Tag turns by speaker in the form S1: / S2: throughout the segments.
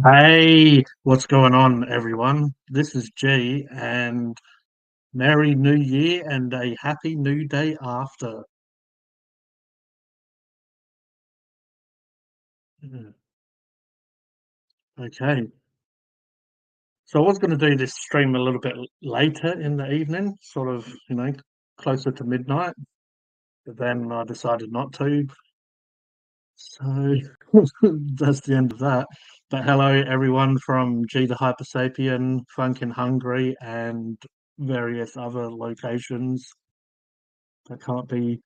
S1: Hey, what's going on, everyone? This is G, and Merry New Year and a Happy New Day after. Mm, Okay, so I was going to do this stream a little bit later in the evening, sort of, closer to midnight, but then I decided not to. So that's the end of that. But hello, everyone from G the Hyper Sapien, Funkin' Hungry, and various other locations that can't be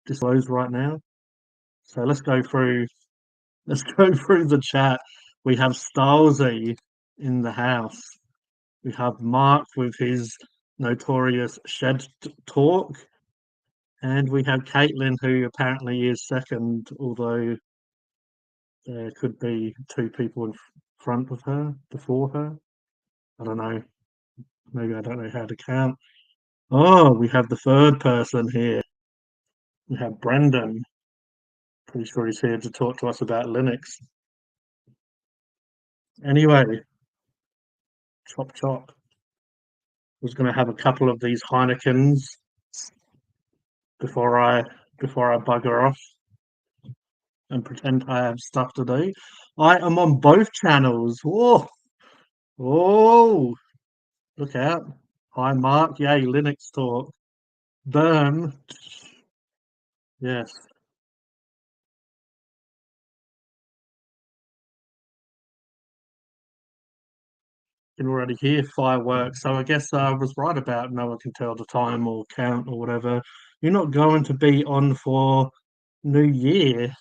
S1: disclosed right now. So let's go through the chat. We have Stylesy in the house. We have Mark with his notorious talk. And we have Caitlin, who apparently is second, although there could be two people in front of her, before her. I don't know. Maybe I don't know how to count. Oh, we have the third person here. We have Brendan. Pretty sure he's here to talk to us about Linux. Anyway, chop chop. Was going to have a couple of these Heinekens before I bugger off and pretend I have stuff to do. I am on both channels. Whoa, whoa! Look out! Hi, Mark. Yay, Linux talk. Burn. Yes, can already hear fireworks. So I guess I was right about no one can tell the time or count or whatever. You're not going to be on for New Year.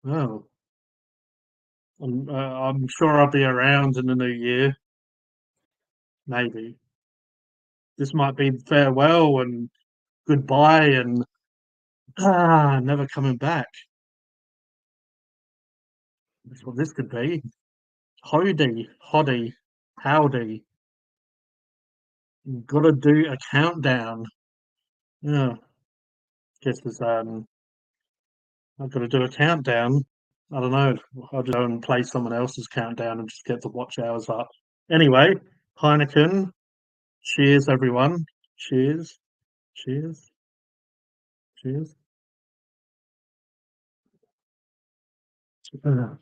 S1: Oh, I'm sure I'll be around in the New Year. Maybe. This might be farewell and goodbye and never coming back. That's what this could be. Howdy, hoddy, howdy. You've got to do a countdown. Yeah, guess it's I've got to do a countdown. I don't know. I'll just go and play someone else's countdown and just get the watch hours up. Anyway, Heineken. Cheers, everyone. Cheers. Cheers. Cheers. Uh,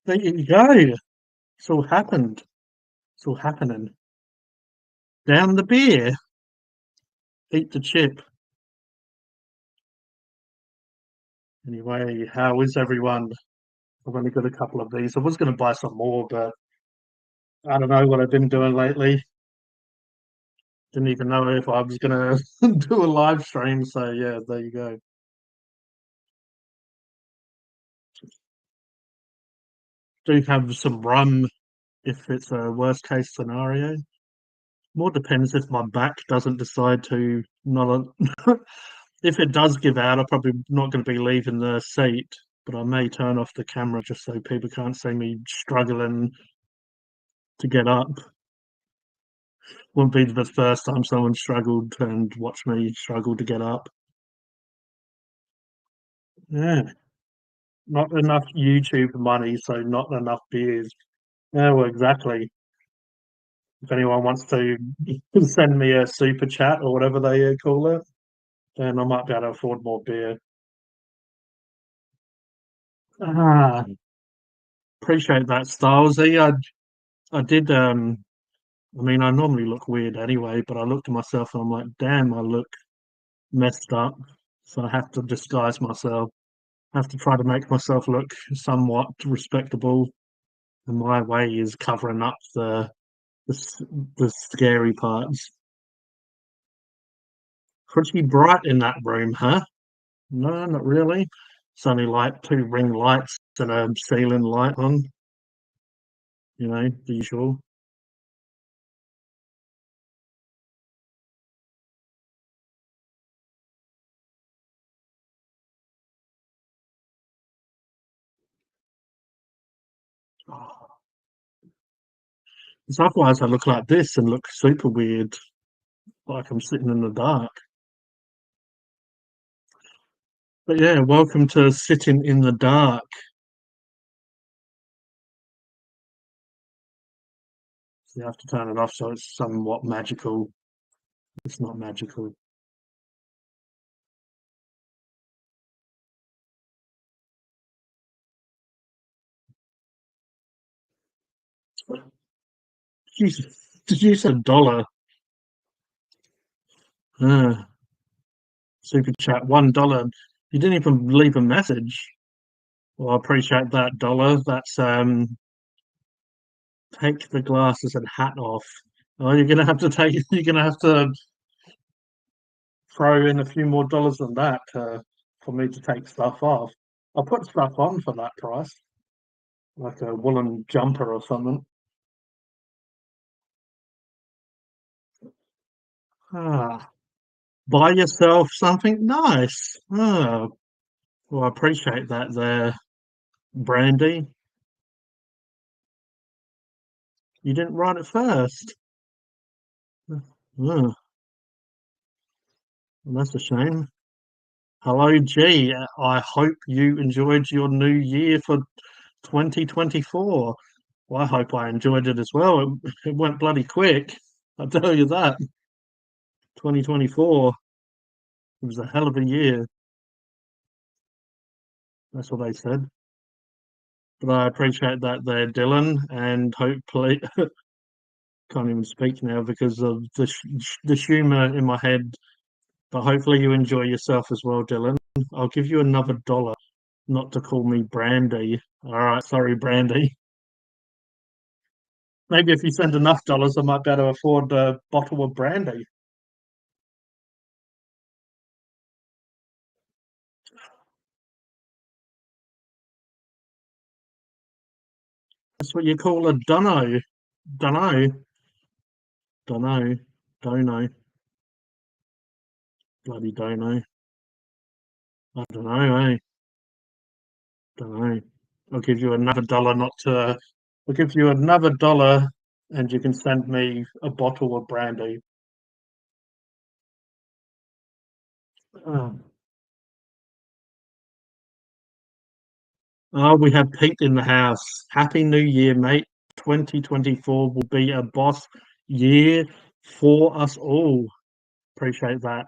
S1: There you go. It's all happened. It's all happening. Down the beer. Eat the chip. Anyway, how is everyone? I've only got a couple of these. I was going to buy some more, but I don't know what I've been doing lately. Didn't even know if I was going to do a live stream. So, yeah, there you go. Do have some rum if it's a worst case scenario. More depends if my back doesn't decide to not. If it does give out, I'm probably not going to be leaving the seat, but I may turn off the camera just so people can't see me struggling to get up. Wouldn't be the first time someone struggled and watched me struggle to get up. Yeah, not enough YouTube money, so not enough beers. Yeah, well, exactly. If anyone wants to send me a super chat or whatever they call it, then I might be able to afford more beer. Ah, appreciate that, Stylesy. I did. I mean, I normally look weird anyway, but I looked at myself and I'm like, damn, I look messed up. So I have to disguise myself. I have to try to make myself look somewhat respectable. And my way is covering up the, s- the scary parts. Pretty bright in that room, huh? No, not really. It's only like two ring lights and a ceiling light on. the usual. It's otherwise I look like this and look super weird, like I'm sitting in the dark. But yeah, welcome to sitting in the dark. So you have to turn it off so it's somewhat magical. It's not magical. Jesus, did you say dollar? Uh, super chat, $1. You didn't even leave a message. Well, I appreciate that dollar. That's take the glasses and hat off. Oh, you're gonna have to take. You're gonna have to throw in a few more dollars than that for me to take stuff off. I'll put stuff on for that price, like a woolen jumper or something. Ah, buy yourself something nice. Oh, well, I appreciate that there, Brandy. You didn't write it first. Oh, that's a shame. Hello, G. I hope you enjoyed your new year for 2024. Well, I hope I enjoyed it as well. It went bloody quick. I'll tell you that. 2024 was a hell of a year. That's what they said. But I appreciate that there, Dylan, and hopefully can't even speak now because of the humour in my head. But hopefully you enjoy yourself as well, Dylan. I'll give you another dollar, not to call me Brandy. All right, sorry, Brandy. Maybe if you send enough dollars, I might be able to afford a bottle of brandy. That's what you call a dunno. Dunno. Dunno. Dono. Bloody dono. I don't know, eh? Don't know. I'll give you another dollar not to. I'll give you another dollar and you can send me a bottle of brandy. Oh, oh, we have Pete in the house. Happy New Year, mate. 2024 will be a boss year for us all. Appreciate that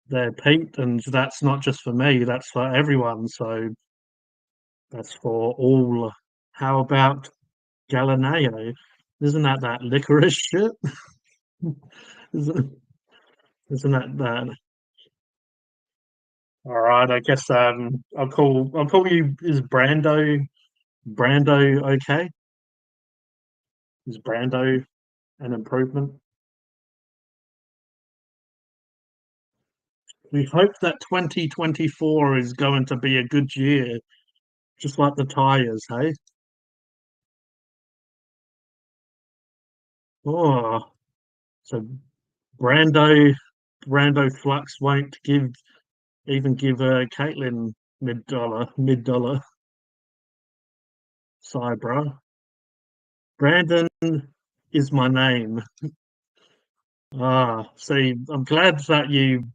S1: there, Pete. And that's not just for me, that's for everyone. So that's for all. How about Galileo? Isn't that licorice shit? Isn't, isn't that? All right, I guess I'll call you. Is Brando okay? Is Brando an improvement? We hope that 2024 is going to be a good year, just like the tires, hey? Oh, so Brando Brando Flux won't give Caitlin mid dollar. Sorry, bro. Brandon is my name. See, I'm glad that you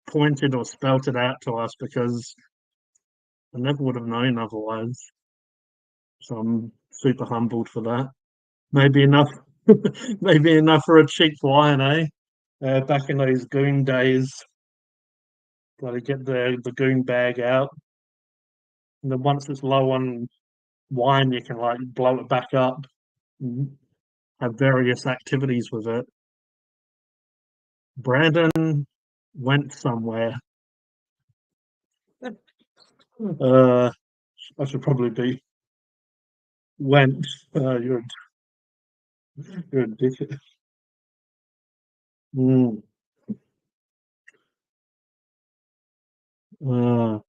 S1: pointed or spelt it out to us because I never would have known otherwise. So I'm super humbled for that. Maybe enough, maybe enough for a cheap wine, eh? Back in those goon days, gotta get the goon bag out, and then once it's low on wine, you can like blow it back up, and have various activities with it. Brandon went somewhere. Uh, I should probably be went. You're a dick. Mm, uh,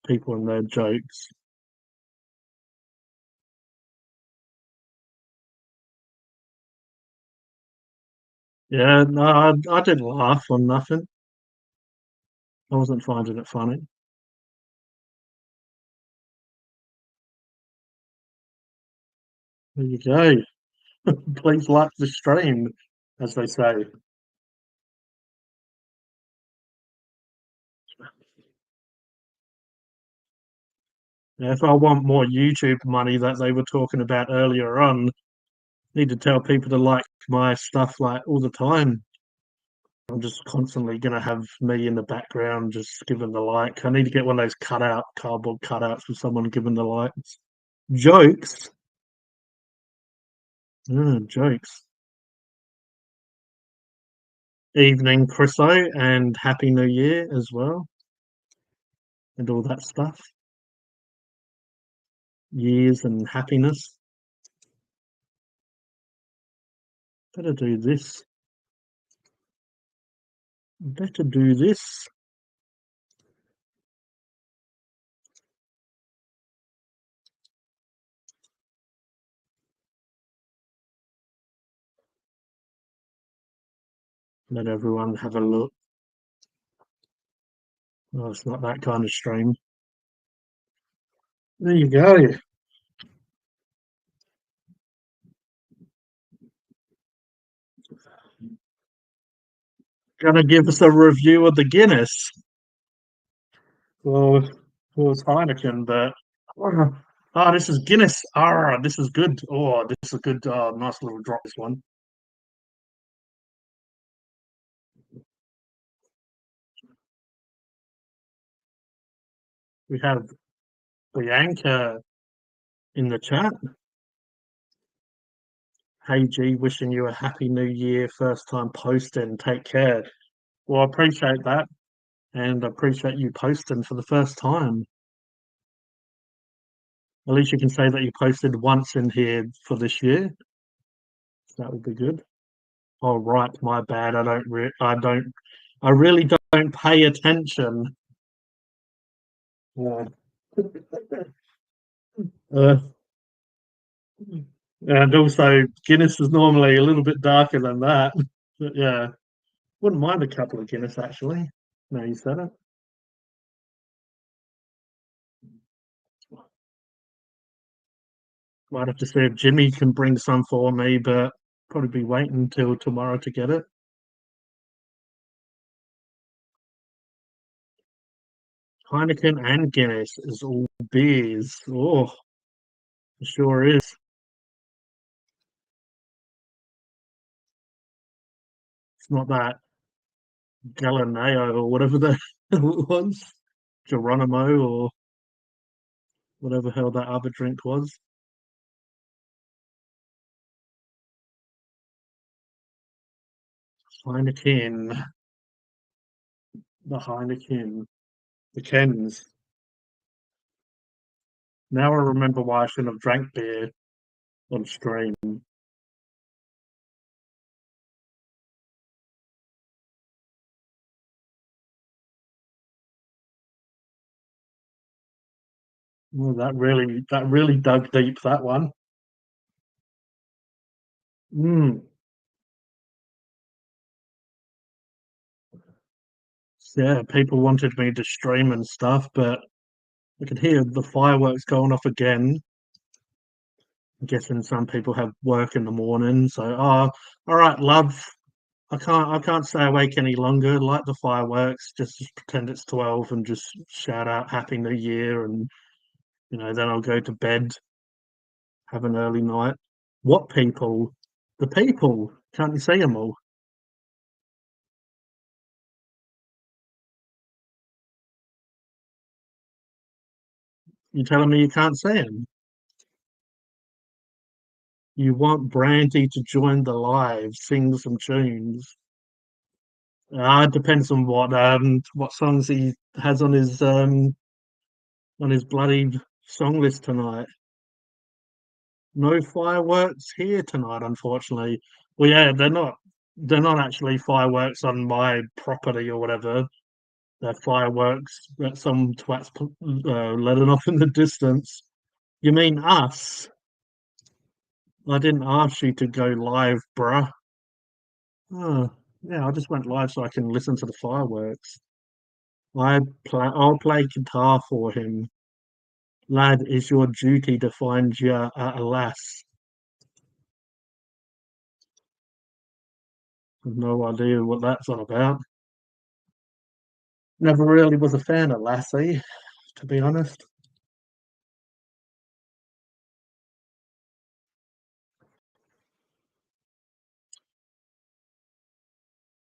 S1: people and their jokes. Yeah, no, I didn't laugh on nothing. I wasn't finding it funny. There you go. Please like the stream, as they say. Yeah, if I want more YouTube money that they were talking about earlier on, need to tell people to like my stuff like all the time. I'm just constantly gonna have me in the background just giving the like. I need to get one of those cardboard cutouts with someone giving the likes. Jokes. Jokes. Evening, Chriso, and Happy New Year as well, and all that stuff. Years and happiness. Better do this. Better do this. Let everyone have a look. Oh, it's not that kind of stream. There you go. Gonna give us a review of the Guinness. Well, well, it's Heineken, but this is Guinness. This is good. Oh, this is a good, nice little drop. This one. We have Bianca in the chat. Hey G, wishing you a happy new year. First time posting. Take care. Well, I appreciate that, and I appreciate you posting for the first time. At least you can say that you posted once in here for this year. So that would be good. Oh, right, my bad. I really don't pay attention. Yeah. Uh, and also, Guinness is normally a little bit darker than that. But yeah, wouldn't mind a couple of Guinness actually. No, you said it. Might have to see if Jimmy can bring some for me, but probably be waiting until tomorrow to get it. Heineken and Guinness is all beers. Oh, it sure is. It's not that Galileo or whatever the hell it was, Geronimo or whatever hell that other drink was. Heineken, the Heineken, the Kens. Now I remember why I shouldn't have drank beer on stream. Oh, that really dug deep, that one. Mm. Yeah, people wanted me to stream and stuff, but I could hear the fireworks going off again. I'm guessing some people have work in the morning, so all right, love. I can't stay awake any longer. Light the fireworks, just pretend it's 12 and just shout out Happy New Year, and then I'll go to bed, have an early night. What people? The people. Can't you see them all? You telling me you can't see them? You want Brandy to join the live, sing some tunes. It depends on what songs he has on his bloody song list tonight. No fireworks here tonight, unfortunately. Well, yeah, they're not actually fireworks on my property or whatever. They're fireworks that some twats letting off in the distance. You mean us? I didn't ask you to go live, bruh. Oh, yeah, I just went live so I can listen to the fireworks. I'll play guitar for him. Lad, it's your duty to find your a lass. I've no idea what that's all about. Never really was a fan of Lassie, to be honest.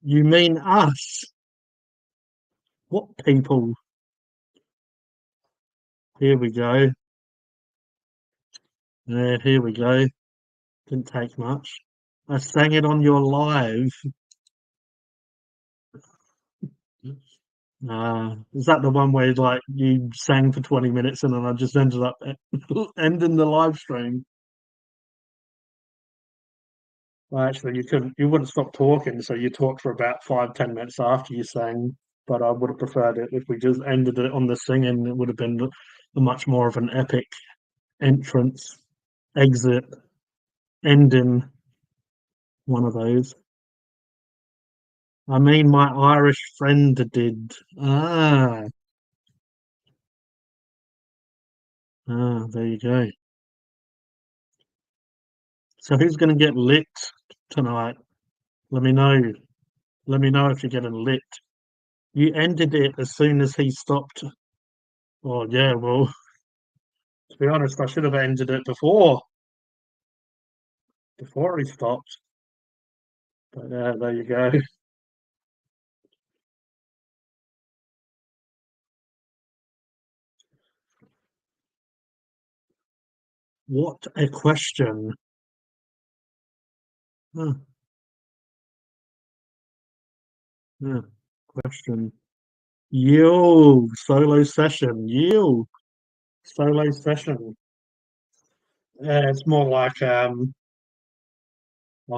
S1: You mean us? What people? Here we go. Yeah, here we go. Didn't take much. I sang it on your live. Is that the one where like you sang for 20 minutes and then I just ended up ending the live stream? Well, actually, you wouldn't stop talking, so you talked for about 5, 10 minutes after you sang. But I would have preferred it if we just ended it on the singing. It would have been a much more of an epic entrance, exit, ending, one of those. I mean, my Irish friend did. There you go. So who's going to get lit tonight? Let me know. Let me know if you're getting lit. You ended it as soon as he stopped. Oh yeah, well, to be honest, I should have ended it before he stopped. But yeah, there you go. What a question. Huh, yeah, question. Solo session. Solo session. Yeah, it's more like I'll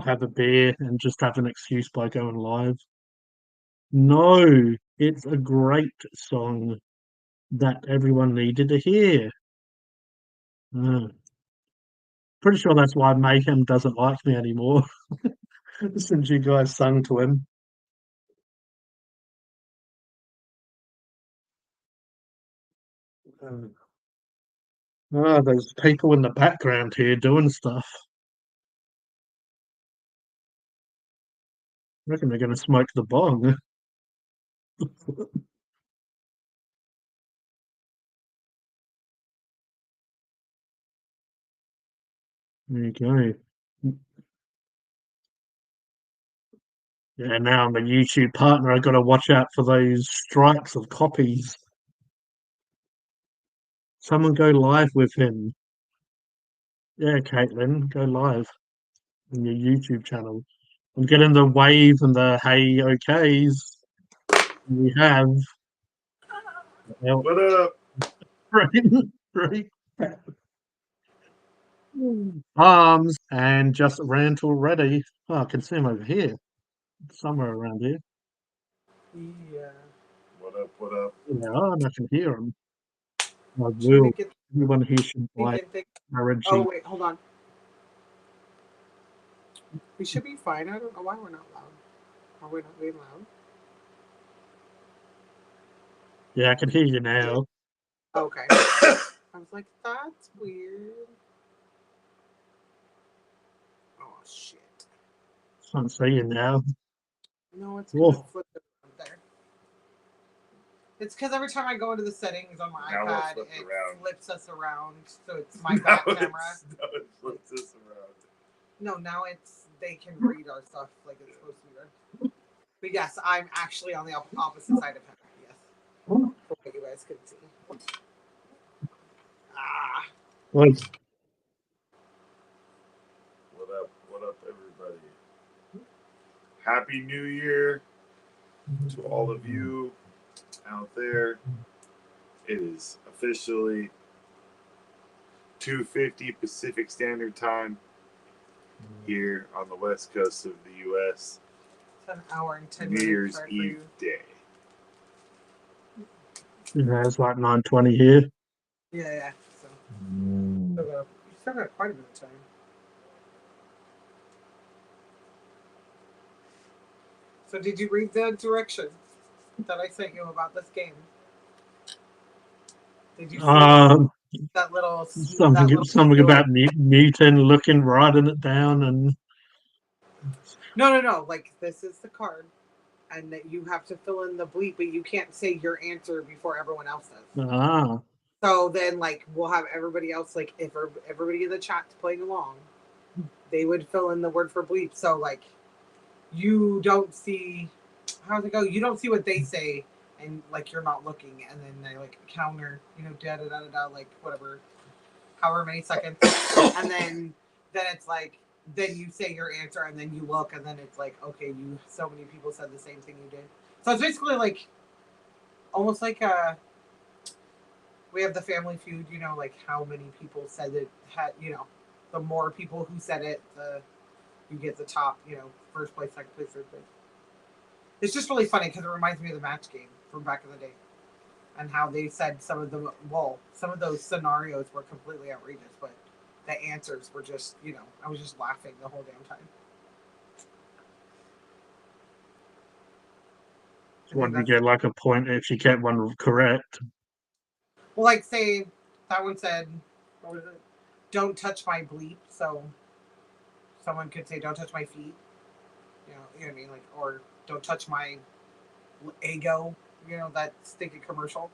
S1: have a beer and just have an excuse by going live. No, it's a great song that everyone needed to hear. Uh, Pretty sure that's why Mayhem doesn't like me anymore since you guys sung to him. Uh, there's people in the background here doing stuff. I reckon they're going to smoke the bong. There you go. Yeah, now I'm a YouTube partner. I've got to watch out for those strikes of copies. Someone go live with him. Yeah, Caitlin, go live on your YouTube channel. I'm getting the wave and the hey okays. We have
S2: What up?
S1: right, arms and just rant already. Oh, I can see him over here, somewhere around here.
S3: Yeah.
S2: What up? What up?
S1: Yeah, and I can hear him. I
S3: Trying to
S1: will.
S3: get
S1: Everyone here should buy
S3: thinking, think. Oh
S1: Reggie.
S3: wait, hold on. We should be fine. I don't know why we're not loud. Are we not being loud?
S1: Yeah, I can hear you now.
S3: Okay. I was like, that's weird. Oh shit.
S1: Can't see you now.
S3: No, it's because
S1: Oh,
S3: it flipped around there. It's because every time I go into the settings on my
S2: Now
S3: iPad,
S2: flip
S3: it
S2: around.
S3: flips us around. So it's my back camera.
S2: Now it flips us around.
S3: No, now they can read our stuff like it's supposed to be read. But yes, I'm actually on the opposite side of him. Yes, for what you guys can see. Ah.
S1: wait.
S2: What up? What up, everybody? Happy New Year to all of you out there. It is officially 2:50 Pacific Standard Time here on the west coast of the U.S.
S3: It's an hour and 10
S2: New
S3: minutes.
S2: Year's
S3: Sorry for
S2: Eve
S3: you.
S2: day.
S1: Yeah, it's like 9:20 here.
S3: Yeah. So you still got quite a bit of time. So did you read the directions that I sent you about this game? Did you see that little
S1: something about muting, looking, writing it down, and
S3: no. Like this is the card, and that you have to fill in the bleep, but you can't say your answer before everyone else does. So then, like, we'll have everybody else, like, if everybody in the chat's playing along, they would fill in the word for bleep. So, like, you don't see, how's it go? You don't see what they say, and, like, you're not looking, and then they, like, counter, da-da-da-da-da, like, whatever, however many seconds. And then it's, like, then you say your answer, and then you look, and then it's, like, okay, so many people said the same thing you did. So it's basically, like, almost like we have the Family Feud, like how many people said it had, the more people who said it, you get the top, first place, second place, third place. It's just really funny because it reminds me of the match game from back in the day, and how they said some of those scenarios were completely outrageous, but the answers were just, I was just laughing the whole damn time.
S1: Wouldn't you get like a point if you get one correct?
S3: Well, like say that one said, what was it? Don't touch my bleep. So someone could say, "Don't touch my feet." You know what I mean? Like, or "Don't touch my ego." That stinking commercial.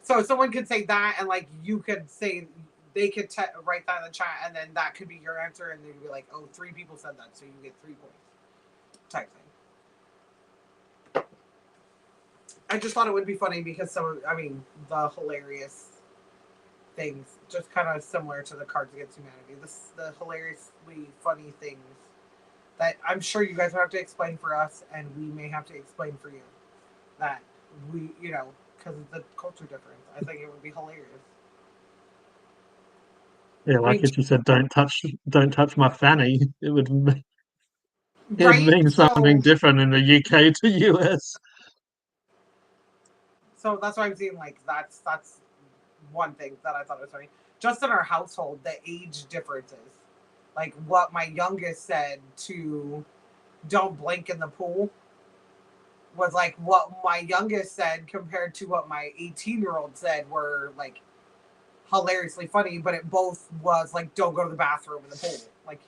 S3: So someone could say that, and like you could say, they could write that in the chat, and then that could be your answer, and they'd be like, "Oh, 3 people said that, so you get 3 points." Type thing. I just thought it would be funny because the hilarious things, just kind of similar to the Cards Against Humanity, the hilariously funny things that I'm sure you guys will have to explain for us, and we may have to explain for you, that we, because of the culture difference, I think it would be hilarious.
S1: Yeah, like if you said, don't touch my fanny," it would mean something different in the UK to US.
S3: So that's why I'm saying, like, that's one thing that I thought was funny. Just in our household, the age differences. Like, what my youngest said to "don't blink in the pool" was like what my youngest said compared to what my 18-year-old said were like hilariously funny, but it both was like "don't go to the bathroom in the pool." Like,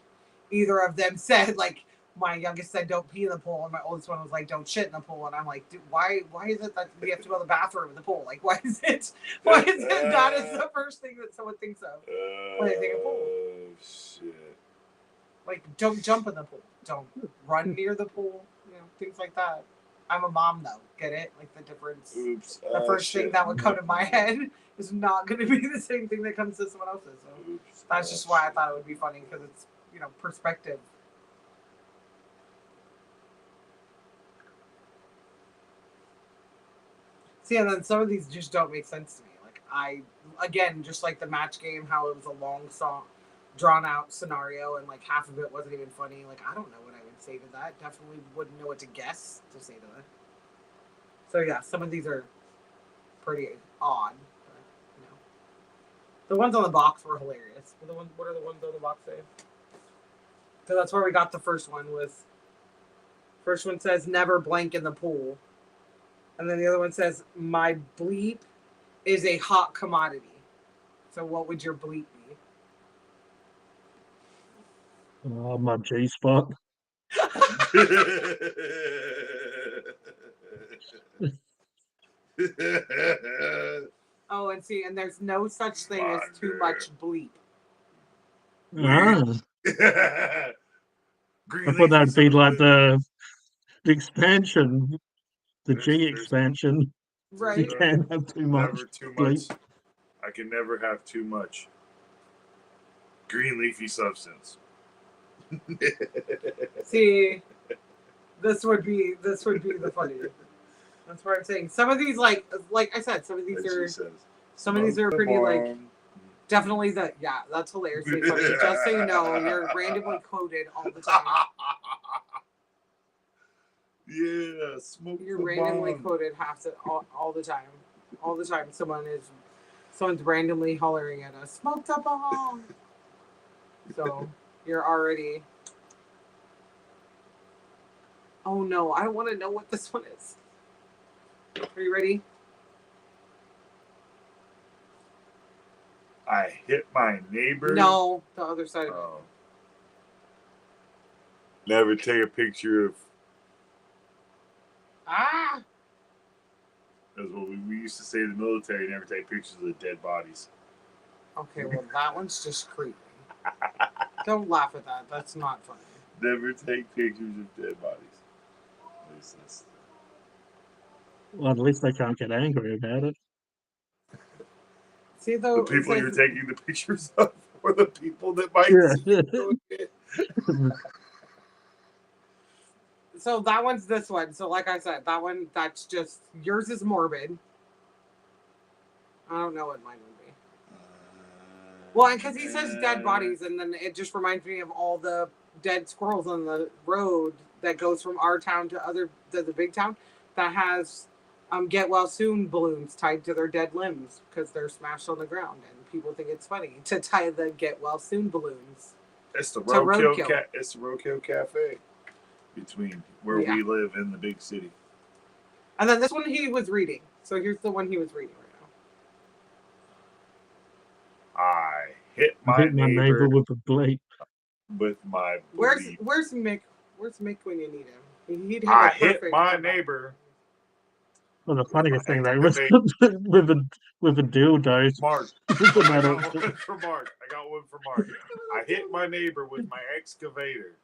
S3: either of them said, like, my youngest said "don't pee in the pool," and my oldest one was like "don't shit in the pool." And I'm like, dude, why is it that we have to go to the bathroom in the pool? Like, why is it that is the first thing that someone thinks of when they think of pool?
S2: Oh shit.
S3: Like, don't jump in the pool, don't run near the pool, things like that. I'm a mom though, get it? Like, the difference.
S2: Oops.
S3: The first thing that would come to my head is not going to be the same thing that comes to someone else's. So that's just why I thought it would be funny, because it's, perspective. See, and then some of these just don't make sense to me. Like, again, just like the match game, how it was a long song, drawn out scenario, and like half of it wasn't even funny. Like, I don't know what I would say to that. Definitely wouldn't know what to guess to say to that. So yeah, some of these are pretty odd. But, the ones on the box were hilarious. What are the ones on the box say? So that's where we got the first one. First one says "never blank in the pool," and then the other one says "my bleep is a hot commodity." So what would your bleep be?
S1: Oh, my G-spot.
S3: Oh, and there's no such thing as too much bleep.
S1: I thought that'd be like the expansion, the G expansion.
S3: Right.
S1: You can't have too much.
S2: Never too much. I can never have too much green leafy substance.
S3: See, this would be the funny. That's what I'm saying. Some of these, like I said, some of these are pretty, like, definitely that's hilariously funny. Just so you know, you're randomly quoted all the time.
S2: Yeah, smoke.
S3: You're randomly quoted all the time. All the time, someone's randomly hollering at us, "Smoke the bomb!" So you're already. Oh no, I don't want to know what this one is. Are you ready?
S2: I hit my neighbor.
S3: No, the other side of it.
S2: Oh. Never take a picture of.
S3: Ah!
S2: That's what we used to say in the military. Never take pictures of the dead bodies.
S3: Okay, well, that one's just creepy. Don't laugh at that. That's not funny.
S2: Never take pictures of dead bodies. At least that's.
S1: Well, at least they can't get angry about it.
S3: See,
S2: The
S3: though, it
S2: people you're
S3: says-
S2: taking the pictures of, or the people that might
S1: Yeah.
S2: see you doing it.
S3: So that one's this one. So like I said, that one, that's just, yours is morbid. I don't know what mine would be. Well, because he says dead bodies, and then it just reminds me of all the dead squirrels on the road that goes from our town to the big town that has get well soon balloons tied to their dead limbs because they're smashed on the ground, and people think it's funny to tie the get well soon balloons.
S2: It's the
S3: To
S2: Roadkill.
S3: Roadkill.
S2: It's the Roadkill Cafe between where
S3: Yeah.
S2: we live in the big city.
S3: And then this one he was reading. So here's the one he was reading right now.
S2: I hit
S1: I
S2: my
S1: hit my neighbor
S2: neighbor
S1: with a blade.
S2: with my
S3: Where's
S2: bleep.
S3: Where's Mick? Where's Mick when you need him? He'd have
S2: I
S3: a
S2: hit
S3: perfect
S2: my
S3: comeback.
S2: neighbor.
S1: Well, the funniest
S2: my
S1: thing though was
S2: excavator.
S1: with a dildo.
S2: Mark.
S1: Doesn't
S2: I
S1: matter.
S2: got one for Mark. I hit my neighbor with my excavator.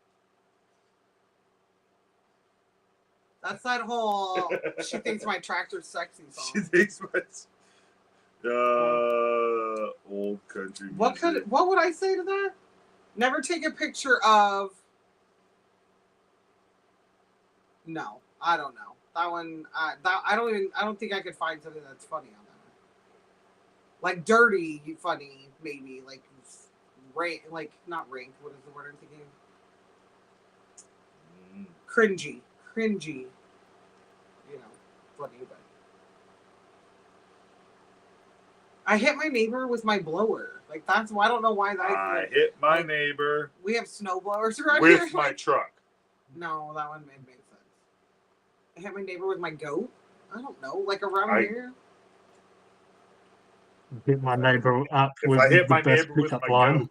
S3: That's that whole she thinks my tractor's sexy song.
S2: She thinks my old country music.
S3: What would I say to that? Never take a picture of. No, I don't know. That one, I don't think I could find something that's funny on that. Like dirty, funny, maybe like not rank. What is the word I'm thinking? Cringy. You know, funny, but I hit my neighbor with my blower. Like that's why I don't know why that.
S2: I hit my neighbor
S3: We have snow blowers around
S2: with
S3: here.
S2: my truck.
S3: No, that one made sense. I hit my neighbor with my goat. I don't know, like around here.
S1: Hit my neighbor up
S2: If
S1: with
S2: I hit
S1: the
S2: my
S1: best
S2: neighbor with
S1: pickup
S2: my
S1: line.
S2: goat,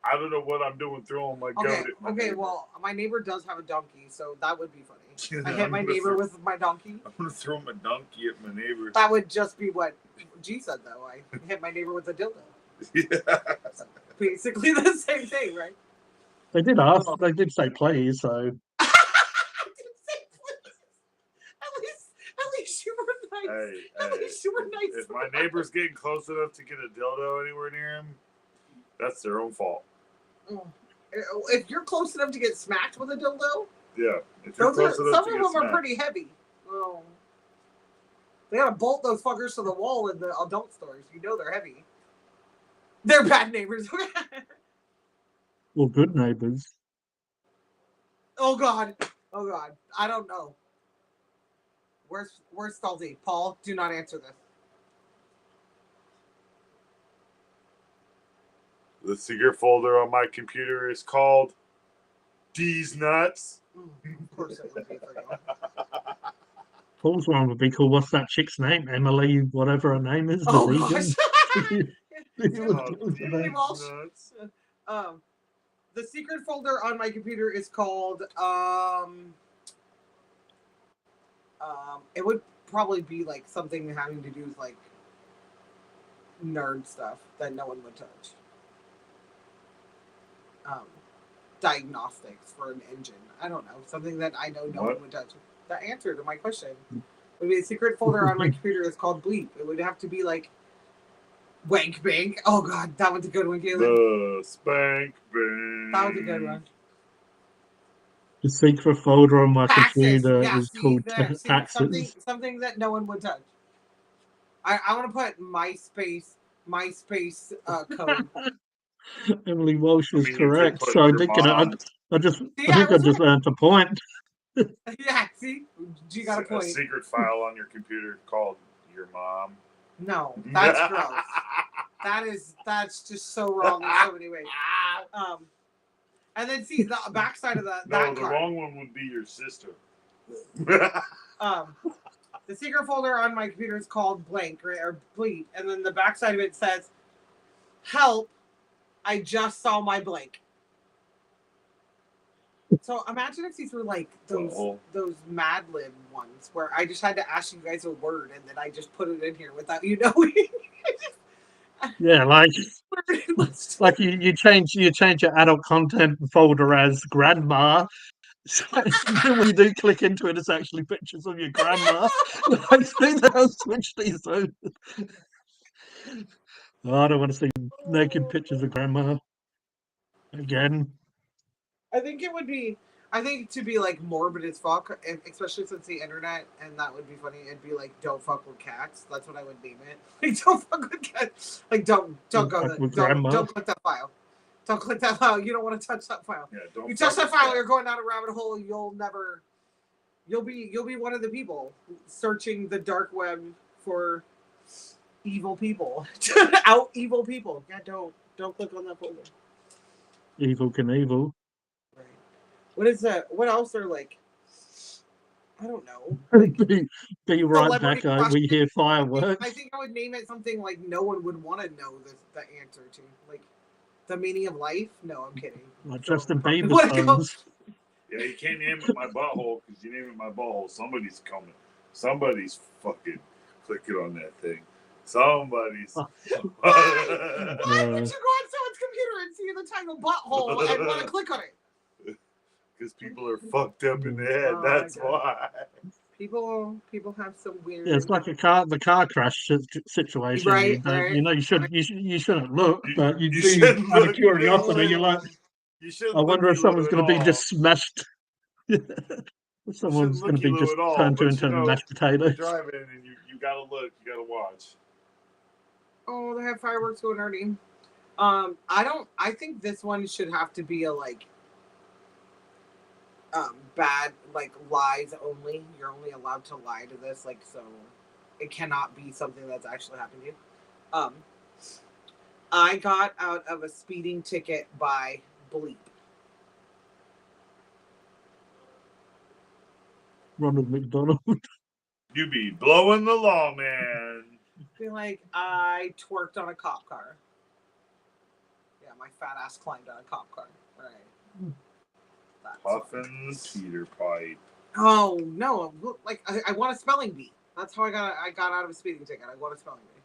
S2: I don't know what I'm doing throwing my goat at my
S3: Okay,
S2: neighbor.
S3: well, my neighbor does have a donkey, so that would be funny. I
S2: I'm
S3: hit my
S2: gonna
S3: neighbor
S2: throw-
S3: with my donkey.
S2: I'm gonna throw my donkey at my neighbor.
S3: That would just be what G said, though. I hit my neighbor with a dildo.
S2: Yeah.
S3: Basically the same thing, right?
S1: They did ask. They did say please. So
S3: I didn't say please. At least you were nice. At least you were nice.
S2: If my neighbor's getting close enough to get a dildo anywhere near him, that's their own fault.
S3: Oh. If you're close enough to get smacked with a dildo,
S2: Yeah. If you're
S3: those are,
S2: close enough
S3: some
S2: to
S3: of
S2: get
S3: them are
S2: smacked.
S3: pretty heavy. Oh. They gotta bolt those fuckers to the wall in the adult stores. You know they're heavy. They're bad neighbors.
S1: well, good neighbors.
S3: Oh god. I don't know. Where's Salty? Paul, do not answer this.
S2: The secret folder on my computer is called D's Nuts.
S3: Of course it would be for you.
S1: Paul's one would be called. What's that chick's name? Emily, whatever her name is. The
S3: Oh
S1: vegan.
S3: gosh.
S2: Oh,
S3: Emily
S2: D's
S3: Walsh.
S2: Nuts.
S3: The secret folder on my computer is called it would probably be like something having to do with like nerd stuff that no one would touch. Diagnostics for an engine. I don't know. Something that I know no
S2: What?
S3: one would touch. The answer to my question would be a secret folder on my computer is called Bleep. It would have to be like Wank Bank. Oh god, that one's a good one, Caleb.
S2: The Spank Bank.
S3: That was a good one.
S1: The secret folder on my
S3: Taxes.
S1: computer
S3: Yeah,
S1: is
S3: see,
S1: called
S3: there, see,
S1: taxes.
S3: something that no one would touch. I want to put MySpace code.
S1: Emily Walsh was
S2: I mean, you could
S1: correct.
S2: put
S1: So I
S2: your
S1: think I
S2: mom-
S1: think I just earned a point.
S3: Yeah, see, you got a point.
S2: secret file on your computer called your mom.
S3: No, that's gross. That's just so wrong in so many ways. And then see the backside of that
S2: No, the
S3: card.
S2: wrong one would be your sister.
S3: The secret folder on my computer is called blank, right, or bleep, and then the backside of it says, "Help! I just saw my blank." So imagine if these were like those Mad Lib ones where I just had to ask you guys a word and then I just put it in here without you knowing.
S1: Yeah, like you change your adult content folder as grandma. So when you do click into it, it's actually pictures of your grandma. I think that I'll switch these over. Oh, I don't want to see naked pictures of grandma again.
S3: I think it would be. I think to be like morbid as fuck, and especially since the internet, and that would be funny. It'd be like, "Don't fuck with cats." That's what I would name it. Like, "Don't fuck with cats." Like, don't go there. Don't click that file. Don't click that file. You don't want to touch that file.
S2: Yeah, don't.
S3: You touch that file, you're going down a rabbit hole. You'll be one of the people searching the dark web for evil people. Out evil people. Yeah, don't click on that folder.
S1: Evil Knievel.
S3: Right. What is that? What else are like? I don't know. Like,
S1: be right back. We hear fireworks.
S3: I think I would name it something like no one would want to know the answer to. Like the meaning of life? No, I'm kidding.
S1: Like Justin Bieber's.
S2: Yeah, you can't name it my butthole because you name it my butthole. Somebody's coming. Somebody's fucking clicking on that thing. Somebody's.
S3: Why would you go on someone's computer and see the title butthole and want to click on it?
S2: Because people are fucked up in the head. That's why.
S3: People have some weird.
S1: Yeah, it's like the car crash situation.
S3: Right.
S1: You know, you shouldn't look, but you do out of curiosity. You're like, I wonder if someone's going to be just smashed. Someone's going to be just turned into mashed potatoes.
S2: You're driving and you gotta look. You gotta watch.
S3: Oh, they have fireworks going already. I think this one should have to be a like. Bad, like lies only. You're only allowed to lie to this, like, so it cannot be something that's actually happened to you. I got out of a speeding ticket by bleep.
S1: Ronald McDonald.
S2: You be blowing the law, man.
S3: Be like, I twerked on a cop car. Yeah, my fat ass climbed on a cop car. Right.
S2: Puffin Peter Pipe.
S3: Oh no! Like I want a spelling bee. That's how I got out of a speeding ticket. I want a spelling bee.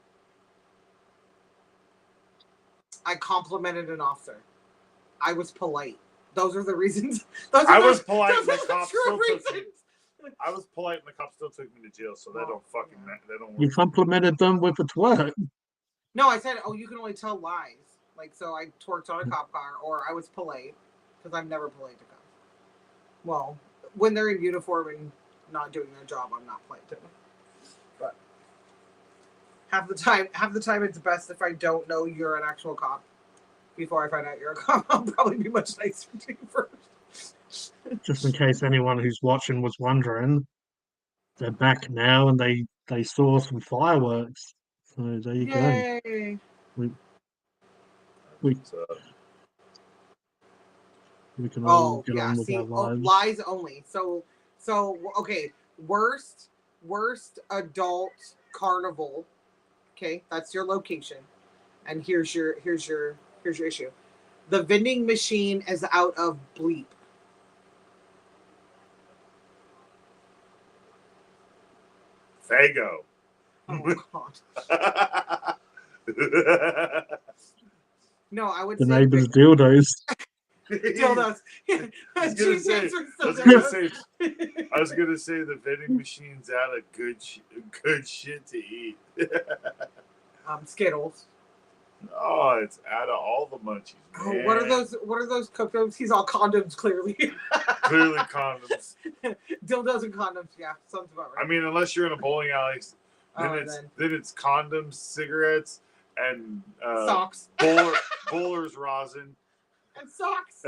S3: I complimented an officer. I was polite. Those are the reasons. I was polite, and the cops still took me. I was polite, and the cops still took me to jail. So that don't fucking they don't.
S1: You complimented them with a twerk.
S3: No, I said, "Oh, you can only tell lies." Like, so I twerked on a cop car, or I was polite because I'm never polite to cops. Well, when they're in uniform and not doing their job, I'm not polite to them. But half the time it's best if I don't know you're an actual cop. Before I find out you're a cop, I'll probably be much nicer to you first.
S1: Just in case anyone who's watching was wondering, they're back now and they saw some fireworks. So there you
S3: go.
S1: We can all get on with our lives.
S3: Lies only. So okay. Worst adult carnival. Okay, that's your location, and here's your issue. The vending machine is out of bleep.
S2: Fago.
S3: Oh God. No, I would
S1: the
S3: say
S1: neighbor's dildos.
S3: Dildos.
S2: I was gonna say the vending machine's out of good shit to eat.
S3: Skittles.
S2: Oh, it's out of all the munchies. Man.
S3: Oh, what are those condoms? He's all condoms, clearly.
S2: Clearly condoms.
S3: Dildos and condoms, yeah, sounds about right.
S2: I mean, unless you're in a bowling alley, then it's condoms, cigarettes, and
S3: socks.
S2: bowler's rosin.
S3: And socks.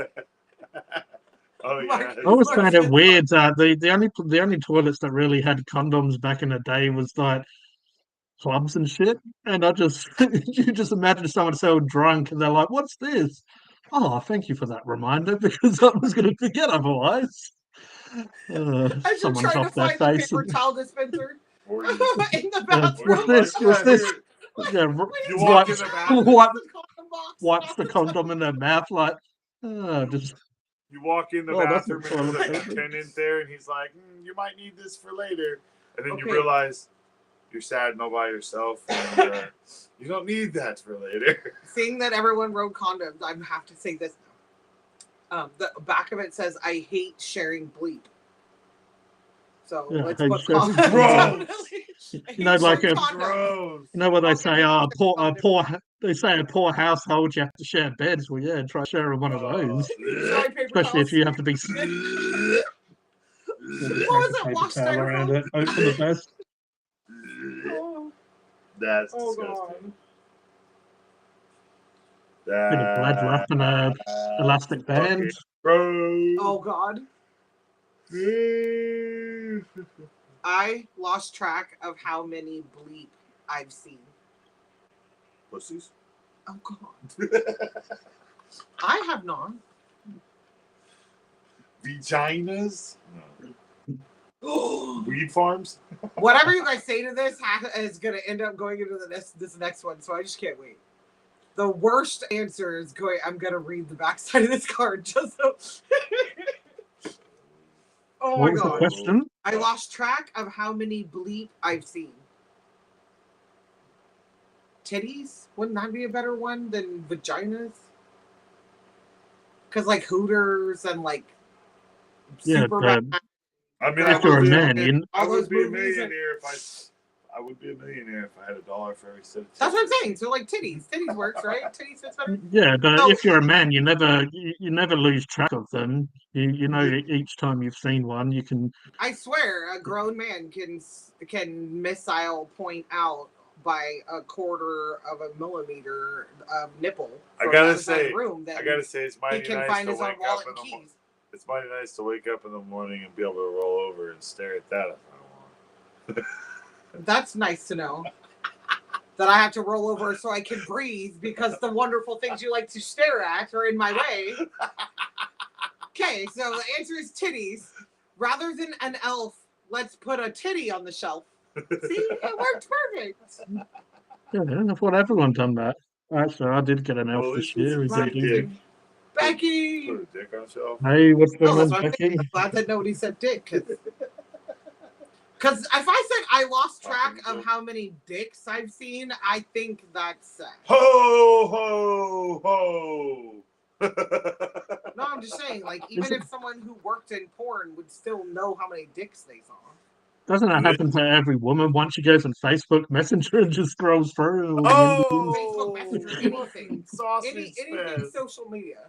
S2: Oh yeah.
S1: I always found it weird that the only toilets that really had condoms back in the day was like clubs and shit. And you just imagine someone so drunk and they're like, "What's this?" Oh, thank you for that reminder because I was going to forget otherwise.
S3: As you're
S1: Someone's
S3: trying to
S1: off their
S3: find the
S1: face.
S3: paper towel dispenser
S2: Or
S3: in
S2: you,
S3: the
S1: Yeah,
S3: bathroom.
S1: what's this? Yeah,
S2: You walk in
S1: wipes,
S2: the bathroom.
S1: wipes the condom in their mouth like, just
S2: You walk in the
S1: Oh, that's
S2: bathroom
S1: not
S2: and there's
S1: toilet
S2: like a
S1: paper.
S2: tenant there, and he's like, "You might need this for later," and then you
S3: Okay.
S2: realize you're sad and all by yourself, and you don't need that for later.
S3: Seeing that everyone wrote condoms, I have to say this now. The back of it says, "I hate sharing bleep." So
S1: Yeah,
S3: let's
S1: I hate
S3: put
S1: sharing
S3: condoms.
S1: You know, like a-
S2: Gross.
S1: You know what they
S3: How
S1: say?
S3: can
S1: Oh,
S3: you share condoms?
S1: they say a poor household you have to share beds. Well, yeah, try sharing one of those.
S3: Dry paper
S1: Especially if
S3: towels.
S1: you have to be
S3: What was it?
S1: paper
S3: Wash
S1: towel around
S3: styrofoam?
S1: it. Hope for the best.
S3: Oh,
S2: That's
S3: oh
S2: disgusting.
S1: Bit of bled wrap and a elastic band.
S2: Gross.
S3: oh God. I lost track of how many bleep I've seen.
S2: Pussies.
S3: Oh God. I have not.
S2: Vaginas. Weed farms.
S3: Whatever you guys say to this is going to end up going into this next one, so I just can't wait. The worst answer is going. I'm going to read the backside of this card just so. Oh
S1: What
S3: my
S1: was the
S3: God.
S1: question?
S3: I lost track of how many bleep I've seen. Titties? Wouldn't that be a better one than vaginas? Because like Hooters and like
S1: Yeah,
S3: Superman.
S2: I mean,
S1: if you're a man,
S2: I
S3: all
S2: would
S3: those
S2: be a
S3: movies
S2: millionaire if I would be a millionaire if I had $1 for every set of
S3: That's what I'm
S2: titties.
S3: saying. So like titties. Titties works, right? Titties fits better.
S1: yeah, but
S3: No.
S1: if you're a man, you never lose track of them. You know, each time you've seen one, you can.
S3: I swear, a grown man can missile point out by a quarter of a millimeter of nipple.
S2: I
S3: from
S2: gotta
S3: the other side of
S2: say,
S3: the room that
S2: it's
S3: he
S2: mighty
S3: can
S2: nice
S3: find
S2: to
S3: his own
S2: wake up
S3: wallet
S2: in
S3: and
S2: the
S3: keys.
S2: It's mighty nice to wake up in the morning and be able to roll over and stare at that if I want.
S3: That's nice to know. That I have to roll over so I can breathe because the wonderful things you like to stare at are in my way. Okay, so the answer is titties. Rather than an elf, let's put a titty on the shelf. See, it worked perfect.
S1: Yeah, I thought everyone done that. Actually, I did get an elf
S2: Well,
S1: this
S2: it's
S1: year. He did do that.
S3: Becky.
S2: Put a dick on a shelf.
S1: Hey, what's
S3: No,
S1: going
S3: that's
S1: on,
S3: what I'm saying.
S1: Becky?
S3: I'm glad that nobody said dick. Because if I said I lost track of how many dicks I've seen, I think that's sad.
S2: Ho, ho, ho.
S3: No, I'm just saying, like, even if someone who worked in porn would still know how many dicks they saw.
S1: Doesn't that happen to every woman? Once she goes on Facebook Messenger and just scrolls through all the Indians.
S3: Facebook Messenger, anything.
S2: Sausage
S3: Anything
S2: fest.
S3: social media.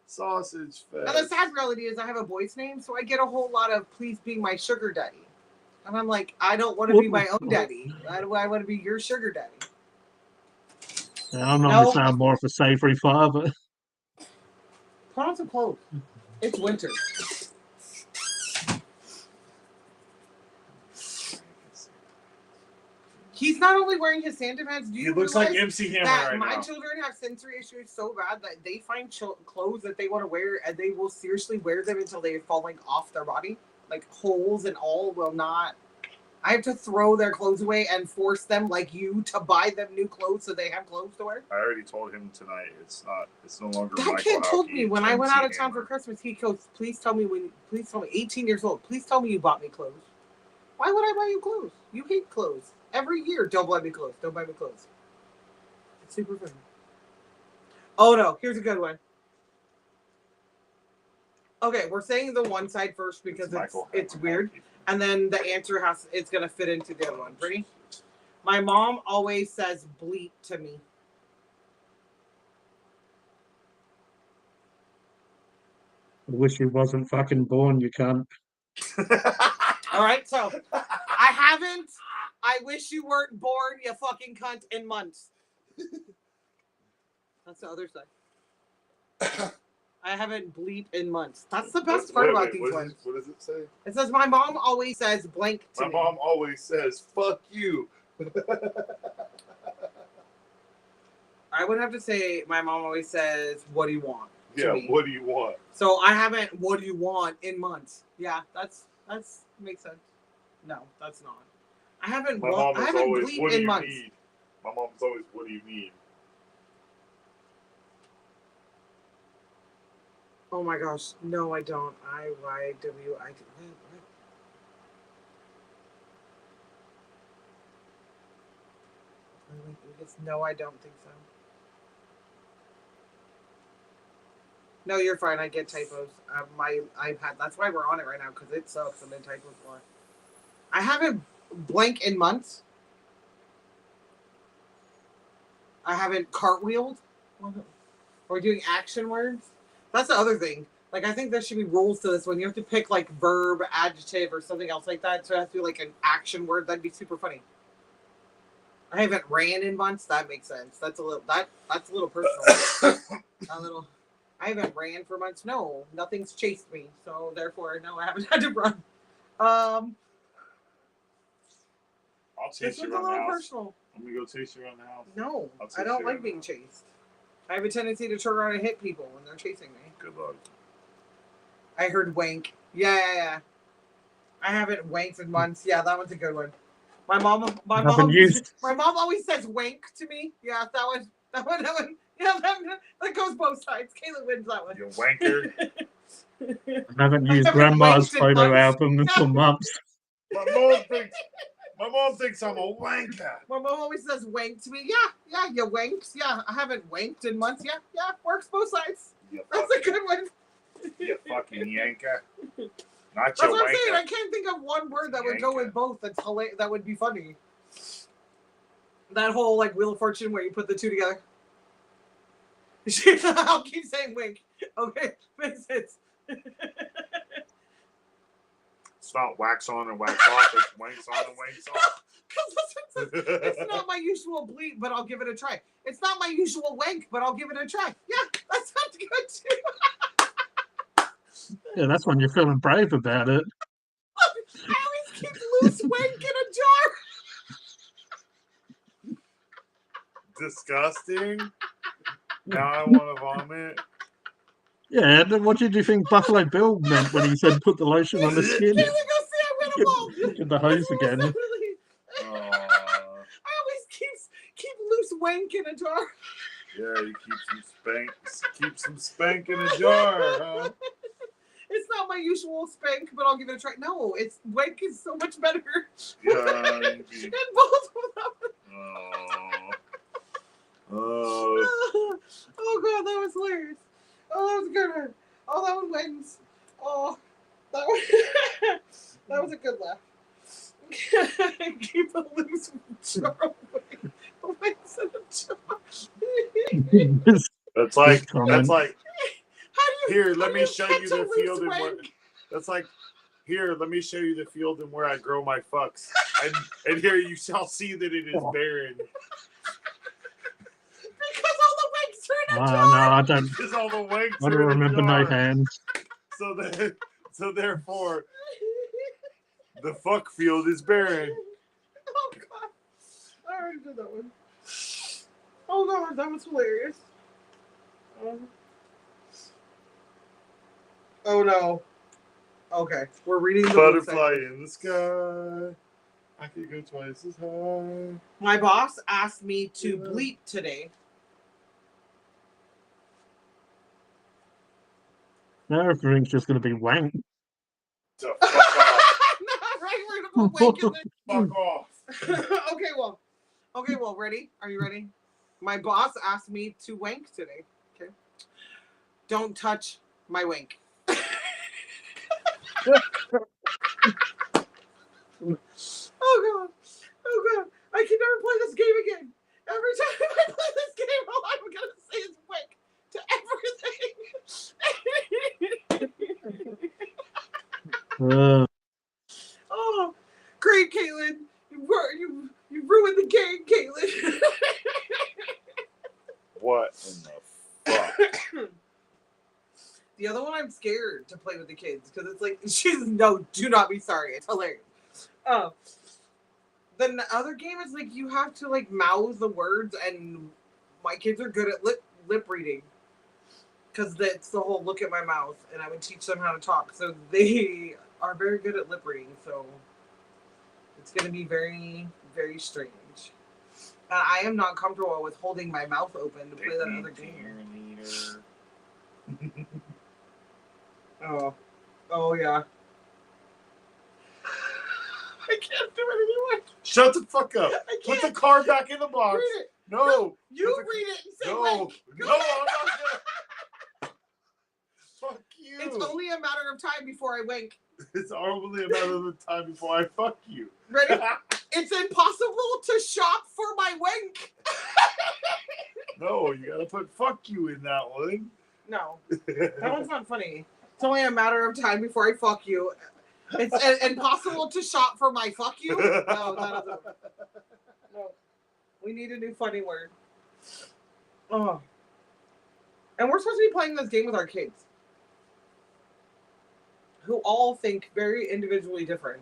S2: Sausage fest.
S3: Now, the sad reality is I have a boy's name, so I get a whole lot of please be my sugar daddy. And I'm like, I don't want to be my own daddy. I want to be your sugar daddy.
S1: Yeah, I'm not saying I'm more of a savory father.
S3: Put on some clothes. It's winter. He's not only wearing his Santa pants. Do you
S2: looks
S3: realize
S2: like MC Hammer
S3: that
S2: right
S3: my
S2: now.
S3: children have sensory issues so bad that they find clothes that they want to wear and they will seriously wear them until they're falling off their body, like holes and all will not. I have to throw their clothes away and force them, like you, to buy them new clothes so they have clothes to wear.
S2: I already told him tonight. It's no longer.
S3: That
S2: Michael
S3: kid told
S2: Alki,
S3: me when
S2: it's
S3: I went
S2: MC
S3: out of town
S2: Hammer.
S3: for Christmas. He goes, "Please tell me 18 years old. Please tell me you bought me clothes." Why would I buy you clothes? You hate clothes. Every year, don't buy me clothes. Don't buy me clothes. It's super fun. Oh no, here's a good one. Okay, we're saying the one side first because it's weird. And then the answer it's gonna fit into the other one. Ready? My mom always says bleep to me.
S1: I wish he wasn't fucking born, you can't.
S3: All right, so I haven't. I wish you weren't born, you fucking cunt, in months. That's the other side. I haven't bleep in months. That's the best part about these ones.
S2: What does it say?
S3: It says, my mom always says blank to
S2: My
S3: me.
S2: mom always says, fuck you.
S3: I would have to say, my mom always says, what do you want?
S2: Yeah,
S3: me.
S2: what do you want?
S3: So I haven't. What do you want in months? Yeah, that's makes sense. No, that's not. I haven't.
S2: My mom
S3: I
S2: is
S3: haven't
S2: always,
S3: bleeped
S2: what do
S3: in
S2: you
S3: months.
S2: need? My mom's always, what do you need?
S3: Oh my gosh, no, I don't. No, I don't think so. No, you're fine. I get typos. My iPad. That's why we're on it right now because it sucks and then typos more. I haven't blank in months. I haven't cartwheeled. Or doing action words. That's the other thing. Like, I think there should be rules to this one. You have to pick like verb, adjective, or something else like that. So it has to be like an action word. That'd be super funny. I haven't ran in months. That makes sense. That's a little personal. A little. I haven't ran for months. No, nothing's chased me. So therefore, no, I haven't had to run.
S2: I'll chase
S3: This
S2: you
S3: one's a
S2: around the
S3: little
S2: house.
S3: personal.
S2: I'm gonna go chase you around the house.
S3: No,
S2: chase
S3: I don't
S2: you
S3: like
S2: around
S3: being
S2: the house.
S3: chased. I have a tendency to turn around and hit people when they're chasing me.
S2: Good luck.
S3: I heard wank. Yeah. I haven't wanked in months. Yeah, that one's a good one. My mom always says wank to me. Yeah, that one. Yeah, that goes both sides. Kayla wins that one.
S2: You wanker.
S1: I haven't used grandma's photo album for months.
S2: My mom thinks I'm a wanker.
S3: My mom always says wank to me. Yeah, you wanks. Yeah, I haven't wanked in months. Yeah, works both sides. That's a good one.
S2: You fucking yanker. Not
S3: That's
S2: your
S3: what I'm
S2: wanker.
S3: saying. I can't think of one word that would go with both. That's hilarious. That would be funny. That whole like Wheel of Fortune where you put the two together. I'll keep saying wink. Okay, makes sense.
S2: It's not wax on and wax off. It's wanks on and wanks off.
S3: It's not my usual bleep, but I'll give it a try. It's not my usual wank, but I'll give it a try. Yeah, that sounds good too.
S1: Yeah, that's when you're feeling brave about it.
S3: I always keep loose wank in a jar.
S2: Disgusting. Now I want to vomit.
S1: Yeah, and what did you think Buffalo Bill meant when he said put the lotion on the skin?
S3: Go see, I win a ball.
S1: Get the hose again.
S3: I always keep loose wank in a jar.
S2: Yeah, you keep some spank in a jar, huh?
S3: It's not my usual spank, but I'll give it a try. No, it's wank is so much better.
S2: Yeah,
S3: and both of them. Oh god, that was hilarious. Oh, that was a good one. Oh, that one wins. Oh, that was a good laugh. Keep a loose jar away. In a jar.
S2: That's like. Here, let me show you the field and where. That's like. Here, let me show you the field and where I grow my fucks, and here you shall see that it is barren.
S3: Because all the wanks are in a jar.
S1: No, I don't.
S2: Because all the wanks
S1: I don't remember no hands.
S2: So therefore, the fuck field is barren.
S3: Oh god, I already did that one. Oh god, that was hilarious. Oh no. Okay, we're reading the
S2: Butterfly in the sky. I could go twice as high.
S3: My boss asked me to bleep today.
S1: Now everything's just going to be wank.
S2: So fuck off.
S3: No, right, we're gonna put wank in there.
S2: Fuck off.
S3: Okay, well, ready? Are you ready? My boss asked me to wank today. Okay. Don't touch my wank. Oh god. I can never play this game again. Every time I play this game, all I'm gonna say is wank to everything. Oh, great, Caitlin. You ruined the game, Caitlin.
S2: What in the fuck?
S3: The other one, I'm scared to play with the kids because it's like do not be sorry. It's hilarious. The other game is like you have to like mouth the words, and my kids are good at lip reading. because that's the whole look at my mouth, and I would teach them how to talk. So they are very good at lip reading. So it's going to be very, very strange. And I am not comfortable with holding my mouth open to play that other game. Oh yeah. I can't do it anymore.
S2: Shut the fuck up. Put the card back in the box.
S3: Read it.
S2: No.
S3: You read it and say
S2: No.
S3: Wink.
S2: No, I'm not gonna. Fuck you.
S3: It's only a matter of time before I wink.
S2: It's only a matter of time before I fuck you.
S3: Ready? It's impossible to shop for my wink.
S2: No, you gotta put fuck you in that one.
S3: No. That one's not funny. It's only a matter of time before I fuck you. It's impossible to shop for my fuck you. No, that doesn't. No. We need a new funny word. Oh. And we're supposed to be playing this game with our kids, who all think very individually different.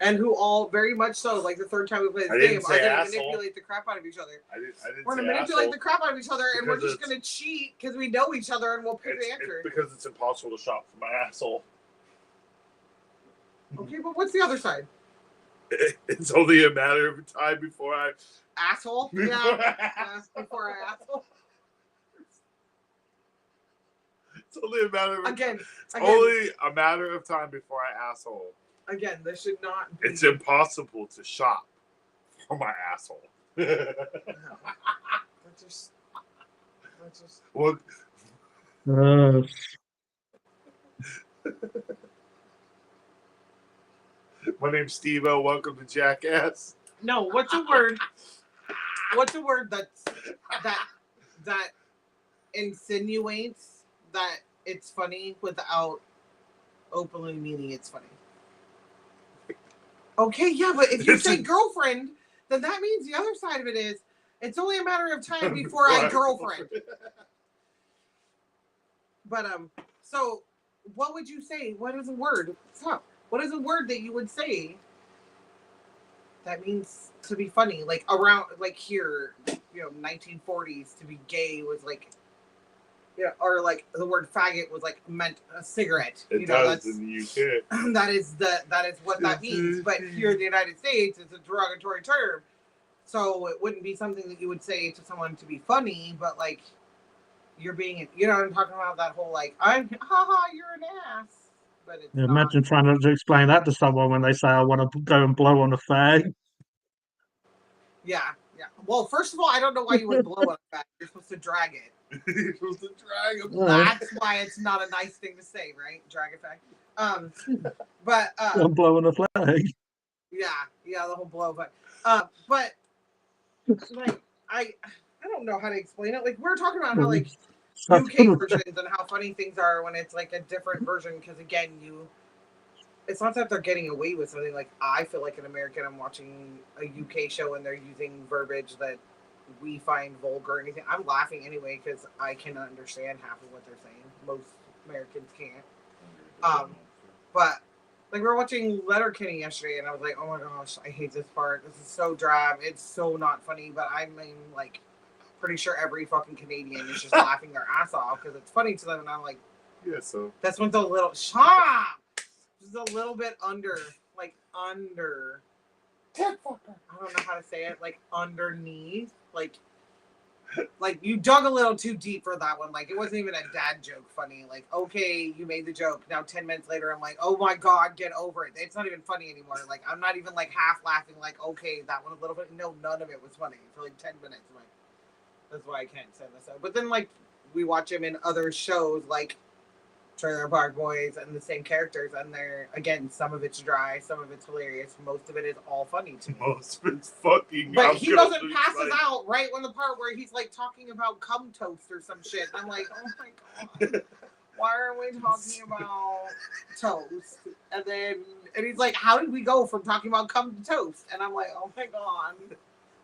S3: And who all very much so, like the third time we play this game, are going to manipulate the crap out of each other.
S2: I didn't
S3: we're going to manipulate
S2: asshole.
S3: the crap out of each other, and we're just going to cheat because we know each other and we'll pick the answer.
S2: It's because it's impossible to shop for my asshole.
S3: Okay, but what's the other side?
S2: It's only a matter of time before I...
S3: Asshole? Yeah. Before I asshole.
S2: It's only a matter of...
S3: Again.
S2: Only a matter of time before I asshole.
S3: Again, this should not be...
S2: It's impossible to shop for my asshole.
S3: Let's just...
S2: What? My name's Steve-O. Welcome to Jackass.
S3: No, what's a word? What's a word that insinuates that it's funny without openly meaning it's funny? Okay, yeah, but if you say girlfriend, then that means the other side of it is it's only a matter of time before I girlfriend. But so what would you say? What is a word? Stop. What is a word that you would say that means to be funny? Like around, like here, 1940s, to be gay was like, or like the word faggot was like meant a cigarette.
S2: It does in the UK.
S3: That is what that means. But here in the United States, it's a derogatory term. So it wouldn't be something that you would say to someone to be funny, but like you're being, you know what I'm talking about? That whole like, haha, you're an ass. But it's not.
S1: Imagine trying to explain that to someone when they say, I want to go and blow on a fag.
S3: Yeah. Well, first of all, I don't know why you would blow on a fag. You're supposed to drag it.
S2: You're supposed to drag him.
S3: That's why it's not a nice thing to say, right? Drag a fag. But
S1: I'm blowing a flag.
S3: Yeah, the whole blow. But like I don't know how to explain it. Like we're talking about how like UK versions and how funny things are when it's like a different version. Because again, it's not that they're getting away with something. Like I feel like an American, I'm watching a UK show and they're using verbiage that we find vulgar or anything. I'm laughing anyway because I cannot understand half of what they're saying. Most Americans can't. But like we were watching Letterkenny yesterday, and I was like, "Oh my gosh, I hate this part. This is so drab. It's so not funny." But I mean, like, pretty sure every fucking Canadian is just laughing their ass off because it's funny to them. And I'm like,
S2: "Yeah, so
S3: this one's a little shop. Just a little bit under. I don't know how to say it. Like underneath, like you dug a little too deep for that one. Like it wasn't even a dad joke funny. Like, okay, you made the joke. Now 10 minutes later, I'm like, oh my God, get over it. It's not even funny anymore. Like I'm not even like half laughing. Like, okay, that one a little bit. No, none of it was funny for like 10 minutes. I'm like, that's why I can't send this out. But then like we watch him in other shows like Trailer Park Boys and the same characters, and they're again, some of it's dry, some of it's hilarious, most of it is all funny to me.
S2: Most of it's fucking.
S3: But he doesn't pass us out right when the part where he's like talking about cum toast or some shit. I'm like, oh my God, why are we talking about toast? And he's like, how did we go from talking about cum to toast? And I'm like, oh my God,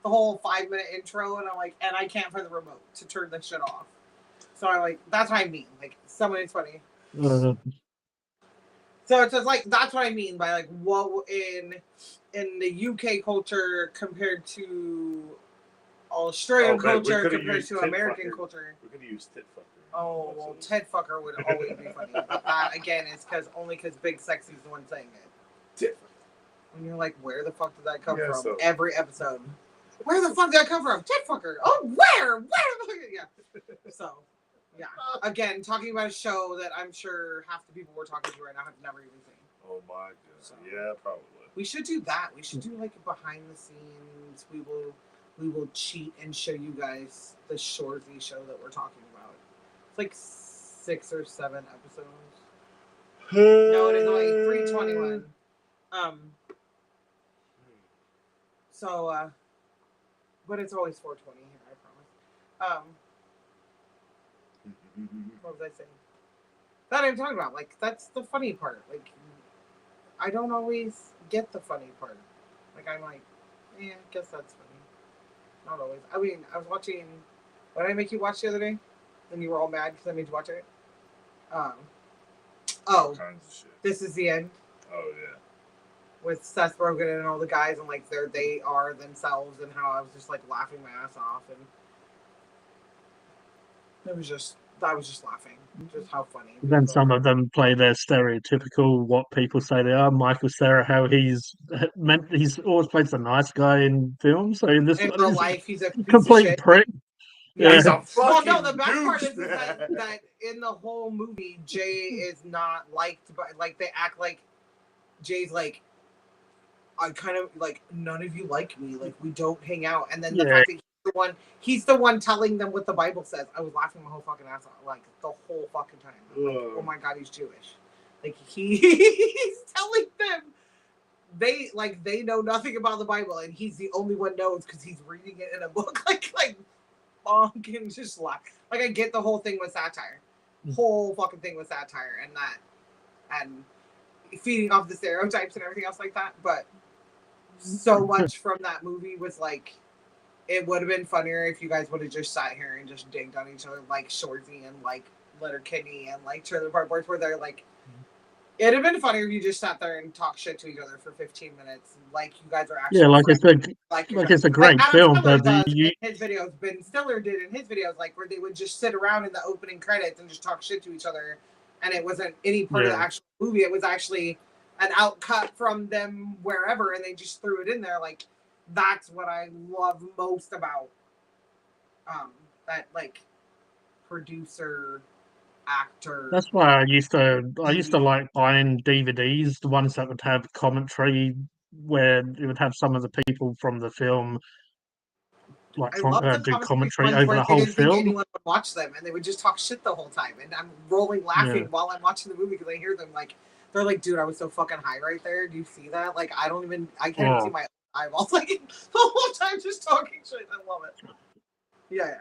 S3: the whole 5-minute intro, and I'm like, and I can't find the remote to turn this shit off. So I'm like, that's what I mean. Like, somebody's funny. So it's just like that's what I mean by like what in the UK culture compared to Australian
S2: man,
S3: culture compared to American culture.
S2: We could use tit fucker.
S3: Oh, well, Ted fucker would always be funny. But that, again, is only because Big Sexy's the one saying it.
S2: Tit fucker.
S3: And you're like, where the fuck did that come from?
S2: So.
S3: Every episode. Where the fuck did that come from? Tit fucker. Oh, where? Where the fuck? Yeah. So, yeah. Again, talking about a show that I'm sure half the people we're talking to right now have never even seen.
S2: Oh my god. So, yeah, probably.
S3: We should do that. We should do like a behind the scenes. We will cheat and show you guys the Shoresy show that we're talking about. It's like 6 or 7 episodes. No, it is only 321. So, but it's always 420 here, I promise. What was I saying? That I'm talking about. Like, that's the funny part. Like, I don't always get the funny part. Like, I'm like, I guess that's funny. Not always. I mean, I was watching. What did I make you watch the other day? And you were all mad because I made you watch it.
S2: All kinds of shit.
S3: This Is the End.
S2: Oh yeah.
S3: With Seth Rogen and all the guys, and like they are themselves, and how I was just like laughing my ass off, and I was just laughing, just how funny.
S1: Then some of them play their stereotypical what people say they are. Michael Cera, how he's always plays the nice guy in films. So in this
S3: in
S1: one,
S3: real life, he's a
S1: complete prick.
S3: Yeah.
S2: He's a fucking
S3: the best part is that in the whole movie, Jay is not liked by, like, they act like Jay's like, I kind of like, none of you like me, like we don't hang out, and then the fact that he's the one telling them what the Bible says. I was laughing my whole fucking ass off, like the whole fucking time. Like, oh my god, he's Jewish. Like he's telling them they know nothing about the Bible, and he's the only one knows because he's reading it in a book. Like fucking just laugh. Like I get the whole thing with satire, whole fucking thing with satire, and feeding off the stereotypes and everything else like that, but. So much from that movie was like, it would have been funnier if you guys would have just sat here and just digged on each other like Shoresy and like Letterkenny and like Trailer Park Boys, where they're like, it'd have been funnier if you just sat there and talked shit to each other for 15 minutes, like you guys are actually
S1: it's a great film. But
S3: his videos, Ben Stiller did in his videos, like where they would just sit around in the opening credits and just talk shit to each other, and it wasn't any part of the actual movie. It was actually an outcut from them wherever, and they just threw it in there. Like that's what I love most about that like producer actor.
S1: That's why I used to like buying DVDs, the ones that would have commentary, where it would have some of the people from the film like do commentary over the whole film.
S3: Anyone would watch them, and they would just talk shit the whole time, and I'm rolling laughing while I'm watching the movie because I hear them like. They're like, dude, I was so fucking high right there. Do you see that? Like, I can't even see my eyeballs. Like, the whole time just talking shit. I love it. Yeah.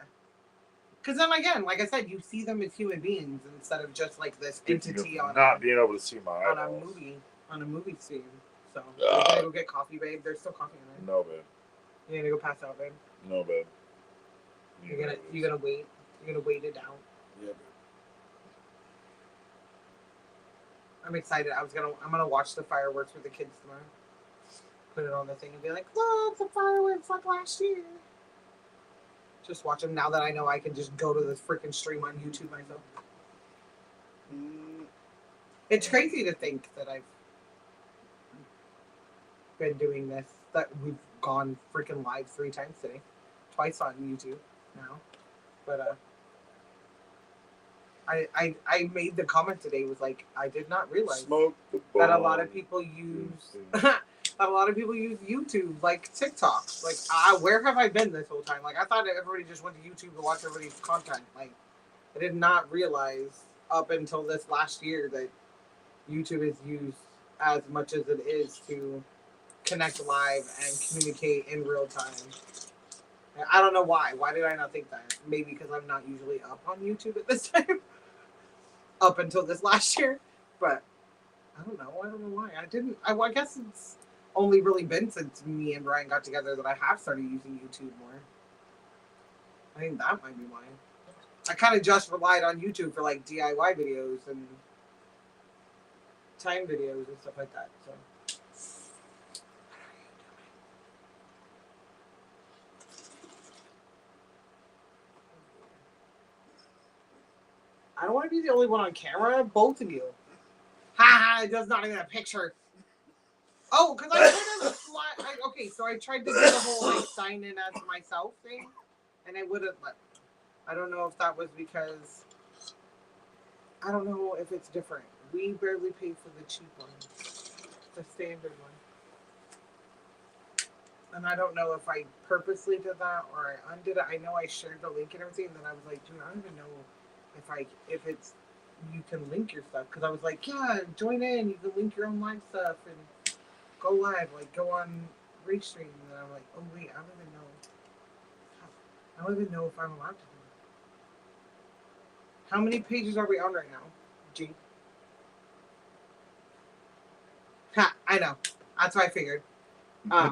S3: Because then again, like I said, you see them as human beings instead of just like this entity on
S2: not being able to see my eyeballs.
S3: on a movie scene. So, you gonna go get coffee, babe? There's still coffee in there.
S2: No, babe.
S3: You gonna go pass out, babe?
S2: No, babe.
S3: You're gonna wait. You're gonna wait it down.
S2: Yeah, babe.
S3: I'm excited. I'm gonna watch the fireworks with the kids tomorrow. Put it on the thing and be like, look, the fireworks like last year. Just watch them now that I know I can just go to the freaking stream on YouTube myself. It's crazy to think that I've been doing this, that we've gone freaking live 3 times today. Twice on YouTube now. But I made the comment today was like, I did not realize that a lot of people use YouTube like TikTok. Like, where have I been this whole time? Like, I thought everybody just went to YouTube to watch everybody's content. Like, I did not realize up until this last year that YouTube is used as much as it is to connect live and communicate in real time. I don't know why. Why did I not think that? Maybe because I'm not usually up on YouTube at this time. Up until this last year. But I don't know why. I guess it's only really been since me and Brian got together that I have started using YouTube more. I think that might be why. I kind of just relied on YouTube for like DIY videos and time videos and stuff like that. So. I don't want to be the only one on camera. Both of you. Ha! It does not even have a picture. Oh, because I tried to slide. Okay, so I tried to do the whole like sign in as myself thing, and it wouldn't let. I don't know if that was because. I don't know if it's different. We barely pay for the cheap one, the standard one. And I don't know if I purposely did that or I undid it. I know I shared the link and everything, and then I was like, dude, I don't even know if it's you can link your stuff, because I was like, yeah, join in. You can link your own live stuff and go live, like go on Restream. And then I'm like, oh wait, I don't even know if I'm allowed to do it. How many pages are we on right now, G? Ha, I know. That's what I figured. How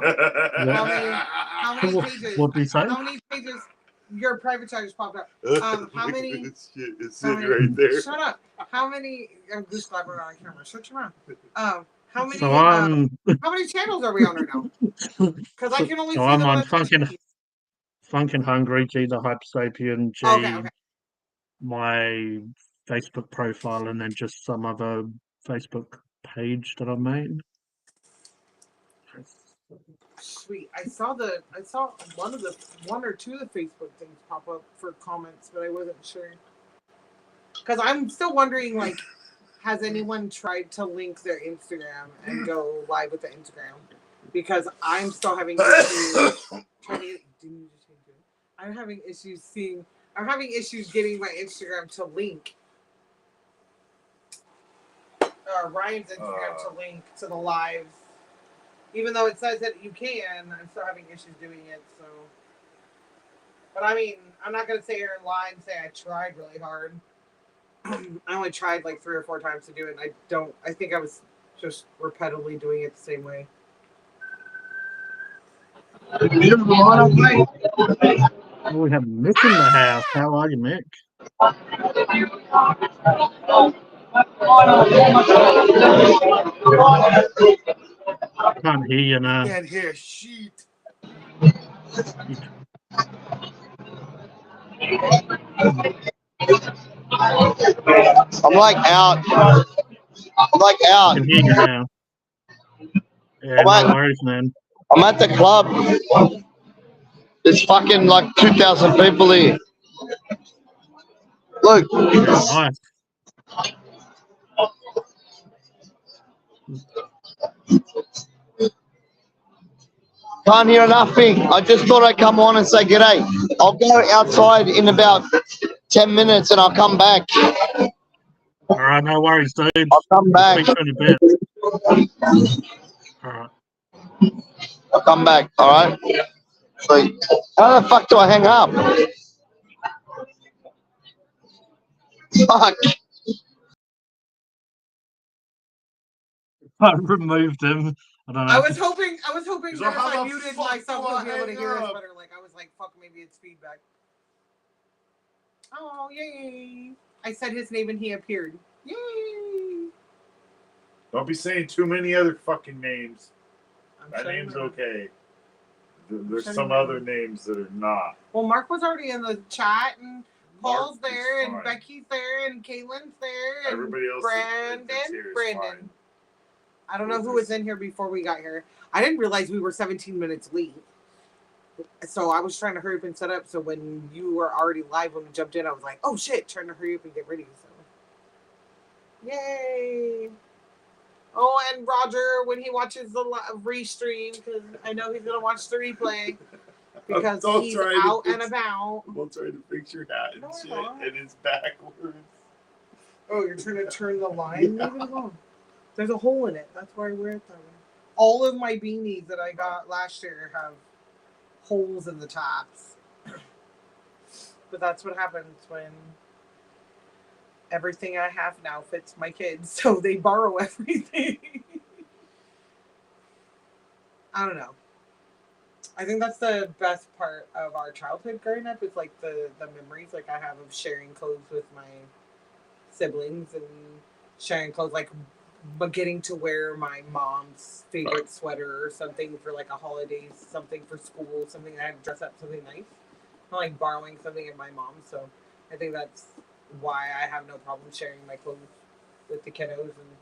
S3: many pages?
S1: What do you say?
S3: How many pages? Your private chat just popped up. How many?
S2: It's sitting right there.
S3: Shut up. How many? I'm goose clapping on camera. Shut your mouth. How many?
S1: So
S3: how many channels are we on right now? Because I can only see
S1: I'm
S3: the
S1: on
S3: one.
S1: Funkin' Hungry, G the Hype Sapien, G
S3: Okay.
S1: my Facebook profile, and then just some other Facebook page that I made.
S3: Sweet. I saw one or two of the Facebook things pop up for comments, but I wasn't sure. Because I'm still wondering, like, has anyone tried to link their Instagram and go live with the Instagram? Because I'm still having issues. I'm having issues getting my Instagram to link. Ryan's Instagram to link to the lives. Even though it says that you can, I'm still having issues doing it. So, but I mean, I'm not gonna sit here and lie and say I tried really hard. I only tried like 3 or 4 times to do it. And I think I was just repetitively doing it the same way.
S1: Oh, we have Mick in the house. How are you, Mick? I can't hear you now.
S2: Can't hear shit.
S4: I'm like out.
S1: I can hear you now. Yeah, no worries, man.
S4: I'm at the club. There's fucking like 2,000 people here. Look.
S1: Yeah, nice.
S4: Can't hear nothing. I just thought I'd come on and say g'day. I'll go outside in about 10 minutes and I'll come back.
S1: All right, no worries, dude.
S4: I'll come back.
S1: Speak to you in a bit. All right.
S4: I'll come back, all right? Sweet. How the fuck do I hang up? Fuck.
S1: I removed him. I don't know.
S3: I was hoping that if I muted myself to be able to hear us better. Like I was like, fuck, maybe it's feedback. Oh, yay. I said his name and he appeared. Yay.
S2: Don't be saying too many other fucking names. That name's okay. There's some other names that are not.
S3: Well, Mark was already in the chat, and Paul's there, and Becky's there, and Caitlin's there, and
S2: everybody else
S3: Brandon. I don't know who was in here before we got here. I didn't realize we were 17 minutes late. So I was trying to hurry up and set up. So when you were already live, when we jumped in, I was like, oh shit, trying to hurry up and get ready. So, yay. Oh, and Roger, when he watches the restream, because I know he's going to watch the replay, because he's out and about.
S2: I'm trying to fix your hat and shit, and it's backwards.
S3: Oh, you're trying to turn the line? Yeah. Leave it alone. There's a hole in it. That's why I wear it that way. All of my beanies that I got last year have holes in the tops. But that's what happens when everything I have now fits my kids, so they borrow everything. I don't know. I think that's the best part of our childhood growing up, is like the memories like I have of sharing clothes with my siblings and sharing clothes, like getting to wear my mom's favorite sweater or something for like a holiday, something for school, something I had to dress up, something nice. Not like borrowing something of my mom. So I think that's why I have no problem sharing my clothes with the kiddos. And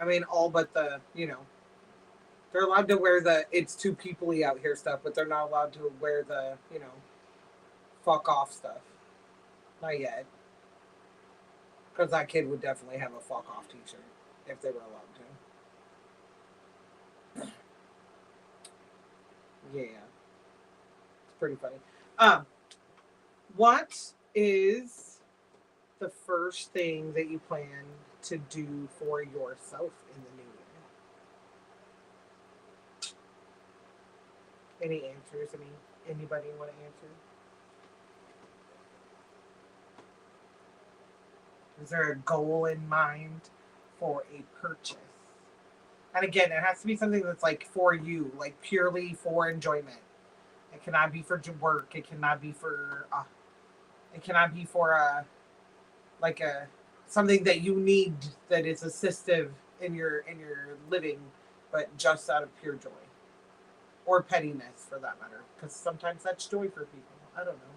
S3: I mean, all but the, they're allowed to wear the it's too people-y out here stuff, but they're not allowed to wear the, fuck off stuff. Not yet. Because that kid would definitely have a fuck off t-shirt if they were allowed to. Yeah. It's pretty funny. What is the first thing that you plan to do for yourself in the new year? Any answers? Anybody want to answer? Is there a goal in mind for a purchase? And again, it has to be something that's like for you, like purely for enjoyment. It cannot be for work. It cannot be for. It cannot be for something that you need that is assistive in your living, but just out of pure joy, or pettiness for that matter. Because sometimes that's joy for people. I don't know.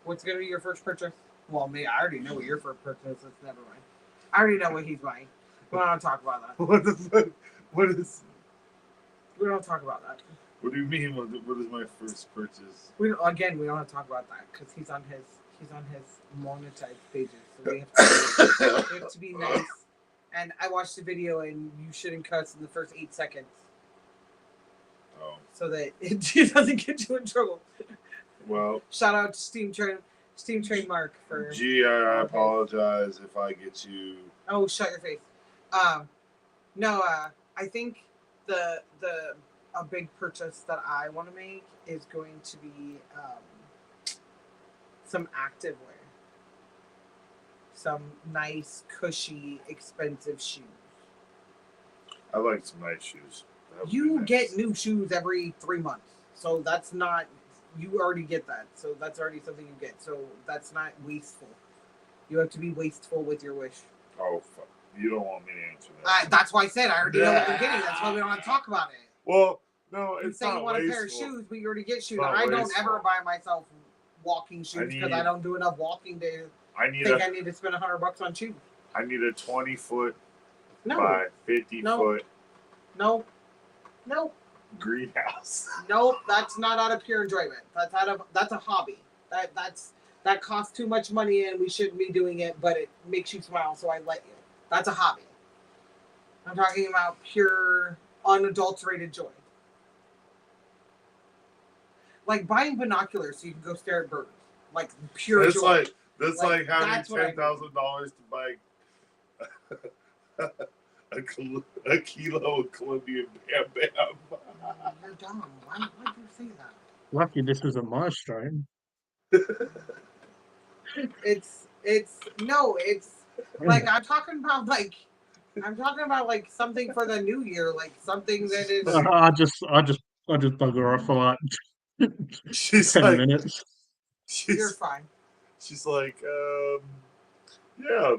S3: What's gonna be your first purchase? Well, me, I already know what your first purchase is. Never mind. I already know what he's buying. We don't talk about that.
S2: What is?
S3: We don't talk about that.
S2: What do you mean? What is my first purchase?
S3: We don't have to talk about that because he's on his monetized pages. So we have to be nice. And I watched the video, and you shouldn't cuss in the first 8 seconds.
S2: Oh.
S3: So that it doesn't get you in trouble.
S2: Well.
S3: Shout out to Steam Trademark for.
S2: Gee, I apologize if I get you.
S3: Oh, shut your face. No, I think a big purchase that I want to make is going to be some activewear. Some nice, cushy, expensive shoes.
S2: I like some nice shoes.
S3: You get new shoes every 3 months. So that's not, you already get that. So that's already something you get. So that's not wasteful. You have to be wasteful with your wish.
S2: Oh, fuck. You don't want me to answer that.
S3: That's why I said I already know what you're getting. That's why we don't want to talk about it.
S2: Well, no,
S3: you
S2: it's
S3: say
S2: not
S3: you want
S2: wasteful.
S3: a pair of shoes, but you already get shoes.
S2: I
S3: don't ever buy myself walking shoes because I don't do enough walking to I need to spend $100 on shoes.
S2: I need a 20-foot by 50-foot.
S3: No.
S2: Greenhouse.
S3: Nope, that's not out of pure enjoyment. That's a hobby. That costs too much money and we shouldn't be doing it, but it makes you smile, so I let you. That's a hobby. I'm talking about pure, unadulterated joy. Like buying binoculars so you can go stare at birds. Like pure joy.
S2: That's like having $10,000 to buy a kilo of Colombian Bam Bam.
S3: You're dumb. Why would you say that?
S1: Lucky this is a my stream.
S3: It's like I'm talking about like something for the new year, like something that is.
S1: I just bugger off for like
S2: she's
S1: 10
S2: like,
S1: minutes.
S3: You're fine.
S2: She's like, yeah.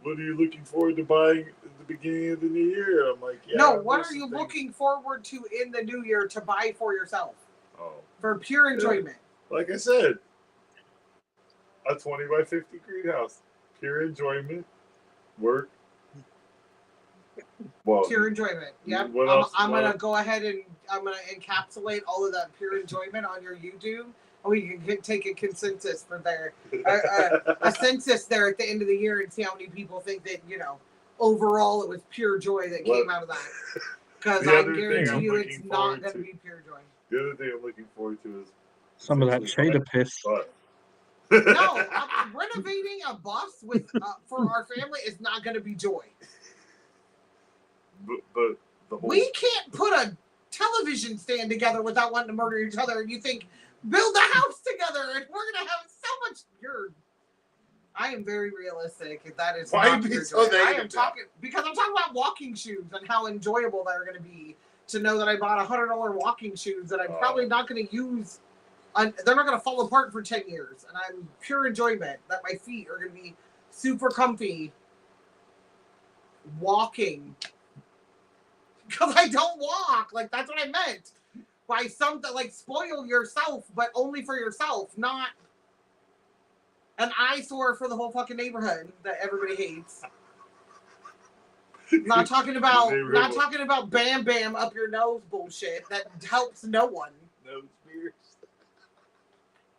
S2: What are you looking forward to buying at the beginning of the new year? I'm like, yeah.
S3: No, what are you looking forward to in the new year to buy for yourself?
S2: Oh.
S3: For pure enjoyment.
S2: Like I said, a 20 by 50 greenhouse. Pure enjoyment. Work. Well,
S3: pure enjoyment. Yep. I'm going to go ahead and I'm going to encapsulate all of that pure enjoyment on your YouTube. And we can take a consensus for there, a census there at the end of the year and see how many people think that, overall it was pure joy that came out of that. Because I guarantee you it's not going to be pure joy.
S2: The other thing I'm looking forward to is
S1: some of that cheetah piss.
S3: No, renovating a bus with for our family is not going to be joy.
S2: But the whole...
S3: We can't put a television stand together without wanting to murder each other. And you think, build a house together and we're going to have so much... I am very realistic. That is
S2: why
S3: not
S2: be
S3: pure
S2: so
S3: joy.
S2: negative?
S3: I am talking... Because I'm talking about walking shoes and how enjoyable they're going to be. To know that I bought $100 walking shoes that I'm probably not going to use... they're not going to fall apart for 10 years. And I'm pure enjoyment that my feet are going to be super comfy walking. Because I don't walk. Like, that's what I meant. By something, like, spoil yourself, but only for yourself, not... An eyesore for the whole fucking neighborhood that everybody hates. Not talking about Bam Bam up your nose bullshit that helps no one.
S2: Nose beers.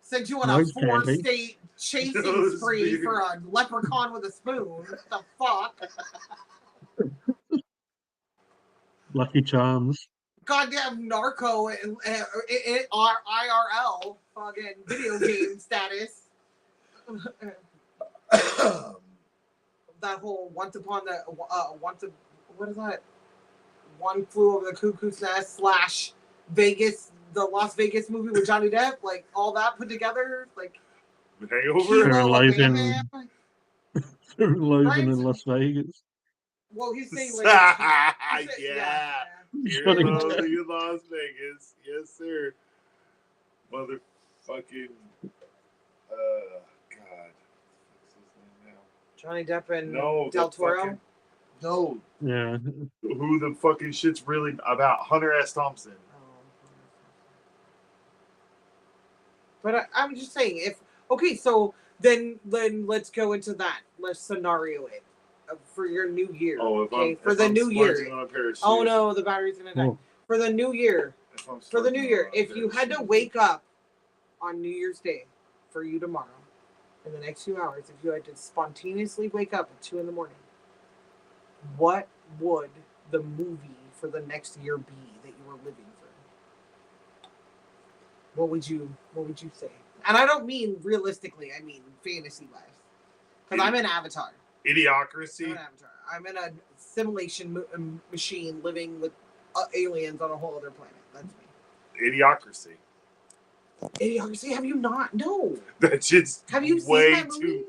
S3: Sent you on a
S1: Nose
S3: 4-state chasing
S2: Nose
S3: spree
S2: beer.
S3: for a leprechaun with a spoon. What the fuck?
S1: Lucky Charms.
S3: Goddamn narco and IRL fucking video game status. That whole what is that? One Flew Over the Cuckoo's Nest / Vegas, the Las Vegas movie with Johnny Depp, like all that put together, like
S2: Hangover.
S1: Fear and Loathing.
S3: Bam
S1: Loathing in Las Vegas.
S3: Well, he's saying like
S2: yeah. Fear
S1: Shutting
S2: and
S1: down.
S2: Loathing in Las Vegas. Yes, sir. Motherfucking. God. What's his name now?
S3: Johnny Depp and
S2: No,
S3: Del
S2: the
S3: Toro.
S2: fucking- No.
S1: Yeah.
S2: Who the fucking shit's really about? Hunter S. Thompson.
S3: But I'm just saying, so then let's go into that. Let's scenario it for your new year.
S2: Oh,
S3: For the new year.
S2: On a pair of
S3: Oh
S2: shoes,
S3: no, the battery's gonna die.
S1: Oh.
S3: For the new year,
S2: if I'm
S3: for the
S2: splurging
S3: new year,
S2: on a
S3: if
S2: pair
S3: you
S2: of
S3: had to
S2: shoes-
S3: wake up on New Year's Day for you tomorrow, in the next few hours, if you had to spontaneously wake up at 2 a.m, what would the movie for the next year be that you were living for? What would you say? And I don't mean realistically, I mean fantasy wise. Because I'm an avatar.
S2: Idiocracy.
S3: I'm in a simulation machine living with aliens on a whole other planet. That's me.
S2: Idiocracy.
S3: Idiocracy? Have you not? No.
S2: That shit's
S3: Have you seen
S2: way
S3: that movie?
S2: too.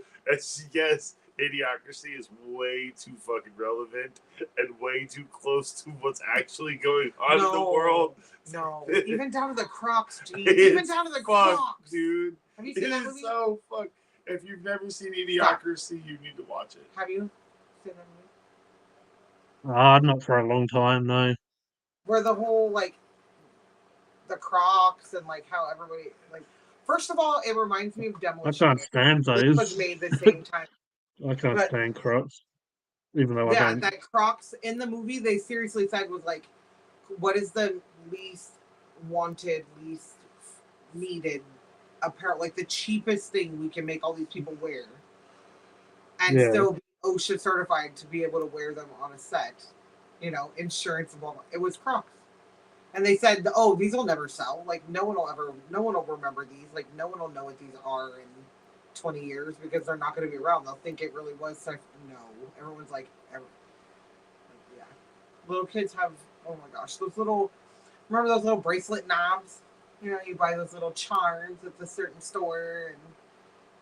S2: Yes, Idiocracy is way too fucking relevant and way too close to what's actually going on in the world.
S3: No. Even down to the Crocs, Gene.
S2: It's
S3: Even down to the
S2: fucked,
S3: Crocs.
S2: dude.
S3: Have you
S2: It
S3: seen that
S2: is
S3: movie?
S2: so fucked. If you've never seen Idiocracy, you need to watch it.
S3: Have you seen that movie?
S1: Not for a long time, no.
S3: Where the whole, like, the Crocs and, like, how everybody, like, first of all, it reminds me of
S1: I
S3: Demolition
S1: can't stand
S3: Man, which was
S1: those.
S3: made the same time.
S1: I can't
S3: but-
S1: stand Crocs. Even though I
S3: Yeah,
S1: don't.
S3: that Crocs in the movie, they seriously said was like, what is the least wanted, least needed apparel, like the cheapest thing we can make all these people wear and
S1: Yeah.
S3: still be OSHA certified to be able to wear them on a set, insurance and blah, blah. It was Crocs. And they said, oh, these will never sell. Like, no one will remember these. Like, no one will know what these are in 20 years because they're not going to be around. They'll think it really was. No. Everyone's like, yeah. Little kids have, oh my gosh, remember those little bracelet knobs? You buy those little charms at the certain store and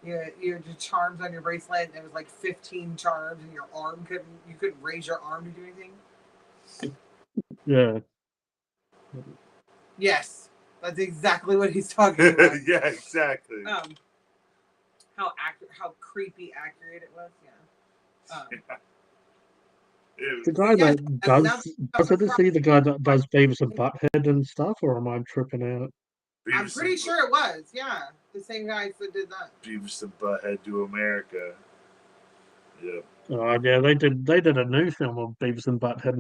S3: you had charms on your bracelet and it was like 15 charms and you couldn't raise your arm to do anything.
S1: Yeah.
S3: Yes. That's exactly what he's talking about.
S2: Yeah, exactly.
S3: How creepy accurate it was. Yeah.
S1: The guy
S3: Yeah,
S1: that does is he the guy that does Beavis and Butthead and stuff, or am I tripping out?
S3: I'm pretty sure it was. Yeah, the same guys that did that.
S2: Beavis and Butthead to America. Yeah.
S1: Yeah, they did a new film of Beavis and Butthead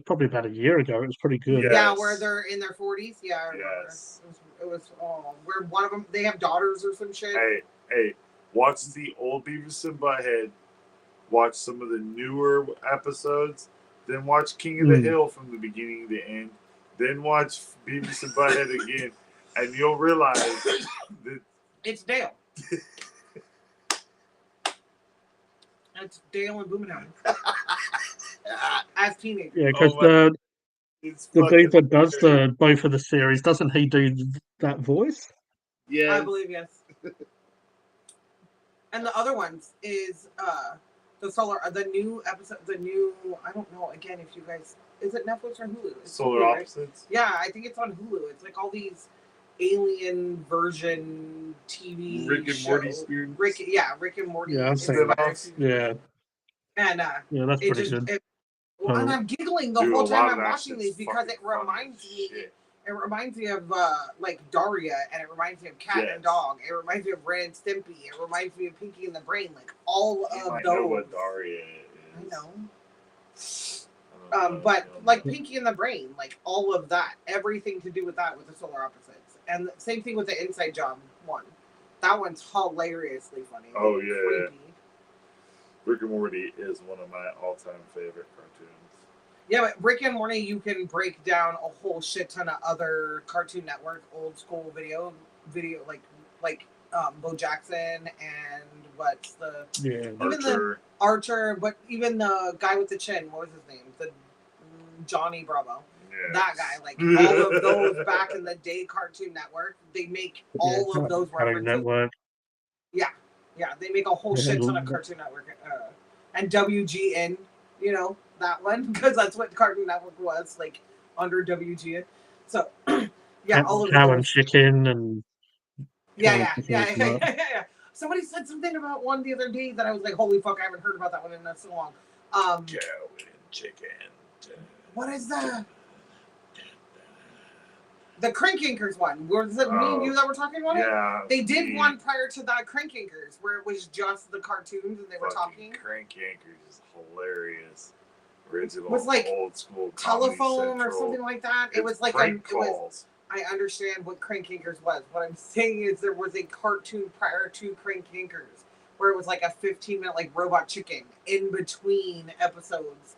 S1: probably about a year ago. It was pretty good.
S2: Yeah.
S3: Yeah,
S2: Yes.
S3: where they're in their 40s. Yeah, I remember.
S2: Yes.
S3: It was where one of them, they have daughters or some shit.
S2: Hey, watch the old Beavis and Butthead. Watch some of the newer episodes. Then watch King of the Hill from the beginning to the end. Then watch Beavis and Butthead again. And you'll realize that
S3: It's Dale. It's Dale and Boomtown as teenagers.
S1: Yeah, because
S2: it's
S1: the
S2: fucking
S1: dude that does
S2: hilarious.
S1: both of the series, doesn't he do that voice?
S3: I
S2: Yeah.
S3: believe, yes. And the other ones is the new episode, I don't know, again, if you guys, is it Netflix or Hulu? It's
S2: Solar
S3: Hulu, right?
S2: Opposites.
S3: Yeah, I think it's on Hulu. It's like all these alien version TV
S2: Rick and
S3: show.
S2: Morty experience.
S3: Rick and Morty.
S1: Yeah, I've
S3: is
S1: seen
S3: the
S2: that.
S3: version.
S1: Yeah,
S3: And
S1: yeah, that's
S3: it
S1: pretty
S3: just,
S1: good.
S3: and I'm giggling the
S2: Dude,
S3: whole
S2: a
S3: time
S2: lot
S3: I'm
S2: of that
S3: watching
S2: shit's
S3: these because
S2: fucking
S3: it
S2: funny
S3: reminds
S2: as
S3: me.
S2: shit.
S3: It reminds me of like Daria, and it reminds me of Cat
S2: Yes.
S3: and Dog. It reminds me of Ren and Stimpy. It reminds me of Pinky and the Brain. Like all
S2: You
S3: of
S2: might
S3: those.
S2: know what Daria is.
S3: I know.
S2: I don't know
S3: But
S2: if you'll
S3: like
S2: know.
S3: Pinky and the Brain, like all of that, everything to do with that with the solar opposites, and same thing with the Inside Job one. That one's hilariously funny.
S2: Oh, yeah.
S3: Creepy.
S2: Rick and Morty is one of my all-time favorite cartoons.
S3: Yeah, but Rick and Morty, you can break down a whole shit ton of other Cartoon Network old school video like Bo Jackson and what's the
S1: Yeah.
S3: even the Archer, but even the guy with the chin, what was his name? The Johnny Bravo.
S2: Yes.
S3: That guy, like all of those back in the day Cartoon Network, they make all of those
S1: Cartoon
S3: references.
S1: Network.
S3: Yeah, they make a whole shit ton of Cartoon Network and WGN, you know, that one, because that's what Cartoon Network was, like under WGN. So yeah, all of
S1: Cow and
S3: those.
S1: Chicken and
S3: Yeah. Somebody said something about one the other day that I was like, holy fuck, I haven't heard about that one in so long.
S2: Cow and Chicken.
S3: What is that? The Crank Yankers one. Was it me and you that were talking about it?
S2: Yeah.
S3: They did one prior to that, Crank Yankers, where it was just the cartoons and they were talking.
S2: Crank Yankers is hilarious. Original,
S3: Was like
S2: old school
S3: telephone or something like that. It was like
S2: calls.
S3: I understand what Crank Yankers was. What I'm saying is there was a cartoon prior to Crank Yankers where it was like a 15-minute like Robot Chicken in between episodes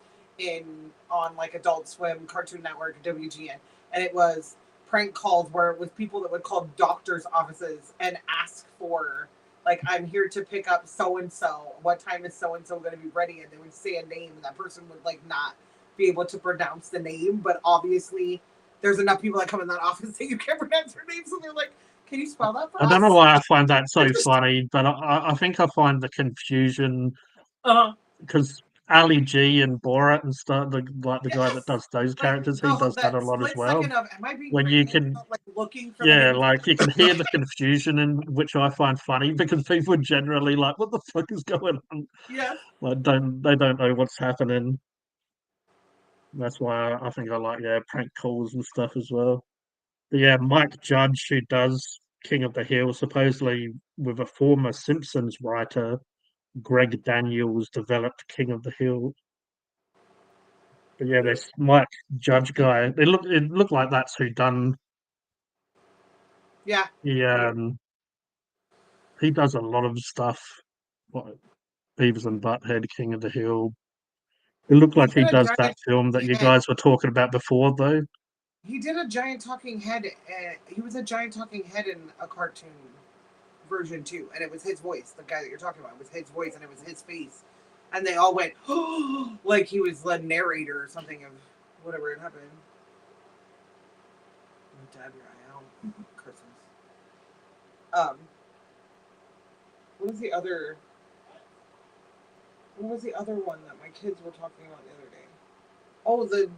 S3: on like Adult Swim, Cartoon Network, WGN, and it was prank calls where it was people that would call doctors' offices and ask for like, I'm here to pick up so and so. What time is so and so going to be ready? And they would say a name, and that person would like not be able to pronounce the name, but obviously there's enough people that come in that office that you can't pronounce their name, so they're like, can you spell that for us?
S1: I don't know why I find that so funny, but I think I find the confusion because Ali G and Borat and stuff, the guy that does those characters, he does that a lot as well. When you can,
S3: like looking for
S1: like you can hear the confusion, in which I find funny because people are generally like, "What the fuck is going on?"
S3: Yeah,
S1: Like, they don't know what's happening. That's why I think I like prank calls and stuff as well. But yeah, Mike Judge, who does King of the Hill, supposedly with a former Simpsons writer, Greg Daniels, developed King of the Hill. But yeah, this Mike Judge guy, it looked like that's who done.
S3: Yeah.
S1: He does a lot of stuff. What, Beavis and Butthead, King of the Hill. It looked like he does that film that you guys were talking about before, though.
S3: He did a giant talking head. He was a giant talking head in a cartoon version too, and it was his voice. The guy that you're talking about, it was his voice, and it was his face, and they all went like he was the narrator or something of whatever had happened. Dad, your eye out. Christmas. What was the other? What was the other one that my kids were talking about the other day? Oh, the.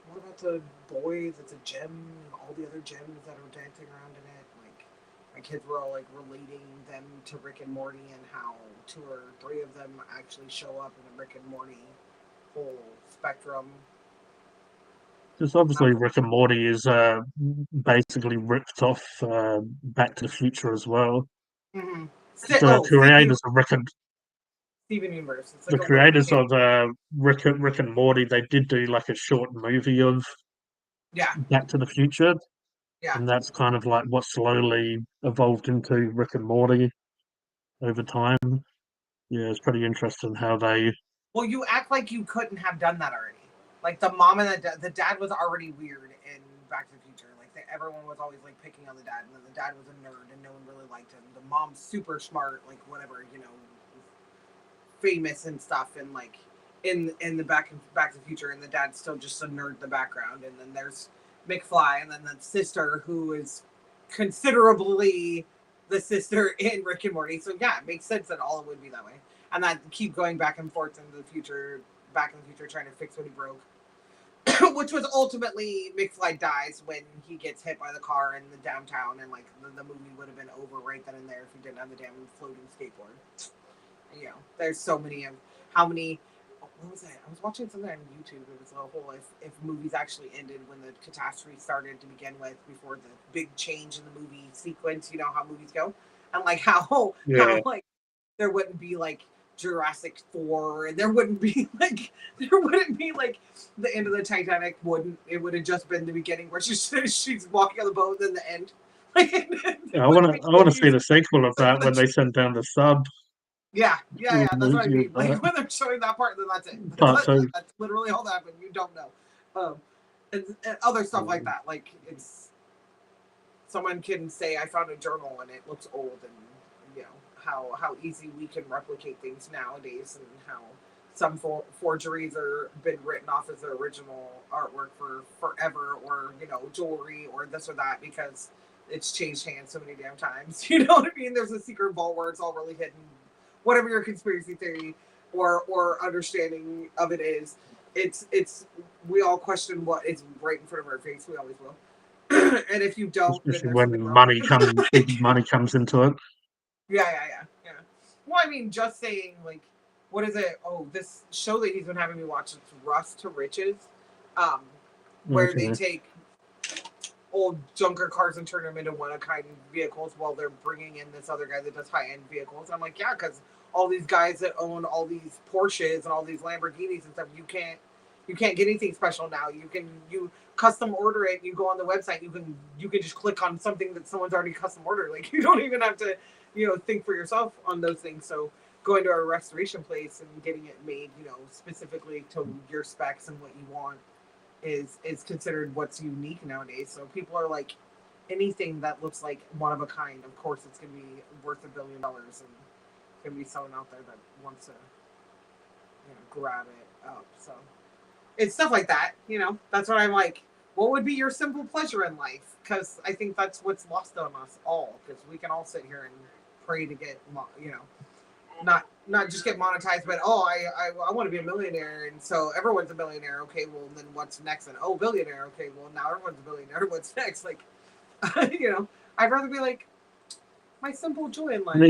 S3: What about the boys? It's a gem. All the other gems that are dancing around in it. Like, my kids were all like relating them to Rick and Morty and how 2 or 3 of them actually show up in the Rick and Morty whole spectrum.
S1: Because obviously Rick and Morty is basically ripped off Back to the Future as well.
S3: Mm-hmm.
S1: The creators of Rick and
S3: Steven Universe. It's
S1: like the creators of Rick and Morty, they did do like a short movie of Back to the Future.
S3: Yeah.
S1: And that's kind of like what slowly evolved into Rick and Morty over time. Yeah, it's pretty interesting how they.
S3: Well, you act like you couldn't have done that already. Like the mom and the dad was already weird in Back to the Future. Like everyone was always like picking on the dad, and then the dad was a nerd, and no one really liked him. The mom's super smart, like whatever, you know, famous and stuff, and like in the Back to the Future, and the dad's still just a nerd in the background. And then there's McFly, and then the sister who is considerably the sister in Rick and Morty. So yeah, it makes sense that all it would be that way. And I keep going back and forth into the future, Back in the Future, trying to fix what he broke. Which was ultimately McFly dies when he gets hit by the car in the downtown, and like the movie would have been over right then and there if he didn't have the damn floating skateboard. You know, there's so many of how many what was it? I was watching something on YouTube. It was a whole if movies actually ended when the catastrophe started to begin with, before the big change in the movie sequence. You know how movies go, and like how like there wouldn't be like Jurassic 4, and there wouldn't be like the end of the Titanic. It would have just been the beginning where she's walking on the boat, and then the end. Like,
S1: I want to see the sequel of that when they send down the sub.
S3: Yeah. That's what I mean. Like when they're showing that part, then that's it. That's literally all that happened. You don't know, and other stuff like that. Like it's someone can say, "I found a journal and it looks old," and you know how easy we can replicate things nowadays, and how some forgeries are been written off as the original artwork for forever, or jewelry or this or that, because it's changed hands so many damn times. You know what I mean? There's a secret vault where it's all really hidden. Whatever your conspiracy theory or understanding of it is, it's we all question what is right in front of our face. We always will. And if you don't,
S1: especially when money comes into it.
S3: Yeah. Well, I mean, just saying, like, what is it? Oh, this show that he's been having me watch, it's Rust to Riches, where they take old junker cars and turn them into one-of-a-kind vehicles while they're bringing in this other guy that does high-end vehicles. I'm like, yeah, because all these guys that own all these Porsches and all these Lamborghinis and stuff, you can't get anything special now. You custom order it. You go on the website. You can just click on something that someone's already custom ordered. Like, you don't even have to think for yourself on those things. So going to a restoration place and getting it made specifically to your specs and what you want is considered what's unique nowadays. So people are like, anything that looks like one of a kind, of course it's gonna be worth $1 billion, and gonna be someone out there that wants to grab it up. So it's stuff like that. That's what I'm like, what would be your simple pleasure in life? Because I think that's what's lost on us all, because we can all sit here and pray to get not just get monetized, but I want to be a millionaire, and so everyone's a millionaire. Okay, well then what's next? And billionaire. Okay, well now everyone's a billionaire. What's next? Like, I'd rather be like my simple joy in life.
S1: And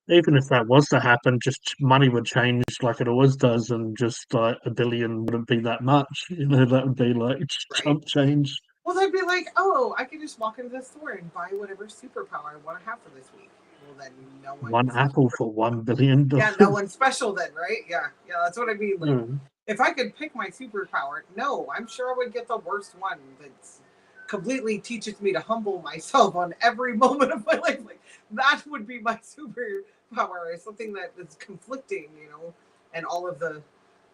S1: even if that was to happen, just money would change like it always does, and just like $1 billion wouldn't be that much. That would be like chump change.
S3: Well, they'd be like, oh, I can just walk into the store and buy whatever superpower I want to have for this week. Well, then no
S1: one apple for $1 billion.
S3: Yeah, no one's special then, right? Yeah, that's what I mean. Like, if I could pick my superpower, no, I'm sure I would get the worst one that's completely teaches me to humble myself on every moment of my life. Like, that would be my superpower. Is something that is conflicting, and all of the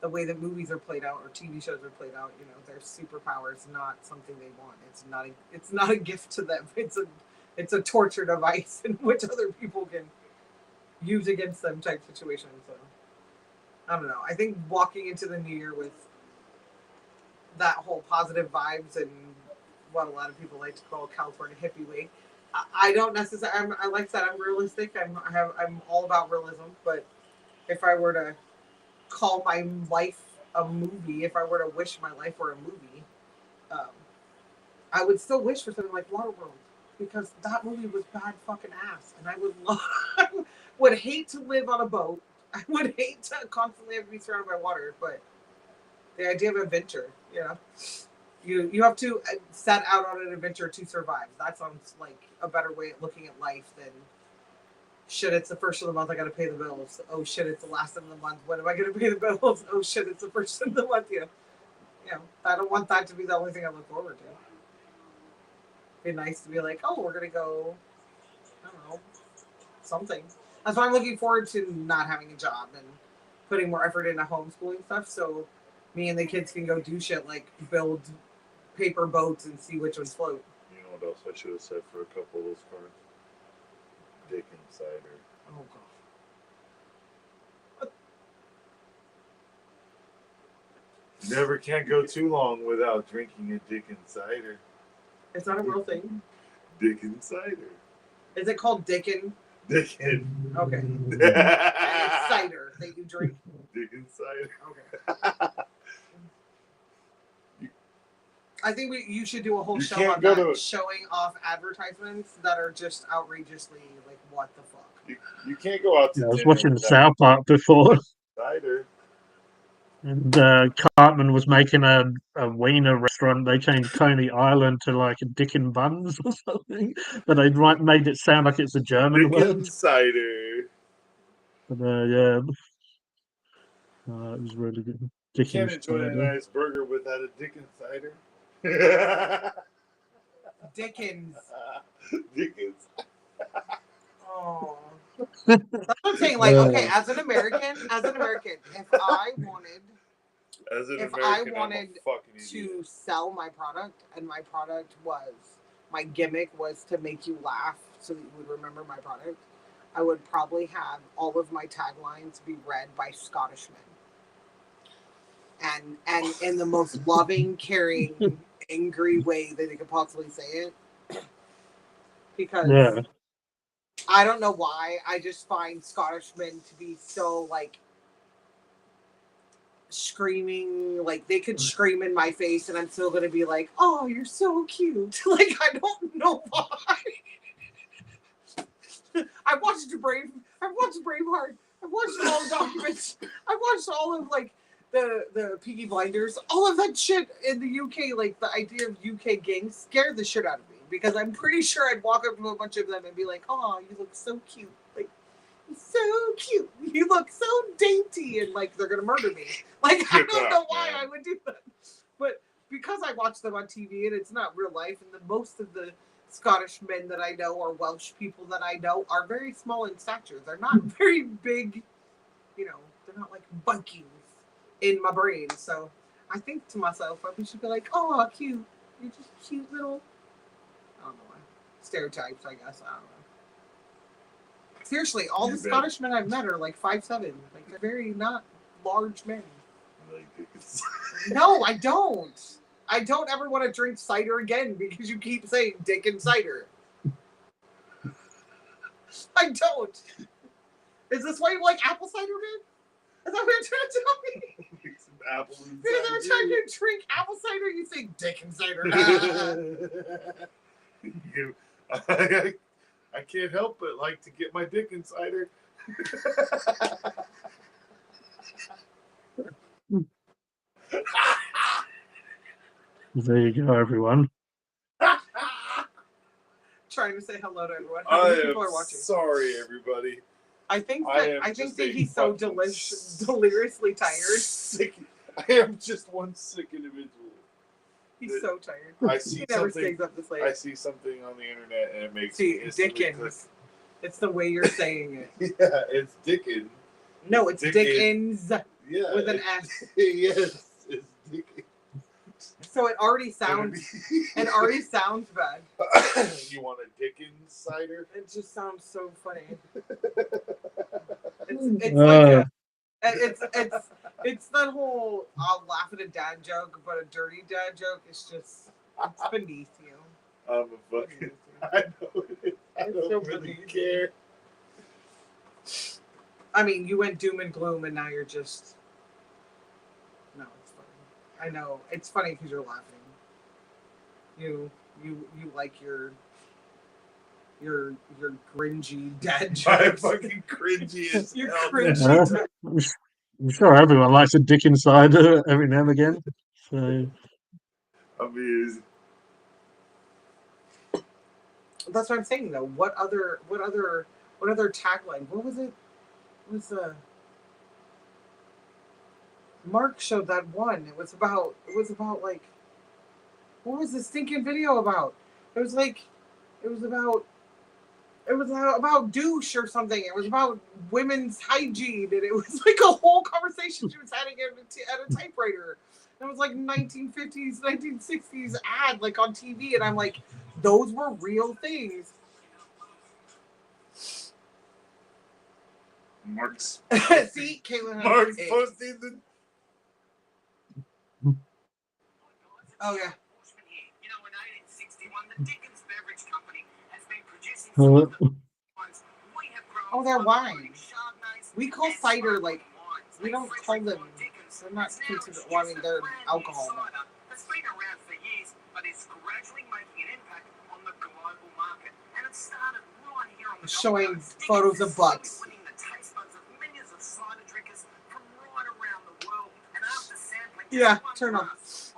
S3: way that movies are played out or TV shows are played out. Their superpower is not something they want. It's not a gift to them. It's a torture device in which other people can use against them type situation. So I don't know. I think walking into the new year with that whole positive vibes and what a lot of people like to call California hippie way. I don't necessarily. I like that. I'm realistic. I'm all about realism. But if I were to call my life a movie, if I were to wish my life were a movie, I would still wish for something like Waterworld, because that movie was bad fucking ass, and I would hate to live on a boat. I would hate to constantly have to be surrounded by water, but the idea of adventure, you have to set out on an adventure to survive. That sounds like a better way of looking at life than, shit, it's the first of the month, I gotta pay the bills. Oh shit, it's the last of the month, when am I gonna pay the bills? Oh shit, it's the first of the month. I don't want that to be the only thing I look forward to. It'd be nice to be like, oh, we're gonna go, I don't know, something. That's why I'm looking forward to not having a job and putting more effort into homeschooling stuff, so me and the kids can go do shit like build paper boats and see which ones float.
S2: You know what else I should have said for a couple of those cards? Dick and cider.
S3: Oh god.
S2: Never can't go too long without drinking a dick and cider.
S3: It's not a real thing.
S2: Dick and cider.
S3: Is it called Dickin?
S2: Dickin.
S3: Okay. And it's cider that you drink.
S2: Dick and cider.
S3: Okay. I think you should do a whole
S2: You
S3: show
S2: can't
S3: on
S2: go
S3: that,
S2: to-
S3: showing off advertisements that are just outrageously like, what the fuck?
S2: You can't go out to
S1: I was
S2: dinner
S1: watching
S2: without
S1: South Park before.
S2: cider.
S1: And Cartman was making a wiener restaurant. They changed Coney Island to like a Dickon Buns or something, but they made it sound like it's a German word.
S2: Dickens cider.
S1: But yeah, it was really good.
S2: You can't
S1: Dickens
S2: enjoy a
S1: cider.
S2: nice burger without a Dickens cider.
S3: Dickens.
S2: Dickens.
S3: Oh. That's what I'm saying. Like, okay, as an American, if I wanted
S2: As an
S3: If
S2: American,
S3: I
S2: I'm a
S3: wanted
S2: fucking idiot.
S3: to sell my product, and my product was, my gimmick was to make you laugh so that you would remember my product, I would probably have all of my taglines be read by Scottish men. And in the most loving, caring, angry way that they could possibly say it. Because
S1: Yeah.
S3: I don't know why, I just find Scottish men to be so, like, screaming, like they could scream in my face and I'm still gonna be like, oh, you're so cute. Like, I don't know why. I watched Braveheart, I watched all the documents, I watched all of like the Peaky Blinders, all of that shit in the UK. Like, the idea of UK gangs scared the shit out of me, because I'm pretty sure I'd walk up to a bunch of them and be like, oh, you look so cute, like, so cute, you look so dainty, and like they're gonna murder me. Like, I don't know why I would do that, but because I watch them on TV and it's not real life, and most of the Scottish men that I know, or Welsh people that I know, are very small in stature. They're not very big, you know, they're not like Vikings in my brain. So I think to myself, I should be like, oh, cute, you're just cute little, I don't know why, stereotypes, I guess, I don't know. Seriously, all the Scottish men I've met are like 5'7". Like, they're very not large men. No, I don't. I don't ever want to drink cider again because you keep saying Dickens cider. I don't. Is this why you like apple cider, man? Is that what you're trying to tell me?
S2: Some apple and
S3: Because every time you drink apple cider, you say Dickens cider.
S2: I can't help but like to get my Dickens cider.
S1: There you go, everyone.
S3: Trying to say hello to everyone. How many people are watching?
S2: Sorry, everybody.
S3: I think that he's so deliriously tired.
S2: Sick. I am just one sick individual.
S3: He's so tired.
S2: I see
S3: he never
S2: something.
S3: stays up this late.
S2: I see something on the internet and it makes me
S3: Dickens.
S2: click.
S3: It's the way you're saying it.
S2: Yeah, it's Dickens.
S3: No, it's Dickens.
S2: Yeah,
S3: with an S.
S2: Yes, it's Dickens.
S3: So it already sounds bad.
S2: You want a Dickens cider?
S3: It just sounds so funny. It's that whole I'll laugh at a dad joke, but a dirty dad joke is just, it's beneath you.
S2: I'm a fucking. I know it is. I don't really care.
S3: I mean, you went doom and gloom, and now you're just. No, it's funny. I know it's funny because you're laughing. You like your cringy dad jokes.
S2: I'm fucking cringy as
S3: You're
S2: hell.
S3: cringy.
S1: I'm sure everyone likes a Dickens cider every now and again. So
S2: Amazing.
S3: That's what I'm saying, though. What other tagline? What was it? It was Mark showed that one. It was about like, what was the stinking video about? It was about douche or something. It was about women's hygiene, and it was like a whole conversation she was having at a typewriter. It was like 1950s, 1960s ad, like on TV, and I'm like, those were real things.
S2: Mark's.
S3: See, Caitlin.
S2: Mark's posting the.
S3: Oh yeah.
S5: You know, in 1861, the Dickens Beverage Company has been producing some of the wines we have grown.
S3: Oh, they're wines. We call cider like, we don't call them. They're not considered. Well, I mean, they're alcohol.
S5: It's been around for years, but it's gradually making an impact on the global market, and it started right here on the
S3: Showing photos of butts.
S5: winning the taste buds of millions of cider drinkers from right around the world. And after
S3: Yeah, turn on.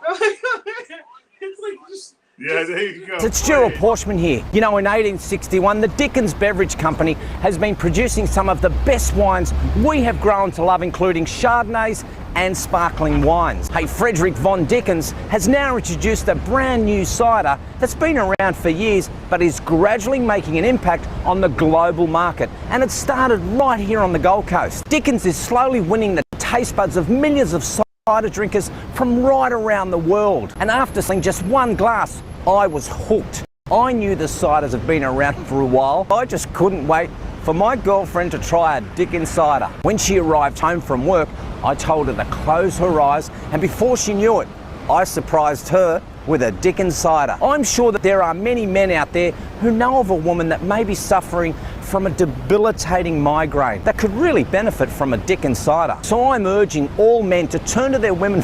S3: It's like just.
S2: Yeah, there you go.
S6: It's Gerald Porshman here. You know, in 1861, the Dickens Beverage Company has been producing some of the best wines we have grown to love, including Chardonnays and sparkling wines. Hey, Frederick Von Dickens has now introduced a brand new cider that's been around for years, but is gradually making an impact on the global market. And it started right here on the Gold Coast. Dickens is slowly winning the taste buds of millions of cider drinkers from right around the world. And after seeing just one glass, I was hooked. I knew the ciders have been around for a while. I just couldn't wait for my girlfriend to try a Dickens cider. When she arrived home from work, I told her to close her eyes, and before she knew it, I surprised her with a Dickens cider. I'm sure that there are many men out there who know of a woman that may be suffering from a debilitating migraine that could really benefit from a Dickens cider. So I'm urging all men to turn to their women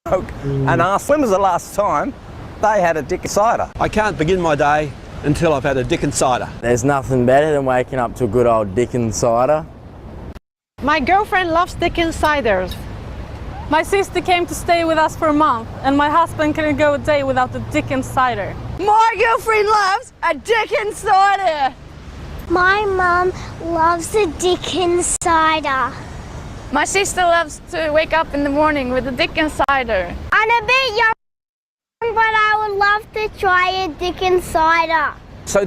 S6: and ask, when was the last time they had a Dickens cider?
S7: I can't begin my day until I've had a Dickens cider.
S8: There's nothing better than waking up to a good old Dickens cider.
S9: My girlfriend loves Dickens ciders.
S10: My sister came to stay with us for a month, and my husband couldn't go a day without the Dickens cider.
S9: My girlfriend loves a Dickens cider.
S11: My mum loves the Dickens cider.
S10: My sister loves to wake up in the morning with a Dickens cider.
S11: I'm a bit young, but I would love to try a Dickens cider.
S6: So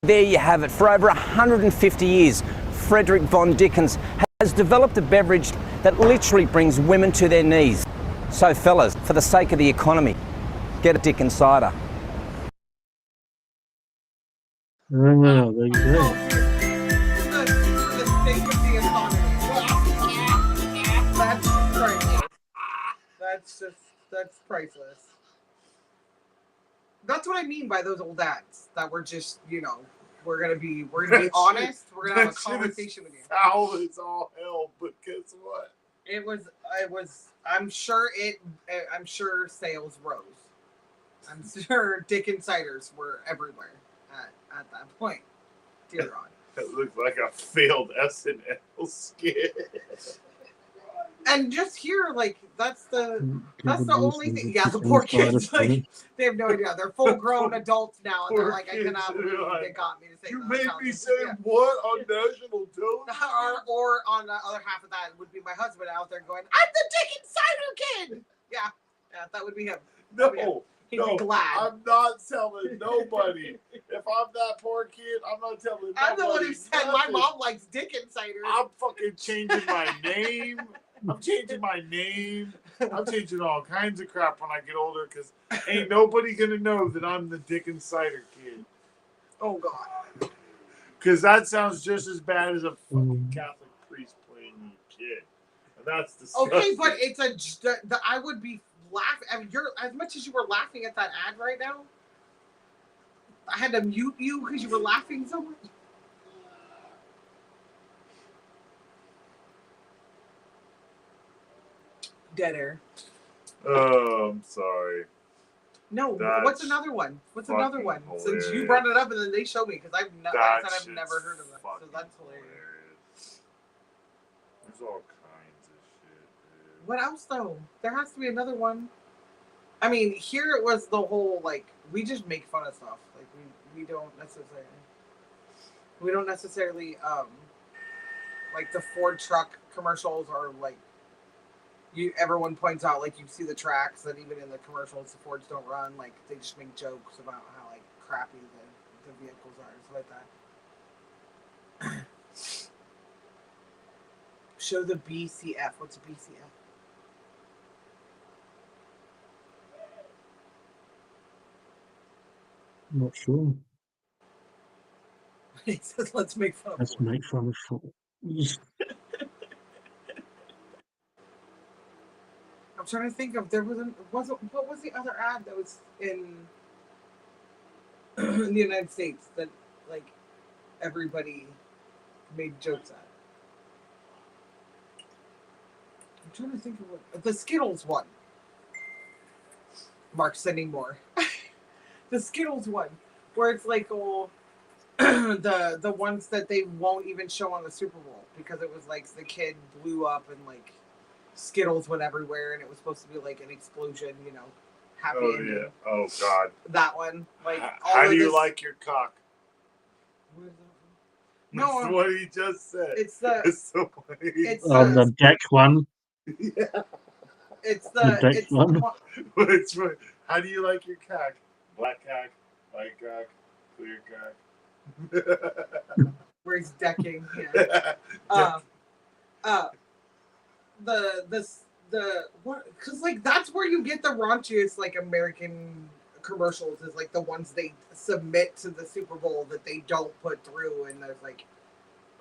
S6: there you have it. For over 150 years, Frederick Von Dickens has developed a beverage that literally brings women to their knees. So fellas, for the sake of the economy, get a Dickens cider.
S1: There you go.
S3: For the sake of the economy. That's priceless. That's priceless. That's what I mean by those old ads that were just, we're gonna be honest. We're gonna have a conversation with you.
S2: Foul as all hell, but guess what?
S3: It was. I'm sure sales rose. I'm sure Dickens ciders were everywhere at that point. Dear God.
S2: It looked like a failed SNL skit.
S3: And just here, that's the only thing. Yeah, the poor kids, they have no idea. They're full-grown adults now, and they're like, I cannot believe they got me to say.
S2: You made me say what on national television?
S3: Or on the other half of that would be my husband out there going, "I'm the Dickens cider kid." Yeah, that would be him.
S2: No.
S3: He'd be glad.
S2: I'm not telling nobody. If I'm that poor kid, I'm not telling nobody.
S3: I'm the one who said my mom likes Dickens cider.
S2: I'm fucking changing my name. I'm changing all kinds of crap when I get older, because ain't nobody gonna know that I'm the Dickens cider kid.
S3: Oh God.
S2: Because that sounds just as bad as a fucking Catholic priest playing you kid. And that's disgusting.
S3: Okay, but it's I would be laughing. I mean, you're as much as you were laughing at that ad right now. I had to mute you because you were laughing so much. Dead air.
S2: Oh, I'm sorry.
S3: No,
S2: That's
S3: what's another one? What's another one?
S2: hilarious.
S3: Since you brought it up and then they showed me, because I've never heard of that. So that's hilarious.
S2: There's all kinds of shit, dude.
S3: What else though? There has to be another one. I mean, here it was the whole we just make fun of stuff. We don't necessarily the Ford truck commercials are everyone points out you see the tracks that even in the commercials the Fords don't run, they just make jokes about how crappy the vehicles are and stuff like that. Show the BCF. What's a BCF?
S1: I'm not sure.
S3: He says, "Let's make fun of."
S1: Let's make fun of fools.
S3: I'm trying to think of what was the other ad that was in the United States that everybody made jokes at. I'm trying to think of the Skittles one. Mark's sending more. The Skittles one, where it's the ones that they won't even show on the Super Bowl because it was like the kid blew up and like Skittles went everywhere and it was supposed to be like an explosion, you know, happy ending.
S2: Yeah. Oh God.
S3: That one, like.
S2: How do you like your cock?
S3: No,
S2: That's what he just said.
S3: It's the.
S2: It's so funny.
S3: It's
S1: the deck one.
S2: Yeah.
S3: It's
S1: The deck
S3: it's
S1: one.
S2: It's right. How do you like your cock? Black cock, white cock, clear cock.
S3: Where he's decking. Yeah. The what? Because like that's where you get the raunchiest like American commercials is like the ones they submit to the Super Bowl that they don't put through, and there's like.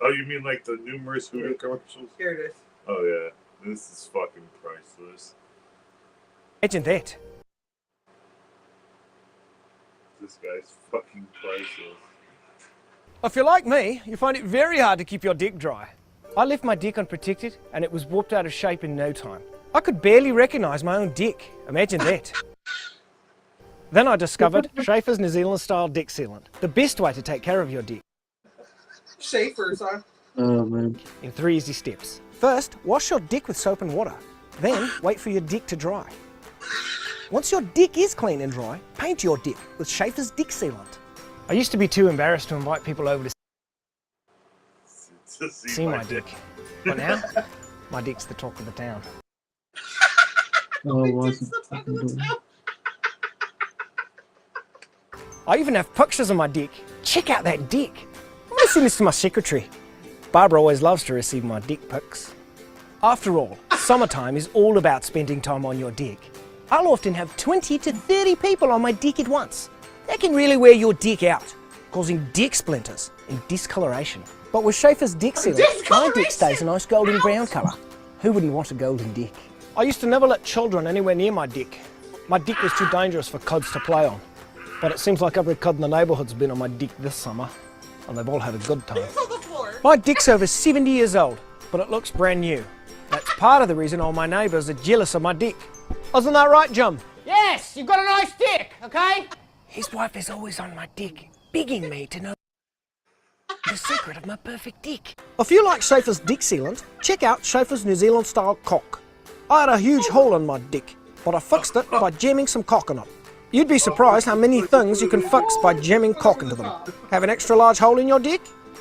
S2: Oh, you mean like the numerous Hooters commercials?
S3: Here it is.
S2: Oh yeah, this is fucking priceless.
S6: Imagine that.
S2: This guy's fucking priceless.
S6: If you're like me, you find it very hard to keep your dick dry. I left my dick unprotected and it was warped out of shape in no time. I could barely recognise my own dick. Imagine that. Then I discovered Schaefer's New Zealand style dick sealant. The best way to take care of your dick.
S3: Schaefer's, huh?
S1: Oh man.
S6: In 3 easy steps. First, wash your dick with soap and water. Then, wait for your dick to dry. Once your dick is clean and dry, paint your dick with Schaefer's dick sealant. I used to be too embarrassed to invite people over to see my dick. But now, my dick's the talk of the town.
S1: Oh,
S6: I even have pictures of my dick. Check out that dick. I'm going to send this to my secretary. Barbara always loves to receive my dick pics. After all, summertime is all about spending time on your dick. I'll often have 20 to 30 people on my dick at once. That can really wear your dick out, causing dick splinters and discoloration. But with Schaefer's dick sealant, my dick stays a nice golden brown colour. Who wouldn't want a golden dick? I used to never let children anywhere near my dick. My dick was too dangerous for kids to play on. But it seems like every kid in the neighbourhood's been on my dick this summer, and they've all had a good time. My dick's over 70 years old, but it looks brand new. That's part of the reason all my neighbours are jealous of my dick. Isn't that right, Jim?
S12: Yes, you've got a nice dick, okay?
S6: His wife is always on my dick, begging me to know the secret of my perfect dick. If you like Schaefer's dick sealant, check out Schaefer's New Zealand style cock. I had a huge hole in my dick, but I fixed it by jamming some cock in it. You'd be surprised how many things you can fix by jamming cock into them. Have an extra large hole in your dick?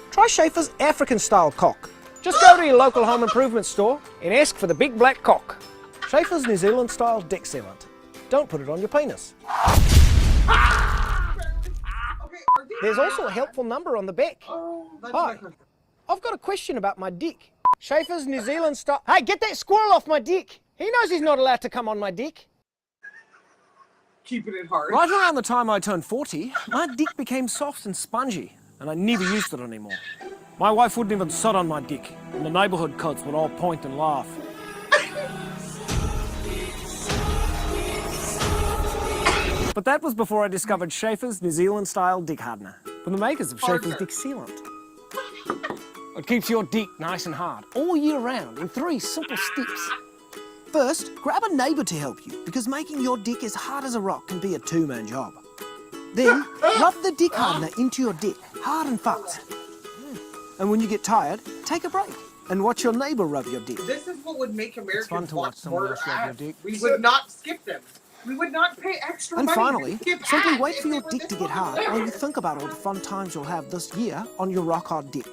S6: Try Schaefer's African style cock. Just go to your local home improvement store and ask for the big black cock. Schaefer's New Zealand style dick sealant. Don't put it on your penis. There's also a helpful number on the back. Hi, I've got a question about my dick. Schaefer's New Zealand style... Hey, get that squirrel off my dick. He knows he's not allowed to come on my dick.
S3: Keeping it hard.
S6: Right around the time I turned 40, my dick became soft and spongy, and I never used it anymore. My wife wouldn't even sit on my dick, and the neighbourhood kids would all point and laugh. But that was before I discovered Schaefer's New Zealand style dick hardener, from the makers of Schaefer's dick sealant. It keeps your dick nice and hard all year round in 3 simple steps. First, grab a neighbour to help you, because making your dick as hard as a rock can be a 2-man job. Then, rub the dick hardener into your dick, hard and fast. And when you get tired, take a break and watch your neighbour rub your dick.
S3: This is what would make Americans
S6: fun to watch someone
S3: more
S6: else rub your
S3: ads.
S6: dick.
S3: We would not skip them. We would not pay extra
S6: And
S3: money
S6: finally,
S3: to skip
S6: simply
S3: ads
S6: wait
S3: if
S6: for
S3: they
S6: your
S3: were
S6: dick
S3: this
S6: to get
S3: fucking
S6: hard
S3: good.
S6: while you think about all the fun times you'll have this year on your rock-hard dick.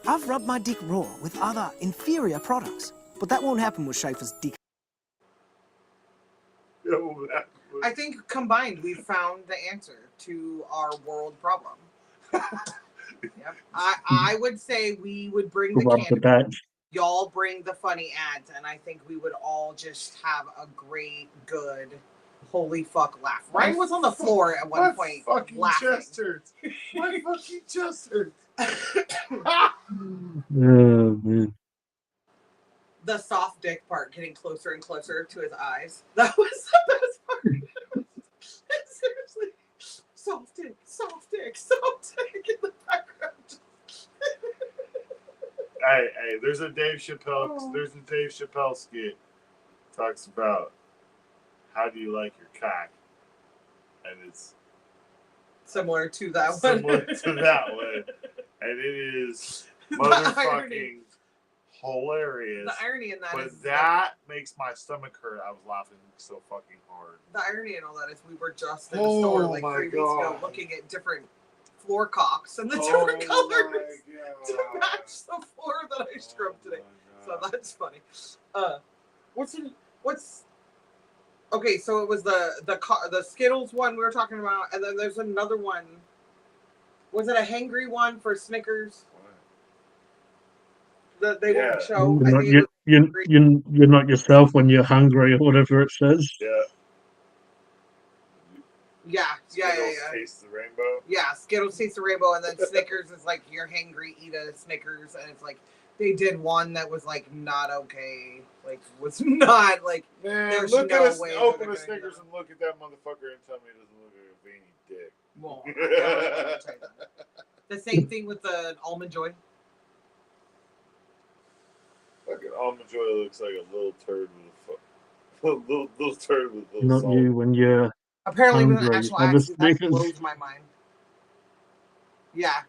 S6: I've rubbed my dick raw with other inferior products, but that won't happen with Schaefer's dick.
S3: I think combined we found the answer to our world problem. Yep. I would say we would bring the cannabis. Y'all bring the funny ads, and I think we would all just have a great, good, holy fuck laugh. Ryan was on the floor at one point laughing.
S2: Chest hurts. My fucking chest hurts.
S1: Oh, man.
S3: The soft dick part getting closer and closer to his eyes. That was the best part. Seriously. Soft dick, soft dick, soft dick in the background.
S2: Hey, there's a Dave Chappelle skit talks about how do you like your cock, and it's
S3: Similar to that one.
S2: Similar to that one. And it is motherfucking hilarious.
S3: The irony in that
S2: but
S3: is
S2: that makes my stomach hurt. I was laughing so fucking hard.
S3: the irony in all that is we were just in a store like 3 weeks ago looking at different floor caulks and the different colors to match the floor that I scrubbed today. So that's funny. What's okay? So it was the Skittles one we were talking about, and then there's another one. Was it a hangry one for Snickers? That they won't show.
S1: You're not yourself when you're hungry or whatever it says.
S3: Yeah.
S2: Skittles Taste the Rainbow.
S3: Yeah, Skittles Taste the Rainbow, and then Snickers is like you're hangry, eat a Snickers, and it's like they did one that was like not okay, like was not like.
S2: Man,
S3: there's
S2: look
S3: no
S2: at
S3: way
S2: open a Snickers and look at that motherfucker and tell me it doesn't look like a veiny dick.
S3: Well, I'll tell you that. The same thing with the Almond Joy.
S2: Fucking Almond Joy looks like a little turd with a little turd with a little
S1: Not
S2: salt.
S1: you when you're
S3: Apparently, with
S1: hungry.
S3: an actual
S1: Have a
S3: accent, that
S1: Snickers.
S3: blows my mind. Yeah,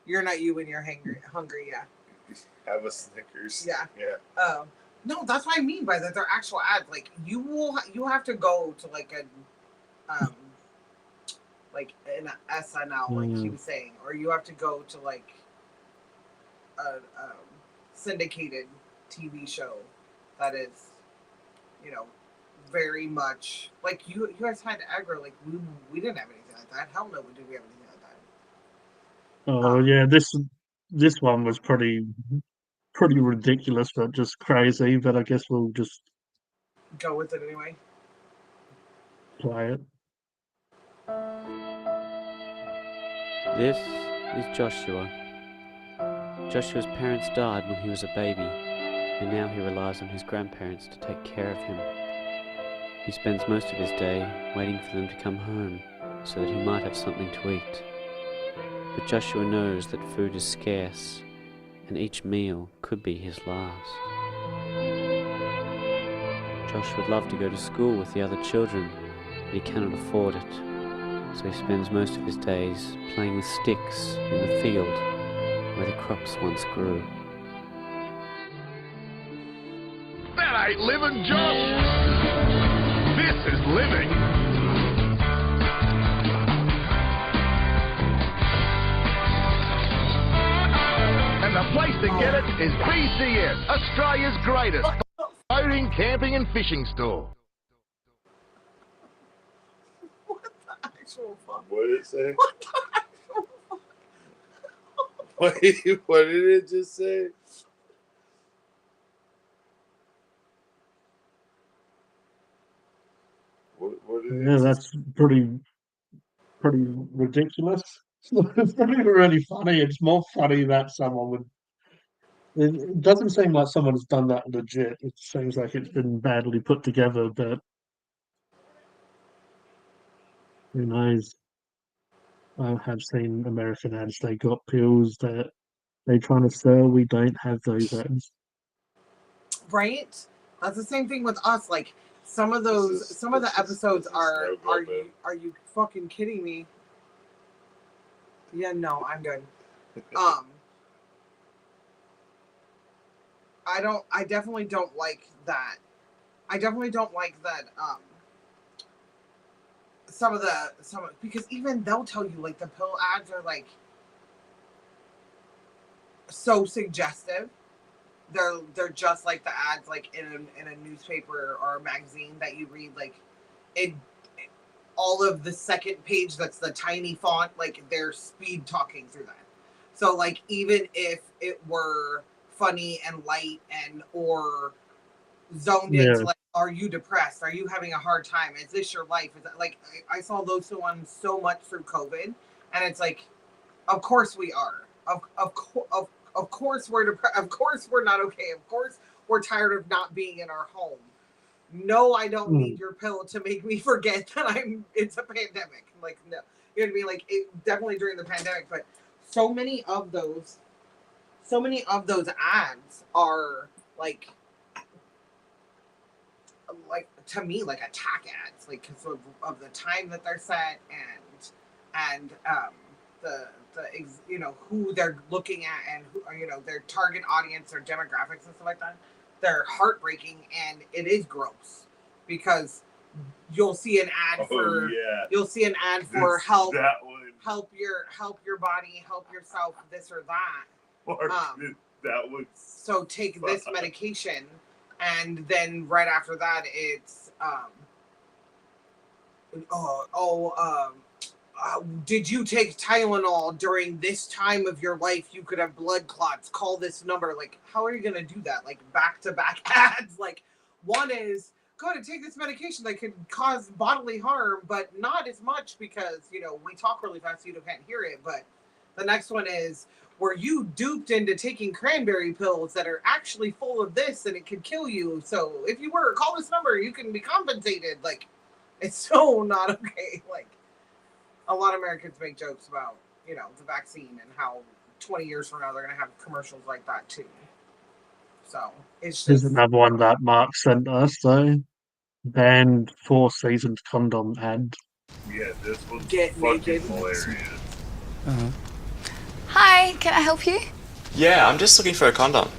S3: you're not you when you're hungry. Yeah.
S2: Have a Snickers.
S3: Yeah. No, that's what I mean by that. They're actual ads. Like you have to go to like a like an SNL, like he was saying, or you have to go to like a syndicated TV show that is, very much like you guys had aggro. Like we didn't have anything like that. Hell no, did we have anything like that?
S1: Oh yeah, this one was pretty ridiculous, but just crazy. But I guess we'll just
S3: Go with it anyway.
S1: play it.
S13: This is Joshua. Joshua's parents died when he was a baby, and now he relies on his grandparents to take care of him. He spends most of his day waiting for them to come home so that he might have something to eat. But Joshua knows that food is scarce, and each meal could be his last. Josh would love to go to school with the other children, but he cannot afford it, so he spends most of his days playing with sticks in the field where the crops once grew.
S14: That ain't living, Josh! This is living! And the place to get it is BCF, Australia's greatest boating, camping and fishing store.
S3: What the actual fuck?
S2: What did it say?
S3: What the actual fuck?
S2: What did it just say? What did
S1: Yeah,
S2: it
S1: that's pretty ridiculous. It's not even really funny. It's more funny that someone would. It doesn't seem like someone has done that legit. It seems like it's been badly put together, but who knows? I have seen American ads. They got pills that they're trying to sell. We don't have those ads.
S3: Right? That's the same thing with us. Like some of the episodes are you fucking kidding me? Yeah, no, I'm good. I definitely don't like that. Because even they'll tell you like the pill ads are like so suggestive. They're just like the ads like in a newspaper or a magazine that you read, like all of the second page that's the tiny font, like they're speed talking through that. So like even if it were funny and light and or zoned into like, are you depressed? Are you having a hard time? Is this your life? Is that like I saw those ones so much through COVID, and it's like, of course we are. Of course we're depressed. Of course we're not okay. Of course we're tired of not being in our home. No, I don't need your pill to make me forget that it's a pandemic. Like, no. You know what I mean? Like, it, definitely during the pandemic, but so many of those ads are like to me, like attack ads, like because of the time that they're set and you know, who they're looking at and who, you know, their target audience, their demographics and stuff like that, they're heartbreaking, and it is gross because you'll see an ad for help your body, help yourself, this or that. So take this medication, and then right after that it's did you take Tylenol during this time of your life? You could have blood clots. Call this number. Like, how are you going to do that? Like, back-to-back ads. Like, one is, go ahead and take this medication that could cause bodily harm, but not as much because, you know, we talk really fast so you can't hear it. But the next one is, were you duped into taking cranberry pills that are actually full of this and it could kill you? So if you were, call this number. You can be compensated. Like, it's so not okay. Like, a lot of Americans make jokes about, you know, the vaccine and how 20 years from now they're going to have commercials like that too. So it's just...
S1: There's another one that Mark sent us though. Banned 4-seasoned condom ad.
S2: Yeah, this one's
S3: Get naked.
S2: hilarious.
S15: Hi, can I help you?
S16: Yeah, I'm just looking for a condom.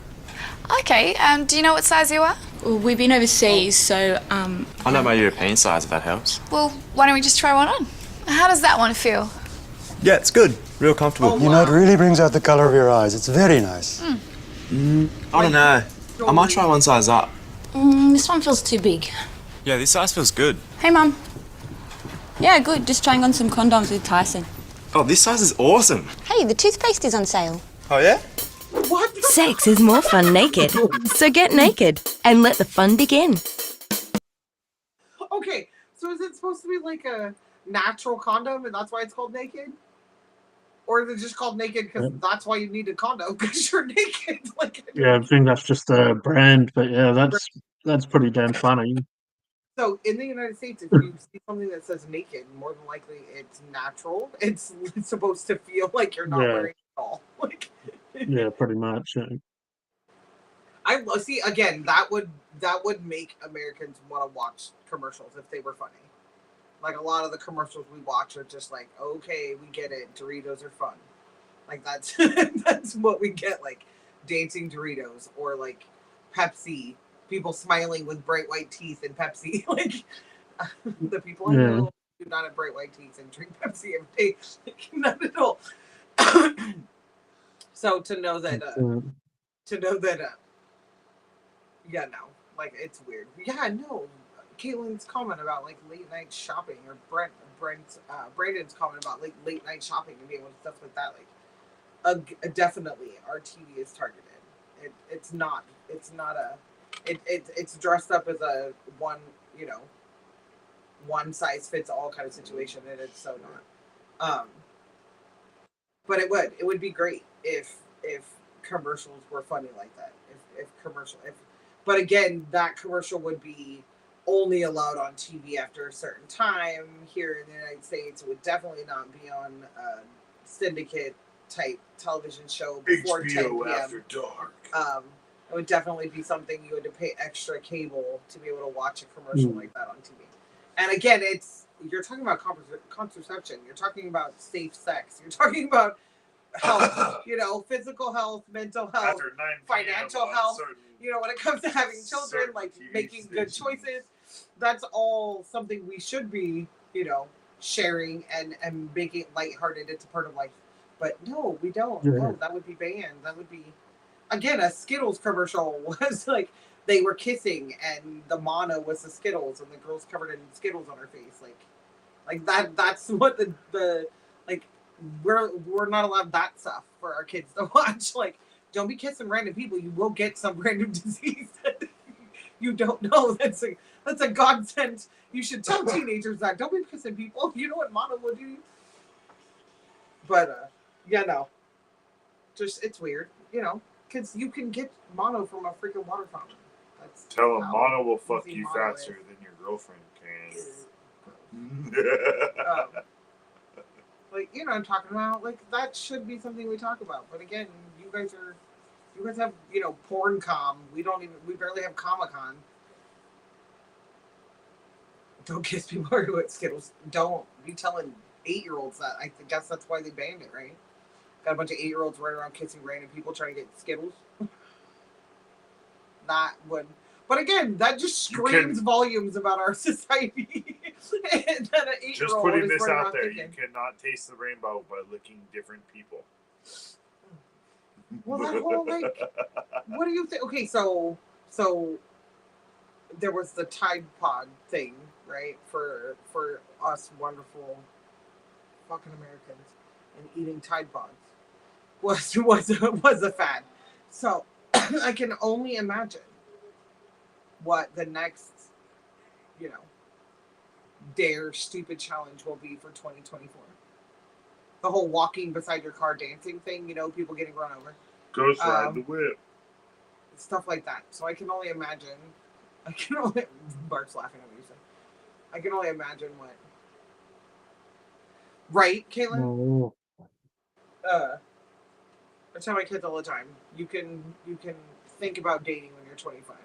S15: Okay, do you know what size you are?
S17: Well, we've been overseas, so
S16: I know my European size, if that helps.
S15: Well, why don't we just try one on? How does that one feel?
S7: Yeah, it's good. Real comfortable.
S18: You know, it really brings out the colour of your eyes. It's very nice.
S16: I don't know. I might try one size up.
S17: This one feels too big.
S16: Yeah, this size feels good.
S17: Hey, Mum. Yeah, good. Just trying on some condoms with Tyson.
S16: Oh, this size is awesome.
S19: Hey, the toothpaste is on sale.
S16: Oh, yeah?
S3: What?
S20: Sex is more fun naked. So get naked and let the fun begin.
S3: Okay, so is it supposed to be like a natural condom and that's why it's called naked? Or is it just called naked because that's why you need a condom, because you're naked? Like,
S1: yeah, I think that's just a brand, but yeah, that's pretty damn funny.
S3: So in the United States, if you see something that says naked, more than likely it's natural. It's supposed to feel like you're not wearing it at all. Like,
S1: yeah, pretty much. Yeah.
S3: I see. Again, that would make Americans want to watch commercials if they were funny. Like, a lot of the commercials we watch are just like, okay, we get it. Doritos are fun. Like, that's that's what we get. Like, dancing Doritos or like Pepsi. People smiling with bright white teeth and Pepsi. Like, the people I know do not have bright white teeth and drink Pepsi every day. Like, not at all. So to know that, yeah, no, like, it's weird. Yeah, no. Caitlin's comment about like late night shopping, or Brandon's comment about like late night shopping and being able to stuff like that. Like, definitely our TV is targeted. It's not a. It's dressed up as a one size fits all kind of situation, and it's so not. But it would be great if commercials were funny like that. But again, that commercial would be only allowed on TV after a certain time. Here in the United States, it would definitely not be on a syndicate type television show before
S2: HBO
S3: 10 p.m.
S2: After Dark.
S3: It would definitely be something you had to pay extra cable to be able to watch a commercial like that on TV. And again, you're talking about contraception. You're talking about safe sex. You're talking about health, physical health, mental health, financial health. When it comes to having children, like making good choices, that's all something we should be, sharing and making it lighthearted. It's a part of life. But no, we don't.
S1: Yeah.
S3: No, that would be banned. That would be, again, a Skittles commercial was like they were kissing and the mono was the Skittles and the girl's covered in Skittles on her face. Like that's what the like, we're not allowed that stuff for our kids to watch. Like, don't be kissing random people. You will get some random disease that you don't know. That's a godsend. You should tell teenagers that. Don't be kissing people. You know what mono will do. But yeah, no. Just, it's weird, because you can get mono from a freaking water fountain.
S2: Tell them mono will fuck you faster than your girlfriend can.
S3: Like, I'm talking about, like, that should be something we talk about. But again, you guys have, PornCom. We barely have Comic-Con. Don't kiss people who at Skittles. Don't be telling 8-year-olds that I guess that's why they banned it, right? Got a bunch of 8-year-olds running around kissing random people trying to get Skittles. That would, but again, that just screams volumes about our society. That an 8-year-old
S2: Just putting
S3: is
S2: this
S3: running
S2: out
S3: around
S2: there,
S3: thinking,
S2: you cannot taste the rainbow by licking different people.
S3: well, that whole like, what do you think? Okay, so there was the Tide Pod thing, right? For us wonderful fucking Americans, and eating Tide Pods was a fad. So I can only imagine what the next, Dare stupid challenge will be for 2024. The whole walking beside your car dancing thing, people getting run over.
S2: Ghost ride the whip.
S3: Stuff like that. So I can only imagine. Bart's laughing at me. I can only imagine what. Right, Caitlin?
S1: Oh.
S3: I tell my kids all the time. You can think about dating when you're 25.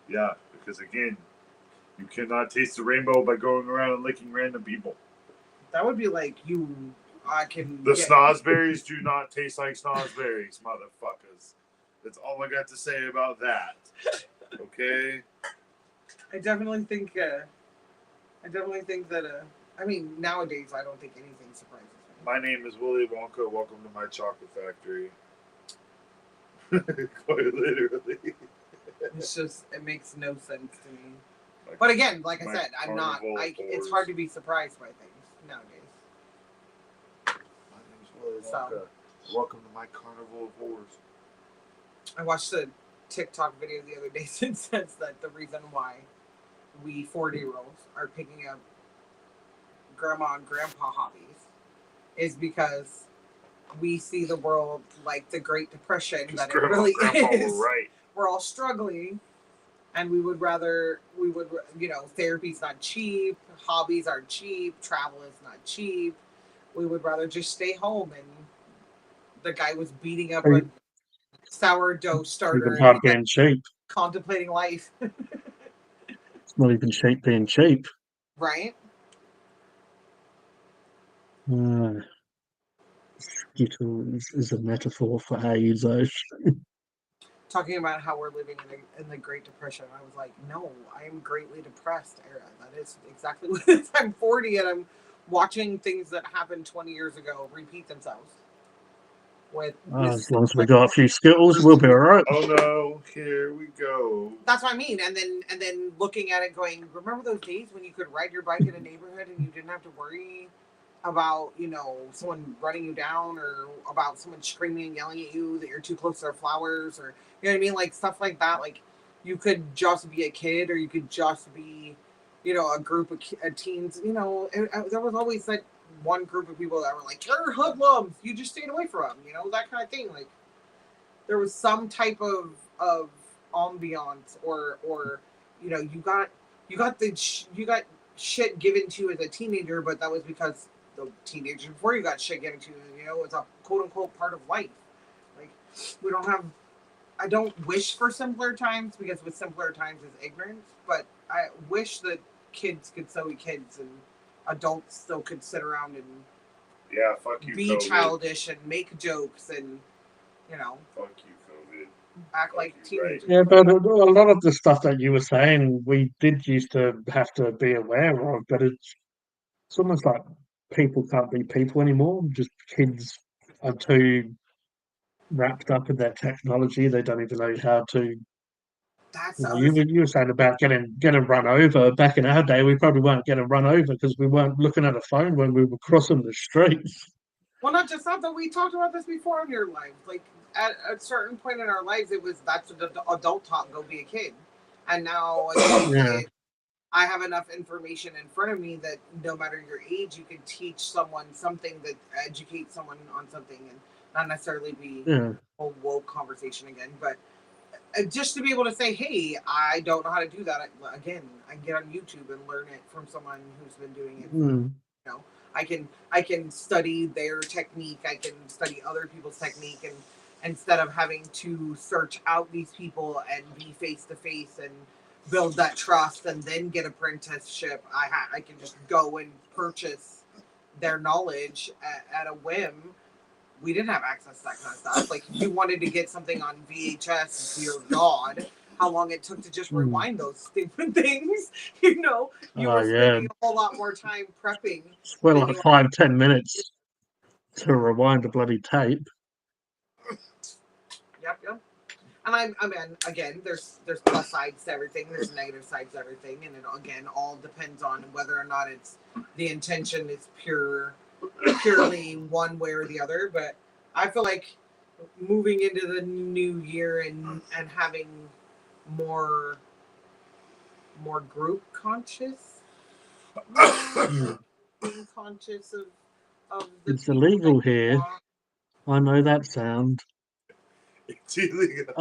S2: Yeah, because again, you cannot taste the rainbow by going around and licking random people.
S3: That would be like I can.
S2: The snozberries do not taste like snozberries, motherfuckers. That's all I got to say about that. Okay.
S3: I definitely think that. I mean, nowadays I don't think anything surprises me.
S2: My name is Willy Wonka. Welcome to my chocolate factory. Quite literally.
S3: It's just, it makes no sense to me. But again, like I said, I'm not. It's hard to be surprised by things nowadays.
S2: My name's Willy Wonka. Welcome to my carnival of horrors.
S3: I watched a TikTok video the other day that says that the reason why we 40-year-olds are picking up grandma and grandpa hobbies is because we see the world like the Great Depression that it really is.
S2: Right.
S3: We're all struggling, and we would, therapy's not cheap, hobbies aren't cheap, travel is not cheap. We would rather just stay home, and the guy was beating up a sourdough starter.
S1: It's not being cheap.
S3: Contemplating life.
S1: It's not even cheap being cheap.
S3: Right?
S1: Skittles is a metaphor for AIDS.
S3: Talking about how we're living in the Great Depression. I was like, no, I am greatly depressed era. That is exactly what it is. I'm 40 and I'm watching things that happened 20 years ago repeat themselves.
S1: As long as we got a few Skittles, we'll be all right.
S2: Oh no, here we go.
S3: That's what I mean. And then looking at it going, remember those days when you could ride your bike in a neighborhood and you didn't have to worry about, someone running you down, or about someone screaming and yelling at you that you're too close to their flowers, or, you know what I mean? Like, stuff like that. Like, you could just be a kid, or you could just be, a group of teens. There was always that one group of people that were like, you're hoodlums, you just stayed away from them, that kind of thing. Like, there was some type of ambiance, or you got shit given to you as a teenager, but that was because the teenager before you got shit given to you, it's a quote unquote part of life. Like, I don't wish for simpler times, because with simpler times is ignorance, but I wish that kids could still be kids and adults still could sit around and
S2: fuck you,
S3: be
S2: COVID.
S3: Childish and make jokes and
S2: fuck you, COVID.
S3: Act like teenagers.
S1: Yeah, but a lot of the stuff that you were saying, we did used to have to be aware of, but it's almost like people can't be people anymore. Just kids are too wrapped up in their technology. They don't even know how to. You were saying about getting run over. Back in our day, we probably weren't getting run over because we weren't looking at a phone when we were crossing the streets.
S3: Well, not just that, but we talked about this before in your life. Like, at a certain point in our lives, that's what the adult taught, go be a kid. And now, I have enough information in front of me that no matter your age, you can teach someone something that educates someone on something, and not necessarily be a woke conversation again, but just to be able to say, hey, I don't know how to do that. I get on YouTube and learn it from someone who's been doing it. I can study their technique. I can study other people's technique, and instead of having to search out these people and be face to face and build that trust and then get apprenticeship. I can just go and purchase their knowledge at a whim. We didn't have access to that kind of stuff. Like, if you wanted to get something on VHS, dear God, how long it took to just rewind those stupid things. You know, you were spending a whole lot more time prepping.
S1: Well, like 5-10 minutes to rewind a bloody tape.
S3: Yep. And I mean, again, there's plus sides to everything. There's negative sides to everything, and it again all depends on whether or not it's the intention is purely one way or the other. But I feel like moving into the new year and having more group conscious, being conscious of the
S1: It's illegal here. I know that sound.
S2: It's illegal.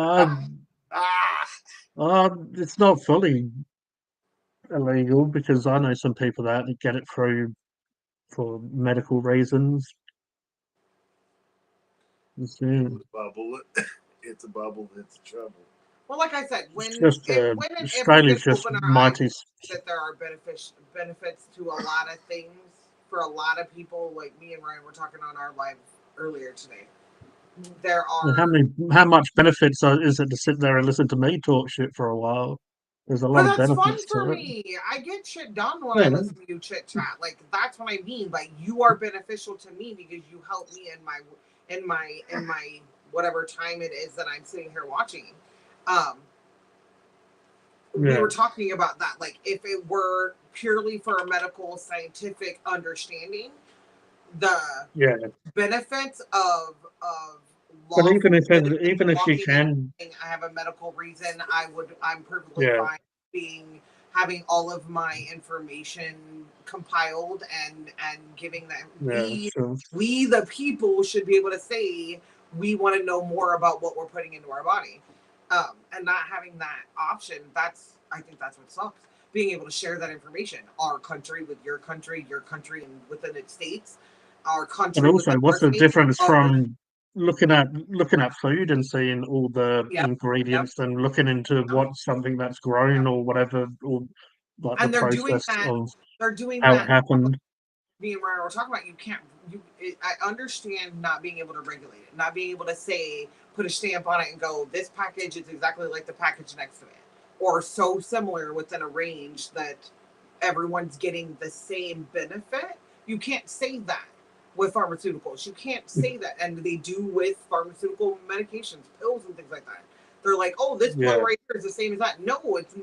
S1: It's not fully illegal because I know some people that get it through for medical reasons.
S2: It's a bubble. It's a bubble. It's trouble.
S3: Well, like I said, when
S1: Australia's just mighty.
S3: That there are benefits to a lot of things for a lot of people. Like me and Ryan were talking on our live earlier today. There are
S1: How much benefits is it to sit there and listen to me talk shit for a while? There's a lot of benefits
S3: fun for
S1: to it.
S3: me. I get shit done when I listen to you chit chat. Like, that's what I mean. Like, you are beneficial to me because you help me in my whatever time it is that I'm sitting here watching. We were talking about that. Like, if it were purely for a medical scientific understanding, the benefits of
S1: but even if you can,
S3: I have a medical reason. I'm perfectly fine having all of my information compiled and giving them. We the people should be able to say we want to know more about what we're putting into our body, and not having that option. I think that's what sucks. Being able to share that information, our country with your country and within its states, our country.
S1: And also, what's the difference from looking at food and seeing all the ingredients and looking into what something that's grown or whatever, or like
S3: and
S1: the process of how it happened.
S3: Me and Ryan were talking about I understand not being able to regulate it, not being able to say, put a stamp on it and go, this package is exactly like the package next to it, or so similar within a range that everyone's getting the same benefit. You can't say that with pharmaceuticals. You can't say that. And they do with pharmaceutical medications, pills and things like that. They're like, oh, this pill right here is the same as that. No,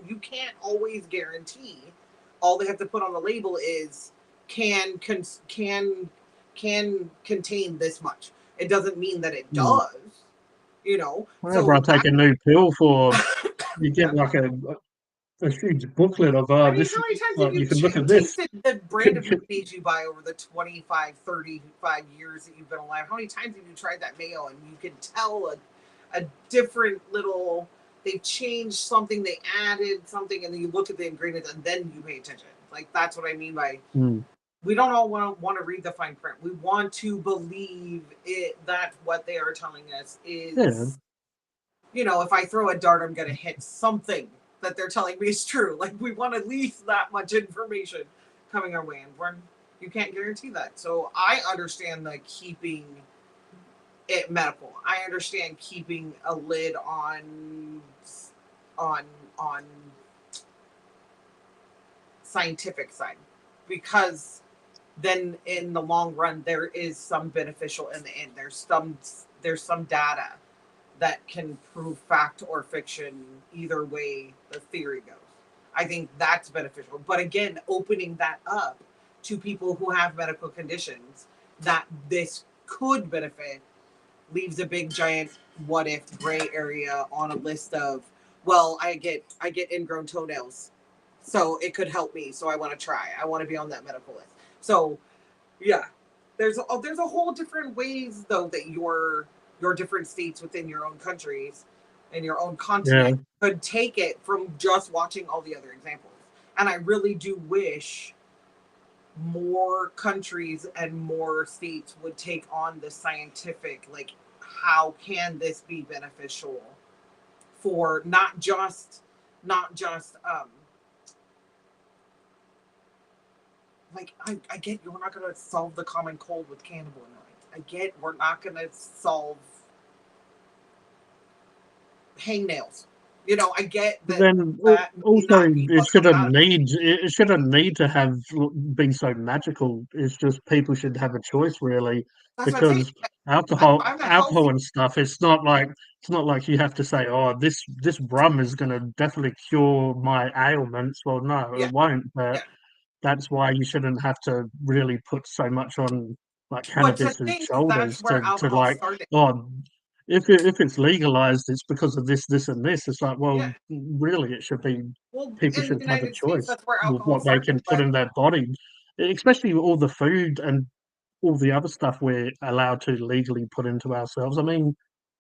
S3: you can't always guarantee. All they have to put on the label is can contain this much. It doesn't mean that it does. You know.
S1: Whenever I take a new pill for, you get like a huge booklet of this. You can look at this.
S3: The brand of meat you buy over the 25, 35 years that you've been alive. How many times have you tried that mayo and you can tell a different little, they've changed something, they added something, and then you look at the ingredients and then you pay attention. Like, that's what I mean by we don't all want to read the fine print. We want to believe it that what they are telling us is, you know, if I throw a dart, I'm going to hit something that they're telling me is true. Like, we want at least that much information coming our way, and you can't guarantee that. So I understand the keeping it medical. I understand keeping a lid on scientific side, because then in the long run there is some beneficial in the end. There's some data that can prove fact or fiction, either way the theory goes. I think that's beneficial. But again, opening that up to people who have medical conditions that this could benefit leaves a big giant what if gray area on a list of, well, I get ingrown toenails, so it could help me, so I want to try. I want to be on that medical list. So yeah, there's a whole different ways though that your different states within your own countries and your own continent could take it from just watching all the other examples. And I really do wish more countries and more states would take on the scientific, like, how can this be beneficial for not just not just like I get you're not gonna solve the common cold with cannabinoids. I get we're not gonna solve hangnails. You know, I get that.
S1: Then also, it shouldn't need to have been so magical. It's just people should have a choice, really,
S3: That's what I'm
S1: because
S3: saying.
S1: alcohol,
S3: I'm a
S1: alcohol
S3: healthy.
S1: and stuff. It's not like you have to say, "Oh, this rum is going to definitely cure my ailments." Well, no,
S3: Yeah.
S1: it won't. But
S3: Yeah.
S1: that's why you shouldn't have to really put so much on like
S3: But to
S1: cannabis's
S3: think
S1: shoulders
S3: that's where
S1: to
S3: alcohol
S1: like,
S3: started.
S1: oh, if it's legalized, it's because of this, this, and this. It's like, well,
S3: Yeah.
S1: really, it should be
S3: Well,
S1: people
S3: in the
S1: should have a
S3: United States,
S1: choice
S3: that's where
S1: with
S3: alcohol
S1: what they can
S3: started.
S1: put
S3: But
S1: in their body, especially with all the food and all the other stuff we're allowed to legally put into ourselves. I mean,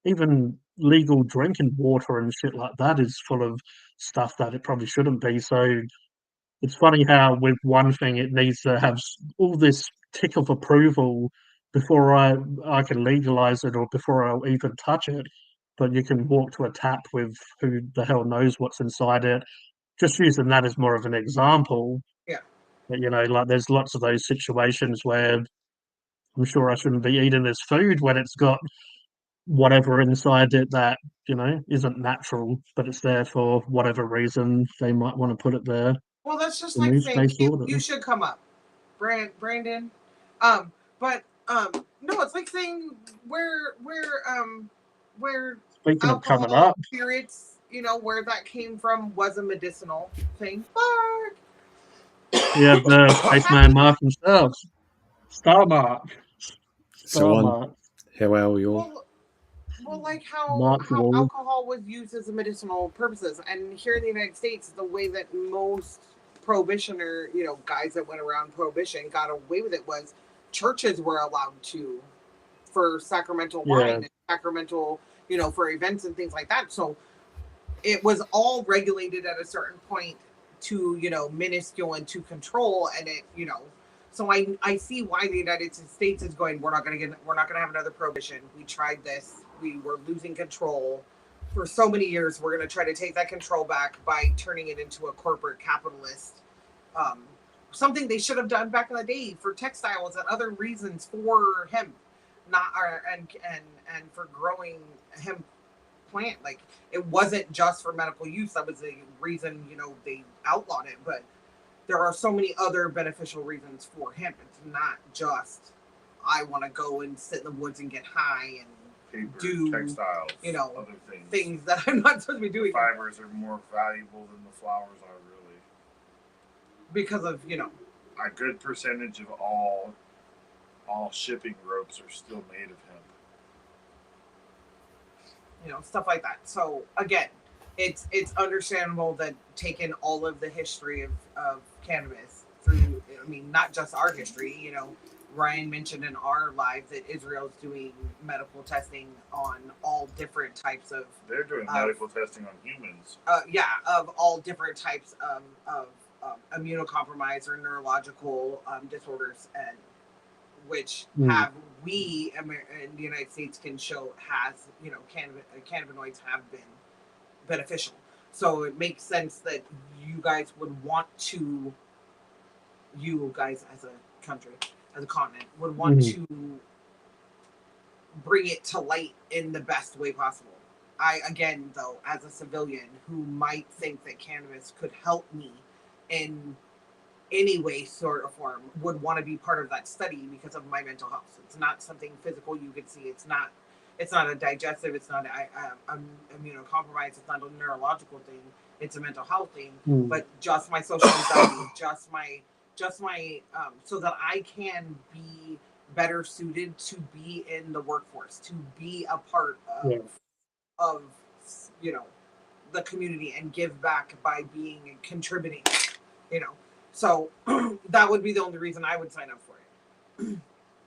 S1: even legal drinking water and shit like that is full of stuff that it probably shouldn't be. So it's funny how with one thing it needs to have all this tick of approval before I can legalize it or before I'll even touch it. But you can walk to a tap with who the hell knows what's inside it. Just using that as more of an example.
S3: Yeah.
S1: But like there's lots of those situations where I'm sure I shouldn't be eating this food when it's got whatever inside it that isn't natural, but it's there for whatever reason they might want to put it there.
S3: well, that's just
S1: The
S3: like
S1: news
S3: saying
S1: based order.
S3: you should come up, Brandon. But no, it's like saying where
S1: Speaking of coming
S3: alcohol,
S1: up,
S3: spirits, where that came from was a medicinal thing. Fuck.
S1: we have the Spaceman Mark himself, Star Mark.
S7: So how are we all?
S3: Well, like how
S1: Mark Wall.
S3: alcohol was used as a medicinal purposes, and here in the United States, the way that most prohibition or guys that went around prohibition got away with it was churches were allowed to for sacramental wine and sacramental, for events and things like that. So it was all regulated at a certain point to minuscule and to control, and it so I see why the United States is going, we're not going to have another prohibition. We tried this. We were losing control for so many years. We're going to try to take that control back by turning it into a corporate capitalist, something they should have done back in the day for textiles and other reasons for hemp, and for growing hemp plant. Like, it wasn't just for medical use. That was the reason, they outlawed it, but there are so many other beneficial reasons for hemp. It's not just I want to go and sit in the woods and get high and do
S2: textiles, other
S3: things that I'm not supposed to be doing.
S2: The fibers are more valuable than the flowers are, really,
S3: because of
S2: a good percentage of all shipping ropes are still made of hemp.
S3: Stuff like that. So again, it's understandable that taking all of the history of cannabis through, not just our history, Ryan mentioned in our live that Israel's doing medical testing on all different types of...
S2: They're doing medical testing on humans.
S3: Of all different types of immunocompromised or neurological disorders, and which we in the United States can show has, cannabinoids have been beneficial. So it makes sense that you guys would want to, you guys as a country, as a continent, would want to bring it to light in the best way possible. I, again, though, as a civilian who might think that cannabis could help me in any way, sort of form, would want to be part of that study because of my mental health. It's not something physical you could see. It's not a digestive. It's not I'm immunocompromised. It's not a neurological thing. It's a mental health thing. But just my social anxiety, just my so that I can be better suited to be in the workforce, to be a part of the community and give back by being and contributing. So that would be the only reason I would sign up for it.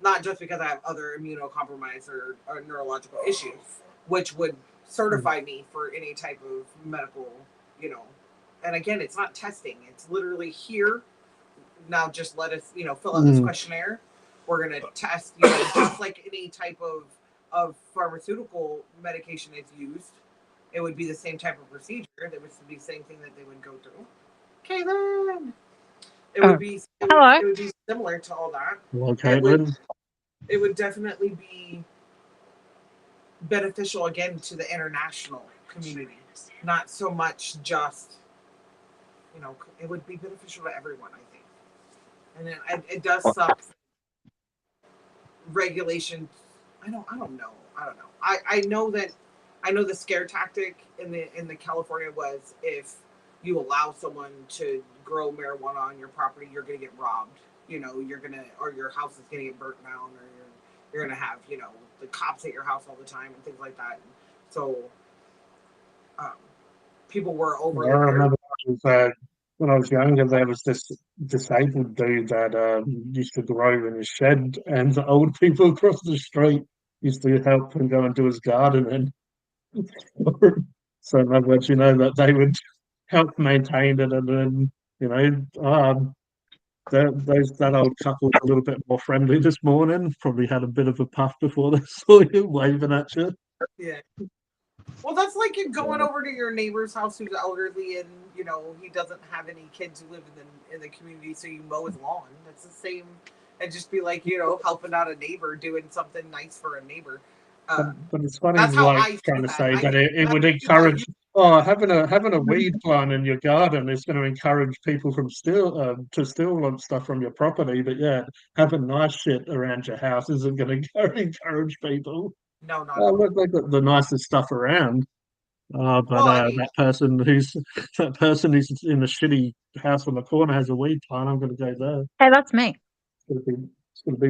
S3: Not just because I have other immunocompromised or neurological issues, which would certify me for any type of medical, and again, it's not testing. It's literally here. Now just let us, fill out this questionnaire. We're going to test, just like any type of pharmaceutical medication is used. it would be the same type of procedure. It would be the same thing that they would go through. Caitlin! It would be similar to all that.
S1: Well, Caitlin.
S3: It would definitely be beneficial again to the international community, not so much just, it would be beneficial to everyone, I think. And then it does suck. Regulation, I don't know. I know the scare tactic in the California was if you allow someone to grow marijuana on your property, you're gonna get robbed. Or your house is gonna get burnt down, or you're gonna have, the cops at your house all the time and things like that. So people were over.
S1: I remember when I was younger, there was this disabled dude that used to grow in his shed, and the old people across the street used to help him go and do his gardening. So in other words, that they would help maintain it, and then that old couple was a little bit more friendly this morning. Probably had a bit of a puff before they saw you waving at you.
S3: Yeah. Well, that's like you going over to your neighbor's house who's elderly and he doesn't have any kids who live in the community, so you mow his lawn. That's the same, and just be like helping out a neighbor, doing something nice for a neighbor.
S1: But it's funny, like trying to say that it would encourage. Having a weed plant in your garden is going to encourage people from to steal stuff from your property. But yeah, having nice shit around your house isn't going to encourage people.
S3: No, not
S1: they've got the nicest stuff around. That person who's in a shitty house on the corner has a weed plant. I'm going to go there.
S21: Hey, that's me.
S1: It's going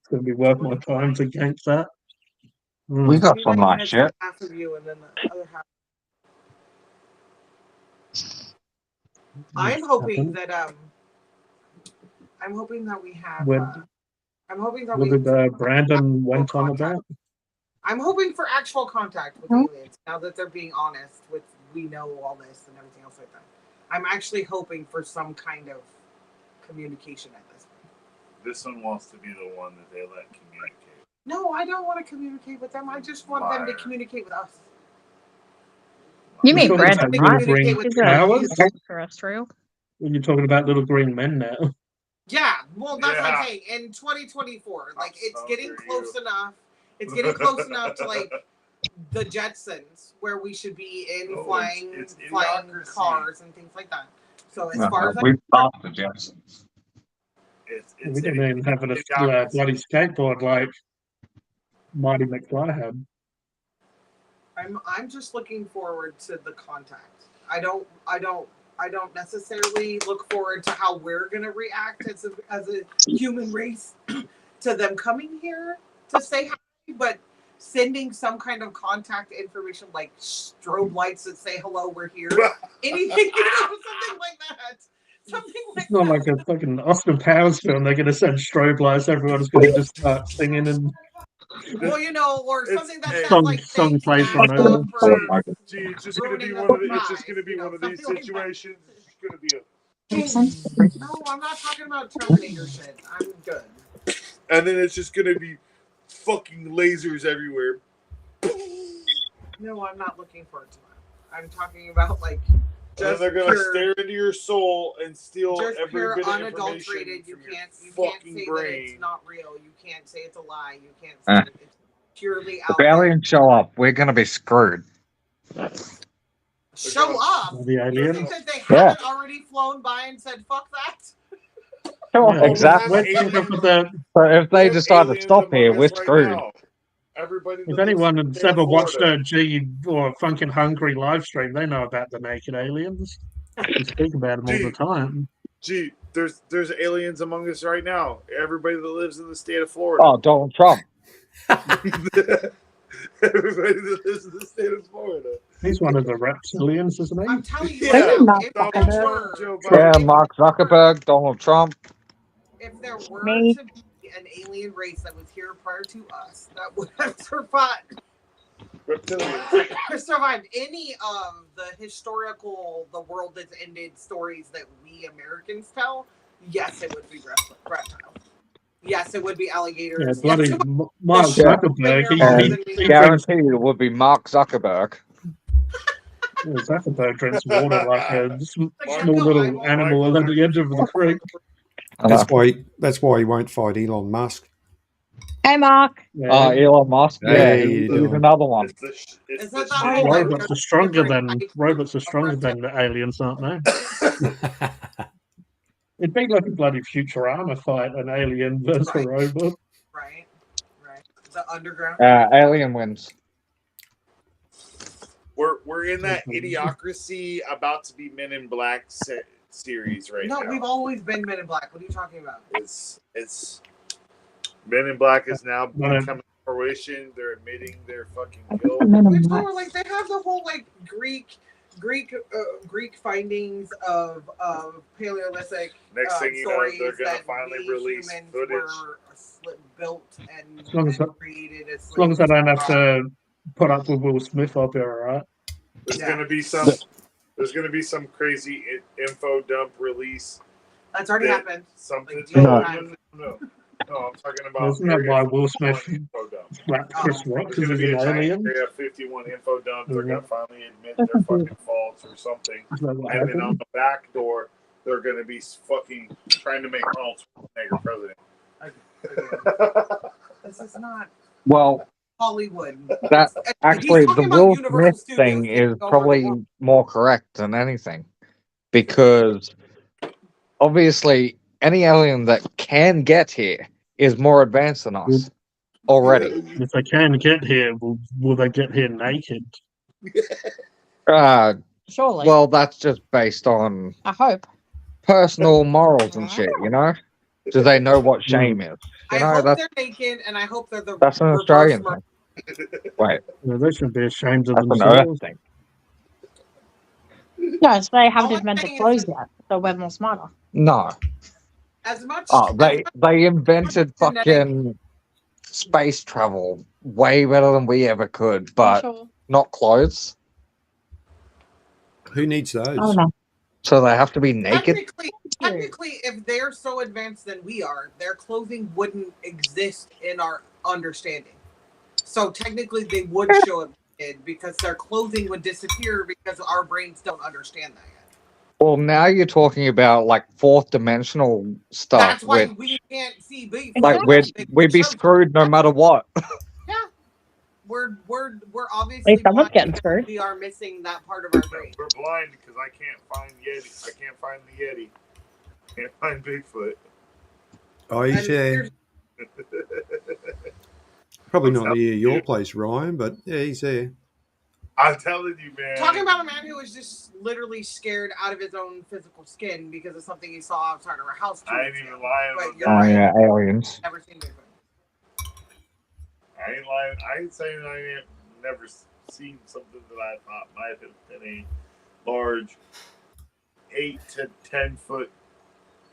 S1: to be worth my time to gank that.
S22: We got some nice shit.
S3: Half of you, and then the other half. I'm hoping that we have. I'm hoping that
S1: what did Brandon went on about?
S3: I'm hoping for actual contact with aliens now that they're being honest with we know all this and everything else like that. I'm actually hoping for some kind of communication at this point.
S2: This one wants to be the one that they let communicate.
S3: No, I don't want to communicate with them. I just want them to communicate with us.
S21: You mean Brandon, right?
S1: He's
S21: terrestrial.
S1: When you're talking about little green men now.
S3: Yeah, well, that's what I'm saying. In 2024, like it's getting close enough. It's getting close enough to like the Jetsons, where we should be in flying cars and things like that. So as far as
S22: we passed the Jetsons.
S1: We didn't even have a bloody skateboard like Marty McFly had.
S3: I'm just looking forward to the contact. I don't necessarily look forward to how we're gonna react as a human race to them coming here to say hi, but sending some kind of contact information like strobe lights that say hello, we're here. Anything, something like that.
S1: It's not like a fucking Austin Powers film. They're gonna send strobe lights. Everyone's gonna just start singing and.
S3: Well, or something that's
S1: song plays on it.
S2: It's just gonna be one of these situations. It's gonna be
S3: No, I'm not talking about Terminator shit. I'm good.
S2: And then it's just gonna be fucking lasers everywhere.
S3: No, I'm not looking forward to that. I'm talking about like.
S2: And they're gonna stare into your soul and steal every bit of
S3: unadulterated.
S2: information from
S3: You can't say
S2: brain.
S3: that it's not real. You can't say it's a lie. You can't say it's purely out.
S22: If aliens show up, we're gonna be screwed.
S3: Show up.
S1: The aliens.
S3: Because they haven't already flown by and said "fuck that."
S22: Exactly. So if they decide to stop here, we're screwed.
S1: If anyone has ever watched a G or Funkin' Hungry live stream, they know about the naked aliens. We speak about them all the time.
S2: Gee, there's aliens among us right now. Everybody that lives in the state of Florida.
S22: Oh, Donald Trump.
S2: Everybody that lives in the state of Florida.
S1: He's one of the reptilians, isn't he?
S3: I'm telling you,
S22: Mark Zuckerberg, Donald Trump.
S3: If there were to be an alien race that was here prior to us, that would have survived any of the the world that's ended stories that we Americans tell, yes, it would be reptile. Yes, it would be alligators.
S1: Yeah, bloody Mark Zuckerberg.
S22: Guaranteed it would be Mark Zuckerberg.
S1: Zuckerberg drinks water like a small little animal at the edge of the creek.
S4: That's why he won't fight Elon Musk.
S21: Hey, Mark.
S1: Yeah.
S22: Elon Musk.
S4: Hey,
S22: Yeah,
S4: how you
S22: he's
S4: doing?
S22: another one.
S1: Robots are stronger than the aliens, aren't they? It'd be like a bloody Futurama fight, an alien versus a robot.
S3: Right. The underground.
S22: Alien wins.
S2: We're in that Idiocracy about to be Men in Black series right now.
S3: No, we've always been Men in Black. What are you talking about?
S2: It's Men in Black is now becoming fruition. They're admitting their fucking guilt.
S3: Like they have the whole like Greek findings of Paleolithic
S2: Next thing you know, they're gonna finally release footage.
S3: Built and
S1: As long
S3: created
S1: as I don't have to put up with Will Smith, I'll be all right.
S2: There's gonna be some crazy info dump release.
S3: That's already happened.
S2: Something.
S3: Like,
S2: No, I'm talking about.
S1: Isn't that why Will Smith slapped Chris Rock because he's an alien?
S2: Area 51 info dump. They're gonna finally admit their fucking faults or something, and then on the back door, they're gonna be fucking trying to make Arnold Schwarzenegger president.
S3: This is not
S22: Well,
S3: Hollywood.
S22: that actually
S3: He's
S22: the
S3: talking
S22: Will
S3: about Universal
S22: Smith thing
S3: Studios
S22: is probably more correct than anything, because obviously any alien that can get here is more advanced than us already.
S1: If they can get here, will they get here naked?
S21: Surely.
S22: Well, that's just based on
S21: I hope.
S22: personal morals and shit, you know? Do they know what shame is? You
S3: I
S22: know,
S3: hope
S22: that's
S3: they're naked, and I hope they're the.
S22: that's an
S3: reverse
S22: Australian
S3: murder.
S22: thing. Wait,
S1: No, they shouldn't be ashamed of
S22: that's an
S1: themselves.
S22: Earth thing.
S21: No, so they haven't invented clothes yet, so we're more smarter.
S22: No.
S3: As much.
S22: Oh, they invented fucking space travel way better than we ever could, but
S21: Sure.
S22: not clothes.
S4: Who needs those?
S21: Oh no.
S22: So they have to be naked.
S3: Technically, if they're so advanced than we are, their clothing wouldn't exist in our understanding. So technically, they would show up naked because their clothing would disappear because our brains don't understand that yet.
S22: Well, now you're talking about like fourth dimensional stuff.
S3: That's why
S22: which,
S3: we can't see.
S22: like we'd be screwed no matter what.
S3: We're obviously
S21: someone's
S3: blind
S21: getting
S3: because
S21: screwed.
S3: we are missing that part of our brain.
S2: We're blind because I can't find Yeti. I can't find the Yeti. Can't find Bigfoot.
S4: Oh, he's there. Probably not near your place, Ryan, but yeah, he's there.
S2: I'm telling you, man.
S3: Talking about a man who was just literally scared out of his own physical skin because of something he saw outside of our house.
S2: I ain't even lying.
S3: But
S2: about
S3: you're
S2: that.
S3: right.
S22: Yeah, aliens.
S3: Never seen Bigfoot.
S2: I ain't lying. I ain't saying I ain't never seen something that I thought might have been a large 8 to 10 foot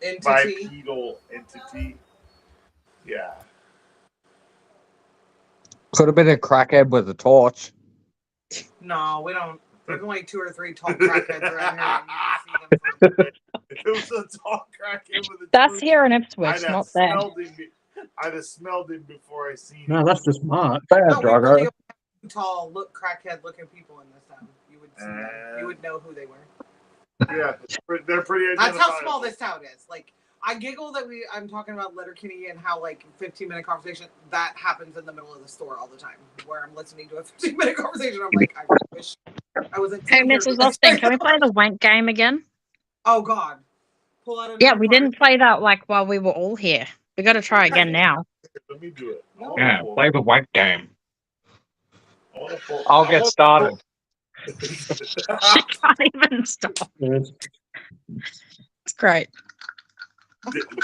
S3: Entity.
S2: bipedal entity. Yeah.
S22: Could have been a crackhead with a torch.
S3: No, we don't. There's only 2 or 3 tall crackheads around here. You can see them.
S2: If it was a tall crackhead with a
S21: That's
S2: torch,
S21: here in Ipswich,
S2: I'd have
S21: not there.
S2: smelled him. I'd have smelled him before I seen him.
S1: No, that's just Mark.
S3: No, we really have 2 tall, crackhead-looking people in this town. You would see them. You would know who they were.
S2: Yeah, they're pretty.
S3: That's how
S2: identifiable.
S3: small this town is. Like, I giggle that I'm talking about Letterkenny and how, like, 15-minute conversation, that happens in the middle of the store all the time, where I'm listening to a 15-minute conversation. I'm like, I wish I wasn't.
S21: Hey, Mrs. Austin, can we play the wank game again?
S3: Oh, God. Pull out
S21: Yeah, we didn't play that, like, while we were all here. We got to try again now.
S2: Let me do it.
S22: Yeah, play the wank game. I'll get started.
S21: She can't even stop. It's great.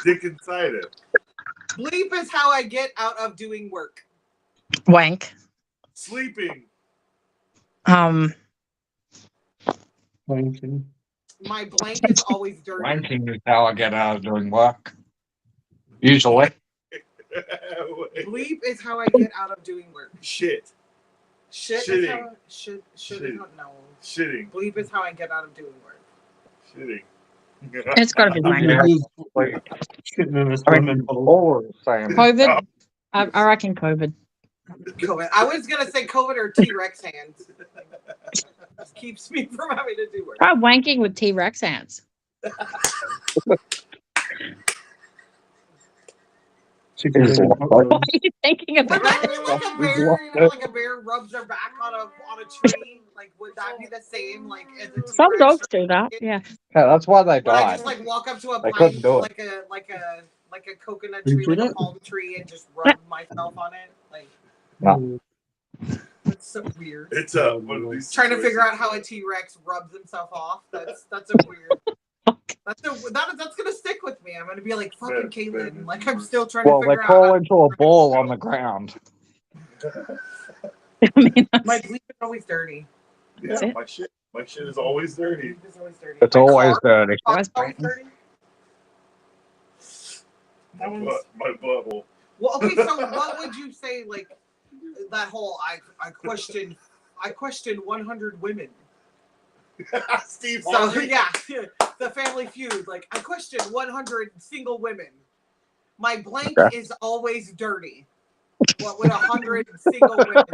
S2: Dick inside it.
S3: Bleep is how I get out of doing work.
S21: Wank.
S2: Sleeping.
S1: Wanking.
S3: My blank is always dirty.
S22: Wanking is how I get out of doing work. Usually.
S3: Bleep is how I get out of doing work.
S2: Shit.
S3: Shit
S2: Shitting.
S3: is how should
S2: Shitting.
S3: no.
S2: Shitting.
S3: Bleep is how I get out of doing work.
S2: Shitting.
S21: It's got to be wank.
S1: Shitting in a
S22: I
S1: swimming
S22: mean,
S1: pool.
S22: all the same.
S21: COVID? I reckon COVID.
S3: COVID. I was gonna say COVID or T-Rex hands. keeps me from having to do work.
S21: Try wanking with T-Rex hands. What are you thinking about?
S3: Like a bear rubs their back on a tree. Like, would that be the same? Like, as a
S21: Some
S3: T-Rex
S21: dogs
S3: or
S21: do that.
S3: something?
S21: Yeah.
S22: Yeah, that's why they
S3: Would I
S22: died.
S3: just like walk up to a
S22: They
S3: pine,
S22: couldn't do it.
S3: like a coconut
S1: You
S3: tree,
S1: do
S3: like a
S1: that?
S3: palm tree, and just rub myself on it? Like,
S22: No.
S3: that's so weird.
S2: It's one of these
S3: Trying to figure out how a
S2: situations.
S3: T-Rex rubs himself off. That's a weird. That's gonna stick with me. I'm gonna be like fucking Caitlin. Like I'm still trying
S22: Well,
S3: to
S22: they
S3: figure
S22: crawl
S3: out.
S22: into a ball on the ground.
S3: My bleep is always dirty.
S2: Yeah, my shit is always dirty.
S3: It's always dirty.
S22: It's
S3: My
S22: always
S3: car-
S22: dirty.
S3: car's always dirty. That one's.
S2: My butthole.
S3: Well, okay. So what would you say? Like that whole I question 100 women.
S2: Steve
S3: So
S2: Harvey.
S3: yeah, the Family Feud. Like I question 100 single women. My blank is always dirty. What would 100 single women?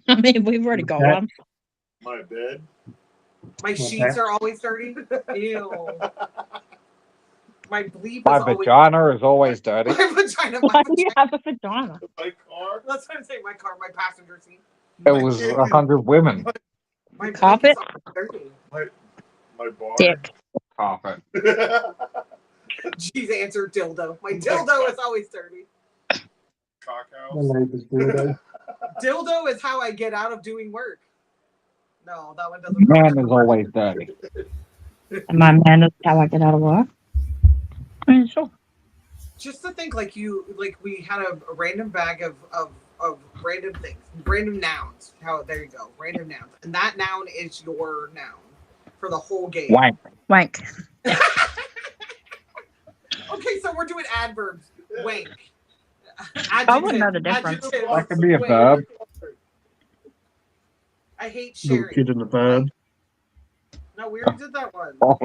S21: I mean, we've already got
S1: Okay.
S21: one.
S2: My bed.
S3: My sheets are always dirty. Ew. My bleep
S22: My
S3: is always
S22: vagina is always dirty.
S3: my vagina.
S21: Why do you have a vagina?
S2: My car.
S3: That's what I'm saying. My car, my passenger seat.
S22: It was 100 women.
S3: My
S21: Carpet?
S3: bleep is always dirty.
S2: My bar.
S21: Dick.
S22: Carpet.
S3: Jeez, answer dildo. My dildo is always dirty.
S2: Cockhouse.
S3: Dildo is how I get out of doing work. No, that one doesn't.
S22: Man is always dirty.
S21: And my man is how I get out of work. I mean, sure.
S3: Just to think, like we had a random bag of random things, random nouns. There you go, random nouns, and that noun is your noun for the whole game.
S22: Wank.
S21: Wank.
S3: Okay, so we're doing adverbs. Wank.
S21: I wouldn't know the difference.
S3: Adjective,
S22: That can be a
S3: wank.
S22: verb.
S3: I hate
S1: Little
S3: sharing.
S1: kid in the verb.
S3: No, we already did that one.
S22: Oh,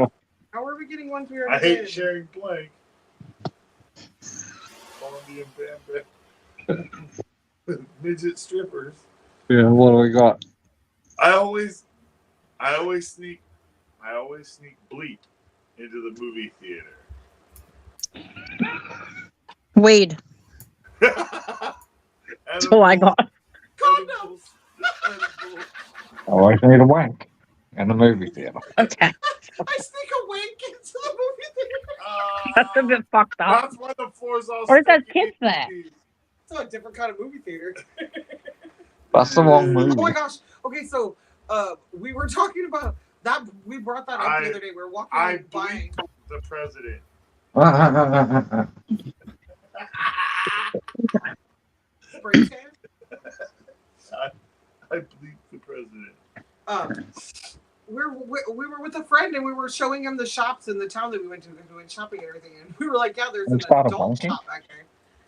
S3: How are we getting ones we
S2: I
S3: already
S2: hate
S3: did?
S2: sharing blank. Blondie and Bam Midget strippers.
S22: yeah, what do we got?
S2: I always sneak bleep into the movie theater.
S21: Weed. That's all I got.
S3: Condoms.
S22: I always need a wank in the movie theater.
S21: Okay.
S3: I sneak a wank into the movie theater.
S21: That's a bit fucked up.
S2: That's why the floor's all
S21: Or is that
S2: sticky.
S21: kids there?
S3: It's a different kind of movie theater.
S22: That's the wrong movie.
S3: Oh my gosh. Okay, so we were talking about that. We brought that up the other day. We were walking
S2: I
S3: and buying.
S2: bleeped the president.
S3: Spray tan.
S2: I bleeped the president.
S3: We were with a friend and we were showing him the shops in the town that we went to. We were doing shopping and everything, and we were like, "Yeah, there's an
S22: It's not a
S3: adult
S22: monkey.
S3: shop back there."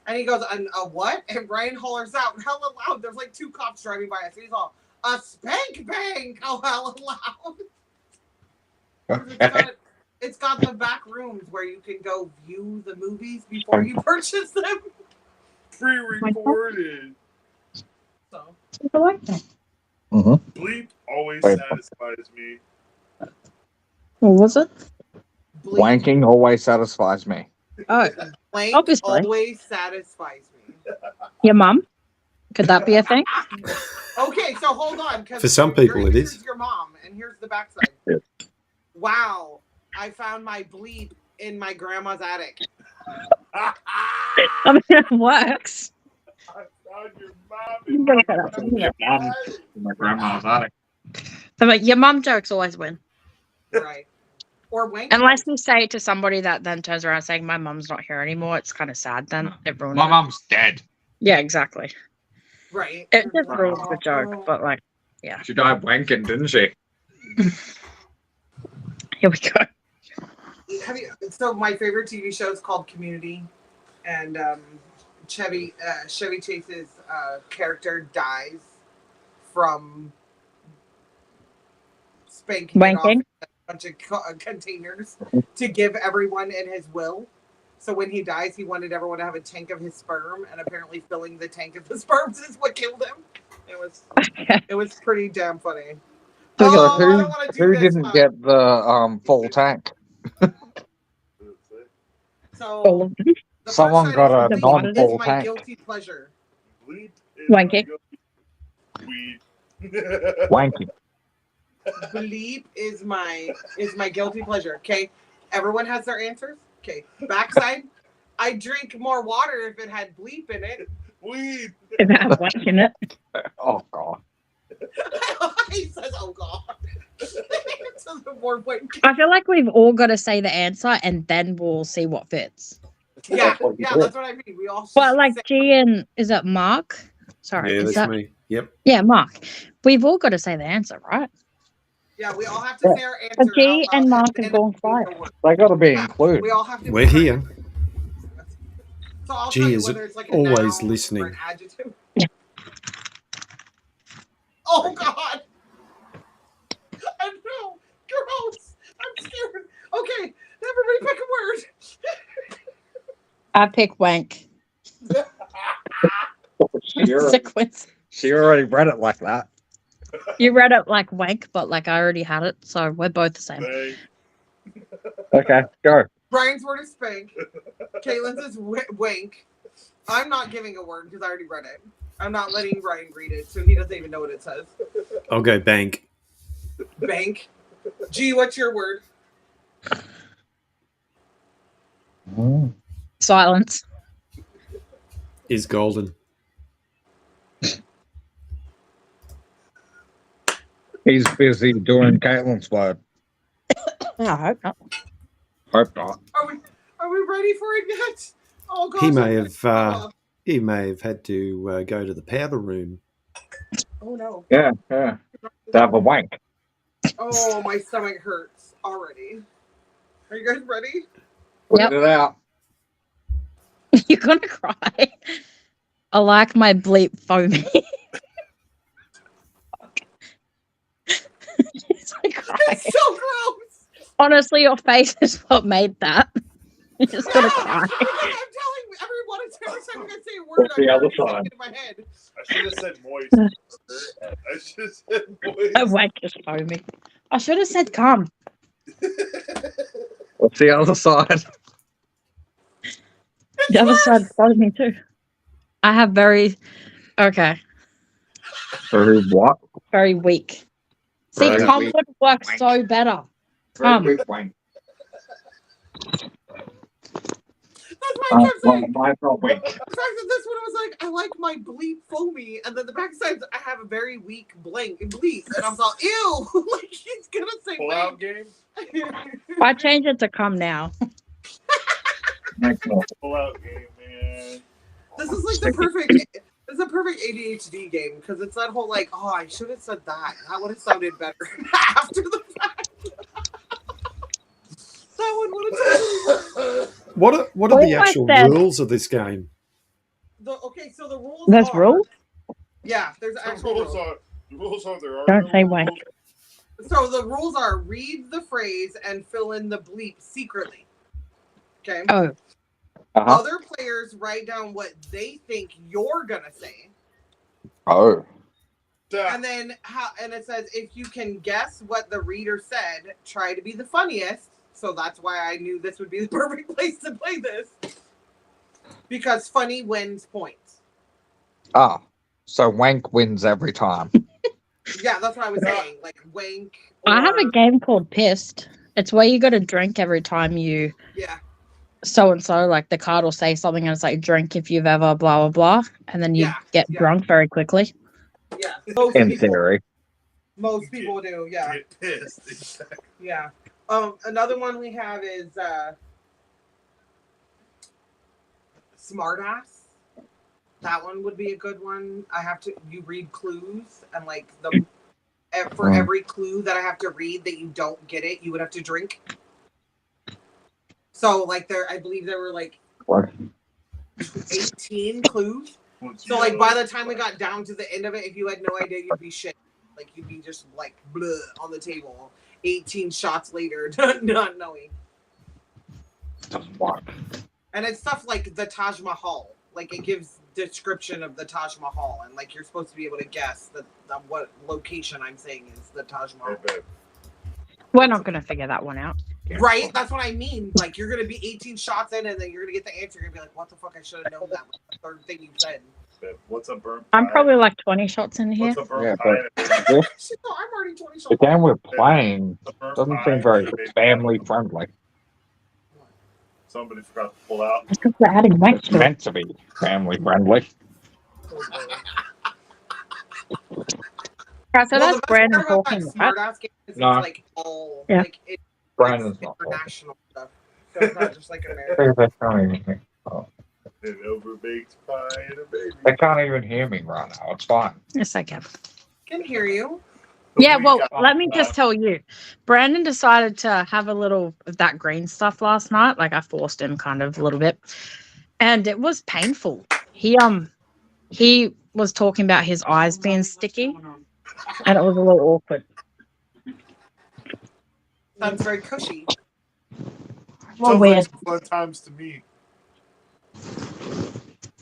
S3: And he goes, "A what?" And Ryan hollers out hella loud. There's like 2 cops driving by us. And he's all, "A spank bank!" Oh, hella loud. It's got the back rooms where you can go view the movies before you purchase them.
S2: Pre-recorded.
S3: So
S21: I like that.
S2: Bleep always satisfies me.
S21: What was it?
S22: Wanking always satisfies me.
S21: Oh,
S3: blank
S21: obviously.
S3: always satisfies me.
S21: Your mum? Could that be a thing?
S3: Okay, so hold on. 'Cause
S4: For some people, it
S3: here's
S4: is.
S3: your mom, and here's the backside.
S4: Yeah.
S3: Wow, I found my bleep in my grandma's attic.
S21: I mean, it works.
S2: I found your mom in
S22: My grandma's attic.
S21: So, like, your mum jokes always win.
S3: Right. Or wank.
S21: Unless you say it to somebody that then turns around saying, "My mum's not here anymore." It's kind of sad then. It ruins
S22: My
S21: it.
S22: mum's dead.
S21: Yeah, exactly.
S3: Right.
S21: It just ruins the joke, but like, yeah.
S22: She died wanking, didn't she?
S21: Here we go.
S3: So my favorite TV show is called Community, and Chevy Chase's character dies from spanking it off
S21: Wanking?
S3: a bunch of containers to give everyone in his will. So when he dies, he wanted everyone to have a tank of his sperm, and apparently filling the tank of the sperms is what killed him. It was pretty damn funny.
S22: So
S3: I don't wanna do
S22: who
S3: this
S22: didn't
S3: one.
S22: get the full tank?
S3: So the
S22: Someone
S3: first
S22: got
S3: one
S22: a
S3: is
S22: non-full
S3: my
S22: tank.
S3: guilty pleasure.
S17: Wanky.
S22: Wanky.
S3: Bleep is my guilty pleasure. Okay, everyone has their answers. Okay, backside. I drink more water if it had bleep in it.
S2: Weed.
S17: If it had wank in it.
S22: Oh god.
S3: He says, "Oh God." So the more wank.
S17: I feel like we've all got to say the answer and then we'll see what fits.
S3: Yeah, that's what I mean. We all.
S17: But like G and is it Mark? Sorry,
S7: Yeah,
S17: is
S7: that's
S17: that
S7: me. Yep.
S17: Yeah, Mark. We've all got to say the answer, right?
S3: Yeah, we all have to say our
S17: So
S3: answer.
S17: G
S3: out
S17: and
S3: loud,
S17: Mark
S3: and
S17: are
S3: then
S17: going quiet.
S22: They got to be included.
S3: we all have to.
S4: We're here.
S3: So I'll
S4: G
S3: tell you
S4: is
S3: whether it's like a
S4: always
S3: noun or
S4: listening.
S3: an adjective. Oh God! I know, gross. I'm scared. Okay, everybody pick a word.
S17: I pick wank. Sequence.
S22: She already read it like that.
S17: You read it like wank, but like I already had it, so we're both the same.
S22: Okay, go.
S3: Brian's word is spank. Caitlin's is wank. I'm not giving a word because I already read it. I'm not letting Brian read it, so he doesn't even know what it says.
S7: I'll go bank.
S3: Bank. G, what's your word?
S17: Silence.
S7: Is golden.
S22: He's busy doing Caitlin's word.
S17: I hope not.
S22: Hope not.
S3: Are we ready for it yet? Oh God.
S7: He may have had to go to the powder room.
S3: Oh no.
S22: Yeah. To have a wank.
S3: Oh, my stomach hurts already. Are you guys ready?
S22: Read it out.
S17: You're gonna cry. I like my bleep foamy. It's like crying.
S3: It's so gross.
S17: Honestly, your face is what made that. You're just gonna cry.
S3: I'm telling everyone, it's every time I say a word,
S22: What's the
S3: I'm
S22: other
S3: thinking
S22: side?
S3: in my head.
S2: I should have said moist. I should have said moist.
S17: A wank is foamy. I should have said calm.
S22: What's the other side?
S17: The other side bothers me too. I have very
S22: Very what?
S17: very weak. See,
S22: Very
S17: Tom
S22: weak
S17: would work
S22: wank.
S17: so better.
S22: Very weak wank.
S3: That's why I kept saying.
S22: Mine's not weak.
S3: The fact that this one was like, I like my bleep foamy, and then the backside, I have a very weak bleep, and I was all, ew, like he's gonna say
S2: Pull out game.
S17: I change it to come now.
S2: Pull out game, man.
S3: This is like the perfect. It's a perfect ADHD game because it's that whole like, oh, I should have said that. That would have sounded better after the fact. That one would have.
S7: What are the actual rules of this game?
S3: Okay, so the rules.
S17: There's
S3: are,
S17: rules?
S3: Yeah, there's actual rules.
S2: The rules are there are.
S17: Don't say wank.
S3: So the rules are: read the phrase and fill in the bleep secretly. Okay.
S17: Oh.
S3: Other players write down what they think you're gonna say.
S22: Oh.
S3: And then and it says if you can guess what the reader said, try to be the funniest. So that's why I knew this would be the perfect place to play this. Because funny wins points.
S22: Ah. So wank wins every time.
S3: Yeah, that's what I was saying. Like wank.
S17: I have a game called Pissed. It's where you got to drink every time you.
S3: Yeah.
S17: So and so, like the card will say something and it's like drink if you've ever blah blah blah, and then you get drunk very quickly.
S3: Yeah.
S22: In theory.
S3: Most people do, yeah.
S2: Get pissed. Exactly.
S3: Yeah. Another one we have is Smartass. That one would be a good one. You read clues and like for every clue that I have to read that you don't get it, you would have to drink. So like I believe there were like 18 clues. So like by the time we got down to the end of it, if you had no idea, you'd be shit. Like you'd be just like bleh on the table. 18 shots later, not knowing. And it's stuff like the Taj Mahal. Like it gives description of the Taj Mahal, and like you're supposed to be able to guess what location I'm saying is the Taj Mahal.
S17: We're not gonna figure that one out.
S3: Right? That's what I mean. Like you're gonna be 18 shots in, and then you're gonna get the answer. You're gonna be like, "What the fuck? I should have known that." Like, the third thing you said.
S2: What's a burnt?
S17: I'm probably like 20 shots in here.
S2: What's a burnt
S22: Yeah,
S2: pie?
S22: but
S3: I'm already 20 shots.
S22: the game we're playing doesn't seem very family friendly.
S2: Somebody forgot to pull out.
S17: Because we're adding wax
S22: It's
S17: to it.
S22: meant to be family friendly.
S17: Right, so
S3: Well,
S17: that's
S3: the best
S17: Brandon
S3: part about
S17: talking,
S3: that
S17: right?
S3: Smart Ass game is
S22: No.
S3: it's like all
S17: Yeah.
S3: like it's
S22: Brandon's not talking.
S3: international stuff. So it's not just like American.
S2: An overbaked pie and a baby.
S22: They can't even hear me right now. It's fine.
S17: Yes, I can.
S3: Can hear you.
S17: Yeah, well, let me just tell you, Brandon decided to have a little of that green stuff last night. Like I forced him kind of a little bit, and it was painful. He was talking about his eyes being sticky, and it was a little awkward.
S3: Sounds very cushy.
S17: Well,
S2: Sounds
S17: weird.
S2: like fun times to me.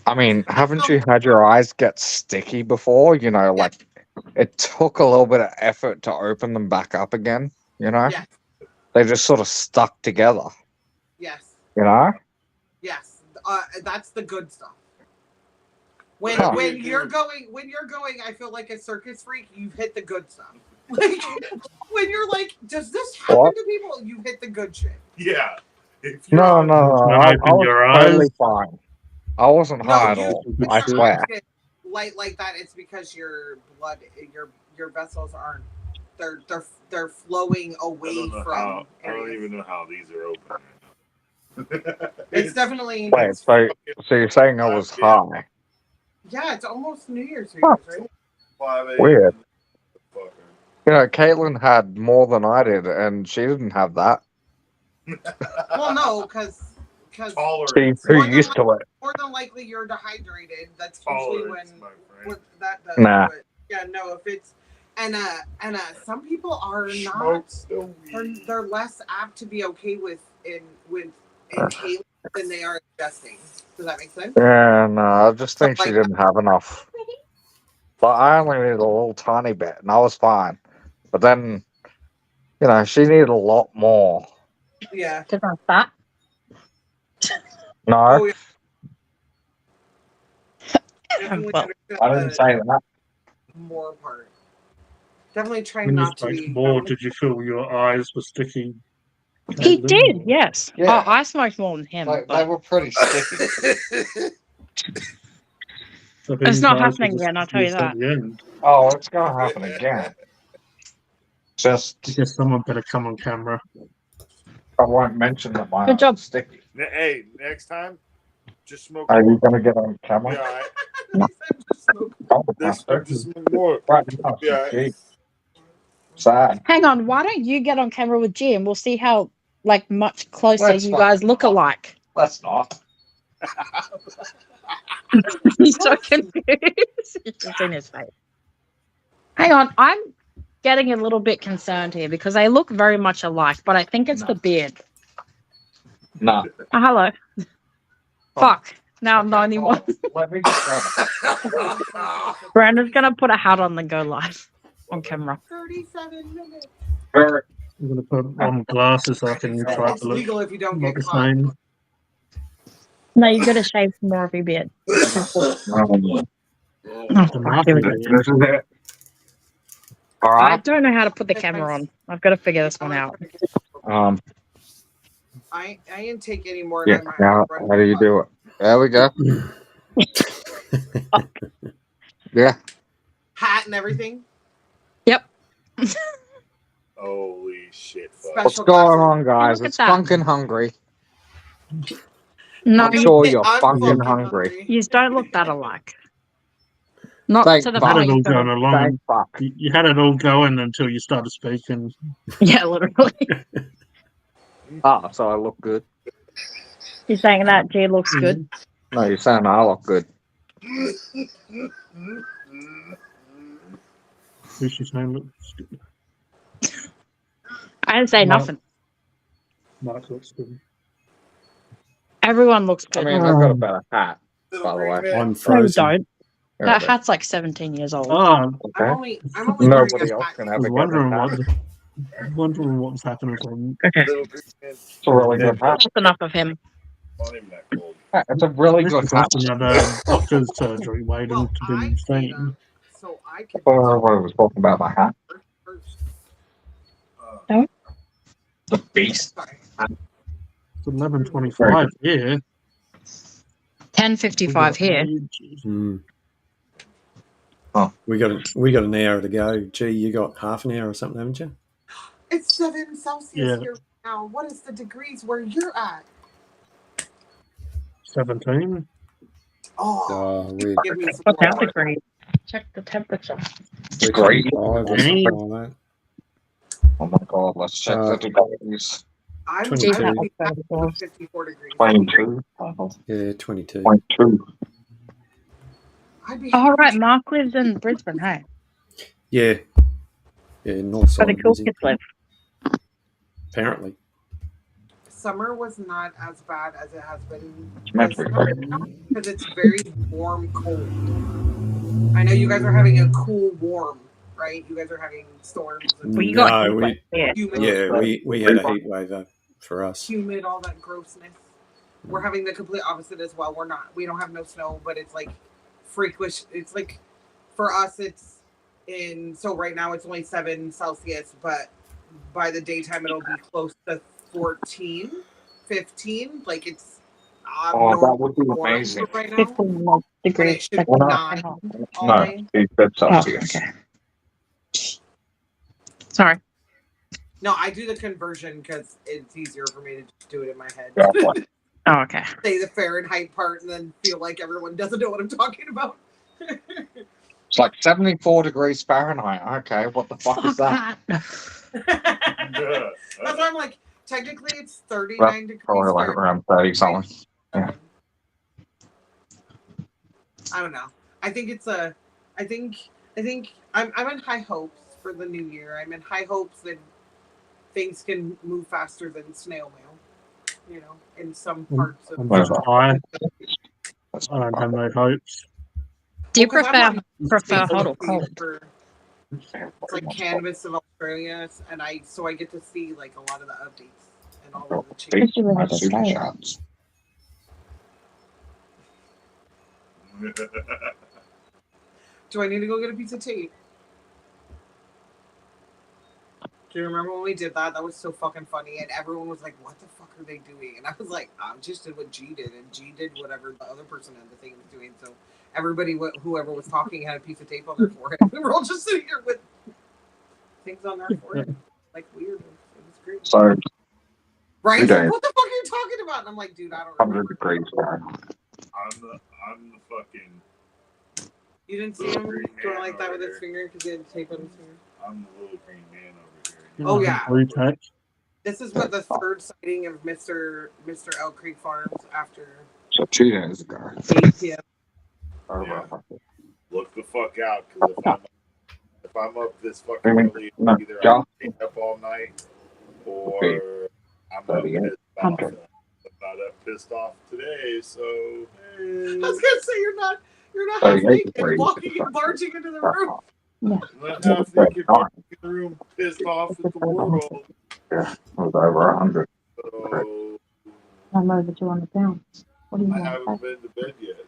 S22: I mean, haven't you had your eyes get sticky before? You know, like it took a little bit of effort to open them back up again, you know?
S3: Yes.
S22: They just sort of stuck together,
S3: Yes.
S22: you know?
S3: Yes. That's the good stuff. When
S22: Huh.
S3: when you're going, I feel like a circus freak. You've hit the good stuff. Like when you're like, does this happen
S22: What?
S3: to people? You hit the good shit.
S2: Yeah. If
S22: No,
S1: When
S22: I
S1: open
S22: was
S1: your
S22: totally
S1: eyes.
S22: fine. I wasn't high at
S3: you
S22: all.
S3: when
S22: I
S3: you're
S22: swear.
S3: like like that. It's because your blood, your vessels aren't. They're flowing away from.
S2: I don't even know how these are open.
S3: It's definitely.
S22: Wait, so you're saying I was high?
S3: Yeah, it's almost New Year's Eve,
S22: Huh.
S3: right?
S2: 5 a.m.
S22: Weird. You know, Caitlin had more than I did, and she didn't have that.
S3: Well, no, because
S22: She's too used to it.
S3: more than likely you're dehydrated. That's usually
S2: Tolerance, my friend.
S3: what that does.
S22: Nah.
S3: But yeah, no, if it's and some people are not.
S2: Smoke's the weed.
S3: They're less apt to be okay with inhaling than they are ingesting. Does that make sense?
S22: Yeah, no, I just think she
S3: Like-
S22: didn't have enough. But I only needed a little tiny bit, and I was fine. But then, you know, she needed a lot more.
S3: Yeah.
S17: Because I'm fat.
S22: No,
S3: Oh, yeah. Definitely
S17: Well,
S3: understand
S22: I didn't
S3: the
S22: say that.
S3: more part. Definitely try
S1: When you
S3: not to
S1: smoked
S3: be.
S1: more, did you feel your eyes were sticky?
S17: He
S1: Caitlin?
S17: did, yes.
S22: Yeah.
S17: Oh, I smoked more than him.
S22: Like,
S17: but
S22: they were pretty sticky.
S1: So
S17: It's
S1: whose
S17: not
S1: eyes
S17: happening
S1: were the
S17: again, I'll tell you
S1: stickiest at
S17: that.
S1: the end?
S22: Oh, it's gonna happen again. Just,
S1: I guess someone better come on camera.
S22: I won't mention that my
S17: Good
S22: eyes
S17: job.
S22: are sticky.
S2: Hey, next time, just smoke
S22: Are
S2: more.
S22: you gonna get on camera?
S2: Yeah, all right.
S22: Oh,
S2: Just
S22: no.
S2: smoke more.
S22: Right, no,
S2: Yeah, all right.
S22: gee. Sad.
S17: Hang on, why don't you get on camera with G and we'll see how like much closer
S22: Let's
S17: you
S22: not.
S17: guys look alike.
S22: Let's not.
S17: He's so confused. He's just in his face. Hang on, I'm getting a little bit concerned here because they look very much alike, but I think it's the beard.
S22: No.
S17: Oh, hello. Fuck. Now I'm the only one.
S22: Let me just
S17: Brandon's gonna put a hat on and go live on camera.
S3: 37 minutes.
S22: go.
S1: I'm going to put on glasses so I can try
S3: It's
S1: to look
S3: legal if you don't
S1: not
S3: get
S1: the
S3: caught.
S1: same.
S17: No, you gotta shave some more of your beard. Oh, fuck, here we go.
S22: This is it. All
S17: I
S22: right.
S17: don't know how to put the camera on. I've got to figure this one out.
S3: I didn't take any more
S22: Yeah.
S3: than my
S22: Now, how do you do it? There we go. Yeah.
S3: hat and everything.
S17: Yep.
S2: Holy shit. Fuck.
S22: What's
S3: Special
S22: going
S3: glasses.
S22: on, guys?
S17: Look at
S22: It's
S17: that.
S22: funkin' hungry.
S17: No,
S22: I'm sure you're
S3: I'm
S22: funkin'
S3: fucking
S22: hungry.
S17: you don't look that alike. Not
S22: Thank
S17: to the
S1: You had
S22: fuck.
S1: it all
S17: point.
S1: going
S17: but-
S1: along.
S22: Thank fuck.
S1: You had it all going until you started speaking.
S17: Yeah, literally.
S22: Ah, so I look good.
S17: You're saying that G looks good.
S22: No, you're saying I look good.
S1: Who's she saying?
S17: I didn't say
S1: No.
S17: nothing.
S1: Mark looks good.
S17: Everyone looks
S22: I
S17: good.
S22: mean, I've got a better hat. by the way.
S7: I'm
S17: No, you
S7: frozen.
S17: don't.
S22: Yeah,
S17: That
S22: but-
S17: hat's like 17 years old.
S1: Oh,
S3: I'm
S22: Okay.
S3: only wearing
S22: Nobody
S3: a
S22: else
S3: hat.
S22: can
S1: I
S22: ever
S1: was
S22: get
S1: wondering
S22: that.
S1: wondering what's happening from.
S17: Okay.
S2: Little green man.
S22: It's a really good hat.
S17: That's enough of him.
S2: Not even that cold.
S22: It's a really
S1: This
S22: good
S1: is
S22: hat.
S1: often had doctor's surgery waiting
S3: Well,
S1: to
S3: I
S1: be
S3: say
S1: seen.
S3: that so I can
S22: What I was talking about my hat.
S3: first.
S22: The beast.
S3: Sorry.
S1: It's 11:25 here.
S17: 10:55 here.
S7: Hmm.
S22: Oh.
S7: We got an hour to go. Gee, you got half an hour or something, haven't you?
S3: It's 7 Celsius
S1: Yeah.
S3: here now. What is the degrees where you're at?
S1: 17.
S3: Oh,
S7: we
S3: give me some
S17: What
S3: more.
S17: temperature? Check the temperature.
S22: It's great.
S7: 25 or
S1: Dang.
S7: something like that.
S22: Oh my god, let's check the degrees.
S3: I'm
S7: 22.
S3: happy with 54 degrees.
S22: 22.
S7: Yeah, 22.
S22: 22.
S3: I'd be
S17: Oh, right. Mark lives in Brisbane, hey?
S7: Yeah. Yeah, north
S17: Where
S7: side
S17: the
S7: of
S17: cool
S7: Brizzy,
S17: kids live.
S7: apparently.
S3: Summer was not as bad as it has been
S22: meant
S3: this
S22: to be
S3: summer because it's very warm, cold. I know you guys are having a cool, warm, right? You guys are having storms and
S17: Well, you got
S7: No,
S17: heat wave here.
S3: humid,
S7: we had a heat wave for us.
S3: humid, all that grossness. We're having the complete opposite as well. We don't have no snow, but it's like freakish. It's like for us, so right now it's only 7 Celsius, but by the daytime it'll be close to 14, 15. Like it's
S22: Oh, that would be
S3: warm
S22: amazing.
S3: right now.
S17: 15
S3: And it
S17: degrees.
S3: should be
S22: Well, no.
S3: 9 all
S22: No,
S3: day.
S22: it's Celsius.
S17: okay. Sorry.
S3: No, I do the conversion because it's easier for me to just do it in my head.
S22: Yeah, like,
S17: Oh, okay.
S3: Say the Fahrenheit part and then feel like everyone doesn't know what I'm talking about.
S22: it's like 74 degrees Fahrenheit. Okay, what the fuck is that?
S3: That's why I'm like, technically it's 39 degrees
S22: Probably like
S3: Fahrenheit.
S22: around 30 something. Yeah.
S3: I don't know. I think I'm in high hopes for the new year. I'm in high hopes that things can move faster than snail mail. You know, in some parts of
S1: I'm just tired. I don't have no hopes.
S17: Do you
S3: Well, 'cause I'm
S17: prefer
S3: on
S17: hot or
S3: Facebook
S17: cold?
S3: for- It's like Canvas of Australia, and I get to see like a lot of the updates and all of the changes.
S22: My super chats.
S3: Do I need to go get a piece of tape? Do you remember when we did that? That was so fucking funny, and everyone was like, "What the fuck are they doing?" And I was like, "I just did what G did, and G did whatever the other person in the thing was doing." So everybody, whoever was talking, had a piece of tape on their forehead. We were all just sitting here with things on our forehead, like weird. It was great.
S22: So,
S3: Brian's
S22: today,
S3: like, "What the fuck are you talking about?" And I'm like, "Dude, I don't
S22: 100
S3: remember."
S22: degrees Fahrenheit.
S2: I'm the fucking.
S3: You didn't see him going like that with his finger because he had tape on his finger.
S2: I'm the little green man over here.
S3: Oh, yeah.
S1: Blue text.
S3: This is what the third sighting of Mr. Elk Creek Farms after
S22: So 2 days ago.
S3: 8 p.m.
S2: Yeah. Look the fuck out, because if I'm up this fucking early, either I'm staying up all night or I'm up pissed off. I'm not up pissed off today, so
S3: I was gonna say you're not
S22: Oh,
S3: half
S22: yeah,
S3: naked
S22: great.
S3: walking and barging into the room.
S2: I'm not half naked walking in the room, pissed off at the world.
S22: Yeah, it was over 100.
S2: So
S17: I'm over 200 pounds. What do you
S2: I
S17: want?
S2: haven't been to bed yet.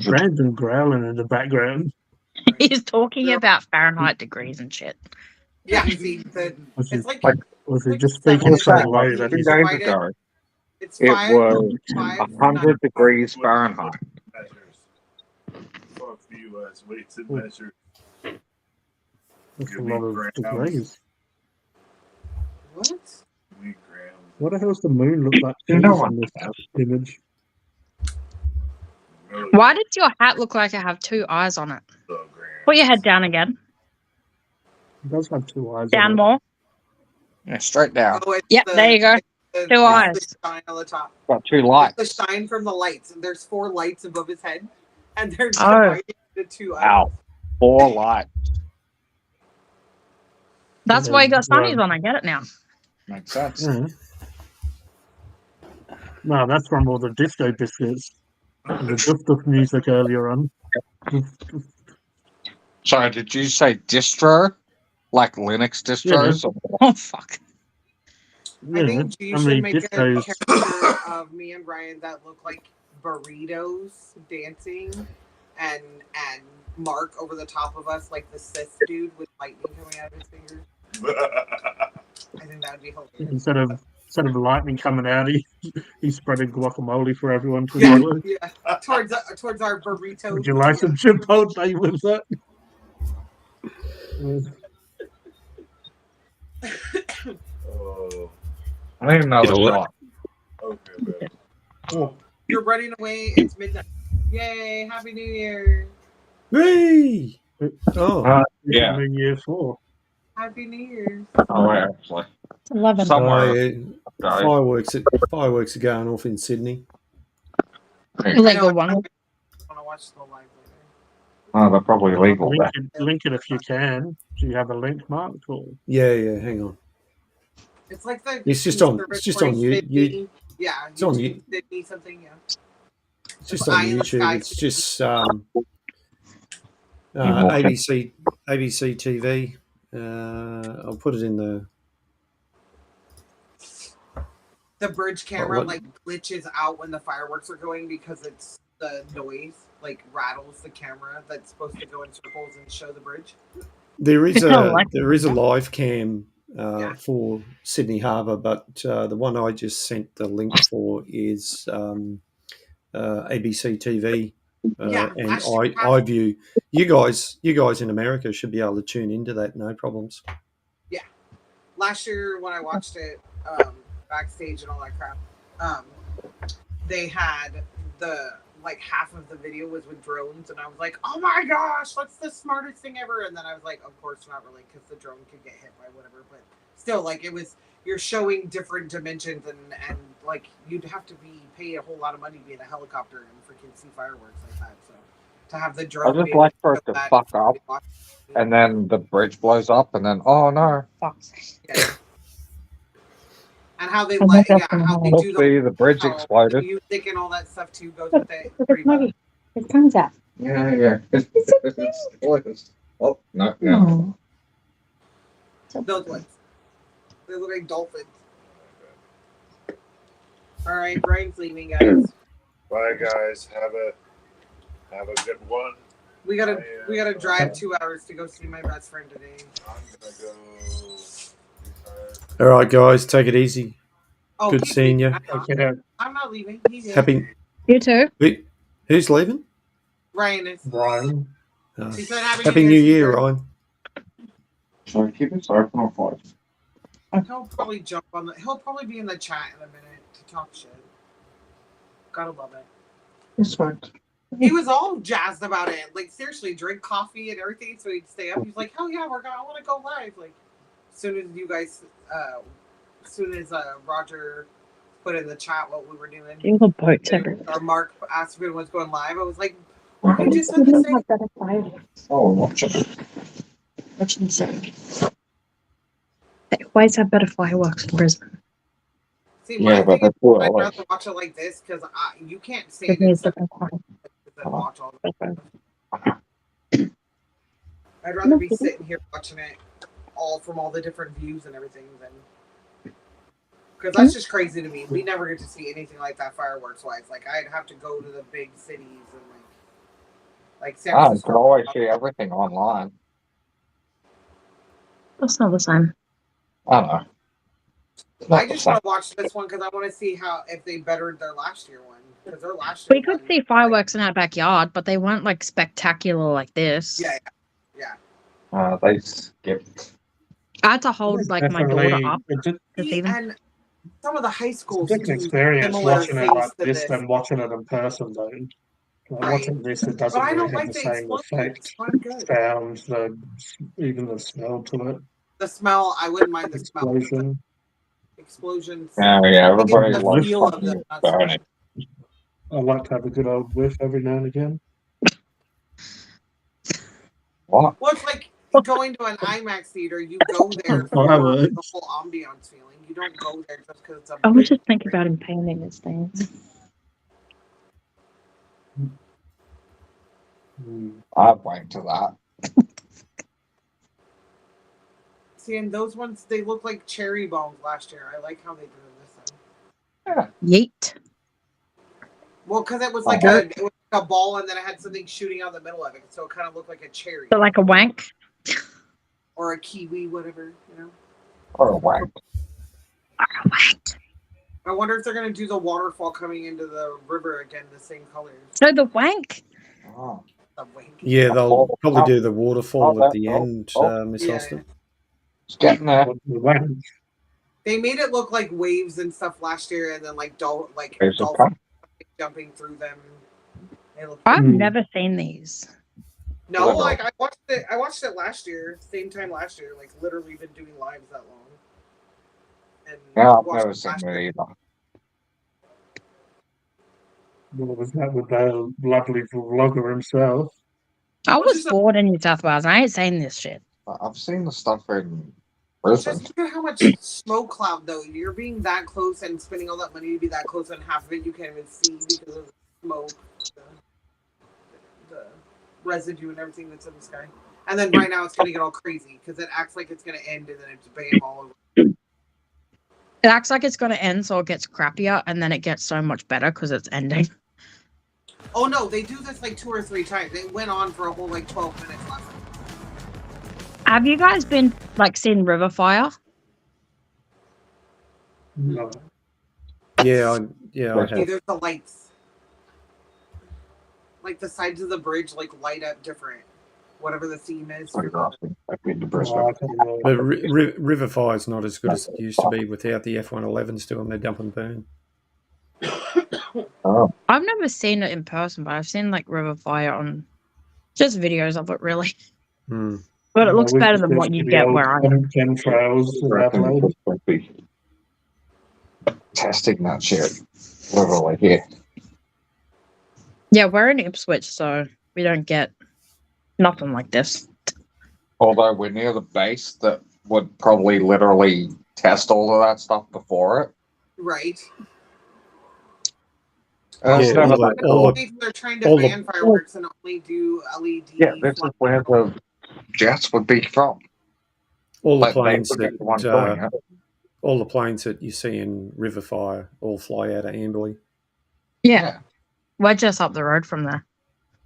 S1: Brandon growling in the background.
S17: He's talking about Fahrenheit degrees and shit.
S3: Yeah, see, it's like
S1: Was he just speaking so low that
S22: 2
S1: he's
S22: days ago,
S3: it's
S22: it
S3: 5
S22: was
S3: five
S22: 100 degrees Fahrenheit.
S2: Fuck the U.S. weights and measures.
S1: That's a
S2: Give me
S1: lot of
S2: grams.
S1: degrees.
S3: What?
S2: Give me grams.
S1: What the hell's the moon look like
S22: You know
S1: in this image?
S17: Why does your hat look like I have 2 eyes on it?
S2: So grams.
S17: Put your head down again.
S1: It does have 2 eyes.
S17: Down
S1: on
S17: more.
S22: Yeah, straight down.
S3: Oh, it's
S17: Yep, there you go.
S3: the
S17: 2 eyes.
S3: The shine on the top.
S22: Got 2 lights.
S3: It's the shine from the lights, and there's 4 lights above his head, and they're
S17: Oh.
S3: divided into 2 eyes.
S22: Wow. 4 lights.
S17: That's why you got sunnies on. I get it now.
S22: Makes sense.
S1: it. No, that's from all the Disco Biscuits. And the Duff music earlier on.
S22: Sorry, did you say distro? Like Linux distros?
S17: Oh, fuck.
S3: I think you
S1: how
S3: should
S1: many
S3: make a
S1: discos?
S3: character of me and Brian that look like burritos dancing, and Mark over the top of us like the Sith dude with lightning coming out of his fingers. I think that would be hilarious.
S1: Instead of lightning coming out, he spreaded guacamole for everyone to enjoy.
S3: Yeah, towards our burritos.
S1: Would you like some chipotle with that?
S22: I don't even know
S7: You know
S22: what's
S7: what?
S22: going.
S3: Oh, you're running away. It's midnight. Yay! Happy New Year!
S4: Whee! Oh,
S22: yeah.
S1: New Year 4.
S3: Happy New Year!
S22: Oh, wait, actually.
S17: It's 11.
S22: Somewhere.
S4: Fireworks are going off in Sydney.
S17: Like a one.
S3: I want to watch the live later.
S22: Oh, they're probably illegal.
S1: Link it if you can. Do you have a link, Mark? Or?
S4: Yeah, hang on.
S3: It's like the.
S4: It's just on you.
S3: Yeah,
S4: it's on
S3: YouTube Sydney something. Yeah.
S4: It's just on YouTube. It's just ABC TV. I'll put it in the.
S3: The bridge camera
S4: what?
S3: like glitches out when the fireworks are going because it's the noise like rattles the camera that's supposed to go in circles and show the bridge.
S4: There is a live cam for Sydney Harbour, but the one I just sent the link for is ABC TV and iView. You guys in America should be able to tune into that, no problems.
S3: Yeah, last year when I watched it backstage and all that crap, they had the like half of the video was with drones, and I was like, oh my gosh, that's the smartest thing ever. And then I was like, of course not really, because the drone could get hit by whatever, but still, like, it was, you're showing different dimensions, and like you'd have to pay a whole lot of money to be in a helicopter and freaking see fireworks like that. So to have the
S22: I
S3: drone,
S22: just like for it to fuck up, and then the bridge blows up, and then oh no, fuck.
S3: Yeah. And how they let, how they do
S22: the bridge exploded.
S3: The music and all that stuff too goes with it. Pretty much.
S17: His tongue's out.
S22: Yeah. It's oh no.
S3: Those ones. They look like dolphins. All right, Brian's leaving, guys.
S2: Bye, guys. Have a good one.
S3: We gotta drive 2 hours to go see my best friend today.
S2: I'm gonna go.
S4: All right, guys, take it easy.
S3: Oh,
S4: Good seeing you.
S3: I'm not leaving. He's in.
S4: Happy.
S17: You too.
S4: Who's leaving?
S3: Ryan is.
S1: Brian.
S3: He said
S4: Happy New Year, Ryan.
S22: Sorry, keep it sorry for my voice.
S3: He'll probably jump on the. He'll probably be in the chat in a minute to talk shit. Gotta love it.
S22: It's fine.
S3: He was all jazzed about it. Like seriously, drink coffee and everything, so he'd stay up. He's like, "Hell yeah, I want to go live." Like, as soon as you guys, as soon as Roger put in the chat what we were doing, or Mark asked if it was going live, I was like, "Why did you just said the same?"
S22: Oh, watch it.
S17: They always have better fireworks in Brisbane.
S3: See, my thing is, I'd rather watch it like this because you can't say it in different watch all the I'd rather be sitting here watching it all from all the different views and everything than because that's just crazy to me. We never get to see anything like that fireworks wise. Like I'd have to go to the big cities and like San
S22: You
S3: Francisco.
S22: can always see everything online.
S17: That's not the same.
S22: I don't know.
S3: I just want to watch this one because I want to see if they bettered their last year one because their last year
S17: We could see fireworks in our backyard, but they weren't like spectacular like this.
S3: Yeah.
S22: They skipped.
S17: I had to hold like my daughter up.
S3: And some of the high schools
S1: It's an
S3: do
S1: experience
S3: similar
S1: watching it
S3: things
S1: like
S3: to
S1: this than watching it in person, though. Like, watching this, it doesn't
S3: But I
S1: really
S3: don't
S1: have
S3: like
S1: the
S3: the
S1: same
S3: explosions.
S1: effect.
S3: It's not good.
S1: Sound, even the smell to it.
S3: The smell, I wouldn't mind the smell.
S1: Explosion.
S3: Explosions.
S22: Yeah, everybody
S3: the
S22: loves
S3: feel of
S22: fucking
S3: them, not
S22: burning.
S1: I like to have a good old whiff every now and again.
S22: What?
S3: Well, it's like going to an IMAX theater, you go there for the whole ambiance feeling. You don't go there just because it's a.
S17: I would just think about him painting his things.
S22: I'd wait to that.
S3: See, and those ones, they look like cherry bombs last year. I like how they did it this time.
S17: Yeet.
S3: Well, because it was like a ball, and then it had something shooting out the middle of it, so it kind of looked like a cherry.
S17: So like a wank?
S3: Or a kiwi, whatever,
S22: Or a wank.
S3: I wonder if they're going to do the waterfall coming into the river again, the same colors.
S17: So the wank?
S22: Oh.
S3: The wank.
S4: Yeah, they'll probably do the waterfall at the end, Miss Austin.
S22: It's getting there.
S3: They made it look like waves and stuff last year, and then like
S22: There's a
S3: dolphins jumping through them.
S17: I've never seen these.
S3: No, like I watched it last year, same time last year. Like literally been doing lives that long. And
S22: Yeah, I've never seen it either.
S1: What was that with the lovely vlogger himself?
S17: I was bored in New South Wales. I ain't seen this shit.
S22: I've seen the stuff in
S3: Just
S22: Brisbane.
S3: look at how much smoke cloud though. You're being that close and spending all that money to be that close, and half of it you can't even see because of the smoke, the residue and everything that's in the sky. And then right now it's gonna get all crazy because it acts like it's gonna end and then it's bam all over.
S17: It acts like it's going to end, so it gets crappier, and then it gets so much better because it's ending.
S3: Oh no, they do this like 2 or 3 times. They went on for a whole like 12 minutes last night.
S17: Have you guys been seen River Fire?
S1: No.
S4: Yeah, I have.
S3: There's the lights. Like the sides of the bridge light up different. Whatever the theme is.
S22: I've been to Brisbane.
S4: But River Fire is not as good as it used to be without the F-111s doing their dump and burn.
S17: I've never seen it in person, but I've seen River Fire on just videos of it, really.
S4: Hmm.
S17: But it looks better than what you get where I am.
S22: Testing that shit. Literally here.
S17: Yeah, we're in Ipswich, so we don't get nothing like this.
S22: Although we're near the base that would probably literally test all of that stuff before it.
S3: Right.
S22: They're
S3: trying to ban fireworks and only do LED.
S22: Yeah, this is where the jets would be from.
S4: All the
S22: Like,
S4: planes
S22: they would be the ones doing it.
S4: all the planes that you see in River Fire all fly out of Amberley.
S17: Yeah. We're just up the road from there.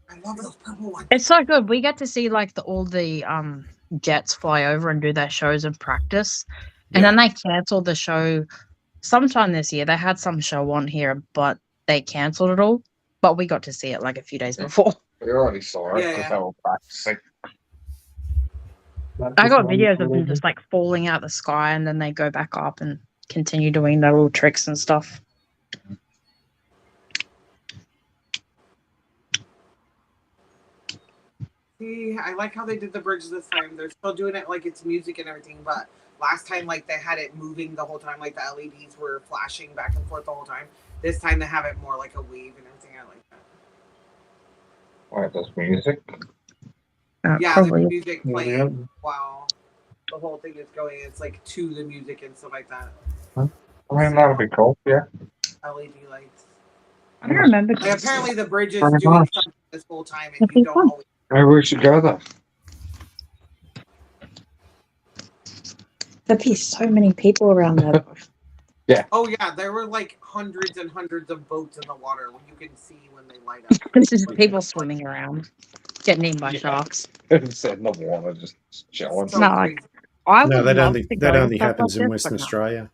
S3: I love those purple ones.
S17: It's so good. We get to see all the jets fly over and do their shows and practice. And then they cancelled the show sometime this year. They had some show on here, but they cancelled it all. But we got to see it a few days before.
S22: We already saw it because they were practicing.
S17: I got videos of them just falling out the sky, and then they go back up and continue doing their little tricks and stuff.
S3: See, I like how they did the bridge this time. They're still doing it like it's music and everything, but last time they had it moving the whole time, the LEDs were flashing back and forth the whole time. This time they have it more like a wave and everything. I like that.
S22: Wait, there's music?
S3: Yeah,
S17: probably.
S3: the music playing while the whole thing is going. It's to the music and stuff like that.
S22: I mean, that would be cool, yeah.
S3: LED lights.
S17: I don't remember.
S3: Apparently the bridge is
S22: Very
S3: doing
S22: nice.
S3: something this whole time and you don't always.
S22: Maybe we should go there.
S17: There'd be so many people around there.
S22: Yeah.
S3: Oh yeah, there were hundreds and hundreds of boats in the water. You can see when they light up.
S17: This is people swimming around, getting eaten by sharks.
S22: It's in the water, just chilling.
S3: So
S17: No,
S3: crazy.
S17: I
S4: No,
S17: would
S4: that
S17: love
S4: only
S17: to go
S4: that only
S17: and stuff
S4: happens
S17: like
S4: in
S17: this,
S4: Western
S17: but no.
S4: Australia.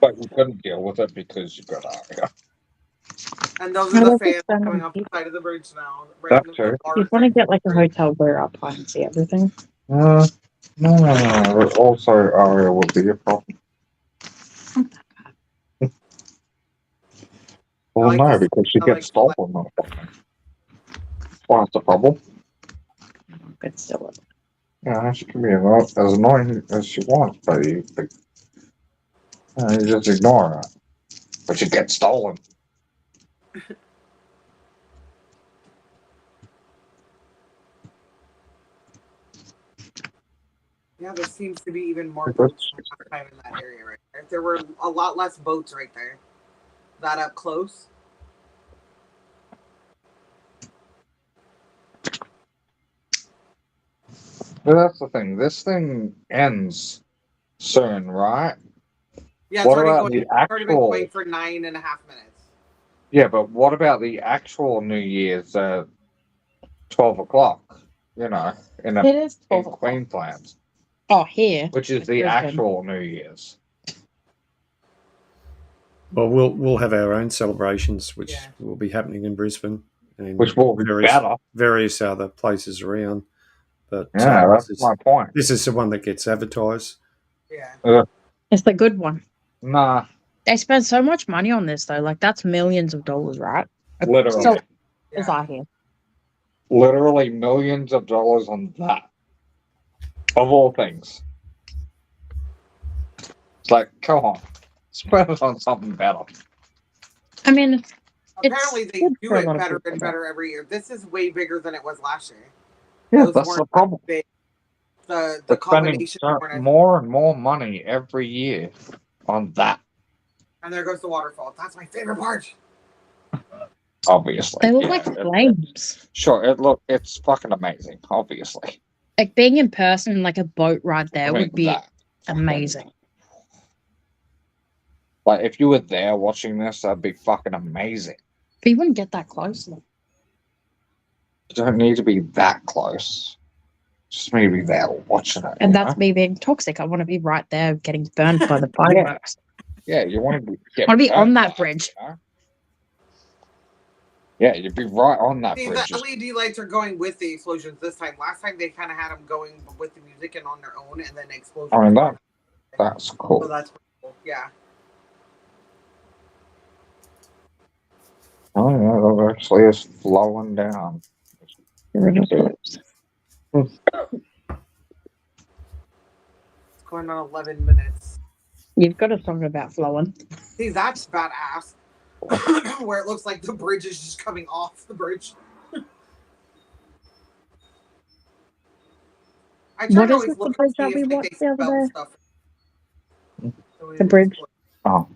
S22: But we couldn't deal with it because you got Aria.
S3: And those
S17: I
S3: are the
S17: love
S3: fans
S17: so many
S3: coming off the
S17: people.
S3: side of the bridge now.
S22: That too.
S17: You want to get a hotel where up high and see everything.
S22: No. Also, Aria would be a problem. Well, no, because she gets stolen. Well, that's a problem.
S17: Good still.
S22: Yeah, she can be as annoying as she wants, but you just ignore her. But you get stolen.
S3: Yeah, there seems to be even more boats last time in that area right there. There were a lot less boats right there. That up close.
S22: But that's the thing. This thing ends soon, right?
S3: Yeah,
S22: What about the
S3: it's already been
S22: actual?
S3: going for 9.5 minutes.
S22: Yeah, but what about the actual New Year's 12 o'clock? You know, in
S17: It is 12
S22: in
S17: o'clock.
S22: Queensland,
S17: Oh, here.
S22: which is the actual New Year's.
S4: Well, we'll have our own celebrations, which will be happening in Brisbane, and
S22: Which will be better.
S4: various other places around. But
S22: Yeah, that's my point.
S4: This is the one that gets advertised.
S3: Yeah.
S17: It's the good one.
S22: Nah.
S17: They spend so much money on this, though. Like, that's millions of dollars, right?
S22: Literally.
S17: So, it's out here.
S22: Literally millions of dollars on that. Of all things. It's like, come on. Spend it on something better.
S17: I mean,
S3: Apparently they
S17: good
S3: do
S17: for a
S3: it
S17: lot of
S3: better
S17: people,
S3: and
S17: though.
S3: better every year. This is way bigger than it was last year.
S22: Yeah,
S3: Those
S22: that's
S3: weren't
S22: the problem.
S3: big. The
S22: They're spending
S3: combination
S22: more and more money every year on that.
S3: and there goes the waterfall. That's my favorite part.
S22: Obviously.
S17: They look
S22: yeah.
S17: like flames.
S22: Sure, it's fucking amazing, obviously.
S17: Like, being in person, like a boat ride there
S22: I mean,
S17: would be
S22: that.
S17: amazing.
S22: Like, if you were there watching this, that'd be fucking amazing.
S17: But you wouldn't get that close. Though.
S22: You don't need to be that close. Just maybe there watching it.
S17: And
S22: you
S17: that's
S22: know?
S17: me being toxic. I want to be right there getting burned by the fireworks.
S22: Yeah, you want to be.
S17: I want to be on
S22: burnt
S17: that
S22: by it,
S17: bridge.
S22: you know? Yeah, you'd be right on that
S3: See,
S22: bridge.
S3: the LED lights are going with the explosions this time. Last time they kind of had them going with the music and on their own, and then explosions.
S22: I mean, that's cool.
S3: So that's cool. Yeah.
S22: Oh, yeah, that actually is flowing down.
S3: It's going on 11 minutes.
S17: You've got a song about flowing.
S3: See, that's badass. Where it looks like the bridge is just coming off the bridge. I try
S17: What
S3: to
S17: is
S3: always
S17: it, the
S3: look
S17: bridge
S3: and
S17: that
S3: see
S17: we
S3: if they
S17: watched the other
S3: spell
S17: day?
S3: stuff.
S17: The bridge.
S22: Oh,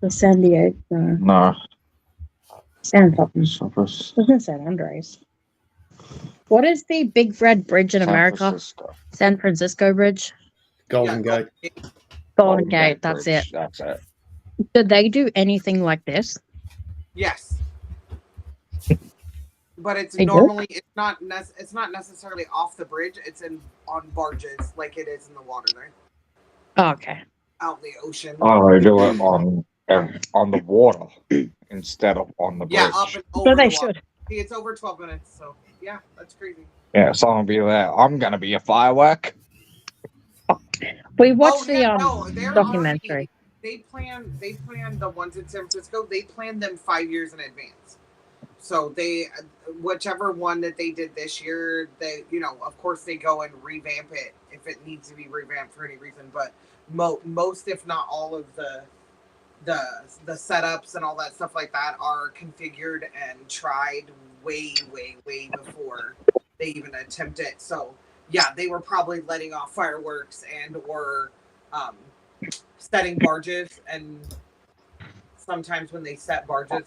S17: The San Diego.
S22: no.
S17: San something. Isn't San Andres? What is the big red bridge in
S22: San
S17: America?
S22: Francisco.
S17: San Francisco Bridge?
S4: Golden Gate.
S17: Golden Gate, that's
S22: Bridge,
S17: it.
S22: That's it.
S17: Did they do anything like this?
S3: Yes. But it's
S17: They do?
S3: normally it's not necessarily off the bridge. It's on barges like it is in the water there,
S17: Oh, okay.
S3: out in the ocean.
S22: Oh, they do it on the water instead of on the bridge.
S3: Yeah, up and over.
S17: they
S3: the water.
S17: should.
S3: See, it's over 12 minutes, so yeah, that's crazy.
S22: Yeah, someone be there. I'm gonna be a firework.
S17: We watched
S3: they're
S17: documentary.
S3: They plan the ones in San Francisco. They plan them 5 years in advance. So they, whichever one that they did this year, they, of course they go and revamp it if it needs to be revamped for any reason. But most, if not all of the setups and all that stuff like that are configured and tried way before they even attempt it. So yeah, they were probably letting off fireworks and or setting barges, and sometimes when they set barges,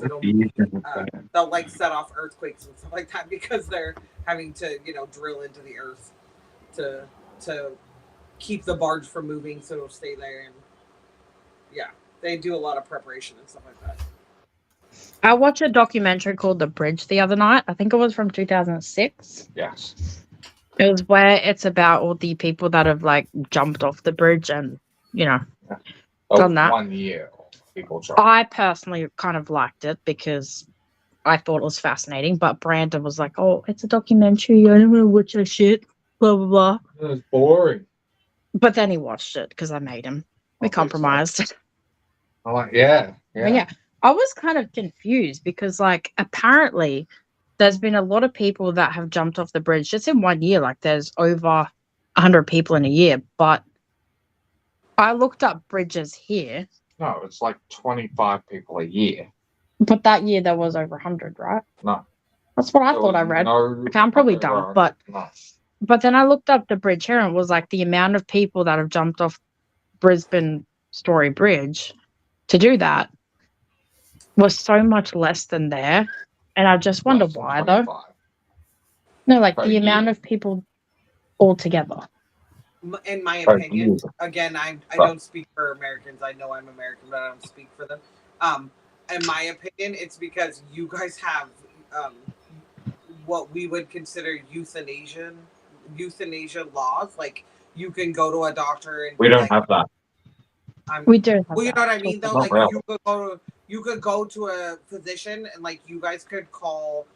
S3: they'll like set off earthquakes and stuff like that because they're having to drill into the earth to keep the barge from moving so it'll stay there. And yeah, they do a lot of preparation and stuff like that.
S17: I watched a documentary called The Bridge the other night. I think it was from 2006.
S22: Yes.
S17: It was where it's about all the people that have like jumped off the bridge and done that.
S22: 1 year. People try.
S17: I personally kind of liked it because I thought it was fascinating, but Brandon was like, "Oh, it's a documentary. I don't want to watch that shit." Blah blah blah.
S22: It's boring.
S17: But then he watched it because I made him. We compromised.
S22: I'm like, yeah.
S17: But yeah, I was kind of confused because, like, apparently there's been a lot of people that have jumped off the bridge just in 1 year. Like, there's over 100 people in a year. But I looked up bridges here.
S22: No, it's like 25 people a year.
S17: But that year there was over 100, right?
S22: No.
S17: That's what I thought I read. Okay, I'm probably dumb, but then I looked up the bridge here and it was like the amount of people that have jumped off Brisbane Story Bridge to do that was so much less than there. And I just wonder why, though. No, like the amount of people altogether.
S3: In my opinion, again, I don't speak for Americans. I know I'm American, but I don't speak for them. In my opinion, it's because you guys have what we would consider euthanasia laws. Like, you can go to a doctor and
S22: We don't have that.
S17: We do.
S3: Well, you know what I mean, though.
S22: Not
S3: Like,
S22: really.
S3: you could go to a physician and like you guys could call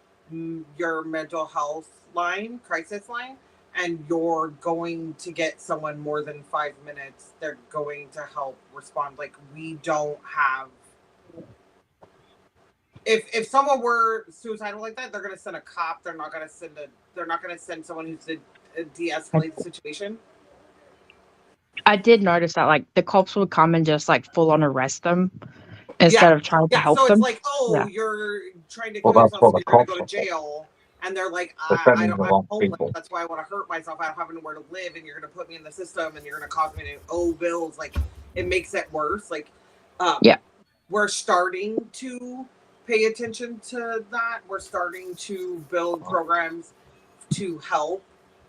S3: your mental health line, crisis line, and you're going to get someone more than 5 minutes. They're going to help respond. Like, we don't have. If someone were suicidal like that, they're gonna send a cop. They're not gonna send someone who's to de-escalate the situation.
S17: I did notice that, like, the cops would come and just, like, full on arrest them instead of trying to help
S3: so
S17: them.
S3: it's like, you're trying to
S22: Well,
S3: kill
S22: that's
S3: yourself,
S22: what
S3: so
S22: the
S3: you're going to
S22: cops
S3: go to
S22: are
S3: jail. And they're like,
S22: They're
S3: I
S22: sending
S3: don't
S22: the
S3: have
S22: wrong
S3: homeless.
S22: people.
S3: That's why I want to hurt myself. I don't have anywhere to live, and you're going to put me in the system, and you're going to cause me to owe bills. Like, it makes it worse. Like, we're starting to pay attention to that. We're starting to build programs to help,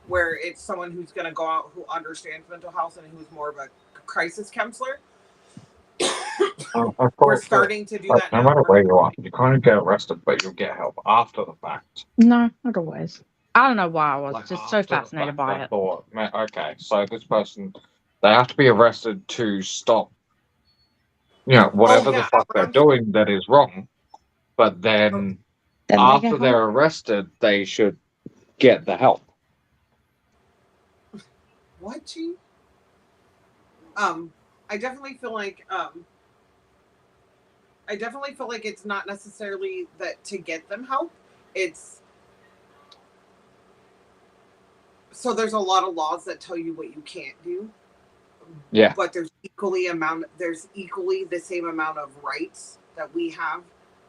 S3: where it's someone who's going to go out who understands mental health and who's more of a crisis counselor. We're starting to do that
S22: No
S3: now.
S22: matter where you are, you kind of get arrested, but you'll get help after the fact.
S17: No, not always. I don't know why I was just so
S22: After the
S17: fascinated
S22: fact,
S17: by
S22: I
S17: it.
S22: thought, okay, so this person, they have to be arrested to stop, whatever the fuck they're doing that is wrong. But then after they're arrested, they should get the help.
S3: What, G? I definitely feel like it's not necessarily that to get them help. It's so there's a lot of laws that tell you what you can't do.
S22: Yeah.
S3: But there's equally the same amount of rights that we have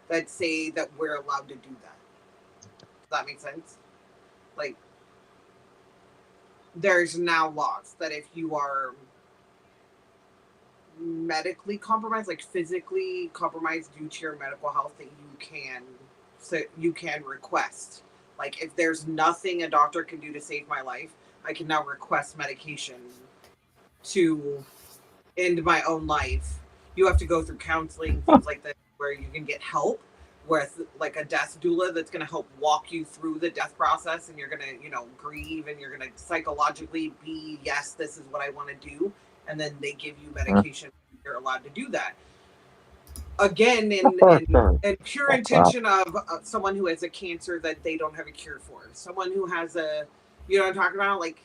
S3: that say that we're allowed to do that. Does that make sense? Like, there's now laws that if you are medically compromised, like physically compromised due to your medical health, that you can request. Like, if there's nothing a doctor can do to save my life, I can now request medication to end my own life. You have to go through counseling, things like that, where you can get help with like a death doula that's going to help walk you through the death process, and you're going to, grieve, and you're going to psychologically be, yes, this is what I want to do. And then they give you medication. You're allowed to do that. Again, in pure intention of someone who has a cancer that they don't have a cure for. Someone who has a, you know what I'm talking about? Like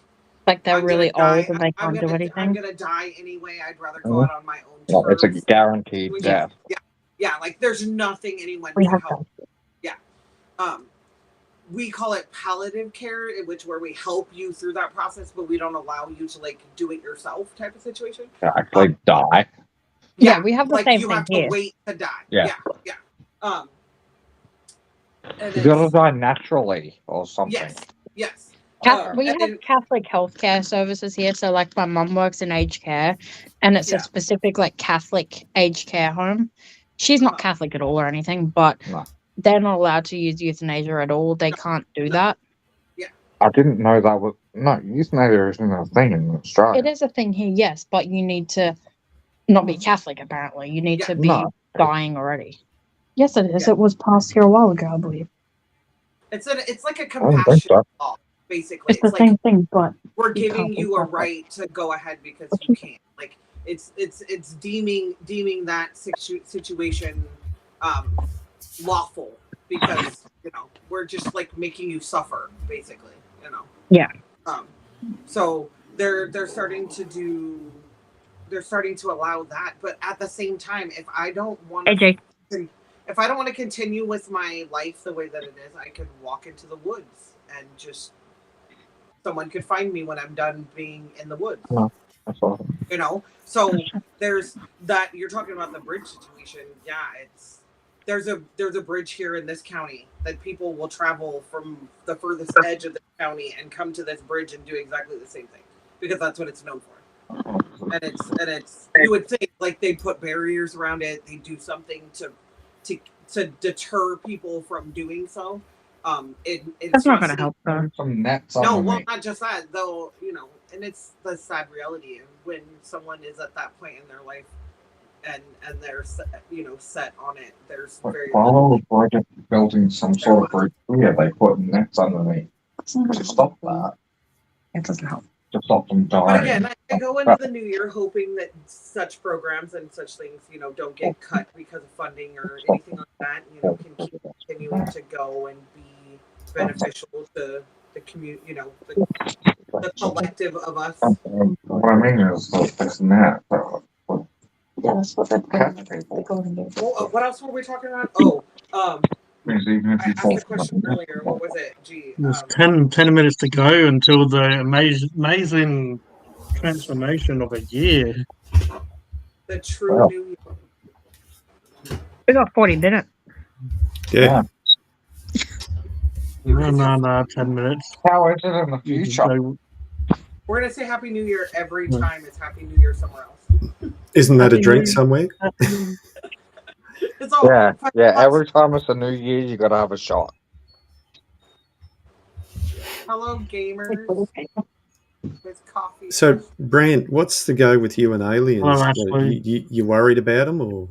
S17: they're really old and they can't do anything.
S3: I'm going to die anyway. I'd rather go out on my own terms.
S22: It's a guaranteed death.
S3: Yeah, like there's nothing anyone can help. Yeah. We call it palliative care, where we help you through that process, but we don't allow you to like do it yourself type of situation.
S22: Actually die.
S17: Yeah, we have the same
S3: you
S17: thing
S3: have
S17: here.
S3: to wait to die.
S22: Yeah.
S3: And
S22: You gotta die naturally or something.
S3: Yes.
S17: We have Catholic healthcare services here. So, like, my mum works in aged care, and it's a specific, like, Catholic aged care home. She's not Catholic at all or anything, but they're not allowed to use euthanasia at all. They can't do that.
S3: Yeah.
S22: I didn't know that was... No, euthanasia isn't a thing in Australia.
S17: It is a thing here, yes, but you need to not be Catholic, apparently. You need to be dying already. Yes, it is. It was passed here a while ago, I believe.
S3: It's like a compassion law, basically.
S17: It's the same thing, but
S3: we're giving you a right to go ahead because you can't. Like, it's deeming that situation lawful because we're just like making you suffer, basically.
S17: Yeah.
S3: So they're starting to allow that, but at the same time, if I don't want to continue with my life the way that it is, I could walk into the woods and just someone could find me when I'm done being in the woods.
S22: No, that's awesome.
S3: So there's that. You're talking about the bridge situation. Yeah, there's a bridge here in this county that people will travel from the furthest edge of the county and come to this bridge and do exactly the same thing because that's what it's known for. And it's you would think like they put barriers around it, they do something to deter people from doing so.
S17: That's not going to help though.
S22: Some nets
S3: No,
S22: on
S3: well,
S22: me.
S3: not just that though. You know, and it's the sad reality of when someone is at that point in their life, and they're set on it. There's very
S22: Follow the project building some sort of bridge here. They put nets underneath to stop that.
S17: It doesn't help.
S22: To stop them dying.
S3: But again, I go into the new year hoping that such programs and such things, don't get cut because of funding or anything like that. Can keep continuing to go and be beneficial to the community. The collective of us.
S22: What I mean is this net.
S17: Yeah, that's what
S22: Catch people.
S3: Well, what else were we talking about? Oh,
S22: Because even if
S3: I
S22: you
S3: asked
S22: fall
S3: the question earlier. What was it? Gee,
S1: There's 10 minutes to go until the amazing transformation of a year.
S3: the true new year.
S17: We got 40 minutes.
S4: Yeah.
S1: No, 10 minutes.
S22: How is it in the future?
S3: We're gonna say Happy New Year every time it's Happy New Year somewhere else.
S4: Isn't that a drink somewhere?
S3: It's all
S22: Yeah. Every time it's a new year, you gotta have a shot.
S3: Hello, gamers. With coffee.
S4: So, Brand, what's the go with you and aliens?
S1: Well,
S4: Like,
S1: actually-
S4: you worried about them, or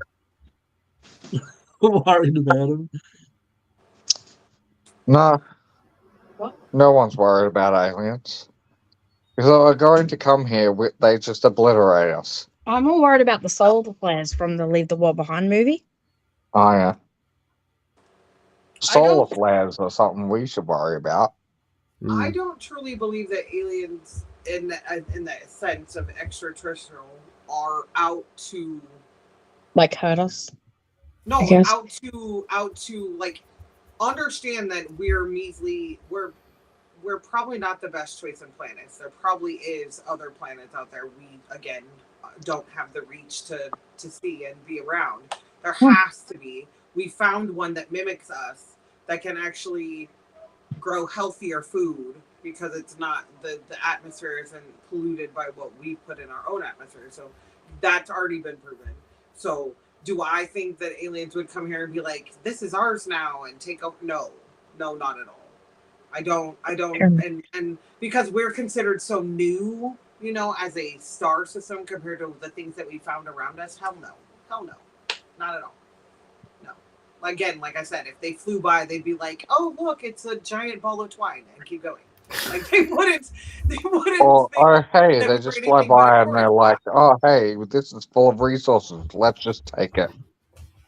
S1: worried about them?
S22: No. No one's worried about aliens. Because they're going to come here, they just obliterate us.
S17: I'm more worried about the solar flares from the Leave the World Behind movie.
S22: Oh, yeah. Solar flares are something we should worry about.
S3: I don't truly believe that aliens, in the sense of extraterrestrial, are out to
S17: Like hurt us.
S3: no
S17: I guess.
S3: out to like understand that we're measly. We're probably not the best choice in planets. There probably is other planets out there we again don't have the reach to see and be around. There has to be. We found one that mimics us that can actually grow healthier food because it's not the atmosphere isn't polluted by what we put in our own atmosphere. So that's already been proven. So do I think that aliens would come here and be like, this is ours now and take over? No, not at all. I don't, and because we're considered so new, as a star system compared to the things that we found around us, hell no, not at all. No. Again, like I said, if they flew by, they'd be like, oh, look, it's a giant ball of twine and keep going. Like they wouldn't.
S22: Or hey, they just fly by and they're like, oh, hey, this is full of resources. Let's just take it.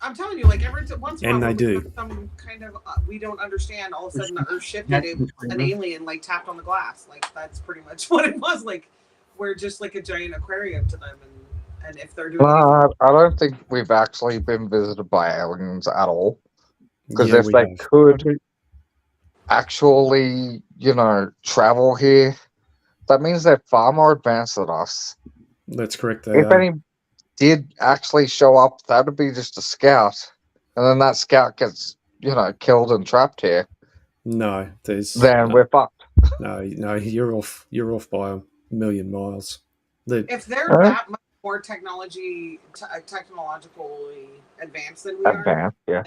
S3: I'm telling you, like once in a
S4: And
S3: while,
S4: they do.
S3: some kind of we don't understand. All of a sudden, the Earth shifted. An alien like tapped on the glass. Like that's pretty much what it was. Like we're just like a giant aquarium to them, and if they're doing,
S22: I don't think we've actually been visited by aliens at all. Because
S4: Yeah,
S22: if
S4: we
S22: they
S4: have.
S22: could actually, travel here, that means they're far more advanced than us.
S4: That's correct. They
S22: If
S4: are.
S22: any did actually show up, that would be just a scout, and then that scout gets, killed and trapped here.
S4: No, there's.
S22: Then we're fucked.
S4: No, you're off. You're off by a million miles.
S3: if they're that much more technologically advanced than we are,
S22: Advanced, yeah.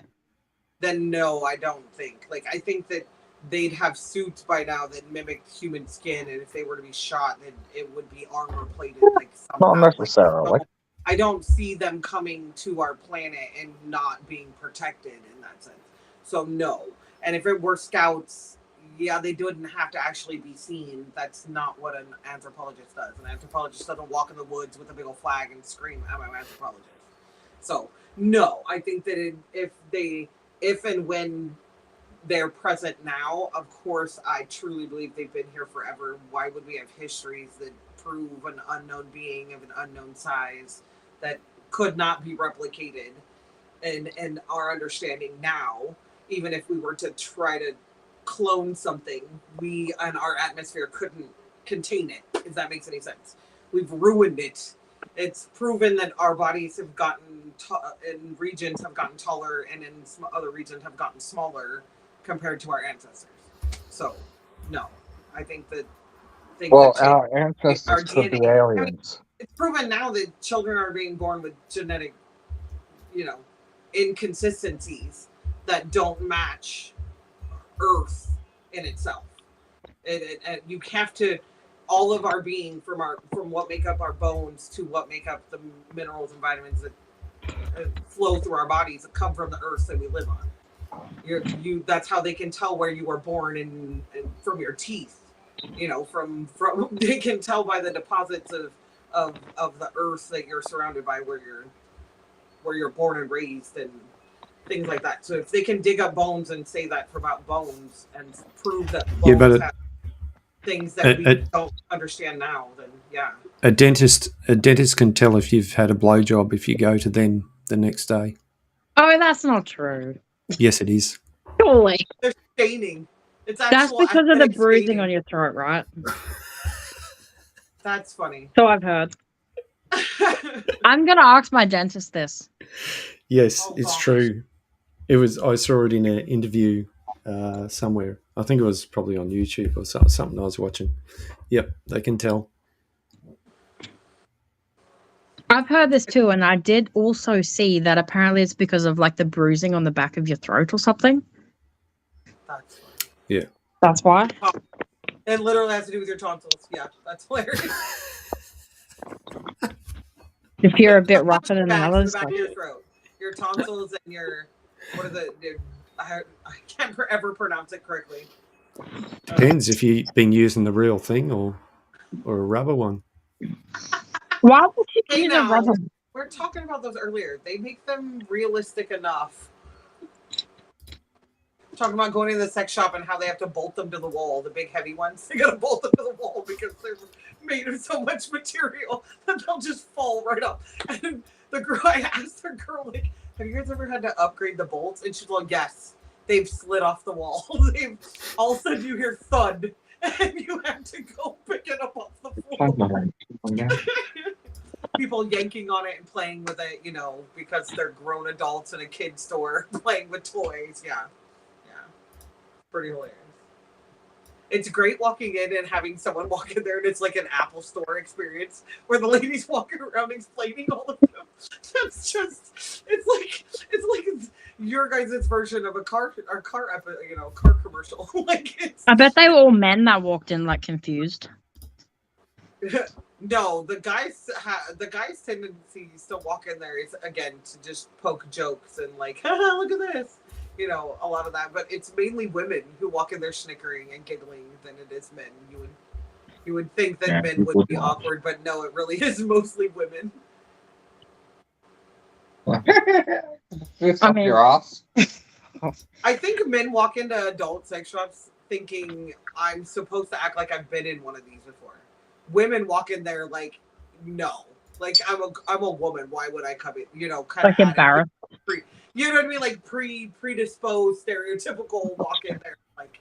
S3: then no, I don't think. Like I think that they'd have suits by now that mimic human skin, and if they were to be shot, then it would be armor plated. Like somehow.
S22: Not necessarily.
S3: I don't see them coming to our planet and not being protected in that sense. So no. And if it were scouts, yeah, they didn't have to actually be seen. That's not what an anthropologist does. An anthropologist doesn't walk in the woods with a big old flag and scream, I'm an anthropologist. So no, I think that if and when they're present now, of course, I truly believe they've been here forever. Why would we have histories that prove an unknown being of an unknown size that could not be replicated in our understanding now? Even if we were to try to clone something, we and our atmosphere couldn't contain it, if that makes any sense. We've ruined it It's proven that our bodies have gotten in regions have gotten taller, and in other regions have gotten smaller compared to our ancestors. So, no, I think that.
S22: Our ancestors could be aliens.
S3: It's proven now that children are being born with genetic, inconsistencies that don't match Earth in itself. And you have to, all of our being, from what make up our bones to what make up the minerals and vitamins that flow through our bodies that come from the Earth that we live on. That's how they can tell where you were born and from your teeth. From they can tell by the deposits of the earth that you're surrounded by, where you're born and raised and things like that. So if they can dig up bones and say that about bones and prove that bones have things that we don't understand now, then yeah.
S4: A dentist can tell if you've had a blowjob if you go to them the next day.
S17: Oh, that's not true.
S4: Yes, it is.
S17: Surely.
S3: They're staining.
S17: That's because of the bruising on your throat, right?
S3: That's funny.
S17: So I've heard. I'm gonna ask my dentist this.
S4: Yes, it's true. I saw it in an interview somewhere. I think it was probably on YouTube or something I was watching. Yep, they can tell.
S17: I've heard this too, and I did also see that apparently it's because of like the bruising on the back of your throat or something.
S3: That's funny.
S4: Yeah.
S17: That's why?
S3: It literally has to do with your tonsils. Yeah, that's hilarious.
S17: If you're a bit rougher than others.
S3: The back of your throat. Your tonsils and your, I can't ever pronounce it correctly.
S4: Depends if you've been using the real thing or a rubber one.
S17: Why would you use a rubber?
S3: We're talking about those earlier. They make them realistic enough. Talking about going to the sex shop and how they have to bolt them to the wall, the big heavy ones. They gotta bolt them to the wall because they're made of so much material that they'll just fall right up. And the girl, I asked the girl, like, have you guys ever had to upgrade the bolts? And she's like, yes, they've slid off the wall. All of a sudden you hear thud and you have to go pick it up off the floor. People yanking on it and playing with it, because they're grown adults in a kid's store playing with toys. Yeah. Pretty hilarious. It's great walking in and having someone walk in there and it's like an Apple Store experience where the ladies walking around explaining all of them. That's just, it's like your guys' version of a car commercial.
S17: I bet they were all men that walked in like confused.
S3: No, the guys' tendencies to walk in there is again to just poke jokes and like, haha, look at this. A lot of that, but it's mainly women who walk in there snickering and giggling than it is men. You would think that men would be awkward, but no, it really is mostly women.
S22: Your ass.
S3: I think men walk into adult sex shops thinking I'm supposed to act like I've been in one of these before. Women walk in there like, no, like I'm a woman. Why would I come in? Kind
S17: of like embarrassed.
S3: You know what I mean? Like predisposed, stereotypical walk in there. Like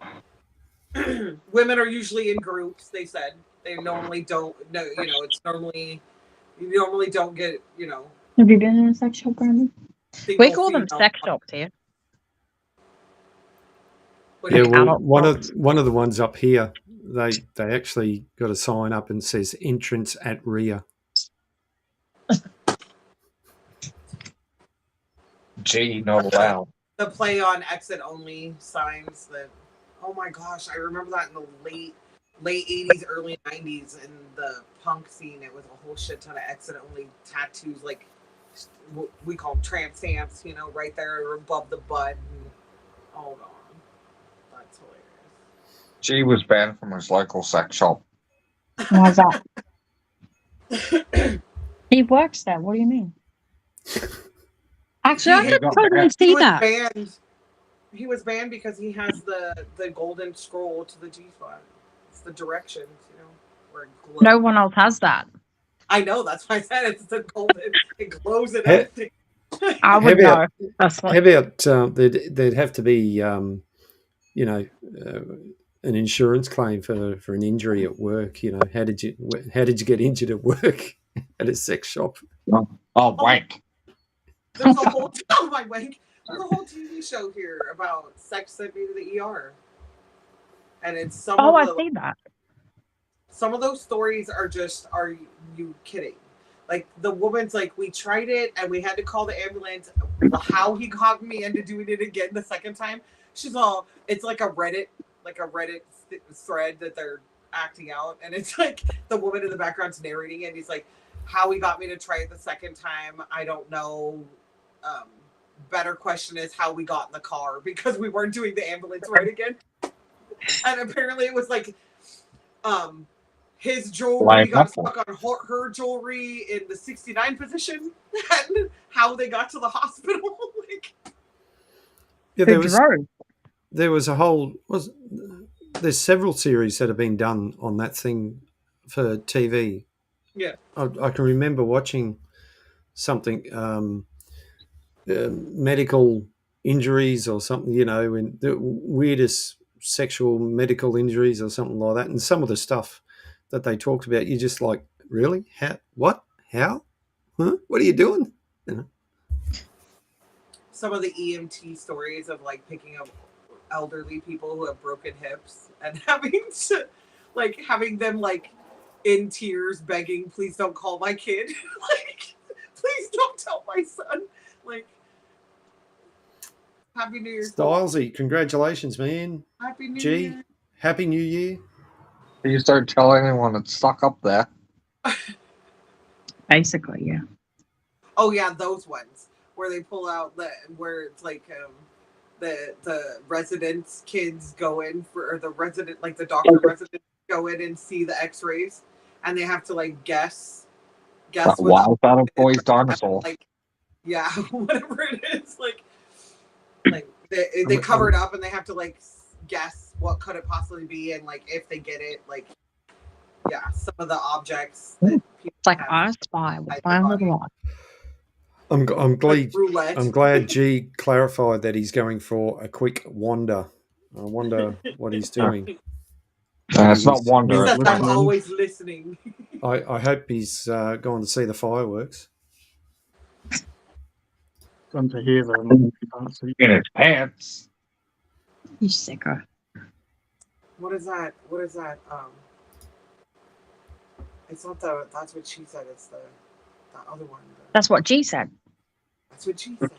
S3: women are usually in groups. They said they normally don't. No, it's normally you normally don't get.
S17: Have you been in a sex shop, Brandon? We call them sex shops here.
S4: Yeah, well, one of the ones up here, they actually got a sign up and says entrance at rear.
S22: G, not allowed.
S3: The play on exit only signs that, oh my gosh, I remember that in the late 80s, early 90s in the punk scene. It was a whole shit ton of exit only tattoos, like we call them tramp stamps, right there above the butt. And, hold on. That's hilarious.
S22: G was banned from his local sex shop.
S17: Why's that? He works there. What do you mean? Actually, I could totally see that.
S3: He was banned because he has the golden scroll to the G-spot. It's the directions, where it glows.
S17: No one else has that.
S3: I know, that's why I said it's the golden. It glows and everything.
S17: I would know.
S4: How about there'd have to be, an insurance claim for an injury at work. How did you get injured at work? at a sex shop.
S22: Oh, wank.
S3: There's a whole There's a whole TV show here about sex sent me to the ER, and it's some.
S17: Oh,
S3: of
S17: I've seen that.
S3: Some of those stories are just, are you kidding? Like the woman's like, we tried it and we had to call the ambulance. How he got me into doing it again the second time? She's all, it's like a Reddit thread that they're acting out, and it's like the woman in the background's narrating it. He's like, how he got me to try it the second time, I don't know. Better question is how we got in the car, because we weren't doing the ambulance right again. And apparently it was like his jewelry got stuck on her jewelry in the 69 position, and how they got to the hospital. Like,
S4: yeah, there was a whole there's several series that have been done on that thing for TV.
S3: Yeah,
S4: I can remember watching something, medical injuries or something, you know, and the weirdest sexual medical injuries or something like that, and some of the stuff that they talked about, you're just like, really? How? What? How? Huh? What are you doing? You know?
S3: Some of the EMT stories of like picking up elderly people who have broken hips and having them like in tears begging, please don't call my kid. Like, please don't tell my son. Like, Happy New Year.
S4: Stylesy, congratulations, man.
S3: Happy New
S4: G,
S3: Year.
S4: Happy New Year.
S22: You start telling anyone it's stuck up there.
S17: Basically, yeah.
S3: Oh yeah, those ones where they pull out where it's like the residents' kids go in for, or the resident, like the doctor residents go in and see the X-rays, and they have to like guess.
S22: Wow, that a boy's dinosaur.
S3: Like, yeah, whatever it is, like they cover it up and they have to like guess what could it possibly be, and like if they get it, like, yeah, some of the objects that people
S17: it's like I spy with my little eye.
S4: I'm glad G clarified that he's going for a quick wander. I wonder what he's doing.
S22: It's not wander.
S3: I'm always listening.
S4: I hope he's going to see the fireworks.
S1: Fun to hear them.
S22: In his pants.
S17: You sicko.
S3: What is that? It's not that's what she said. It's the other one.
S17: That's what G said.
S3: That's what she said.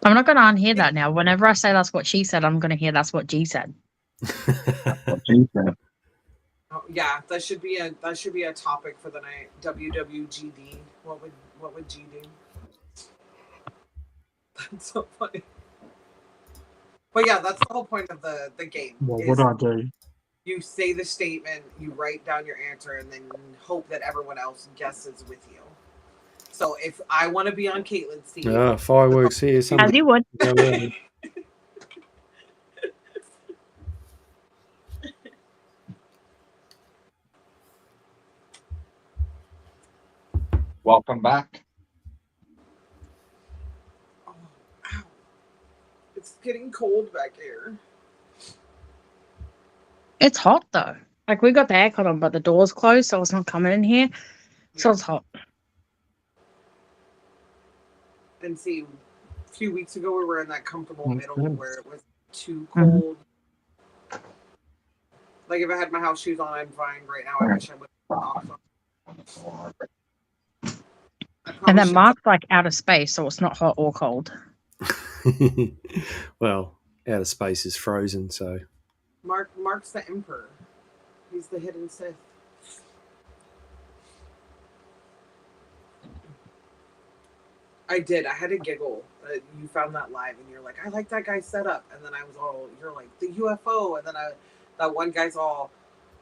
S17: I'm not going to unhear that now. Whenever I say that's what she said, I'm going to hear that's what G said.
S22: What G said.
S3: Oh, yeah, that should be a topic for the night. WWGD. What would G do? That's so funny. But yeah, that's the whole point of the game.
S1: What would I do?
S3: You say the statement, you write down your answer, and then hope that everyone else guesses with you. So if I want to be on Caitlin's team,
S4: fireworks here.
S17: As you would.
S22: Welcome back.
S3: Oh, ow. It's getting cold back here.
S17: It's hot though. Like, we got the aircon on, but the door's closed, so it's not coming in here. So it's hot.
S3: And see, a few weeks ago we were in that comfortable middle where it was too cold. Like, if I had my house shoes on, I'm fine. Right now, I wish I would have socks on.
S17: And then Mark's like out of space, so it's not hot or cold.
S4: Well, outer space is frozen, so.
S3: Mark's the Emperor. He's the hidden Sith. I did. I had a giggle. You found that live, and you're like, I like that guy's setup. And then I was all, you're like, the UFO. And then that one guy's all,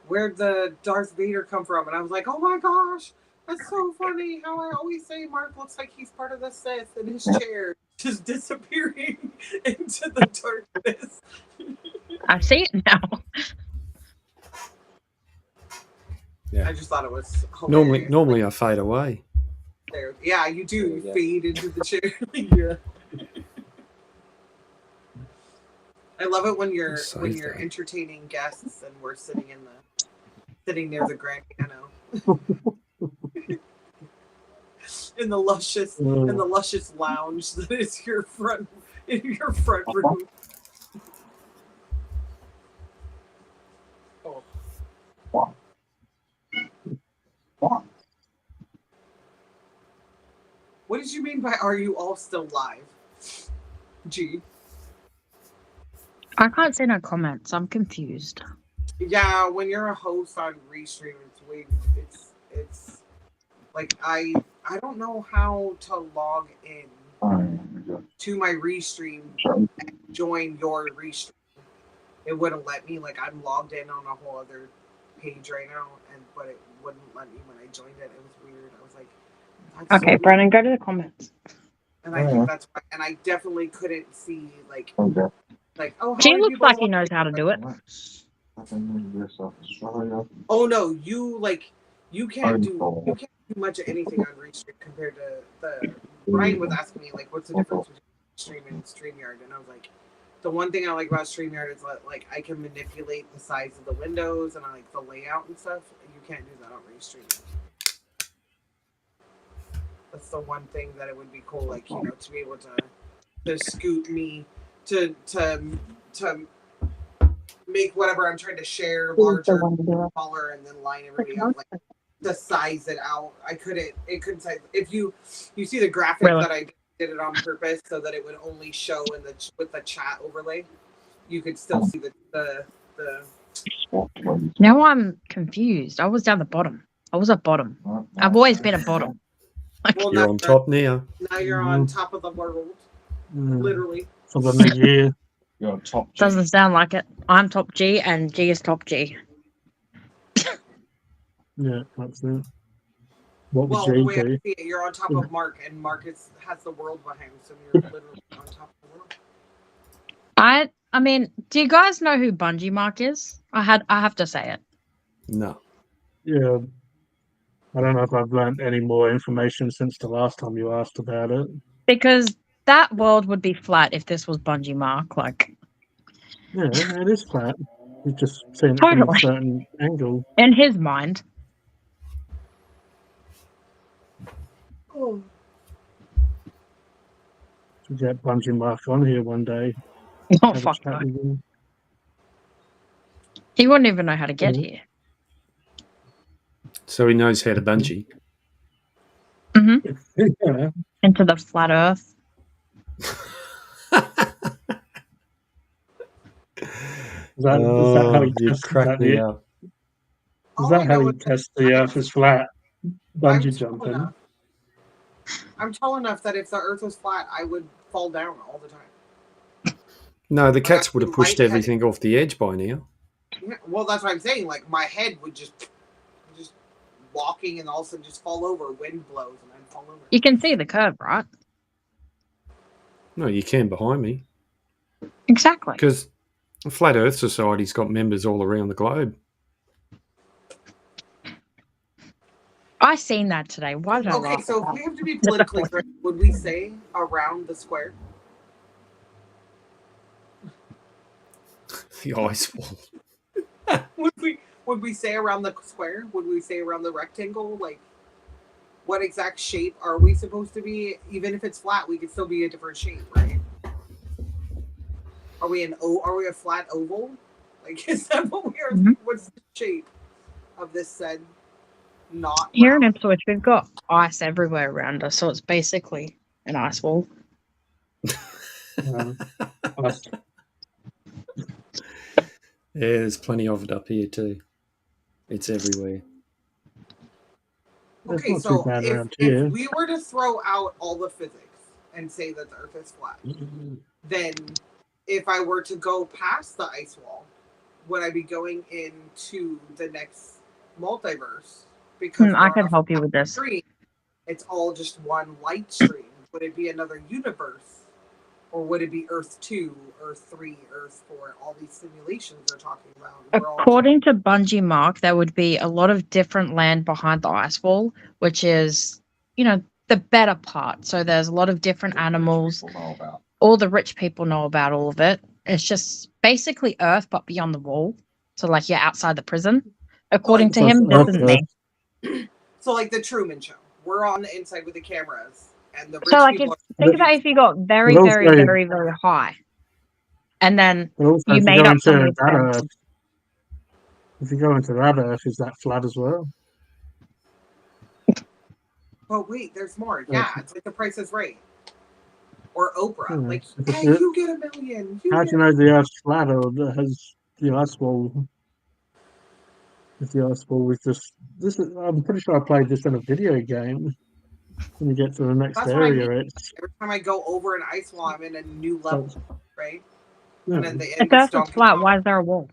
S3: where'd the Darth Vader come from? And I was like, oh my gosh, that's so funny. How I always say Mark looks like he's part of the Sith in his chair, just disappearing into the darkness.
S17: I see it now.
S4: Yeah.
S3: I just thought it was hilarious.
S4: Normally I fade away.
S3: There. Yeah, you do. You fade into the chair. Yeah. I love it when you're entertaining guests and we're sitting in sitting near the grand piano. in the luscious lounge that is your front room. What did you mean by "are you all still live"? G.
S17: I can't see no comments. I'm confused.
S3: Yeah, when you're a host on Restream, it's like I don't know how to log in to my Restream and join your Restream. It wouldn't let me. Like, I'm logged in on a whole other page right now, but it wouldn't let me when I joined it. It was weird. I was like, that's
S17: Okay,
S3: so
S17: Brennan, go to the comments.
S3: And I think that's why. And I definitely couldn't see like oh, how
S17: She
S3: many
S17: looks
S3: people
S17: like
S3: are
S17: he knows how to do it.
S3: Oh no, you can't do much of anything on Restream compared to the. Brian was asking me like, what's the difference between Stream and StreamYard, and I was like, the one thing I like about StreamYard is that like I can manipulate the size of the windows and I like the layout and stuff. You can't do that on Restream. That's the one thing that it would be cool, like, you know, to be able to scoot me to make whatever I'm trying to share larger, smaller, and then line everybody up, like to size it out. It couldn't size. If you see the graphic that I did it on purpose so that it would only show in with the chat overlay, you could still see the.
S17: Now I'm confused. I was down the bottom. I was at bottom. I've always been at bottom.
S3: Well,
S4: You're on top now.
S3: Now you're on top of the world, literally.
S1: For the next year.
S22: You're on top G.
S17: Doesn't sound like it. I'm top G and G is top G.
S1: Yeah, that's it. What
S3: Well,
S1: would
S3: the
S1: G
S3: way I
S1: do?
S3: see it, you're on top of Mark, and Mark has the world behind him, so you're literally on top of the world.
S17: I mean, do you guys know who Bungee Mark is? I have to say it.
S4: No.
S1: Yeah. I don't know if I've learned any more information since the last time you asked about it.
S17: Because that world would be flat if this was Bungee Mark. Like,
S1: Yeah, it is flat. You've just seen it from
S17: Totally.
S1: a certain angle.
S17: in his mind.
S3: Oh.
S1: To get Bungee Mark on here one day.
S17: Oh,
S1: Have a
S17: fuck
S1: chat
S17: no.
S1: with him.
S17: He wouldn't even know how to get
S1: Mhm.
S17: here.
S7: So he knows how to bungee.
S1: Yeah.
S17: Into the flat earth.
S1: Is that how you
S4: you
S1: test
S4: cracked
S1: that?
S4: me
S1: Is
S4: up.
S1: that how you test the earth is flat? Bungee jumping.
S3: I'm tall enough that if the earth was flat, I would fall down all the time.
S4: No, the cats would have pushed
S3: lightheaded.
S4: everything off the edge by now.
S3: Yeah, well, that's what I'm saying. Like, my head would just walking and all of a sudden just fall over. Wind blows and I'd fall over.
S17: You can see the curve, right?
S4: No, you can behind me.
S17: Exactly.
S4: Because the Flat Earth Society's got members all around the globe.
S17: I seen that today. Why did I
S3: Okay,
S17: laugh
S3: so
S17: at
S3: if we
S17: that?
S3: have to be politically correct, would we say around the square?
S4: The ice wall.
S3: Would we say around the square? Would we say around the rectangle? Like, what exact shape are we supposed to be? Even if it's flat, we could still be a different shape, right? Are we a flat oval? Like, is that what we are? What's the shape of this said? Not
S17: Here in Ipswich, we've got ice everywhere around us, so it's basically an ice wall.
S4: Yeah, there's plenty of it up here too. It's everywhere.
S3: Okay,
S1: not
S3: so
S1: too bad around
S3: if
S1: here.
S3: we were to throw out all the physics and say that the Earth is flat, then if I were to go past the ice wall, would I be going into the next multiverse? Because
S17: I
S3: we're
S17: can
S3: on a
S17: help you
S3: flat
S17: with this.
S3: Stream, it's all just one light stream. Would it be another universe? Or would it be Earth 2, Earth 3, Earth 4? All these simulations they're talking about. We're all
S17: According to Bungee Mark, there would be a lot of different land behind the ice wall, which is, the better part. So there's a lot of different animals. All the rich people know about all of it. It's just basically Earth, but beyond the wall. So, like, you're outside the prison. According to
S1: So
S17: him,
S1: it's
S17: this
S1: Earth,
S17: isn't
S1: Earth.
S17: me.
S3: So like the Truman Show, we're on the inside with the cameras, and the rich
S17: So, like, if,
S3: people.
S17: think about if you got very,
S1: But
S17: very,
S1: also-
S17: very, very high, and then
S1: But also,
S17: you
S1: if you
S17: made
S1: go
S17: up
S1: into
S17: somebody's
S1: that
S17: parents.
S1: Earth, if you go into that Earth, is that flat as well?
S3: But wait, there's more. Yeah, it's like The Price is Right, or Oprah.
S1: Hmm.
S3: Like,
S1: If it's
S3: hey,
S1: it-
S3: you get $1 million.
S1: How do you know the Earth's flat or has the ice wall? If the ice wall was just I'm pretty sure I played this in a video game. When you get to the next
S3: That's what I
S1: area,
S3: mean.
S1: it's
S3: Every time I go over an ice wall, I'm in a new level, right?
S1: yeah.
S3: And then the
S17: If
S3: end
S17: the
S3: is
S17: Earth is
S3: Donkey
S17: flat,
S3: Kong.
S17: why is there a wall?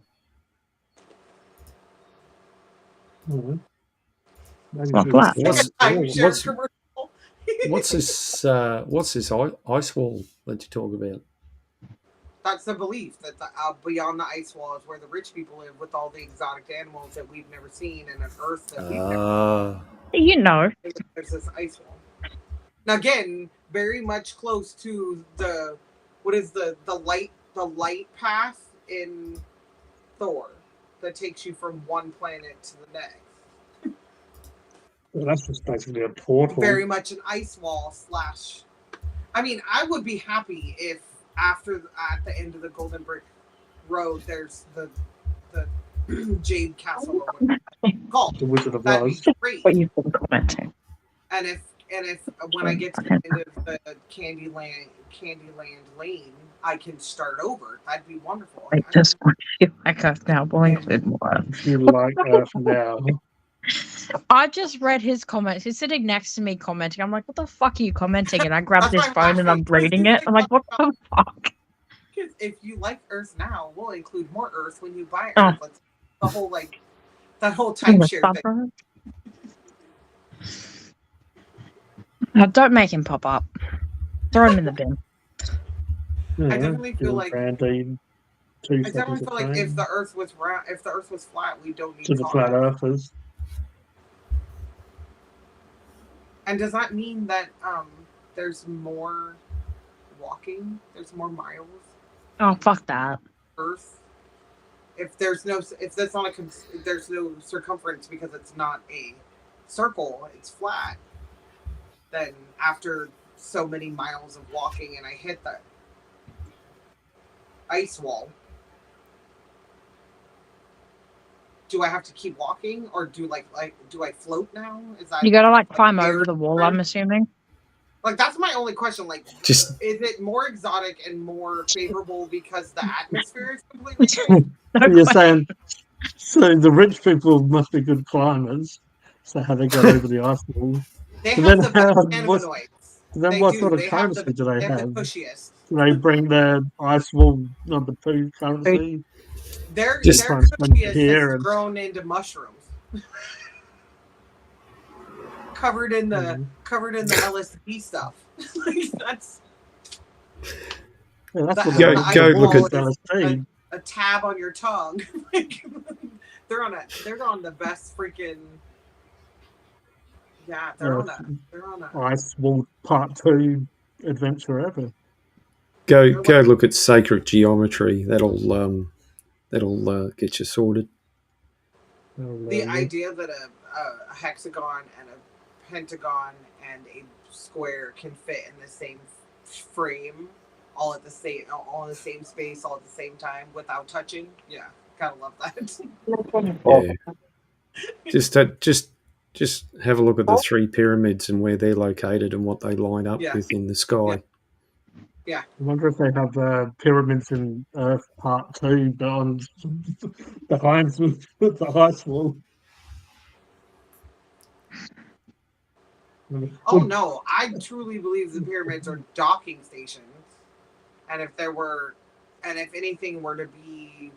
S1: Mhm. Maybe
S17: not
S1: it's
S17: flat.
S1: just
S4: What's
S3: Timeshare commercial.
S4: what's this ice wall that you talk about?
S3: That's the belief that beyond the ice wall is where the rich people live with all the exotic animals that we've never seen and an Earth that we've never seen.
S17: You know.
S3: There's this ice wall. Now again, very much close to the the light path in Thor that takes you from one planet to the next.
S1: Well, that's just basically a portal.
S3: Very much an ice wall / I mean, I would be happy if at the end of the Golden Brick Road there's the Jade Castle or whatever it's called.
S1: The Wizard of
S3: That'd
S1: Oz.
S3: be great.
S17: What you've been commenting.
S3: And if when I get to the end of the Candyland lane, I can start over. That'd be wonderful.
S17: I just want to feel like I've now believed more.
S1: You like Earth now.
S17: I just read his comments. He's sitting next to me commenting. I'm like, what the fuck are you commenting? And I grabbed
S3: That's
S17: his
S3: why I'm
S17: phone and I'm
S3: laughing.
S17: reading it. I'm like, what the fuck?
S3: Because if you like Earth now, we'll include more Earth when you buy
S17: Oh.
S3: Earth. Let's, the whole that whole
S17: I'm gonna
S3: timeshare
S17: stop
S3: thing.
S17: Now, don't make him pop up. Throw him in the bin.
S1: Yeah,
S3: definitely feel
S1: give
S3: like-
S1: Brandy 2
S3: I
S1: seconds
S3: definitely
S1: of
S3: feel like
S1: fame
S3: if the Earth was flat, we don't need
S1: to the flat
S3: comments.
S1: earthers.
S3: And does that mean that there's more walking? There's more miles?
S17: Oh, fuck that.
S3: Earth? If there's no circumference because it's not a circle, it's flat. Then after so many miles of walking and I hit that ice wall, do I have to keep walking or do do I float now? Is that
S17: You gotta climb
S3: air
S17: over the wall,
S3: different?
S17: I'm assuming.
S3: That's my only question.
S4: Just
S3: Is it more exotic and more favorable because the atmosphere is completely changed?
S1: You're saying, so the rich people must be good climbers. So how they got over the ice wall?
S3: They
S1: But
S3: have the
S1: then
S3: best
S1: what
S3: cannabinoids.
S1: Then what
S3: do.
S1: sort of
S3: They have
S1: currency do they
S3: They have
S1: have?
S3: the pushiest.
S1: Do they bring their ice wall number 2 currency?
S3: Their
S1: Just trying to spend
S3: pushiest
S1: here
S3: is
S1: and-
S3: grown into mushrooms. covered in the LSD stuff. That's
S1: Yeah, that's
S3: the-
S1: what
S4: Go-
S3: the
S4: go
S3: ice
S4: look
S3: wall
S4: at-
S3: is
S1: LSD.
S3: a tab on your tongue. They're on the best freaking. Yeah, they're on a.
S1: Ice Wall Part 2 adventure ever.
S4: go look at sacred geometry. That'll get you sorted.
S3: The idea that a hexagon and a pentagon and a square can fit in the same frame, all in the same space, all at the same time without touching. Yeah, gotta love that.
S4: Yeah. Just have a look at the 3 pyramids and where they're located and what they line up
S3: Yeah.
S4: with in the sky.
S3: Yeah.
S1: I wonder if they have pyramids in Earth Part 2 behind the ice wall.
S3: Oh no, I truly believe the pyramids are docking stations, and if anything were to be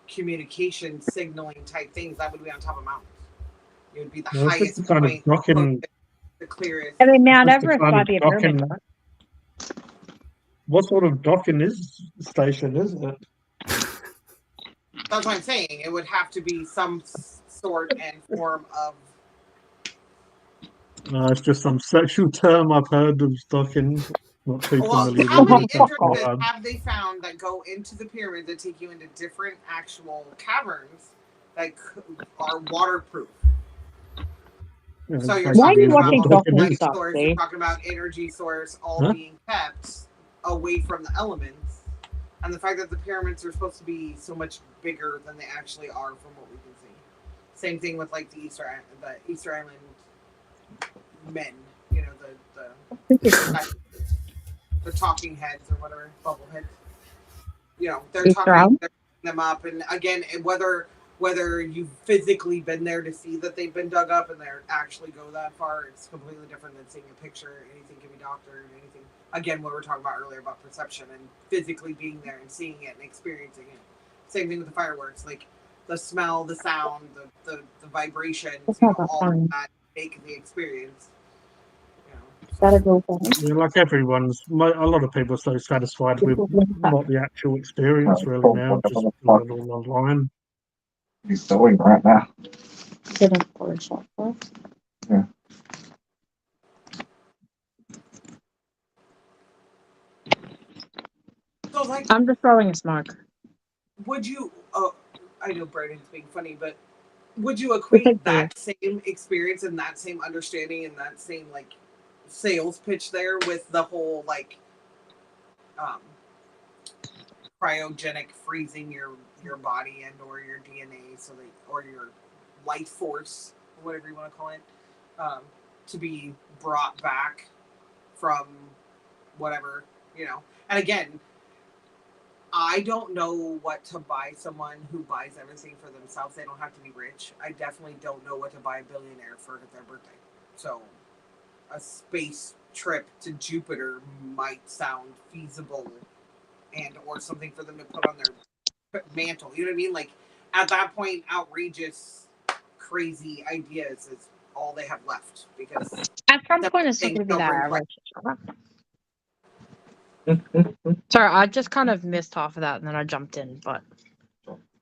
S3: communication signaling type things, that would be on top of mountains. It would be the
S1: No, it's
S3: highest
S1: just kind of
S3: point,
S1: docking.
S3: the clearest.
S17: I mean, Mount
S1: Just the
S17: Everest
S1: kind
S17: might
S1: of
S17: be a
S1: docking-
S17: pyramid.
S1: What sort of docking station is it?
S3: That's what I'm saying. It would have to be some sort and form of.
S1: No, it's just some sexual term I've heard of docking. Not too
S3: Well,
S1: familiar
S3: how
S1: with
S3: many
S1: it.
S3: entrances have they found that go into the pyramids that take you into different actual caverns that are waterproof.
S1: Yeah,
S3: So you're
S17: Why are
S3: talking
S17: you
S3: about
S17: watching
S3: light
S17: documentary stuff,
S3: source, you're
S17: Steve?
S3: talking about energy source, all being kept away from the elements, and the fact that the pyramids are supposed to be so much bigger than they actually are from what we can see. Same thing with like the Easter Island men, you know, the talking heads or whatever, bubble heads. You know, they're talking them up, and again, whether you've physically been there to see that they've been dug up and they're actually go that far, it's completely different than seeing a picture. Anything can be doctored. Anything. Again, what we were talking about earlier about perception and physically being there and seeing it and experiencing it. Same thing with the fireworks, like the smell, the sound, the vibrations, you know, all of that make the experience.
S1: Yeah, like everyone's, a lot of people are so satisfied with not the actual experience really now, just doing it all online.
S22: He's doing right now. Yeah.
S3: So, like,
S17: I'm just throwing a smoke.
S3: would you? I know Brandon's being funny, but would you equate that same experience and that same understanding and that same like sales pitch there with the whole like cryogenic freezing your body and or your DNA so that or your life force, whatever you want to call it, to be brought back from whatever, you know? And again, I don't know what to buy someone who buys everything for themselves. They don't have to be rich. I definitely don't know what to buy a billionaire for their birthday. So a space trip to Jupiter might sound feasible and or something for them to put on their mantle. You know what I mean? Like at that point, outrageous, crazy ideas is all they have left because
S17: at some point it's not going to be that rich. Sorry, I just kind of missed half of that and then I jumped in, but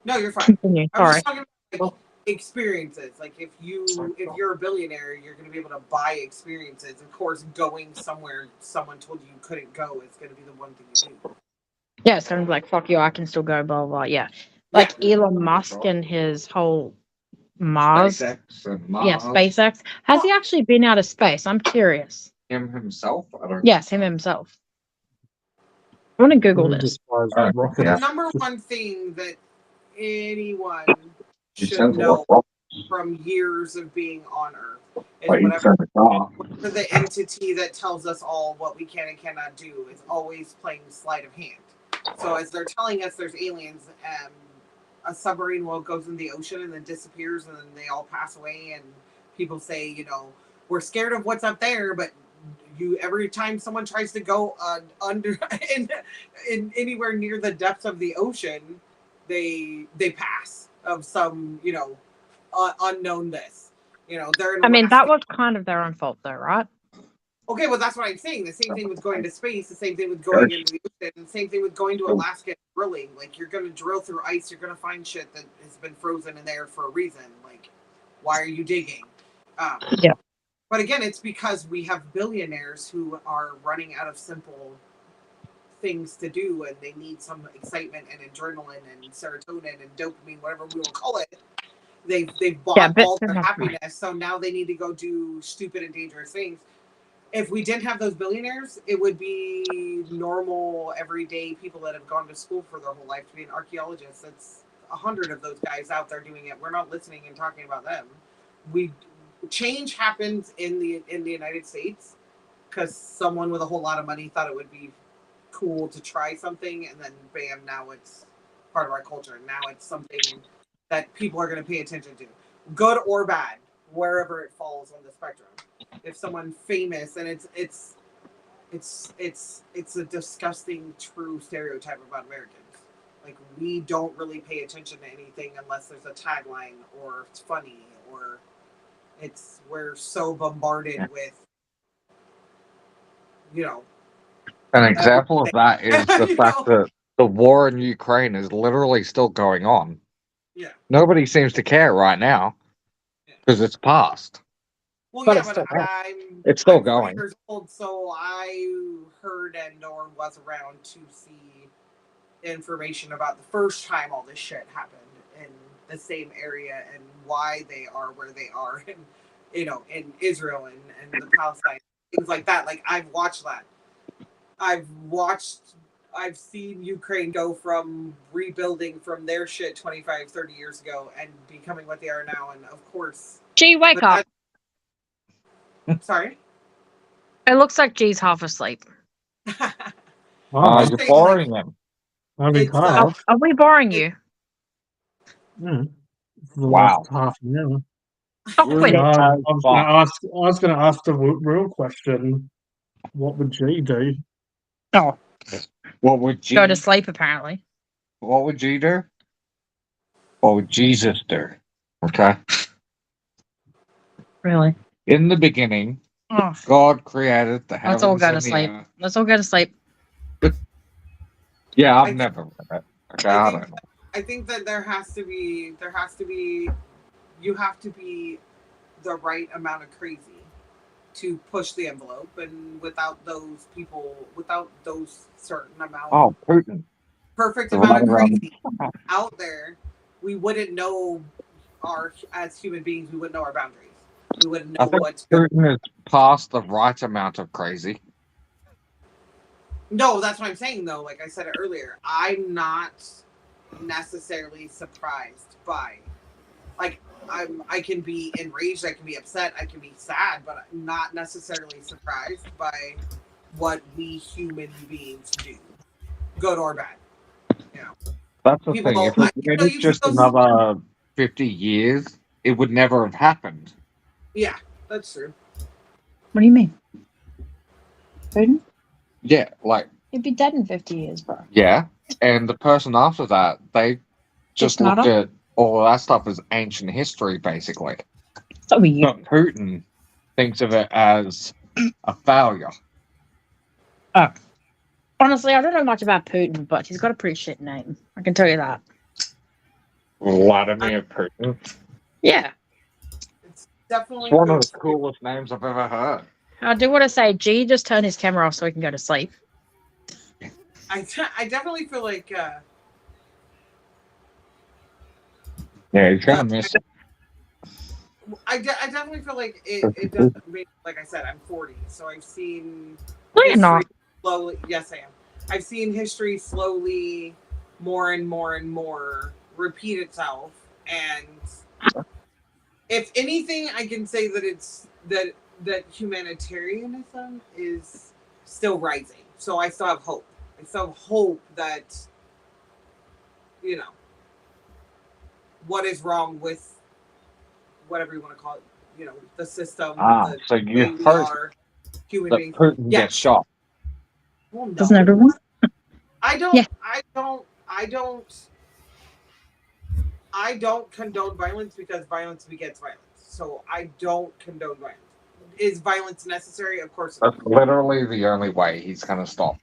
S3: no, you're fine.
S17: Continue.
S3: I'm just talking about like, experiences. Like if you're a billionaire, you're going to be able to buy experiences. Of course, going somewhere someone told you couldn't go is going to be the one thing you do.
S17: Yeah, it's kind of like fuck you, I can still go, blah blah. Yeah, like Elon Musk and his whole Mars. Yeah, SpaceX. Has he actually been out of space? I'm curious.
S22: Him himself? I don't
S17: Yes, him himself. I want to Google this.
S3: The number one thing that anyone should know from years of being on Earth is whatever the entity that tells us all what we can and cannot do is always playing sleight of hand. So as they're telling us there's aliens, a submarine goes in the ocean and then disappears and then they all pass away and people say, you know, we're scared of what's up there, but every time someone tries to go under in anywhere near the depths of the ocean, they pass of some, you know, unknown this. You know, they're.
S17: I mean, that was kind of their own fault, though, right?
S3: Okay, well, that's what I'm saying. The same thing with going to space. The same thing with going into the ocean. The same thing with going to Alaska and drilling. Like, you're going to drill through ice. You're going to find shit that has been frozen in there for a reason. Like, why are you digging?
S17: Yeah.
S3: But again, it's because we have billionaires who are running out of simple things to do, and they need some excitement and adrenaline and serotonin and dopamine, whatever we will call it. They've bought all their happiness, so now they need to go do stupid and dangerous things. If we didn't have those billionaires, it would be normal, everyday people that have gone to school for their whole life to be an archaeologist. That's 100 of those guys out there doing it. We're not listening and talking about them. Change happens in the United States because someone with a whole lot of money thought it would be cool to try something, and then bam, now it's part of our culture. Now it's something that people are going to pay attention to, good or bad, wherever it falls on the spectrum. If someone famous, and it's a disgusting true stereotype about Americans. Like, we don't really pay attention to anything unless there's a tagline or it's funny or we're so bombarded with, you know.
S22: An example of that is the fact that the war in Ukraine is literally still going on.
S3: Yeah.
S22: Nobody seems to care right now because it's past.
S3: Well,
S22: But
S3: yeah,
S22: it's
S3: but
S22: still it's still
S3: I'm 40
S22: going.
S3: years old, so I heard and or was around to see information about the first time all this shit happened, and the same area and why they are where they are, and in Israel and the Palestine, things like that. Like I've watched that. I've seen Ukraine go from rebuilding from their shit 25, 30 years ago and becoming what they are now. And of course,
S17: G, wake up.
S3: Sorry?
S17: It looks like G's half asleep.
S22: You're boring him.
S1: Are
S17: we boring you?
S1: Yeah. For the
S22: Wow.
S1: last half an hour.
S17: Quit it.
S1: I was going to ask the real question. What would G do?
S17: Oh.
S22: What would G
S17: Go to sleep, apparently.
S22: What would G do? What would Jesus do? Okay.
S17: Really?
S22: In the beginning, God created the heavens
S17: Let's all go to
S22: and the
S17: sleep.
S22: earth.
S17: Let's all go to sleep.
S22: Yeah, I've never read it. Okay, I don't know.
S3: I think that you have to be the right amount of crazy to push the envelope, and without those certain amount,
S22: Oh, Putin.
S3: perfect
S22: The
S3: amount of
S22: right around-
S3: crazy out there, we wouldn't know as human beings, we wouldn't know our boundaries. We wouldn't
S22: I
S3: know
S22: think
S3: what's
S22: Putin is past the right amount of crazy.
S3: No, that's what I'm saying though. Like I said it earlier, I'm not necessarily surprised by, like, I can be enraged, I can be upset, I can be sad, but I'm not necessarily surprised by what we human beings do, good or bad.
S22: That's the
S3: People
S22: thing. If
S3: go,
S22: it waited just another 50 years, it would never have happened.
S3: Yeah, that's true.
S17: What do you mean? Putin?
S22: Yeah, like,
S17: He'd be dead in 50 years, bro.
S22: yeah. And the person after that, they just looked
S17: Nada?
S22: at all of that stuff as ancient history, basically.
S17: So are you.
S22: But Putin thinks of it as a failure.
S17: Oh. Honestly, I don't know much about Putin, but he's got a pretty shit name. I can tell you that.
S22: Vladimir Putin.
S17: Yeah.
S3: Definitely.
S22: It's one of the coolest names I've ever heard.
S17: I do want to say, G just turned his camera off so he can go to sleep.
S3: I definitely feel like
S22: Yeah, he's gonna miss it.
S3: I definitely feel like it does. Like I said, I'm 40, so I've seen
S17: No, you're not.
S3: slowly. Yes, I am. I've seen history slowly, more and more and more, repeat itself. And if anything, I can say that it's that humanitarianism is still rising. So I still have hope. I still have hope that, what is wrong with whatever you want to call it, the system.
S22: So you heard
S3: human
S22: that
S3: beings.
S22: Putin gets shot.
S3: Well, no.
S17: Doesn't everyone?
S3: I don't.
S17: Yeah.
S3: I don't condone violence because violence begets violence. So I don't condone violence. Is violence necessary? Of course.
S22: That's literally the only way he's gonna stop.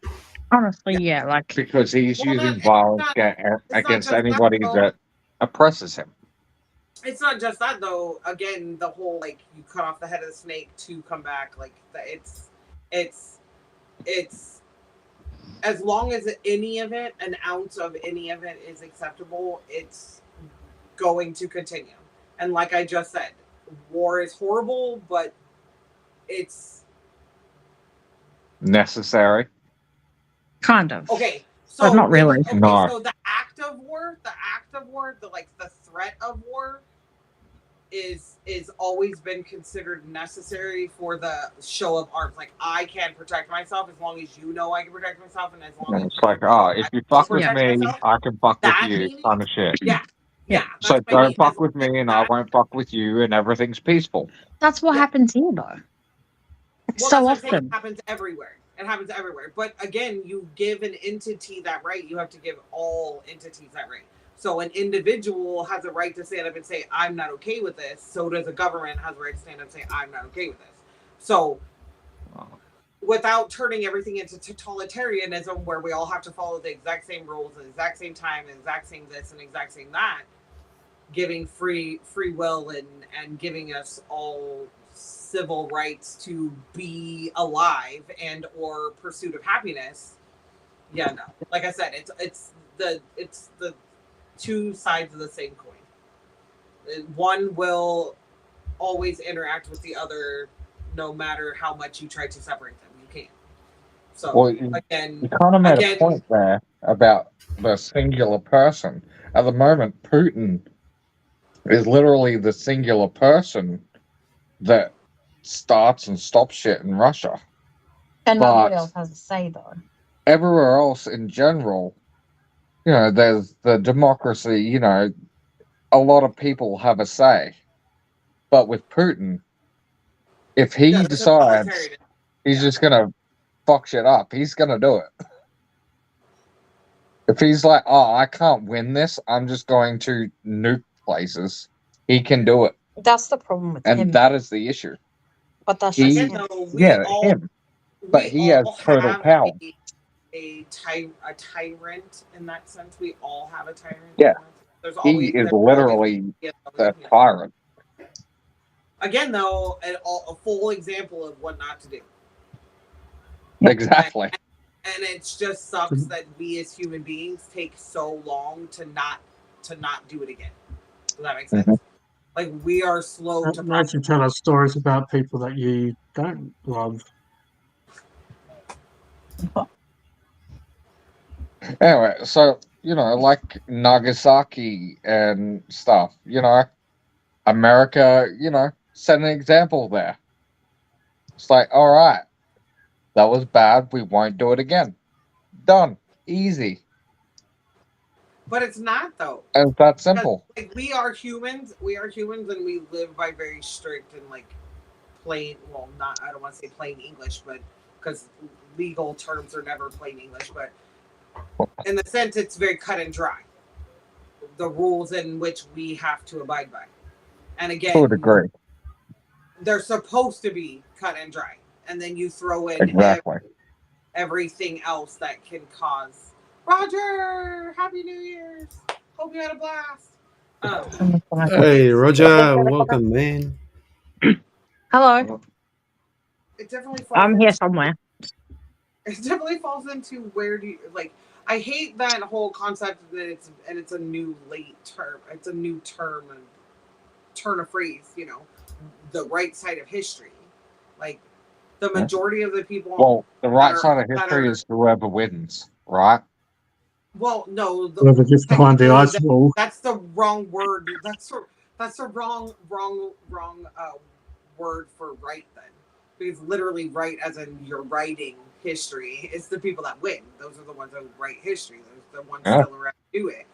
S17: Honestly, yeah, like
S22: Because he's
S3: Well,
S22: using
S3: it's
S22: violence
S3: not
S22: against
S3: just
S22: anybody
S3: that, though.
S22: that oppresses him.
S3: It's not just that though. Again, the whole like you cut off the head of the snake to come back. Like it's as long as any of it, an ounce of any of it is acceptable, it's going to continue. And like I just said, war is horrible, but it's
S22: Necessary.
S17: kind of.
S3: okay.
S17: But not really.
S3: Okay,
S22: No.
S3: so the act of war, the threat of war is always been considered necessary for the show of arms. Like I can protect myself as long as you know I can protect myself, and as long
S22: And
S3: as
S22: it's like, oh, if you fuck with
S3: protect
S22: me,
S3: myself,
S22: I can fuck with
S3: that
S22: you,
S3: means-
S22: kind of shit.
S3: yeah.
S22: So
S3: that's what I mean.
S22: don't fuck with me, and I won't fuck with you, and everything's peaceful.
S17: That's what happens here, though. It's
S3: Well,
S17: so
S3: that's what I'm saying.
S17: often.
S3: It happens everywhere. It happens everywhere. But again, you give an entity that right, you have to give all entities that right. So an individual has a right to stand up and say, I'm not okay with this. So does a government has a right to stand up and say, I'm not okay with this. So without turning everything into totalitarianism where we all have to follow the exact same rules at the exact same time, and exact same this and exact same that, giving free will and giving us all civil rights to be alive and or pursuit of happiness. Yeah, no. Like I said, it's the two sides of the same coin. One will always interact with the other, no matter how much you try to separate them. You can't. So
S22: Well,
S3: again,
S22: you kind of made a point there about the singular person. At the moment, Putin is literally the singular person that starts and stops shit in Russia.
S17: And
S22: But
S17: nobody else has a say, though.
S22: everywhere else in general, you know, there's the democracy, you know, a lot of people have a say. But with Putin, if he decides he's just going to fuck shit up, he's going to do it. If he's like, oh, I can't win this, I'm just going to nuke places, he can do it.
S17: That's the problem with him.
S22: And that is the issue.
S17: But that's
S22: He,
S17: just him.
S22: him. But he has total power.
S3: A tyrant in that sense. We all have a tyrant.
S22: Yeah.
S3: There's
S22: He
S3: always,
S22: is literally the tyrant.
S3: Again, though, a full example of what not to do.
S22: Exactly.
S3: And it just sucks that we as human beings take so long to not do it again. Does that make sense? Like, we are slow to
S1: Now you tell us stories about people that you don't love.
S22: Anyway, so, you know, like Nagasaki and stuff, you know, America, you know, set an example there. It's like, all right, that was bad. We won't do it again. Done. Easy.
S3: But it's not, though.
S22: And it's that simple.
S3: Like, we are humans, and we live by very strict and, like, plain, well, not, I don't want to say plain English, but because legal terms are never plain English, but in the sense it's very cut and dry. The rules in which we have to abide by. And again,
S22: To a degree.
S3: they're supposed to be cut and dry. And then you throw in everything else that can cause. Roger, Happy New Year's. Hope you had a blast.
S4: Hey, Roger, welcome, man.
S17: Hello.
S3: It definitely falls
S17: I'm here somewhere.
S3: It definitely falls into where do you, like, I hate that whole concept that it's a new late term. It's a new term and turn of phrase, you know, the right side of history. Like, the majority of the people.
S22: Well, the right side of history is whoever wins, right?
S3: Well, no.
S1: Whoever gets behind the ice wall.
S3: That's the wrong word. That's the wrong word for right then. Because literally right as in you're writing history. It's the people that win. Those are the ones that write history. Those are the ones still around to do it.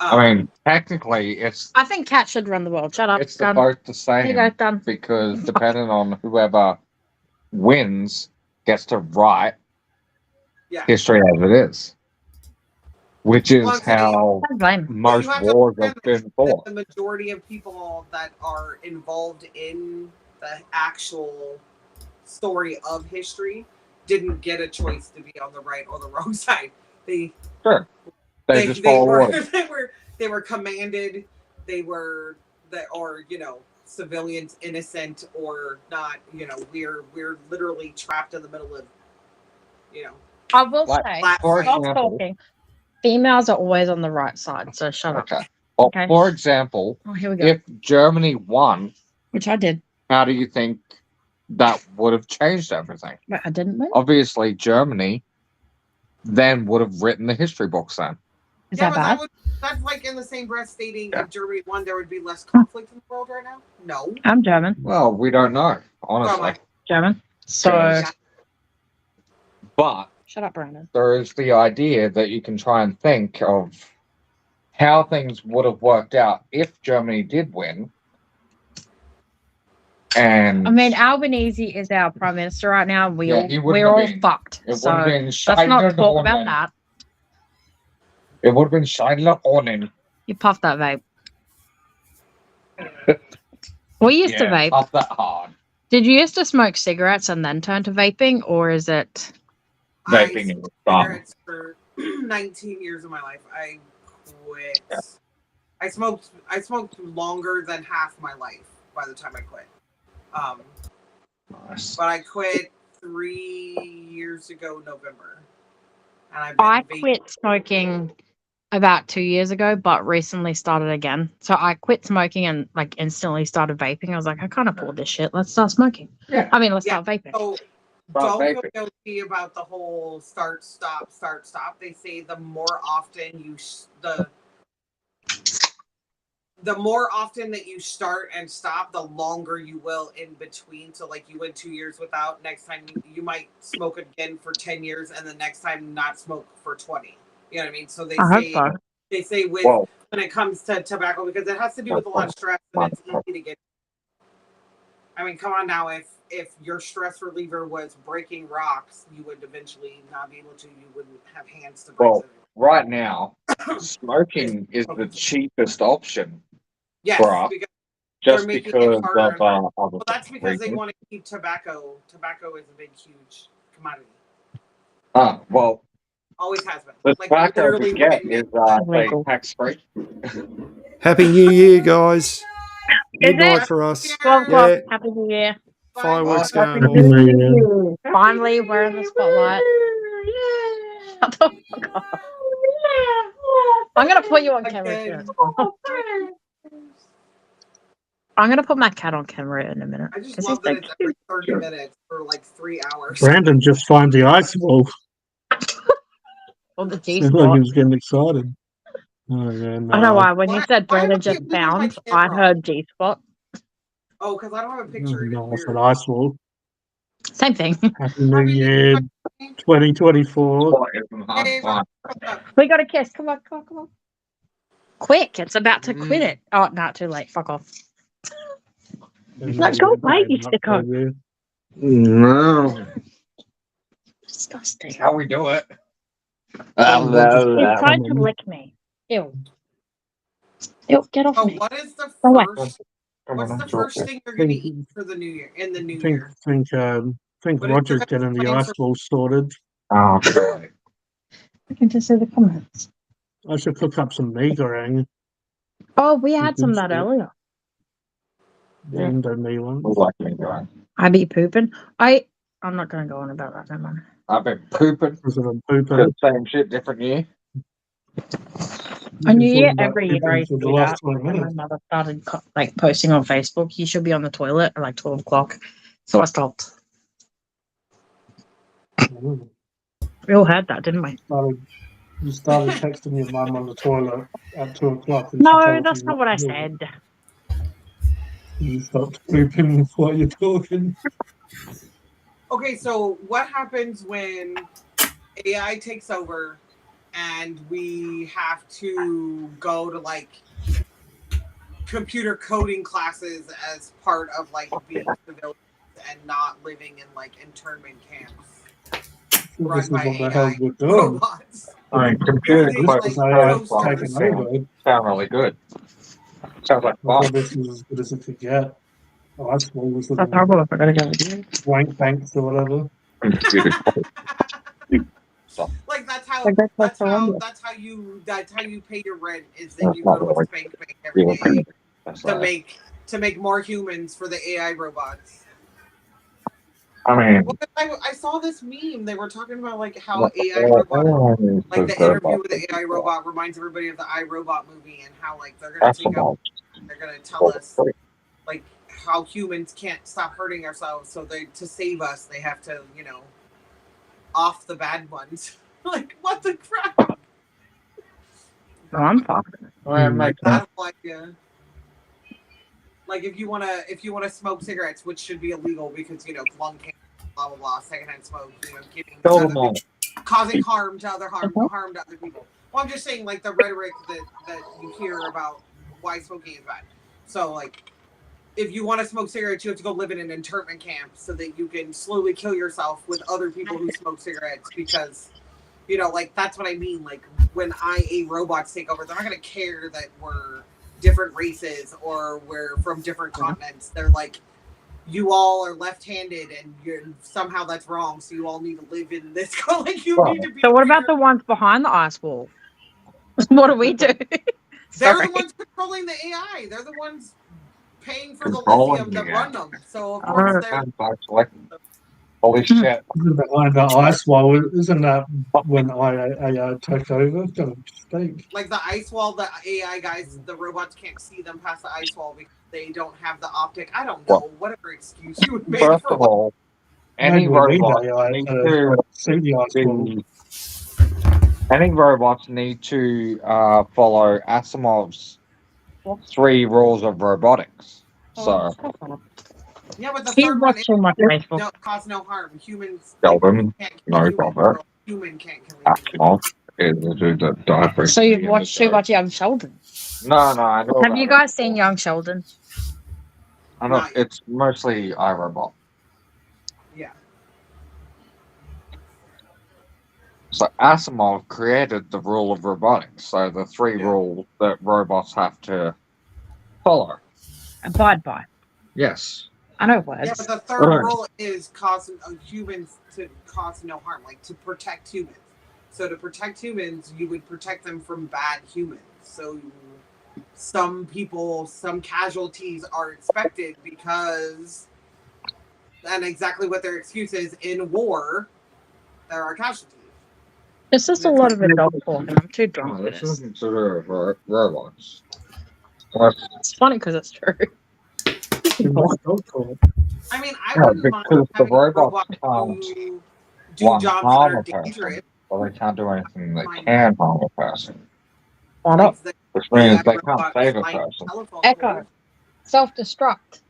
S22: I mean, technically, it's
S17: I think Cat should run the world. Shut up.
S22: it's both the same.
S17: There you go, done.
S22: Because depending on whoever wins gets to write history as it is. Which is how most wars have been fought.
S3: The majority of people that are involved in the actual story of history didn't get a choice to be on the right or the wrong side. They
S22: just follow orders.
S3: They were commanded. They were or you know, civilians, innocent or not. You know, we're literally trapped in the middle of, you know.
S17: I will say, stop talking. Females are always on the right side, so shut up.
S22: Well, for example,
S17: here we go.
S22: if Germany won,
S17: Which I did.
S22: how do you think that would have changed everything?
S17: Wait, I didn't win?
S22: Obviously, Germany then would have written the history books then.
S17: Is that bad?
S3: That's like in the same breath stating if Germany won, there would be less conflict in the world right now. No.
S17: I'm German.
S22: Well, we don't know, honestly.
S17: German. So.
S22: But
S17: Shut up, Brandon.
S22: there is the idea that you can try and think of how things would have worked out if Germany did win. And
S17: I mean, Albanese is our prime minister right now. We're all fucked.
S22: It
S17: So
S22: would have been
S17: let's not talk about
S22: Scheidler
S17: that.
S22: It would have been Scheidler Ornin.
S17: You puff that vape. We used to vape.
S22: Puff that hard.
S17: Did you used to smoke cigarettes and then turn to vaping, or is it?
S22: Vaping was fun.
S3: For 19 years of my life, I quit. Yeah. I smoked longer than half my life by the time I quit.
S22: Nice.
S3: But I quit 3 years ago November. And
S17: I quit smoking about 2 years ago, but recently started again. So I quit smoking and like instantly started vaping. I was like, I can't afford this shit. Let's start smoking.
S22: Yeah.
S17: I mean, let's start vaping.
S3: So don't feel guilty about the whole start, stop. They say the more often the more often that you start and stop, the longer you will in between. So like you went 2 years without, next time you might smoke again for 10 years and the next time not smoke for 20. You know what I mean? So they say with when it comes to tobacco, because it has to do with a lot of stress and it's easy to get. I mean, come on now, if your stress reliever was breaking rocks, you would eventually not be able to, you wouldn't have hands to break them.
S22: Right now, smoking is the cheapest option for us, just because of other
S3: that's because
S22: reasons.
S3: they want to keep tobacco. Tobacco is a big, huge commodity.
S22: Well,
S3: always has been.
S22: The tobacco we get is tax free.
S4: Happy New Year, guys. Good night
S17: it?
S4: for us.
S17: 12 o'clock.
S4: Yeah.
S17: Happy New Year.
S4: Fireworks
S17: Happy
S4: going
S17: New
S4: off.
S17: Year. Finally, we're in the spotlight. Shut the fuck up. I'm going to put you on camera soon. I'm going to put my cat on camera in a minute.
S3: I just love that it's every 30 minutes for like 3 hours.
S1: Brandon just found the ice wall.
S17: Or the G
S1: Seemed like
S17: spot.
S1: he was getting excited. Oh, yeah, no.
S17: I know why. When you said Brandon just found, I heard G spot.
S3: Oh, because I don't have a picture.
S1: No, I said ice wall.
S17: Same thing.
S1: Happy New Year 2024.
S17: We got a kiss. Come on, come on, come on. Quick, it's about to quit it. Oh, not too late. Fuck off. Let's go away, you sicko.
S22: No.
S17: Disgusting.
S22: How we do it?
S17: He's trying to lick me. Ew. Ew, get off me.
S3: What is the
S17: Go
S3: first? What's the first thing you're gonna eat for the new year? In the new year?
S1: I think
S3: But
S1: Roger's
S3: it's
S1: getting the
S3: playing
S1: ice
S3: for-
S1: wall sorted.
S22: Oh,
S17: I can just see the comments.
S1: I should cook up some mee goreng.
S17: Oh, we had some of that earlier.
S1: The Indomie one.
S17: I be pooping. I'm not going to go on about that, never mind.
S22: I've been pooping. The same shit, different year.
S17: On New Year, every year I
S1: pooping
S17: used
S1: for
S17: to
S1: the
S17: do
S1: last
S17: that.
S1: 20
S17: When my
S1: minutes.
S17: mother started posting on Facebook, you should be on the toilet at like 12 o'clock. So I stopped. We all heard that, didn't we?
S1: You started texting your mum on the toilet at 2 o'clock.
S17: No, that's not what I said.
S1: You stopped pooping while you're talking.
S3: Okay, so what happens when AI takes over and we have to go to like computer coding classes as part of like being civilians and not living in like internment camps?
S1: This is what the
S3: AI
S1: hell we're doing.
S3: robots.
S22: I mean, computer
S1: This is
S22: questions
S1: AI taking over.
S22: sound really good. Sounds like
S1: I thought
S22: fun.
S1: this was as good as it could get. Ice wall was
S17: That's horrible if I gotta go with you.
S1: wank banks or whatever.
S3: Like that's how
S17: Like,
S3: that's
S17: that's
S3: how you pay your rent is that you go to a spank bank every day to make more humans for the AI robots.
S22: I mean,
S3: Well, I saw this meme. They were talking about like how AI robot, like the interview with the AI robot reminds everybody of the iRobot movie and how like they're gonna take out, they're gonna tell us like how humans can't stop hurting ourselves, so to save us they have to off the bad ones. Like what the crap?
S17: No, I'm fucking.
S3: That's like like if you wanna smoke cigarettes, which should be illegal because lung cancer, blah blah blah, secondhand smoke, giving causing harm to other people. Well, I'm just saying like the rhetoric that you hear about why smoking is bad. So like if you want to smoke cigarettes, you have to go live in an internment camp so that you can slowly kill yourself with other people who smoke cigarettes because like that's what I mean. Like when IA robots take over, they're not gonna care that we're different races or we're from different continents. They're like, you all are left-handed and somehow that's wrong, so you all need to live in this. Like you need to be.
S17: So what about the ones behind the ice wall? What do we do?
S3: They're the ones controlling the AI. They're the ones paying for the lithium to run them. So of course they're.
S22: Holy shit.
S1: Behind the ice wall, isn't that when AI took over? Don't speak.
S3: Like the ice wall, the AI guys, the robots can't see them past the ice wall because they don't have the optic. I don't know, whatever excuse you would make
S22: First
S3: for
S22: of all, any robots need to follow Asimov's 3 rules of robotics. So
S3: yeah, but the
S17: He
S3: third one
S17: watched too much
S3: is
S17: Facebook.
S3: no, cause no harm. Humans
S22: Kelvin,
S3: can't
S22: no
S3: kill humans,
S22: Robert,
S3: or human can't kill
S22: Asimov is the diaphragm.
S17: So you've watched too much Young Sheldon.
S22: No, I know.
S17: Have you guys seen Young Sheldon?
S22: I know it's mostly iRobot.
S3: Yeah.
S22: So Asimov created the rule of robotics. So the 3 rules that robots have to follow.
S17: Abide by.
S22: Yes.
S17: I know words.
S3: Yeah, but the third rule is causing humans to cause no harm, like to protect humans. So to protect humans, you would protect them from bad humans. So some people, some casualties are expected because, and exactly what their excuse is, in war, there are casualties.
S17: It's just a lot of adult talk, and I'm too drunk for
S22: This
S17: this.
S22: isn't sort of robots.
S17: It's funny because it's true.
S3: I mean, I
S22: Yeah,
S3: wouldn't mind
S22: because the
S3: having
S22: robots
S3: robots
S22: can't
S3: do
S22: one
S3: jobs that
S22: harm
S3: are
S22: a person,
S3: dangerous.
S22: but they can't do anything that can harm a person.
S17: Why not?
S22: Which means they can't save a person.
S17: Echo. Self-destruct.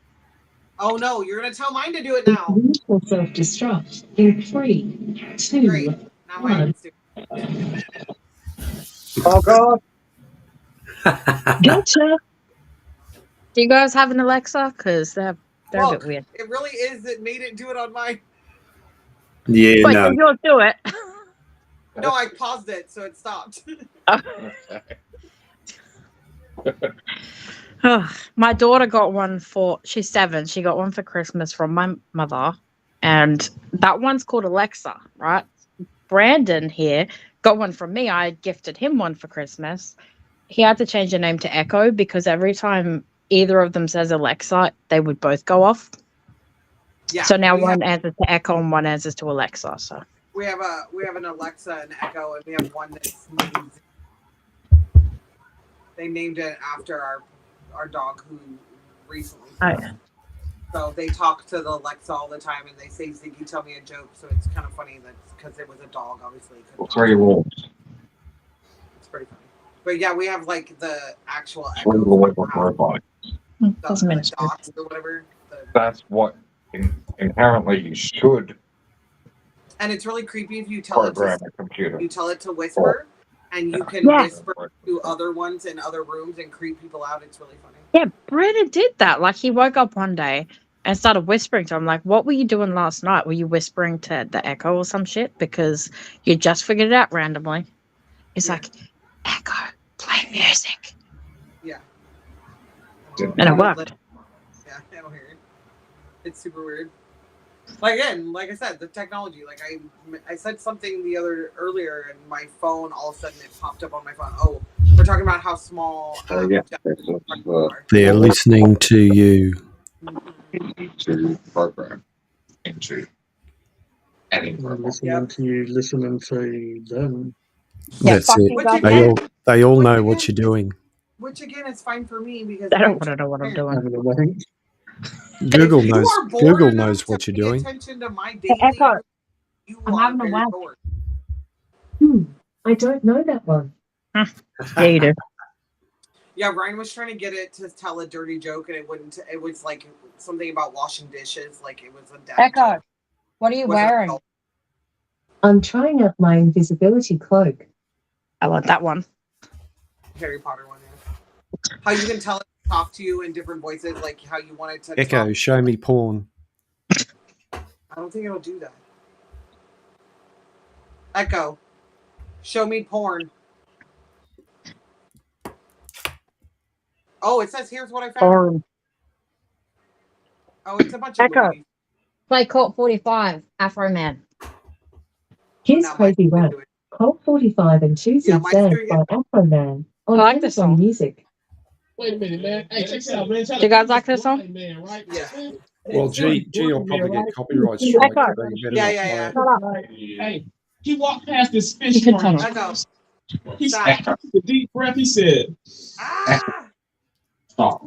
S3: Oh no, you're gonna tell mine to do it now.
S5: Self-destruct in 3, 2,
S3: Great. Now mine do
S22: Oh god.
S5: Gotcha.
S17: Do you guys have an Alexa? Because they're a
S3: Look,
S17: bit weird.
S3: it really is. It made it do it on mine.
S7: Yeah,
S17: Wait,
S7: no.
S17: so you'll do it.
S3: No, I paused it, so it stopped.
S17: My daughter got one she's 7. She got one for Christmas from my mother. And that one's called Alexa, right? Brandon here got one from me. I gifted him one for Christmas. He had to change the name to Echo because every time either of them says Alexa, they would both go off.
S3: Yeah.
S17: So now one answers to Echo and one answers to Alexa. So
S3: We have an Alexa and Echo, and we have one that's named. They named it after our dog who recently. So they talk to the Alexa all the time, and they say, "Ziggy, tell me a joke." So it's kind of funny that because it was a dog, obviously. It's
S22: 3 rules.
S3: It's pretty funny. But yeah, we have like the actual
S22: 3 rules of robotics.
S3: the docs or whatever.
S22: That's what inherently you should
S3: And it's really creepy if you tell it
S22: program
S3: to
S22: a computer.
S3: you tell it to whisper, and you can
S17: Yeah.
S3: whisper to other ones in other rooms and creep people out. It's really funny.
S17: yeah, Brandon did that. Like he woke up one day and started whispering to him. Like, what were you doing last night? Were you whispering to the Echo or some shit? Because you just figured it out randomly. He's like, Echo, play music.
S3: Yeah.
S17: And it worked.
S3: Yeah, I don't hear it. It's super weird. Like again, like I said, the technology. Like I said something earlier, and my phone all of a sudden it popped up on my phone. Oh, we're talking about how small.
S22: Yeah,
S7: They're listening to you.
S22: to program into any robot.
S1: Listening to you, listening to them.
S7: That's it. They all know what you're doing.
S3: Which again is fine for me because
S17: I don't want to know what I'm doing.
S7: Google
S3: If you
S7: knows.
S3: are bored
S7: Google
S3: enough
S7: knows
S3: to
S7: what you're
S3: pay
S7: doing.
S3: attention to my daily,
S17: Echo,
S3: you
S17: I'm
S3: are
S17: having a
S3: very
S17: wank.
S3: bored.
S5: I don't know that one.
S17: Yeah, you do.
S3: Yeah, Ryan was trying to get it to tell a dirty joke, and it wouldn't. It was like something about washing dishes, like it was a dad
S17: Echo,
S3: joke.
S17: what are you
S3: Was it
S17: wearing?
S3: adult?
S5: I'm trying out my invisibility cloak.
S17: I want that one.
S3: Harry Potter one. Yeah. How you can tell it to talk to you in different voices, like how you want it to.
S7: Echo,
S3: talk.
S7: show me porn.
S3: I don't think it'll do that. Echo, show me porn. Oh, it says here's what I found.
S17: Porn.
S3: Oh, it's a bunch of
S17: Echo,
S3: movies.
S17: play Colt 45, Afro Man.
S5: Here's
S3: No,
S5: Crazy
S3: mine
S5: Rap. Colt 45 and 2
S3: Yeah, mine's
S5: Zigzags
S3: doing
S5: by Afro Man on
S17: I like this
S5: Amazon
S17: song.
S5: Music.
S8: Wait a minute, man. Hey, check this out, man.
S21: Do you guys like this song?
S3: Yeah.
S4: Well, G will probably get copyright strike.
S21: Echo.
S4: So you better
S3: Yeah,
S4: not play
S3: yeah,
S4: it.
S8: Hey, he walked past this fish
S21: You can
S8: market.
S21: turn
S3: Echo.
S8: He
S3: Stop.
S8: took a deep breath. He said,
S3: Ah!
S8: "Stop."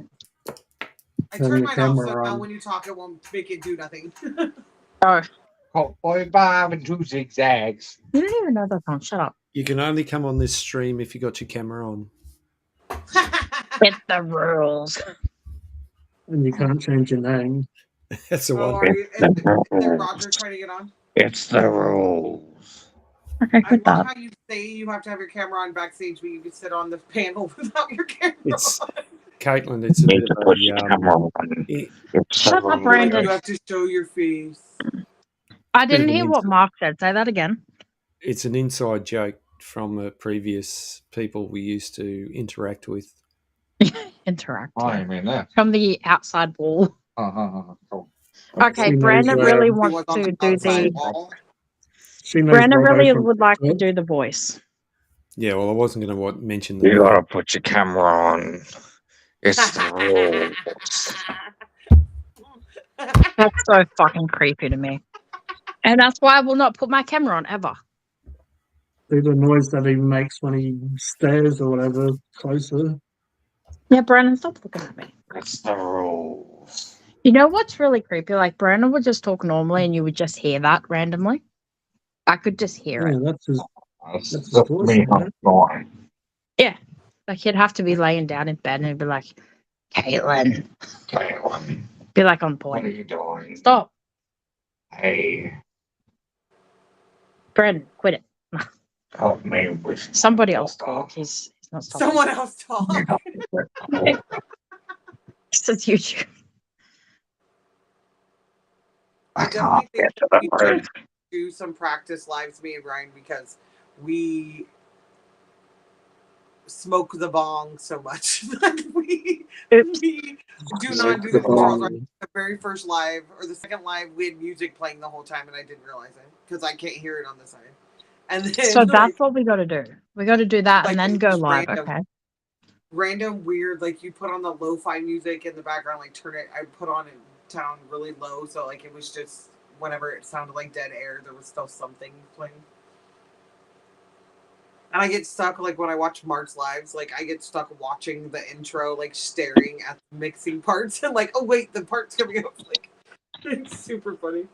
S3: I
S1: Turn
S3: turned
S1: your
S3: mine off,
S1: camera
S3: so now
S1: on.
S3: when you talk, it won't make it do nothing.
S21: Oh,
S22: Cowboy Bob and two zigzags.
S21: you don't even know that song. Shut up.
S4: You can only come on this stream if you got your camera on.
S21: It's the rules.
S1: And you can't change your name.
S4: That's the
S3: Oh,
S4: one.
S3: are you, is Roger trying to get on?
S22: It's the rules.
S21: Okay,
S3: I
S21: good
S3: love
S21: that.
S3: how you say you have to have your camera on backstage, but you can sit on the panel without your camera
S4: It's
S3: on.
S4: Caitlin. It's a
S22: Need
S4: bit
S22: to
S4: of
S22: put your
S4: a
S22: camera on.
S4: it-
S22: It's
S21: Shut
S22: the
S21: up,
S22: rules.
S21: Brandon.
S3: You have to show your face.
S21: I
S4: bit of
S21: didn't
S4: an
S21: hear what
S4: insult.
S21: Mark said. Say that again.
S4: it's an inside joke from a previous people we used to interact with.
S21: Interact.
S22: I mean that.
S21: From the outside wall.
S22: Cool.
S21: Okay,
S1: She knows
S21: Brandon
S1: where-
S21: really
S3: He
S21: wants
S3: was on
S21: to
S3: the
S21: do
S3: outside
S21: the.
S3: wall.
S1: She knows
S21: Brandon
S1: Robbo
S21: really
S1: from
S21: would like to
S1: TikTok.
S21: do the voice.
S4: Yeah, well, I wasn't going to mention the
S22: You
S4: name.
S22: gotta put your camera on. It's the rules.
S21: That's so fucking creepy to me. And that's why I will not put my camera on ever.
S1: Do the noise that he makes when he stares or whatever closer.
S21: Yeah, Brandon, stop looking at me.
S22: It's the rules.
S21: You know what's really creepy? Like Brandon would just talk normally and you would just hear that randomly. I could just hear
S1: Yeah,
S21: it.
S1: that's his
S22: That's
S1: That's his
S22: just
S1: voice,
S22: me
S1: isn't it?
S22: on.
S21: Yeah. Like he'd have to be laying down in bed and he'd be like, Caitlin.
S22: Caitlin,
S21: Be like on
S22: what are
S21: point.
S22: you doing?
S21: Stop.
S22: Hey,
S21: Brandon, quit it.
S22: help me with
S21: Somebody else talk. He's not stopping.
S3: Someone else talk.
S21: It's just YouTube.
S22: I
S3: definitely
S22: can't get
S3: think
S22: to the
S3: we
S22: word.
S3: should do some practice lives, me and Brian, because we smoke the bong so much that we do not do the controls right. The very first live or the second live, we had music playing the whole time, and I didn't realize it because I can't hear it on the side. And then,
S21: So that's what we got to do. We got to do that and
S3: like,
S21: then go
S3: just
S21: live.
S3: random.
S21: Okay.
S3: Random weird, like you put on the lo-fi music in the background, like turn it. I put on it down really low, so like it was just whenever it sounded like dead air, there was still something playing. And I get stuck, like when I watch Mark's lives, like I get stuck watching the intro, like staring at the mixing parts, and like, oh wait, the part's coming up. Like, it's super funny.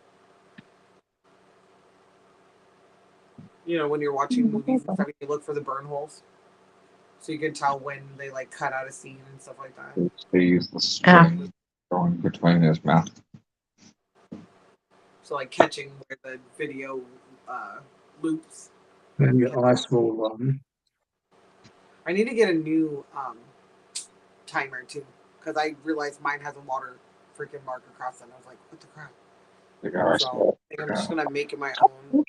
S3: You know, when you're watching movies and stuff, you look for the burn holes, so you can tell when they like cut out a scene and stuff like that.
S22: Sees the string going between his mouth.
S3: So like catching where the video loops.
S1: And your ice wall on.
S3: I need to get a new timer too, because I realized mine has a water freaking mark across it. And I was like, what the crap? So I think I'm just gonna make it my own.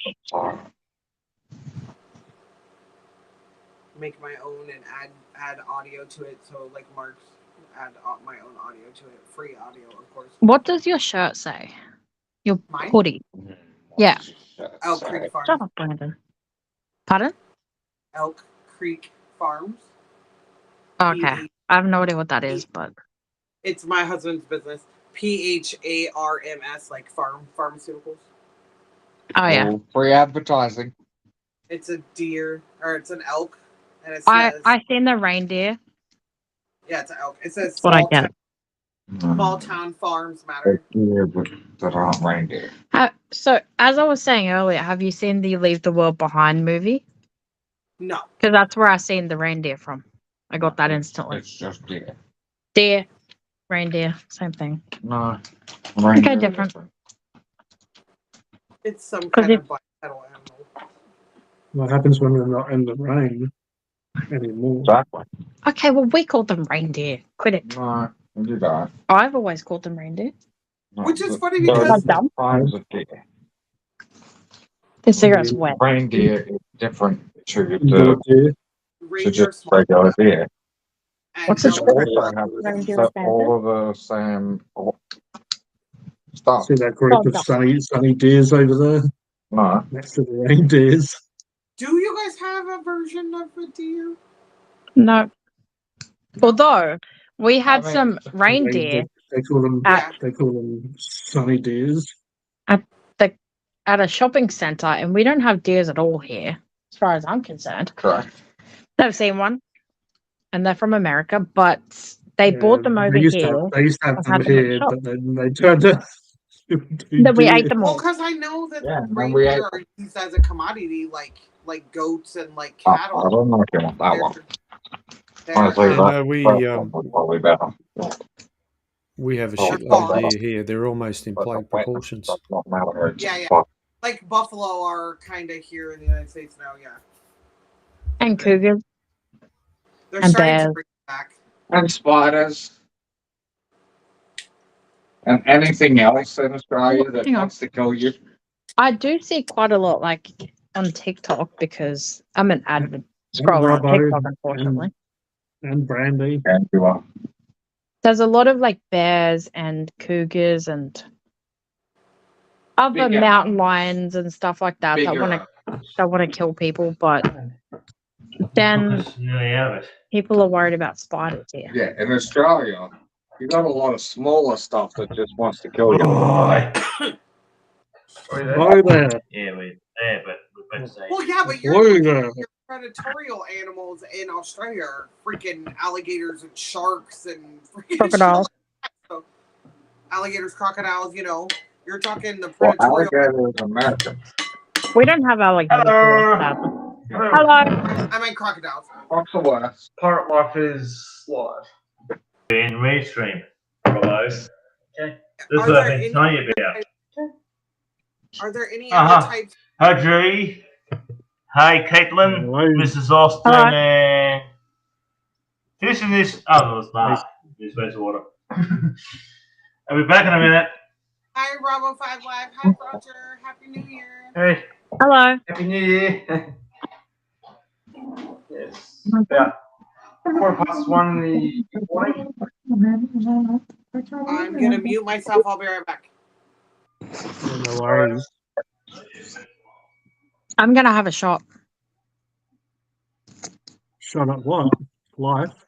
S3: Make my own and add audio to it. So like Mark's add my own audio to it, free audio, of course.
S21: What does your shirt say? Your
S3: Mine?
S21: hoodie. Yeah.
S3: Elk Creek Farms.
S21: Shut up, Brandon. Pardon?
S3: Elk Creek Farms.
S21: Okay. I have no idea what that is, but
S3: It's my husband's business. PHARMS, like pharmaceuticals.
S21: oh yeah.
S22: All free advertising.
S3: It's a deer, or it's an elk, and it
S21: I
S3: says,
S21: seen the reindeer.
S3: yeah, it's an elk. It says
S21: What I
S3: small,
S21: get.
S3: small town farms matter.
S22: Yeah, but that aren't reindeer.
S21: So as I was saying earlier, have you seen the Leave the World Behind movie?
S3: No.
S21: Because that's where I seen the reindeer from. I got that instantly.
S22: It's just deer.
S21: Deer, reindeer, same thing.
S22: No.
S21: Okay, different.
S3: It's some
S21: 'Cause
S3: kind
S21: it-
S3: of bipedal animal.
S1: What happens when they're not in the rain anymore?
S22: Exactly.
S21: Okay, well we called them reindeer. Quit it.
S22: No, you don't.
S21: I've always called them reindeer.
S22: No,
S3: Which is
S22: but
S3: funny
S22: there are
S3: because
S21: dumb.
S22: kinds of deer.
S21: The cigarette's wet.
S22: Reindeer is different to
S1: Little
S22: the
S1: deer.
S22: to
S3: reindeer
S22: just regular deer.
S3: and
S21: What's the
S22: They
S3: elk-
S22: also have
S21: Reindeer
S22: all of the same stuff.
S1: See that group of sunny deers over there
S22: No.
S1: next to the reindeers.
S3: Do you guys have a version of a deer?
S21: No. Although We had some reindeer
S1: They call them.
S21: at
S1: They call them sunny deers.
S21: at a shopping centre, and we don't have deers at all here, as far as I'm concerned.
S22: Correct.
S21: I've seen one, and they're from America, but they bought them over
S1: They used
S21: here.
S1: they used to have
S21: and
S1: them
S21: had them at the
S1: here,
S21: shop.
S1: but then they turned to.
S21: Then we ate them
S3: Well,
S21: all.
S3: because I know that
S22: Yeah, and we
S3: reindeer
S22: ate-
S3: are used as a commodity, like goats and like
S22: I
S3: cattle.
S22: don't know if you want that one.
S3: They're,
S22: Honestly,
S4: Yeah,
S22: that
S4: no, we,
S22: first one was probably better.
S4: We have a
S22: Oh,
S4: shitload
S22: oh,
S4: of deer here. They're almost in
S22: But the
S4: plain
S22: wetness
S4: proportions.
S22: does not matter. It's
S3: Yeah, yeah.
S22: fuck.
S3: like buffalo are kind of here in the United States now. Yeah,
S21: And cougars.
S3: they're
S21: And
S3: starting to
S21: bears.
S3: bring it back.
S22: And spiders. And anything else in Australia that
S21: Hang on.
S22: wants to kill you.
S21: I do see quite a lot, like on TikTok, because I'm an avid scroller on
S1: Robbo
S21: TikTok, unfortunately.
S1: and Brandy.
S22: And you are.
S21: There's a lot of like bears and cougars and other
S22: Bigger.
S21: mountain lions and stuff like that that want to kill people, but then people are worried about spiders here.
S22: Yeah, in Australia, you got a lot of smaller stuff that just wants to kill you.
S1: Oh, there.
S9: Yeah, we're there, but we're about to say.
S3: Well, yeah, but
S1: Whoa there.
S3: your predatorial animals in Australia are freaking alligators and sharks and freaking
S21: Crocodiles.
S3: So, alligators, crocodiles. You know, you're talking the
S22: Well,
S3: predatorial.
S22: alligator is American.
S21: We don't have alligators.
S9: Hello.
S21: here, sadly. Hello.
S3: I mean crocodiles.
S22: Fox the West.
S9: Pirate life is live. In Restream, Robbo. Okay. This
S3: Are
S9: is what
S3: there
S9: I've been
S3: any-
S9: telling you about.
S3: Are there any
S9: Uh-huh.
S3: other types?
S9: Hi, Dre. Hi, Caitlin.
S1: Hello.
S9: Mrs. Austin.
S21: Hello.
S9: And this and this. Oh, no, it's not. It's space water. I'll be back in a minute.
S3: Hi, Bravo 5 Live. Hi, Roger. Happy New Year.
S9: Hey,
S21: Hello.
S9: Happy New Year. Yes. About 1:15 in the morning.
S3: I'm gonna mute myself. I'll be right back.
S1: No worries.
S21: I'm gonna have a shot.
S1: Shut up. What? Life.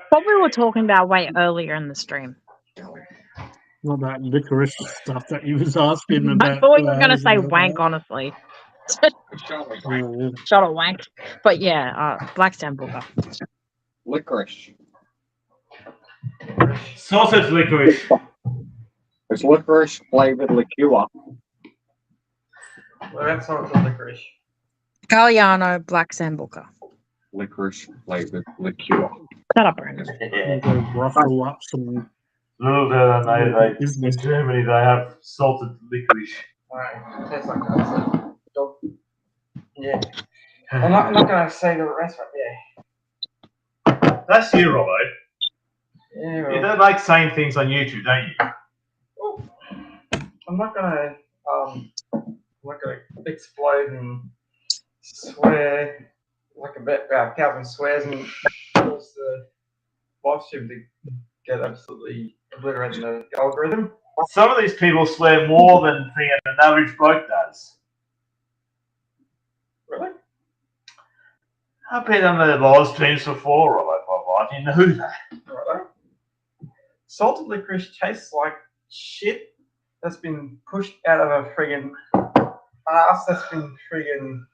S21: What we were talking about way earlier in the stream.
S1: Not that licorice stuff that you was asking
S21: I
S1: about.
S21: thought you were gonna
S1: 2
S21: say
S1: hours ago.
S21: wank, honestly.
S1: Yeah.
S21: Shot a wank. But yeah, Black Sambuca.
S22: Licorice.
S9: Sausage licorice.
S22: It's licorice flavored liqueur.
S9: Well, that's not the licorice.
S21: Galliano Black Sambuca.
S22: Licorice flavored liqueur.
S21: Shut up, Brandon.
S1: You go ruffle up some.
S9: Little do they know,
S1: business.
S9: in Germany they have salted licorice.
S10: Alright, tastes like that. Dog. Yeah. I'm not gonna say the rest right there.
S9: That's you, Robbo.
S10: Yeah,
S9: You
S10: well,
S9: don't like saying things on YouTube, don't you?
S10: I'm not gonna explode and swear like a bit about Calvin swears and cause the live stream to get absolutely obliterated in the algorithm.
S9: Some of these people swear more than an average bloke does.
S10: Really?
S9: I've been on the live streams before, Robbo. You know that.
S10: Right. Salted licorice tastes like shit that's been pushed out of a friggin' ass that's been friggin'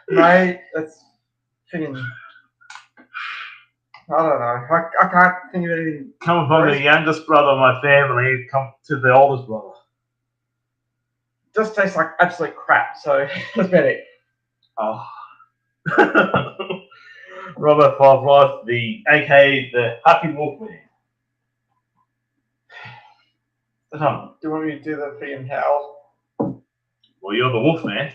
S10: mate, that's friggin' I don't know. I can't think of anything.
S9: Coming from the youngest brother of my family, come to the oldest brother.
S10: Just tastes like absolute crap, so that's about it.
S9: Oh. Robert Five Life, aka the Happy Wolfman.
S10: Do you want me to do the friggin' howl?
S9: Well, you're the Wolfman.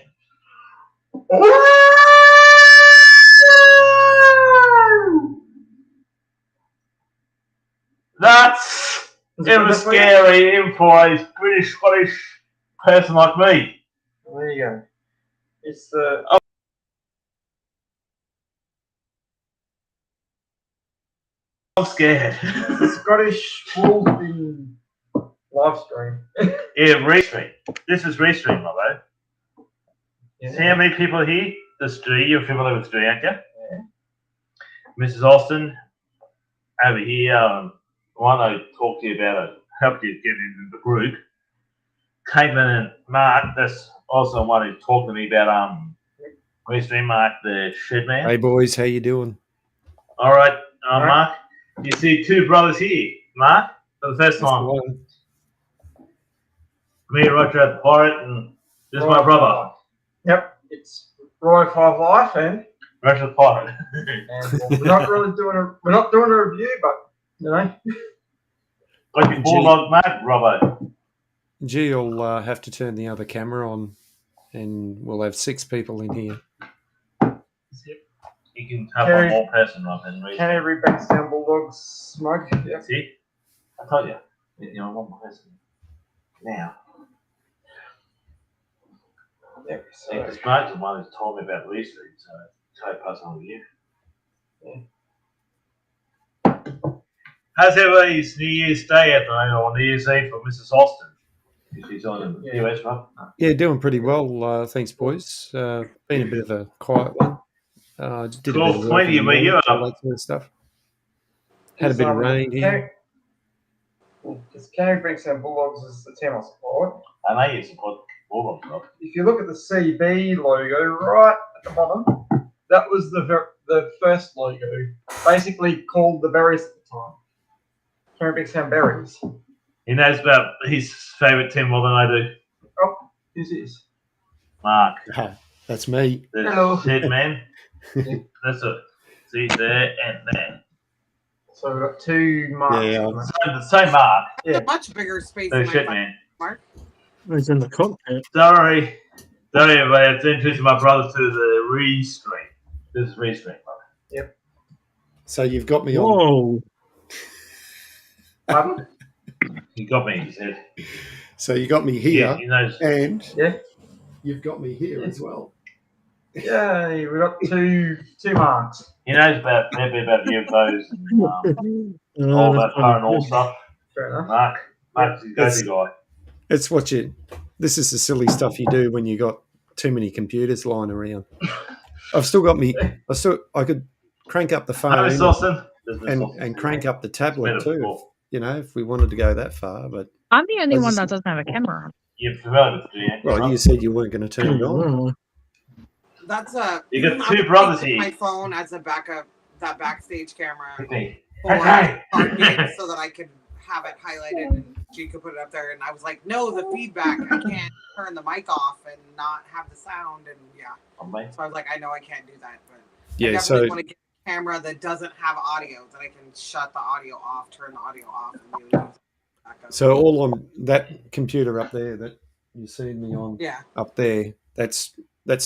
S9: That's ever scary even for a British Scottish person like me.
S10: There you go. It's the
S9: I'm scared.
S10: the Scottish Wolfman live stream.
S9: Yeah, Restream. This is Restream, my bad.
S10: Yeah.
S9: See how many people are here? There's three. You're familiar with three, aren't you?
S10: Yeah.
S9: Mrs. Austin, over here, one I talked to you about, helped you get into the group. Caitlin and Mark, that's also one who talked to me about, where's his name, Mark, the shed man.
S4: Hey boys, how you doing?
S9: All right, Mark, you see two brothers here, Mark, for the first
S4: That's the
S9: time.
S4: one.
S9: Me, Roger at the Pirate, and this is my brother,
S10: Yep, it's Roy Five Life, and
S9: Roger the Pirate.
S10: we're not really doing a review, but you know,
S9: Like your bulldog, Mark, Robbo.
S4: G will have to turn the other camera on, and we'll have 6 people in here.
S9: You can have
S10: Carry-
S9: one more person right then.
S10: can every Bankstown Bulldogs smoke? Yeah.
S9: See? I told you. You know, one more person. Now.
S10: There we
S9: Yeah, because Mark's the one who's told me about Lee Street, so I pass on to you. How's everybody's New Year's Day at the moment, or New Year's Eve for Mrs. Austin? She's on the US, right?
S4: Yeah, doing pretty well. Thanks, boys. Been a bit of a quiet one. Just did a bit of work
S9: 12:20,
S4: in the
S9: but you're
S4: morning, all
S9: up.
S4: that sort of stuff. Had a bit of rain here.
S10: Because Canary Bankstown Bulldogs is the team I support.
S9: I know you support Bulldogs, right?
S10: If you look at the CB logo right at the bottom, that was the first logo, basically called the Berries at the time. Canary Bankstown Berries.
S9: He knows about his favourite team more than I do.
S10: Oh, who's this?
S9: Mark.
S4: That's me.
S9: The
S10: Hello.
S9: shed man. That's it. See, there and there.
S10: So we've got 2 marks.
S4: Yeah.
S9: The same Mark.
S3: It's a much bigger space
S9: The
S3: than my
S9: shed
S3: phone,
S9: man.
S3: Mark.
S1: He's in the cockpit.
S9: Sorry, everybody. I have to introduce my brother to the Restream. This is Restream, brother.
S10: Yep.
S4: So you've got me on.
S1: Whoa.
S10: Pardon?
S9: You got me, he said.
S4: So you got me here,
S9: Yeah, he knows.
S4: and
S10: Yeah.
S4: you've got me here as well.
S10: Yay, we got two marks.
S9: He knows about a bit about UFOs and all that paranormal stuff.
S10: Fair enough.
S9: Mark's his go-to guy.
S4: It's what you. This is the silly stuff you do when you got too many computers lying around. I've still got me. I could crank up the phone
S9: Miss Austin.
S4: and crank up the tablet
S9: Better
S4: too.
S9: before.
S4: You know, if we wanted to go that far, but
S17: I'm the only
S4: I
S17: one
S4: just-
S17: that doesn't have a camera on.
S9: You're familiar with it, do you?
S4: well, you said you weren't going to turn it on.
S3: That's a.
S9: You got
S3: I'm
S9: two brothers
S3: using
S9: here.
S3: My phone as a backup, that backstage camera
S9: Okay.
S3: for
S9: Okay.
S3: our games so that I could have it highlighted and she could put it up there. And I was like, no, the feedback. I can't turn the mic off and not have the sound. And yeah, so I was like, I know I can't do that, but
S4: Yeah,
S3: I definitely
S4: so-
S3: want to get a camera that doesn't have audio that I can shut the audio off, turn the audio off, and use backup.
S4: So all on that computer up there that you see me on,
S3: Yeah.
S4: up there, that's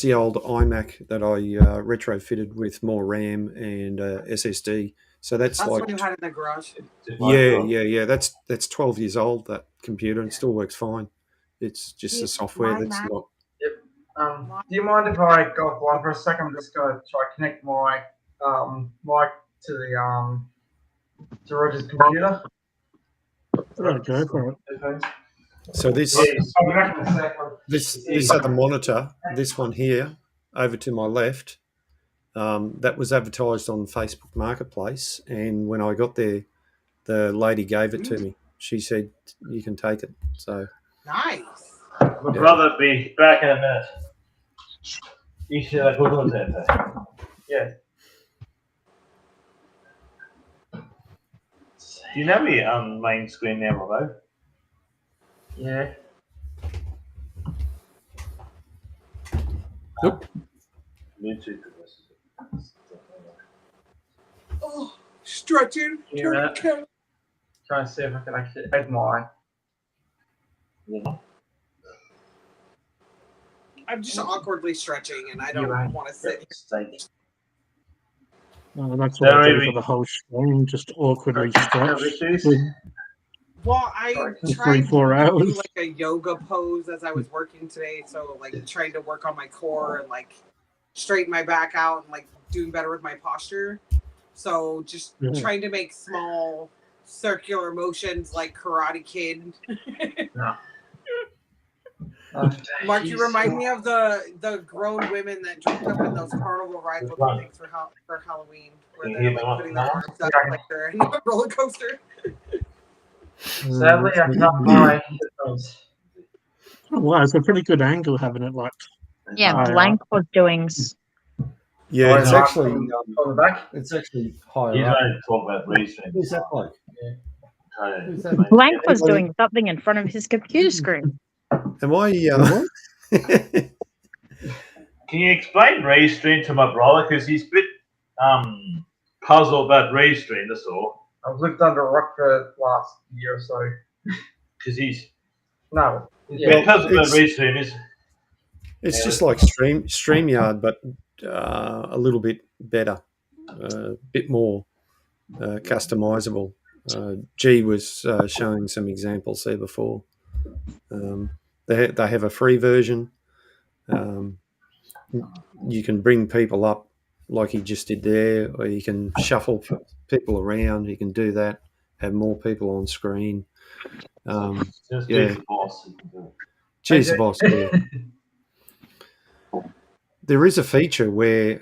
S4: the old iMac that I retrofitted with more RAM and SSD. So that's
S3: That's
S4: like
S3: what you had in the garage.
S4: yeah. That's 12 years old, that computer, and still works fine. It's just the software that's not.
S10: Do you mind if I go offline for a second? I'm just going to try to connect my mic to the to Roger's computer.
S1: Okay, for it.
S4: So this
S10: I'll be back in a second.
S4: this other monitor, this one here, over to my left, that was advertised on Facebook Marketplace, and when I got there, the lady gave it to me. She said, "You can take it." So
S3: Nice.
S9: My brother be back in a minute. You should have good ones there.
S10: Yeah.
S9: Do you know me on main screen now, Robbo?
S10: Yeah.
S4: Nope.
S9: YouTube.
S3: Oh, stretching.
S10: Yeah, right. Trying to see if I can actually add my.
S9: Yeah.
S3: I'm just awkwardly stretching, and I don't
S10: You're right.
S3: want to sit here.
S1: That's what I do for the whole stream, just awkwardly stretch.
S3: Well, I
S1: For
S3: tried
S1: 3-4
S3: to
S1: hours.
S3: do like a yoga pose as I was working today, so like trying to work on my core and like straighten my back out and like doing better with my posture. So just
S1: Yeah.
S3: trying to make small circular motions like Karate Kid. Mark, you remind me of the grown women that jumped up in those carnival rides with the things for Halloween, where they're like putting their arms up like they're in a roller coaster.
S10: Sadly, I can't buy those.
S1: Oh, wow, it's a pretty good angle having it like.
S21: Yeah,
S1: higher
S21: Blank
S1: up.
S21: was doing.
S4: Yeah, it's
S10: Higher up
S4: actually
S10: on the back.
S4: it's actually higher
S9: You
S4: up.
S9: don't talk about restream.
S4: Who's that bloke?
S21: Blank was doing something in front of his computer screen.
S4: Am I?
S9: Can you explain Restream to my brother? Because he's a bit puzzled about Restream, that's all.
S10: I've lived under a rock for the last year or so.
S9: Because he's...
S10: No.
S9: Because of the Restream is...
S4: It's just like StreamYard, but a little bit better, a bit more customizable. G was showing some examples there before. They have a free version. You can bring people up like he just did there, or you can shuffle people around. You can do that, have more people on screen.
S9: Just
S4: Yeah.
S9: G's the boss.
S4: G's the boss, yeah. There is a feature where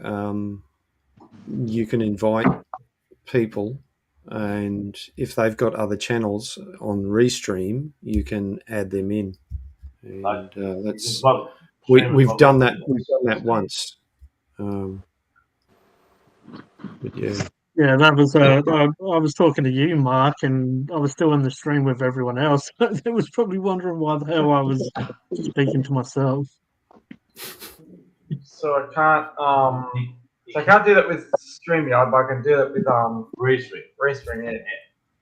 S4: you can invite people, and if they've got other channels on Restream, you can add them in. And that's we've done that. We've done that once. But yeah.
S1: Yeah, that was. I was talking to you, Mark, and I was still in the stream with everyone else. They was probably wondering why the hell I was speaking to myself.
S10: So I can't do that with StreamYard, but I can do that with
S9: Restream.
S10: Restream, yeah.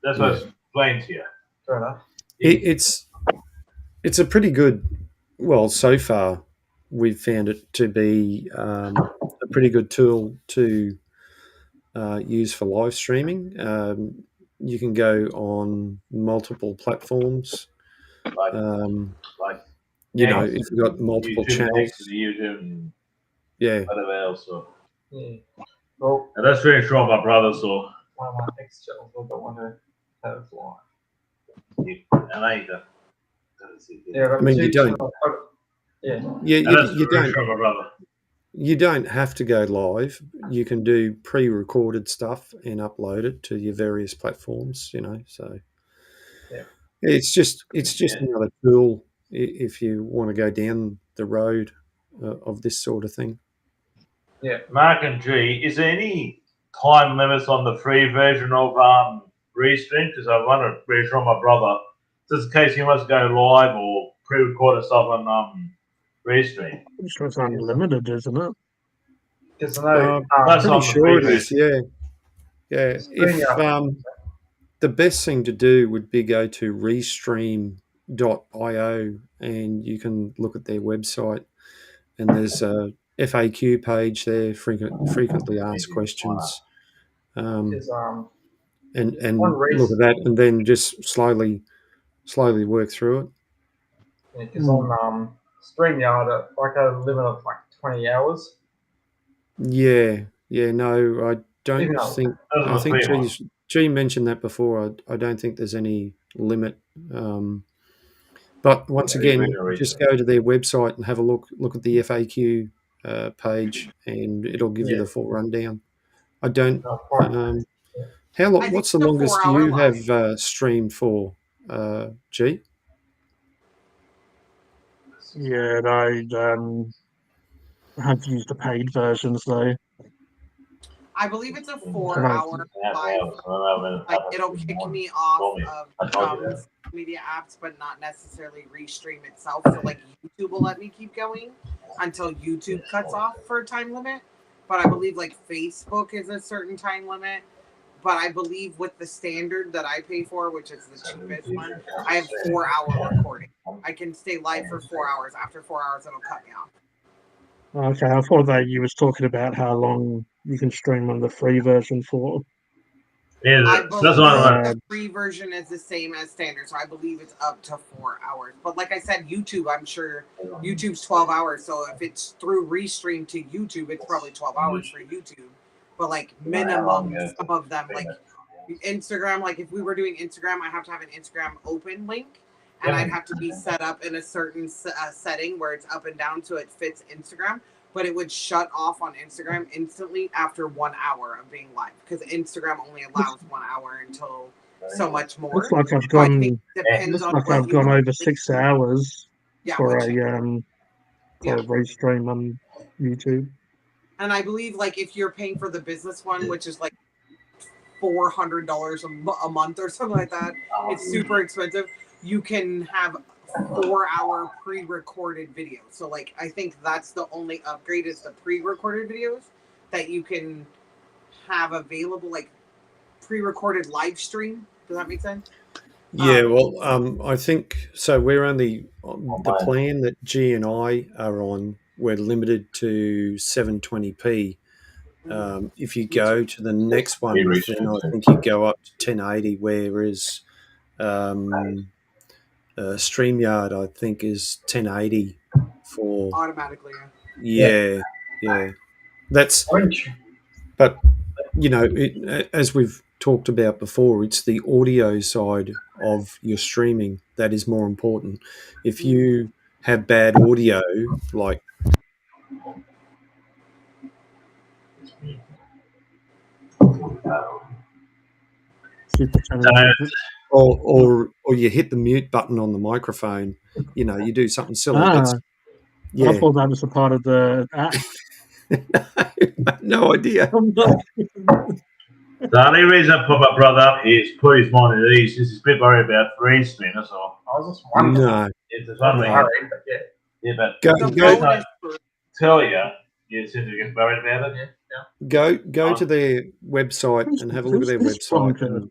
S9: That's what I was explaining to you.
S10: Fair enough.
S4: It's a pretty good. Well, so far we've found it to be a pretty good tool to use for live streaming. You can go on multiple platforms. You know, if you've got multiple
S9: YouTube
S4: channels.
S9: next to the YouTube and
S4: Yeah.
S9: whatever else. So.
S10: Yeah. Well,
S9: And that's very true of my brother, so.
S10: one of my next channels I don't want to have live.
S9: And I don't.
S10: Yeah, I've got
S4: I mean,
S10: two
S4: you don't.
S10: channels. Yeah.
S4: Yeah,
S9: And that's
S4: you
S9: very
S4: don't.
S9: true of my brother.
S4: You don't have to go live. You can do pre-recorded stuff and upload it to your various platforms. You know, so
S10: Yeah.
S4: it's just another tool if you want to go down the road of this sort of thing.
S10: Yeah.
S9: Mark and G, is there any time limits on the free version of Restream? Because I want to reassure my brother, just in case he wants to go live or pre-recorded stuff on Restream.
S1: I'm sure it's unlimited, isn't it?
S10: Because I know
S9: That's
S4: Pretty
S9: on the
S4: sure
S9: free
S4: it is. Yeah, yeah. If the best thing to do would be go to Restream.io and you can look at their website, and there's a FAQ page there, frequently asked questions, and
S10: on
S4: look at that, and then just slowly work through it.
S10: Because on StreamYard, like a limit of like 20 hours.
S4: Yeah, no, I don't
S10: Even though-
S4: think.
S9: Those are
S4: I
S9: the
S4: think
S9: free ones.
S4: G mentioned that before. I don't think there's any limit. But once
S9: Yeah,
S4: again,
S9: regular
S4: just go to their website and have a look at the FAQ page, and it'll give you
S10: Yeah.
S4: the full rundown. I don't.
S10: No, fine.
S4: How long?
S3: I think
S4: What's the
S3: it's a
S4: longest
S3: 4-hour
S4: you
S3: live.
S4: have streamed for, G?
S1: Yeah, I have used the paid versions though.
S3: I believe it's a
S1: Right.
S3: 4-hour live. Like it'll kick me off of media apps, but not necessarily Restream itself. So like YouTube will let me keep going until YouTube cuts off for a time limit. But I believe like Facebook is a certain time limit. But I believe with the standard that I pay for, which is the cheapest one, I have 4-hour recording. I can stay live for 4 hours. After 4 hours, it'll cut me off.
S1: Okay, I thought that you was talking about how long you can stream on the free version for.
S9: Yeah,
S3: I
S9: that's
S3: believe
S9: what
S3: the free version is the same as standard, so I believe it's up to 4 hours. But like I said, YouTube, I'm sure YouTube's 12 hours. So if it's through Restream to YouTube, it's probably 12 hours for YouTube. But like minimum, some of them, like Instagram, like if we were doing Instagram, I have to have an Instagram open link, and I'd have to be set up in a certain setting where it's up and down so it fits Instagram. but it would shut off on Instagram instantly after 1 hour of being live because Instagram only allows 1 hour until so much more.
S1: Looks like I've
S3: So I think
S1: gone.
S3: it depends
S1: Looks
S3: on
S1: like
S3: what
S1: I've
S3: you
S1: gone
S3: want.
S1: over 6 hours
S3: Yeah,
S1: for
S3: which-
S1: a restream on YouTube.
S3: And I believe like if you're paying for the business one, which is like $400 a month or something like that, it's super expensive. You can have 4-hour pre-recorded videos. So like I think that's the only upgrade is the pre-recorded videos that you can have available, like pre-recorded live stream. Does that make sense?
S4: Yeah, well, I think so. We're only the plan that G and I are on. We're limited to 720p. If you go to the next one, then I think you go up to 1080. Whereas StreamYard, I think, is 1080 for
S3: automatically.
S4: Yeah. That's. But you know, as we've talked about before, it's the audio side of your streaming that is more important. If you have bad audio, like or you hit the mute button on the microphone, you know, you do something silly. That's,
S1: I thought that was a part of the app.
S4: No idea.
S9: The only reason I put my brother up here is put his mind at ease. He's a bit worried about free stream, that's all.
S10: I was just wondering.
S4: No.
S9: It's just wondering.
S10: But yeah.
S9: Yeah, but
S4: Go-
S9: tell you seem to get worried about it.
S4: Go to their website and have a look at their website. And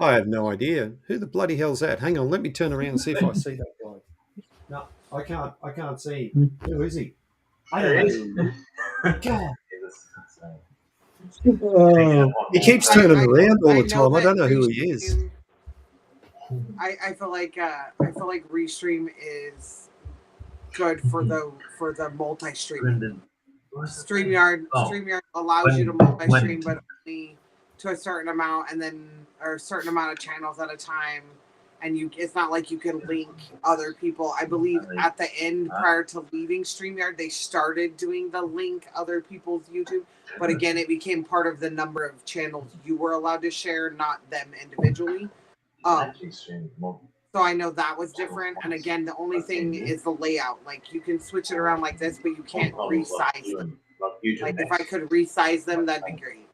S4: I have no idea. Who the bloody hell's that? Hang on, let me turn around and see if I see that guy. No, I can't see. Who is he? I don't know. God. He keeps turning around all the time. I don't know who he is.
S3: I feel like Restream is good for the multi-streaming. StreamYard allows you to multi-stream, but only to a certain amount, and then or a certain amount of channels at a time. And it's not like you can link other people. I believe at the end, prior to leaving StreamYard, they started doing the link other people's YouTube. But again, it became part of the number of channels you were allowed to share, not them individually. So I know that was different. And again, the only thing is the layout. Like you can switch it around like this, but you can't resize them. Like if I could resize them, that'd be great.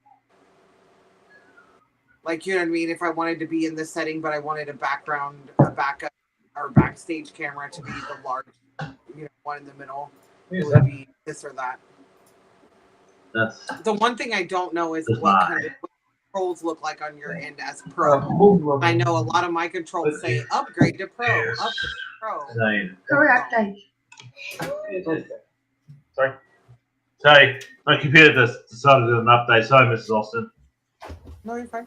S3: Like, you know what I mean? If I wanted to be in this setting, but I wanted a backup or backstage camera to be the large, one in the middle, it would be this or that. The one thing I don't know is what kind of controls look like on your end as pro. I know a lot of my controls say upgrade to pro, upgrade to pro.
S19: Correct.
S9: Sorry, my computer decided to do an update. Sorry, Mrs. Austin.
S3: No, you're fine.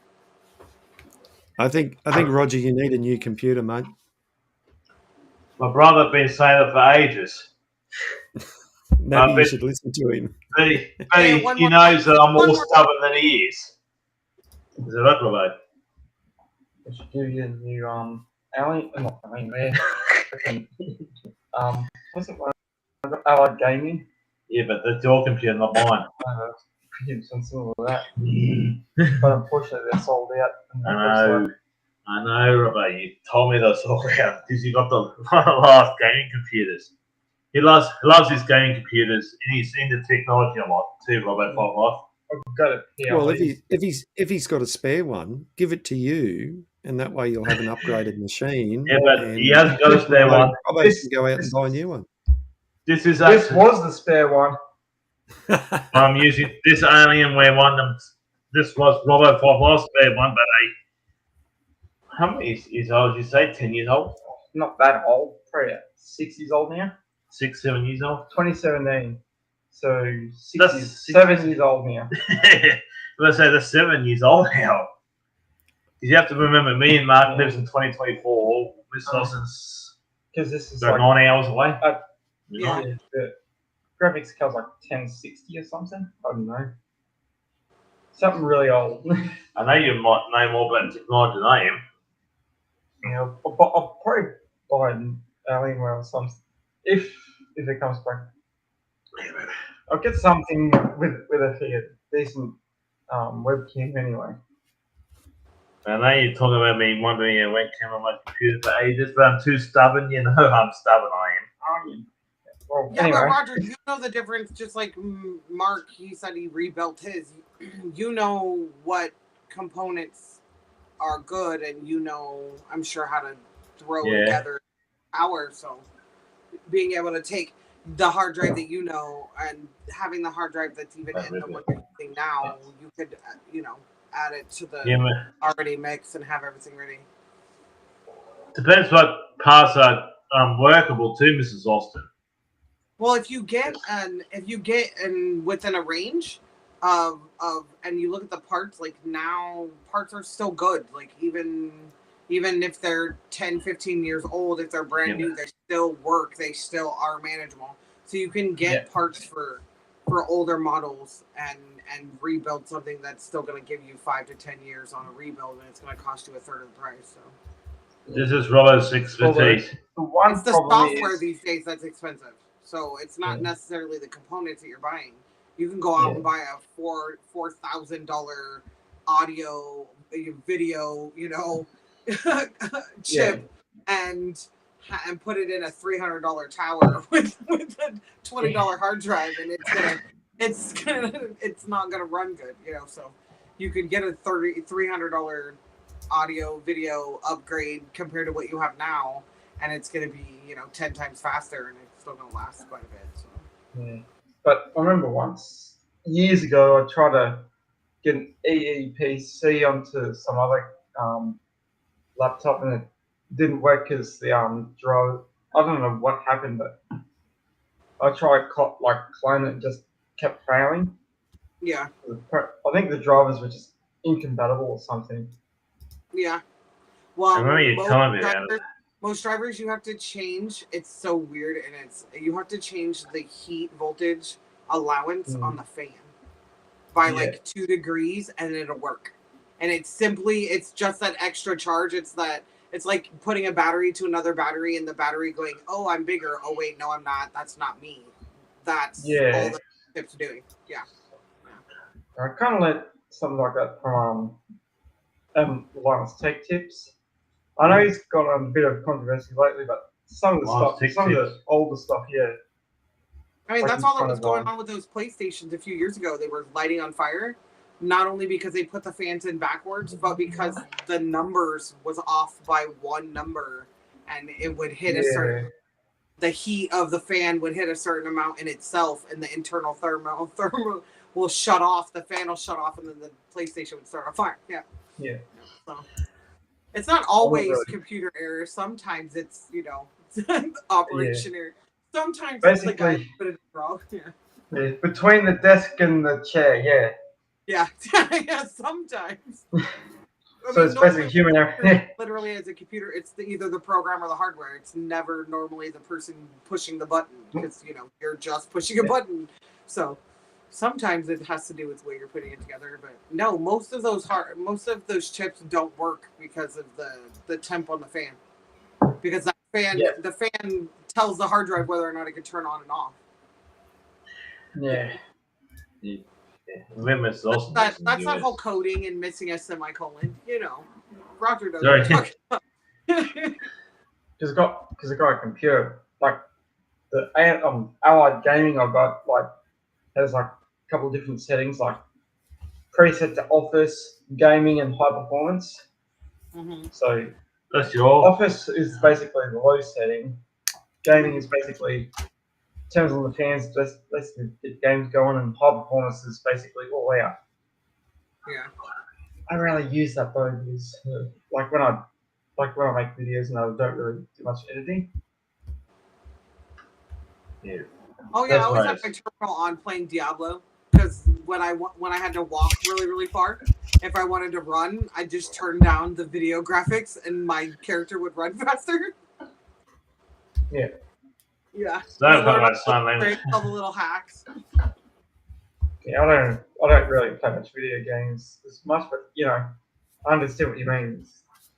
S4: I think Roger, you need a new computer, mate.
S9: My brother's been saying it for ages.
S4: Maybe you should listen to him.
S9: But he knows that I'm more stubborn than he is. Is that right, Robo?
S10: I should give you a new what's it like? Allied Gaming.
S9: Yeah, but that's your computer, not mine.
S10: Some sort of that. But unfortunately, they're sold out.
S9: I know, Robert. You told me they're sold out because you got the last gaming computers. He loves his gaming computers, and he's into technology a lot too, Robert.
S10: I've got it here.
S4: Well, if he's got a spare one, give it to you, and that way you'll have an upgraded machine.
S9: Yeah, but he hasn't got a spare one.
S4: Probably can go out and buy a new one.
S10: This was the spare one.
S9: I'm using this Alienware one. This was Robert 5 spare one, but how many is old? You say 10 years old?
S10: Not that old. Probably 6 years old now.
S9: 6, 7 years old.
S10: 2017. So
S9: 7
S10: years old now.
S9: Let's say they're 7 years old now. You have to remember, me and Mark lives in 2024. Miss Austin's
S10: because this is
S9: about
S10: like
S9: 9 hours away.
S10: The graphics card's like 1060 or something. I don't know. Something really old.
S9: I know you might know more about technology than I am.
S10: I'll probably buy an Alienware or something if it comes back I'll get something with a decent webcam anyway.
S9: I know you're talking about me wanting a webcam on my computer for ages, but I'm too stubborn. You know, I'm stubborn. I am.
S10: Well,
S3: Yeah,
S10: anyway.
S3: but Roger, you know the difference. Just like Mark, he said he rebuilt his. You know what components are good, and you know, I'm sure, how to throw together power. So being able to take the hard drive that you know and having the hard drive that's even in the one you're using now, you could, add it to the already mix and have everything ready.
S9: Depends what parts are workable too, Mrs. Austin.
S3: Well, if you get within a range of and you look at the parts, like now parts are still good. Like even if they're 10, 15 years old, if they're brand new, they still work. They still are manageable. So you can get parts for older models and rebuild something that's still going to give you 5 to 10 years on a rebuild, and it's going to cost you a third of the price. So
S9: This is Robert's expertise.
S3: it's the software these days that's expensive. So it's not necessarily the components that you're buying. You can go out and buy a $4,000 audio, video, chip and put it in a $300 tower with a $20 hard drive, and it's not gonna run good, So you could get a $300 audio video upgrade compared to what you have now, and it's gonna be 10 times faster, and it's still gonna last quite a bit. So.
S10: Yeah. But I remember once years ago I tried to get an EEPC onto some other laptop, and it didn't work because the drive. I don't know what happened, but I tried clone it, and just kept failing.
S3: Yeah.
S10: I think the drivers were just incompatible or something.
S3: Yeah. Well,
S9: I remember you telling me that.
S3: Most drivers you have to change. It's so weird, and you have to change the heat voltage allowance on the fan by like 2 degrees, and it'll work. And it's just that extra charge. It's like putting a battery to another battery, and the battery going, "Oh, I'm bigger. Oh, wait, no, I'm not. That's not me." That's all the chip's doing. Yeah.
S10: I kind of learned something like that from Linus Tech Tips. I know he's got a bit of controversy lately, but some of the older stuff,
S3: I mean, that's all that was going on with those PlayStations a few years ago. They were lighting on fire, not only because they put the fans in backwards, but because the numbers was off by one number, and it would hit a certain. The heat of the fan would hit a certain amount in itself, and the internal thermal will shut off. The fan will shut off, and then the PlayStation would start on fire. Yeah.
S10: Yeah.
S3: So it's not always computer error. Sometimes it's operation error. Sometimes it's the guy who put it wrong.
S10: Yeah. Between the desk and the chair.
S3: Yeah. Yeah. Sometimes.
S10: So it's basically human error.
S3: Literally, as a computer, it's either the program or the hardware. It's never normally the person pushing the button, because you're just pushing a button. So sometimes it has to do with the way you're putting it together. But no, most of those chips don't work because of the temp on the fan. Because that fan, the fan tells the hard drive whether or not it can turn on and off.
S10: Yeah.
S3: That's that whole coding and missing a semicolon. Roger knows what I'm talking about.
S10: Because I got a computer, like the Allied Gaming I got, has a couple of different settings, like preset to Office, Gaming, and High Performance. So
S9: that's your
S10: Office is basically the low setting. Gaming is basically turns on the fans, just lets the games go on, and High Performance is basically all out.
S3: Yeah.
S10: I rarely use that though, because when I make videos and I don't really do much editing.
S9: Yeah.
S3: Oh yeah, I always have my terminal on playing Diablo, because when I had to walk really, really far, if I wanted to run, I just turned down the video graphics and my character would run faster.
S10: Yeah.
S3: Yeah.
S9: That's how much fun,
S3: all the little hacks.
S10: Yeah, I don't really play much video games as much, but I understand what you mean.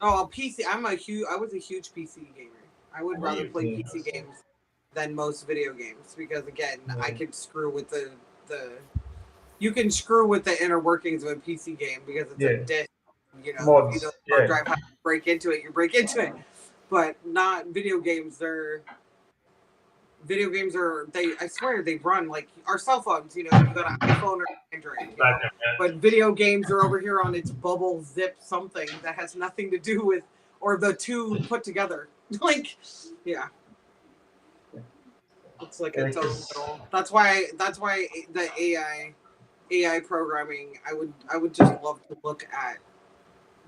S3: Oh, PC. I was a huge PC gamer. I would rather play PC games than most video games because again, I can screw with the you can screw with the inner workings of a PC game because it's a disc. You know,
S10: Mods,
S3: if you don't drive how to break into it, you break into it. But not video games. Video games are I swear they run like our cell phones. You know, you got an iPhone or Android. You know? But video games are over here on its bubble zip something that has nothing to do with or the two put together. Like, yeah. It's like its own little. That's why the AI programming. I would just love to look at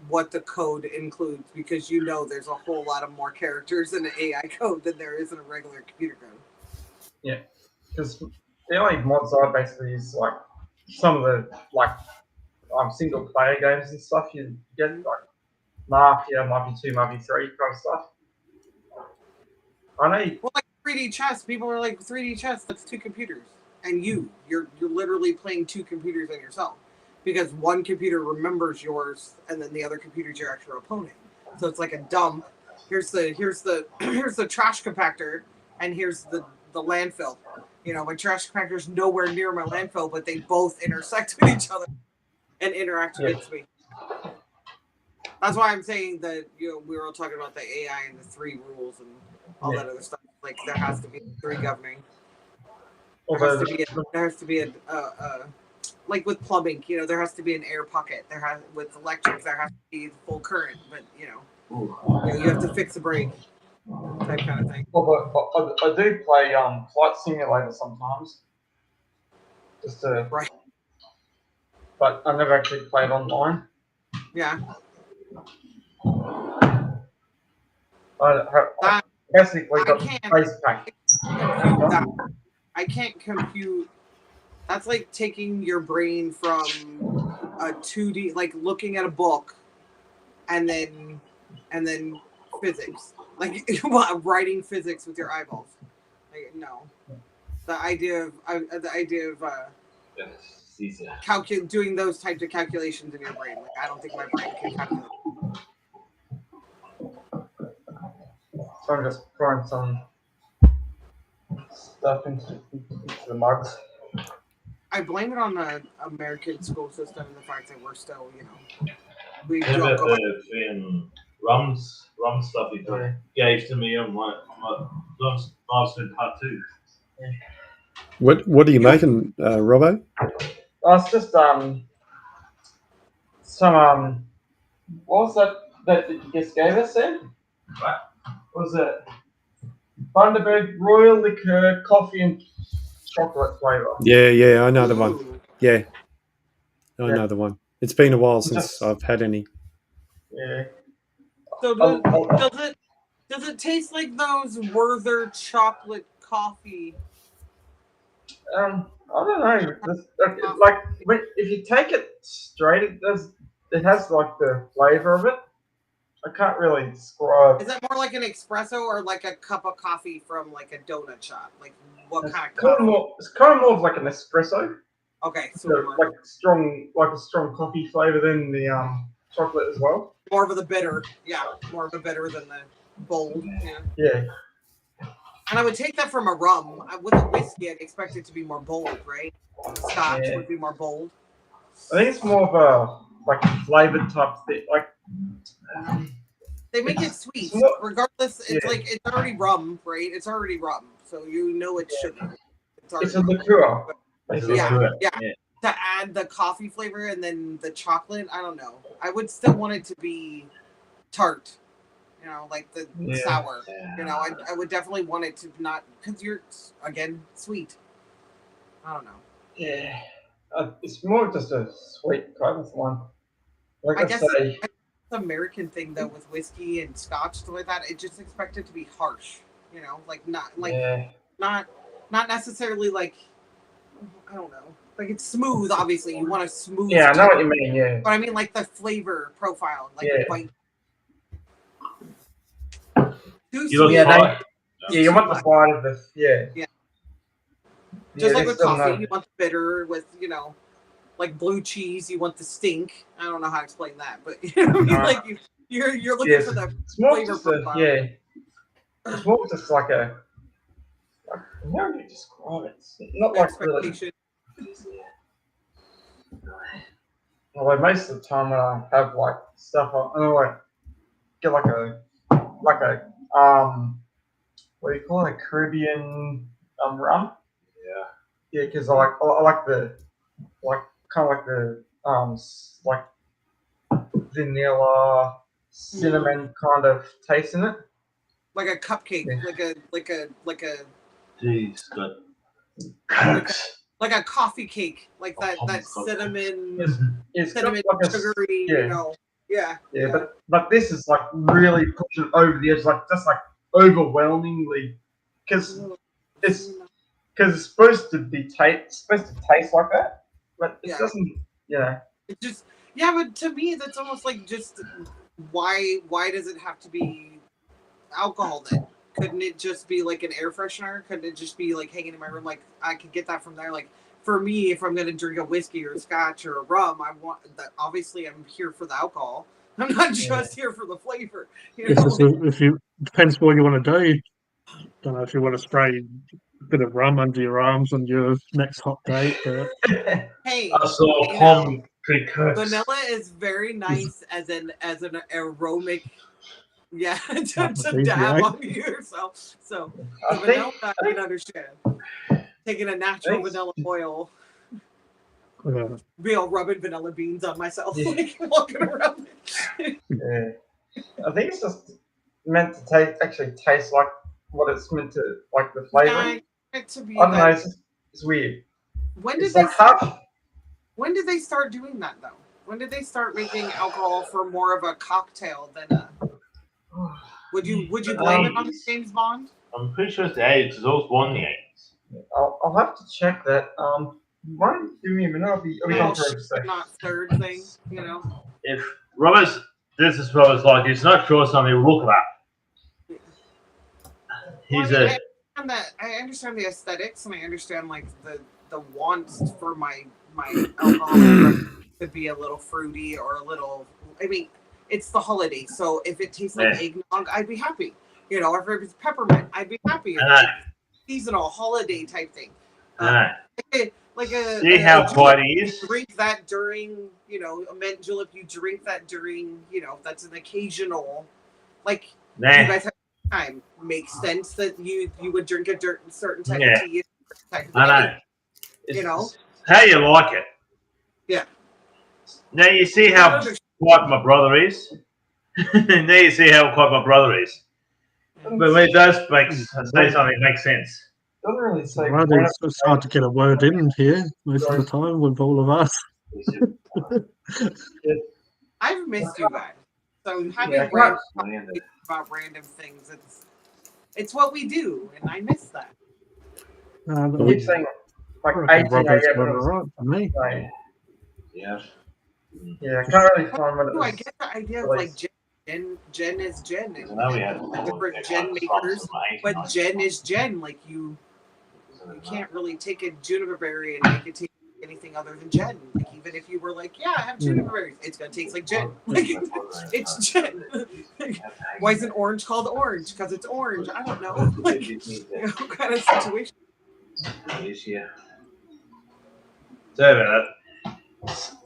S3: what the code includes because there's a whole lot of more characters in an AI code than there is in a regular computer code.
S10: Yeah, because the only mods I basically use like some of the single player games and stuff. You get like Mafia, Mafia 2, Mafia 3 kind of stuff. I know.
S3: Well, like 3D chess, people are like 3D chess. That's two computers, and you're literally playing two computers on yourself. Because one computer remembers yours, and then the other computer is your actual opponent. So it's like a dump. Here's the trash compactor, and here's the landfill. You know, my trash compactor is nowhere near my landfill, but they both intersect with each other and interact against me. That's why I'm saying that we were all talking about the AI and the 3 rules and all that other stuff. Like there has to be 3 governing. There has to be a like with plumbing, there has to be an air pocket. With electric, there has to be full current. But you have to fix a break, type kind of thing.
S10: Well, but I do play Flight Simulator sometimes, just to.
S3: Right.
S10: But I never actually played online.
S3: Yeah.
S10: I basically got the base pack.
S3: I can't compute. That's like taking your brain from a 2D, like looking at a book, and then physics, like writing physics with your eyeballs. Like no, the idea of doing those types of calculations in your brain. Like I don't think my brain can calculate.
S10: So I'm just pouring some stuff into the mugs.
S3: I blame it on the American school system and the fact that we're still, we
S9: Yeah,
S3: don't
S9: but
S3: go.
S9: the rum stuff he gave to me on my last part 2.
S7: What are you making, Robbo?
S10: It's just some what was that you just gave us then? What was it? Bundaberg Royal Liqueur Coffee and Chocolate flavor.
S7: Yeah, I know the one. Yeah, I know the one. It's been a while since I've had any.
S10: Yeah.
S3: So does it taste like those Werther chocolate coffee?
S10: I don't know. Like if you take it straight, it has like the flavor of it. I can't really describe.
S3: Is that more like an espresso or like a cup of coffee from like a donut shop? Like what kind of
S10: Kind
S3: coffee?
S10: of more, it's kind of more of like an espresso.
S3: Okay, so
S10: like a strong coffee flavor than the chocolate as well.
S3: more of the bitter, more of a bitter than the bold.
S10: Yeah.
S3: And I would take that from a rum. With a whiskey, I'd expect it to be more bold, right? Scotch would be more bold.
S10: I think it's more of a like flavored type thing. Like
S3: they make it sweet, regardless. It's like it's already rum, right? It's already rum, so it's sugar.
S10: It's a liqueur.
S3: Yeah. To add the coffee flavor and then the chocolate, I don't know. I would still want it to be tart, like the sour. I would definitely want it to not, because you're again sweet. I don't know.
S10: Yeah, it's more just a sweet kind of one. Like
S3: I guess
S10: say,
S3: it's an American thing though with whiskey and scotch stuff like that. It just expected to be harsh, like not necessarily like I don't know. Like it's smooth, obviously. You want a smooth.
S10: Yeah, I know what you mean. Yeah,
S3: but I mean like the flavor profile, like quite.
S10: You want the bite of this. Yeah.
S3: Just like with coffee, you want the bitter with like blue cheese. You want the stink. I don't know how to explain that, but like you're looking for the flavor profile.
S10: It's more just like a How do you describe it? Not like really.
S3: Expectation.
S10: Well, like most of the time when I have like stuff, I like get like a what do you call it? A Caribbean rum. Yeah, because I like the kind of like the like vanilla cinnamon kind of taste in it.
S3: Like a cupcake, like a
S9: Jeez, good. Cokes.
S3: like a coffee cake, like that cinnamon
S10: It's
S3: cinnamon
S10: got like a-
S3: sugary,
S10: yeah.
S3: you know. Yeah.
S10: Yeah, but this is like really pushing over the edge, like just like overwhelmingly, because it's supposed to taste like that, but it doesn't. Yeah.
S3: It just but to me that's almost like just why does it have to be alcohol then? Couldn't it just be like an air freshener? Couldn't it just be like hanging in my room? Like I could get that from there. Like for me, if I'm gonna drink a whiskey or a scotch or a rum, I want that. Obviously, I'm here for the alcohol. I'm not just here for the flavor. You know?
S1: If you depends what you want to do. Don't know if you want to spray a bit of rum under your arms on your next hot date. But
S3: Hey,
S9: I saw
S3: you
S9: Palm
S3: know,
S9: Tree Cooks.
S3: vanilla is very nice as an aromatic. Yeah, to
S1: Apple
S3: dab
S1: right?
S3: on yourself. So
S10: I
S3: the
S10: think-
S3: vanilla I can understand. Taking a natural vanilla oil, real rubbing vanilla beans on myself, like walking around.
S10: Yeah. I think it's just meant to taste like what it's meant to, like the flavoring.
S3: It to be
S10: I don't know.
S3: that-
S10: It's weird.
S3: When did
S10: It's
S3: they
S10: like half.
S3: start? When did they start doing that though? When did they start making alcohol for more of a cocktail than a? Would you blame it on James Bond?
S9: I'm pretty sure it's the 80s. It's always one the 80s.
S10: I'll have to check that. Why don't you give me a minute? I'll be on for a second.
S3: Not third thing, you know.
S9: If Robert's, this is Robert's like, he's not sure something, look it up. He's
S3: Well, I understand the aesthetics and I understand like the wants for my alcohol to be a little fruity or a little. I mean, it's the holiday, so if it tastes like eggnog, I'd be happy. You know, if it's peppermint, I'd be happy. If it's seasonal holiday type thing.
S9: See how quiet he is?
S3: Drink that during, you know, a mint julep. You drink that during, you know, that's an occasional, like you guys have time. Makes sense that you would drink a certain type of tea. Type of
S9: I know.
S3: thing, you know
S9: How you like it?
S3: Yeah.
S9: Now you see how quiet my brother is. Now you see how quiet my brother is. But when it does say something, it makes sense.
S10: Doesn't really say.
S1: well, it's hard to get a word in here most of the time with all of us.
S3: I've missed you guys. So having
S10: Yeah,
S3: random conversations about random things, it's what we do, and I miss that.
S10: I keep saying like 18
S1: Robert's
S10: a.m.
S1: got it right for me.
S10: Right.
S9: Yeah.
S10: Yeah, I can't really find what it
S3: Ooh,
S10: was.
S3: I get the idea of like Jen is Jen, and
S9: Now we had
S3: different Jen makers, but Jen is Jen. Like you can't really take a juniper berry and make it taste like anything other than Jen. Like even if you were like, yeah, I have juniper berries, it's gonna taste like Jen. Like it's Jen. Why is an orange called orange? Because it's orange. I don't know. Like, you know, kind of situation.
S9: Sorry about that.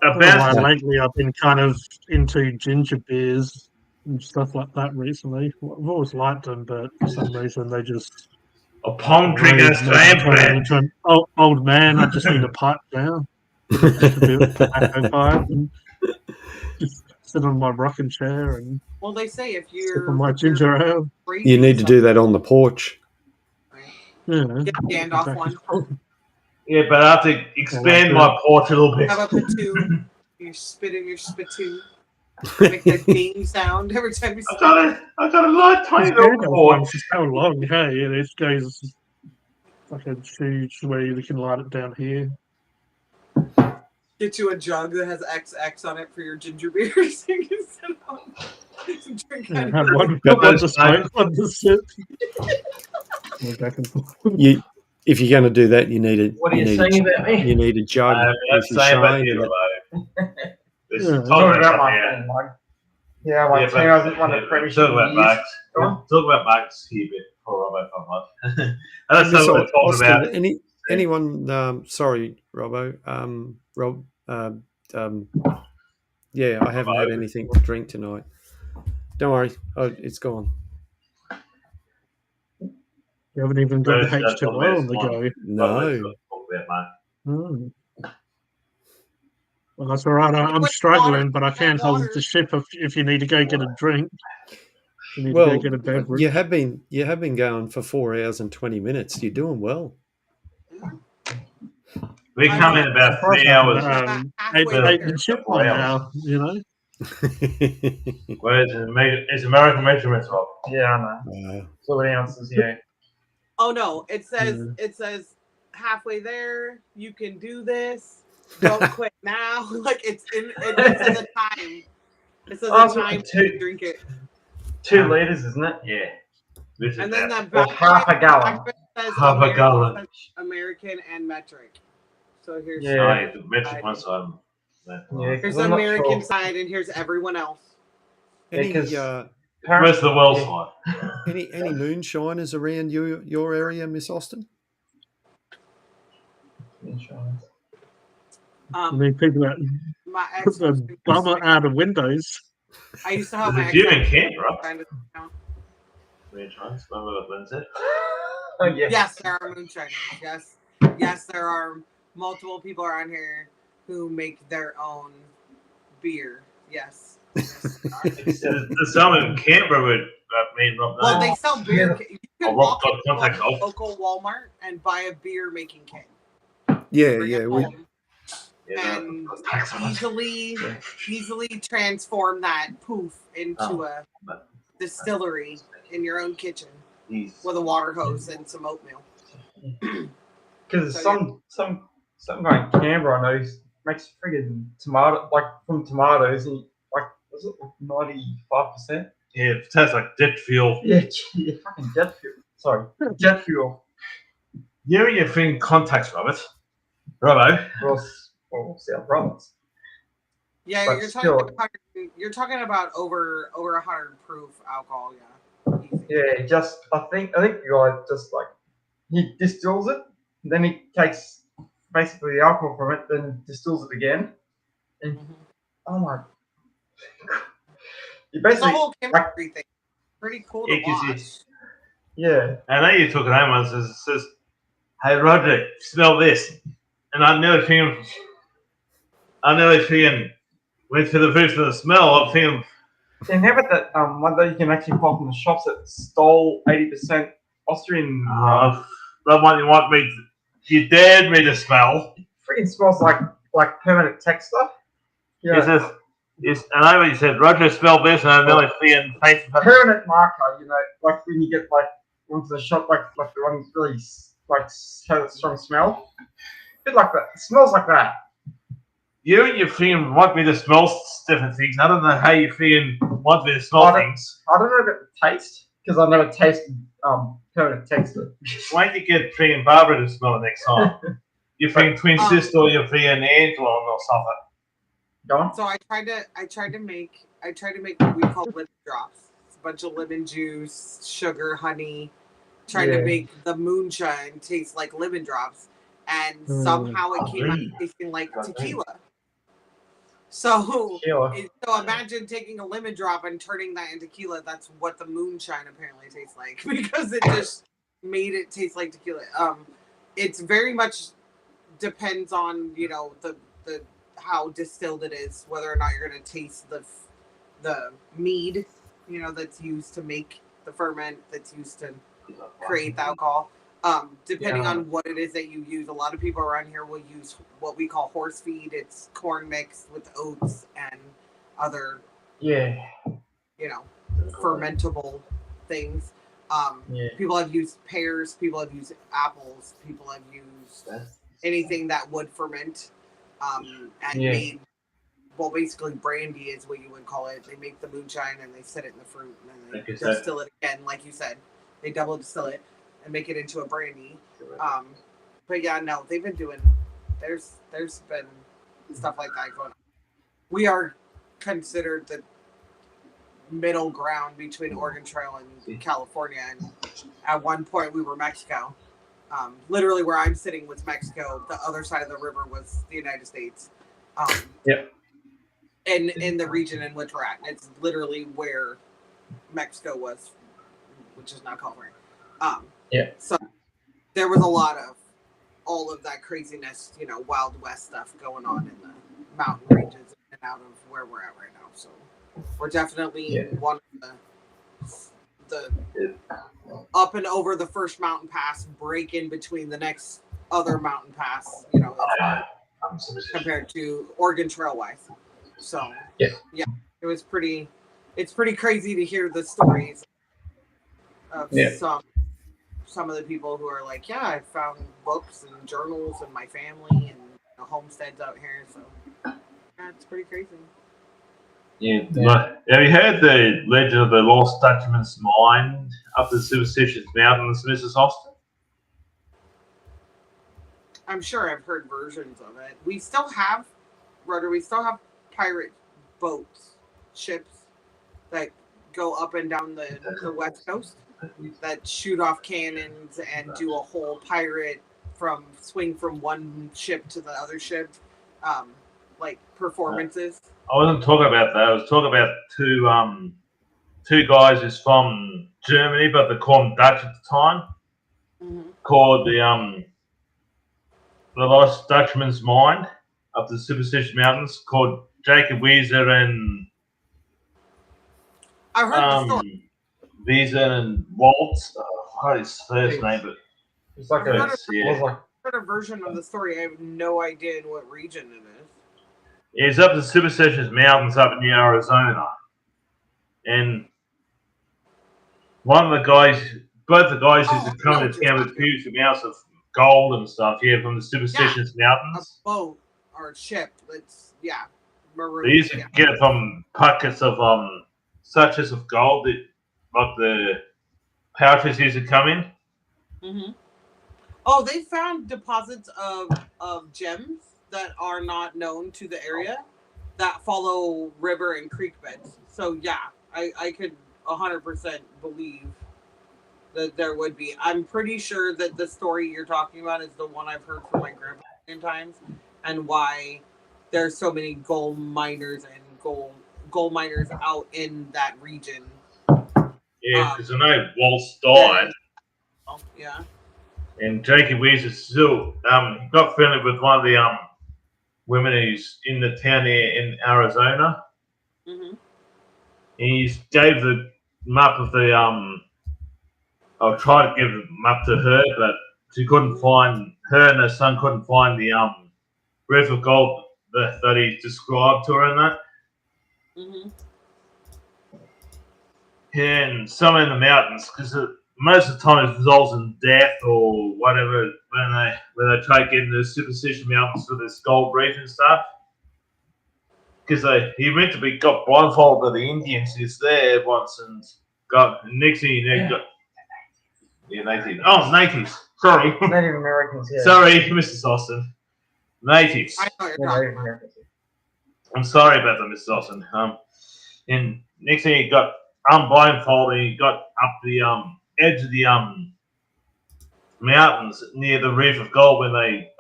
S1: Well, lately, I've been kind of into ginger beers and stuff like that recently. I've always liked them, but for some reason they just.
S9: A palm tree goes
S1: into an old man. I just need a pipe now. Just a bit of tobacco pipe and just sit on my rocking chair and.
S3: Well, they say if
S1: sip
S3: you're
S1: on my ginger ale.
S4: You need to do that on the porch.
S1: Yeah.
S3: get Gandalf one.
S9: Yeah, but I have to expand my porch a little bit.
S3: Have a spittoon. You spit in your spittoon. Make that ding sound every time you spit.
S9: I got a light tiny little porch.
S1: It's so long, hey, and it goes like a huge where you can light it down here.
S3: Get you a jug that has XX on it for your ginger beers. You can sit on. Drink
S1: Yeah,
S3: out
S1: have
S3: of
S1: one
S3: it.
S1: to smoke, one to sip. Go back and forth.
S4: If you're going to do that, you need a
S10: What are you saying about me?
S4: You need a jug.
S9: That's
S4: with your
S9: saying about
S4: shine
S9: you,
S4: in it.
S9: though. This is
S1: Yeah.
S9: talking
S10: Talking about
S9: about
S10: my
S9: something,
S10: thing, like. Yeah, my team hasn't won the premiership.
S9: Talk about
S10: in years.
S9: Max.
S10: Go on.
S9: Talk about Max here a bit. Poor Robbo felt like. I don't know what they're talking
S4: Austin,
S9: about.
S4: anyone? Sorry, Robbo. Rob. Yeah, I haven't had anything to drink tonight. Don't worry, it's gone.
S1: You haven't even got the H2O on the go.
S4: No.
S1: Well, that's all right. I'm struggling, but I can hold the ship if you need to go get a drink. You need to go get a beverage.
S4: you have been going for 4 hours and 20 minutes. You're doing well.
S9: We come in about 3 hours.
S1: The ship one now, you know.
S9: Whereas it's American measurements, Rob.
S10: Yeah, I know. Fluid ounces, yeah.
S3: Oh no! It says halfway there. You can do this. Don't quit now. Like it says a time. It says a time to drink it.
S10: 2 liters, isn't it?
S9: Yeah.
S3: And then the
S10: back half a gallon.
S3: Says
S9: Half a gallon.
S3: American and metric. So here's
S9: the metric one side.
S3: Here's the American side, and here's everyone else.
S4: Any
S9: Where's the world side?
S4: Any moonshiners around your area, Miss Austin?
S1: I mean, people that put the bummer out of windows.
S3: I used to have my
S9: you in Kent, right?
S3: kind of account.
S9: Moonshines, remember what Lynn said?
S3: Yes, there are moonshiners. Yes, there are multiple people around here who make their own beer. Yes.
S9: There's some in Canberra would mean Rob.
S3: Well, they sell beer. You can walk into
S9: contact
S3: a local Walmart and buy a beer making kit.
S4: Yeah.
S3: And easily transform that poof into a distillery in your own kitchen with a water hose and some oatmeal.
S10: Because some guy in Canberra I know makes friggin' tomato from tomatoes and was it 95%?
S9: Yeah, it tastes like jet fuel.
S10: Yeah, fucking jet fuel. Sorry, jet fuel.
S9: You and your thing contacts, Robbo.
S10: Well, South Province.
S3: Yeah,
S10: but
S3: you're talking about over 100 proof alcohol.
S10: Yeah, I think the guy just he distills it, and then he takes basically the alcohol from it, then distills it again, and oh my. You basically
S3: the whole chemistry thing. Pretty cool to watch.
S10: Yeah.
S9: I know you took it home once. It says, "Hey Roger, smell this," and I nearly went to the roof for the smell. I'm thinking.
S10: And how about that one that you can actually pop in the shops that stole 80% Austrian?
S9: That one you want me? You dared me to smell.
S10: It freaking smells like permanent tech stuff.
S9: Yeah. And I know you said, Roger, smell this, and I'm nearly seeing face.
S10: Permanent marker, like when you get onto the shop, like the one that's really has a strong smell. A bit like that. It smells like that.
S9: You and your friend want me to smell different things. I don't know how you friend want me to smell things.
S10: I don't know about the taste, because I've never tasted permanent texture.
S9: Why don't you get friend Barbara to smell it next time? Your friend twin sister or your friend Angela or something.
S3: So I tried to make what we call lemon drops. It's a bunch of lemon juice, sugar, honey. Trying to make the moonshine taste like lemon drops, and somehow it came out tasting like tequila. So imagine taking a lemon drop and turning that into tequila. That's what the moonshine apparently tastes like, because it just made it taste like tequila. It's very much depends on the how distilled it is, whether or not you're going to taste the mead, that's used to make the ferment, that's used to create the alcohol. Depending on what it is that you use, a lot of people around here will use what we call horse feed. It's corn mixed with oats and other, fermentable things. People have used pears. People have used apples. People have used anything that would ferment. And made, basically brandy is what you would call it. They make the moonshine and they set it in the fruit and then they distill it again, like you said. They double distill it and make it into a brandy. But yeah, no, they've been doing. There's been stuff like that going on. We are considered the middle ground between Oregon Trail and California, and at one point we were Mexico. Literally where I'm sitting was Mexico. The other side of the river was the United States.
S9: Yep.
S3: In the region in which we're at. It's literally where Mexico was, which is now California.
S9: Yeah.
S3: So there was a lot of all of that craziness, Wild West stuff going on in the mountain ranges and out of where we're at right now. So we're definitely one of the up and over the first mountain pass, break in between the next other mountain pass, compared to Oregon Trail wise. So yeah, it's pretty crazy to hear the stories of some of the people who are like, yeah, I found books and journals in my family and homesteads out here. So yeah, it's pretty crazy.
S9: Yeah. Have you heard the legend of the Lost Dutchman's Mine up the Superstitious Mountains, Mrs. Austin?
S3: I'm sure I've heard versions of it. We still have pirate boats, ships that go up and down the west coast that shoot off cannons and do a whole pirate swing from one ship to the other ship, like performances.
S9: I wasn't talking about that. I was talking about two guys who's from Germany, but they called them Dutch at the time. Called the Lost Dutchman's Mine up the Superstitious Mountains, called Jacob Weezer and
S3: I heard the story.
S9: Weezer and Waltz. What is his first name? But
S10: it's like
S3: I heard a version of the story. I have no idea in what region it is.
S9: It's up the Superstitious Mountains up near Arizona, and both the guys who's come to town with huge amounts of gold and stuff here from the Superstitious Mountains.
S3: A boat or a ship. That's maroon.
S9: They used to get it from pockets of suches of gold that like the pouches used to come in.
S3: Mm-hmm. Oh, they found deposits of gems that are not known to the area that follow river and creek beds. So yeah, I could 100% believe that there would be. I'm pretty sure that the story you're talking about is the one I've heard from my grandpa in times, and why there's so many gold miners and gold miners out in that region.
S9: Yeah, because I know Waltz died.
S3: Yeah.
S9: And Jacob Weezer still he got friendly with one of the women who's in the town there in Arizona.
S3: Mm-hmm.
S9: He gave the map of the I'll try to give the map to her, but she couldn't find, her and her son couldn't find the Reef of Gold that he described to her and that.
S3: Mm-hmm.
S9: And somewhere in the mountains, because most of the time it results in death or whatever when they try to get into the Superstitious Mountains for this gold reef and stuff. Because he meant to be got blindfolded by the Indians who's there once and got next thing you know, natives. Oh, natives. Sorry.
S10: Native Americans, yeah.
S9: Sorry, Mrs. Austin. Natives.
S3: I know you're talking about.
S9: I'm sorry about that, Mrs. Austin. And next thing he got blindfolded, he got up the edge of the mountains near the Reef of Gold when they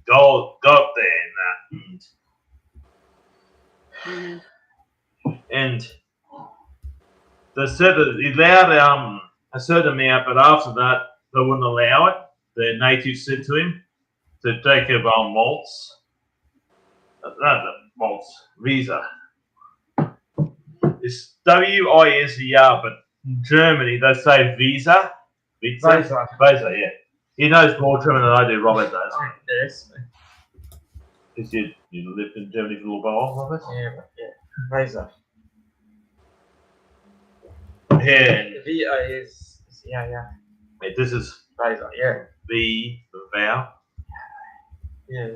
S9: got there and that. And they said that he allowed a certain amount, but after that they wouldn't allow it. The natives said to him, to Jacob Waltz, Weezer. It's W-I-S-E-R, but in Germany they say Visa. Visa, yeah. He knows more German than I do, Robert does.
S10: Yes.
S9: Because you lived in Germany for a little while, Robert?
S10: Yeah. Visa.
S9: Yeah.
S10: V-I-S, yeah.
S9: This is
S10: Visa, yeah.
S9: V, the vowel.
S10: Yeah.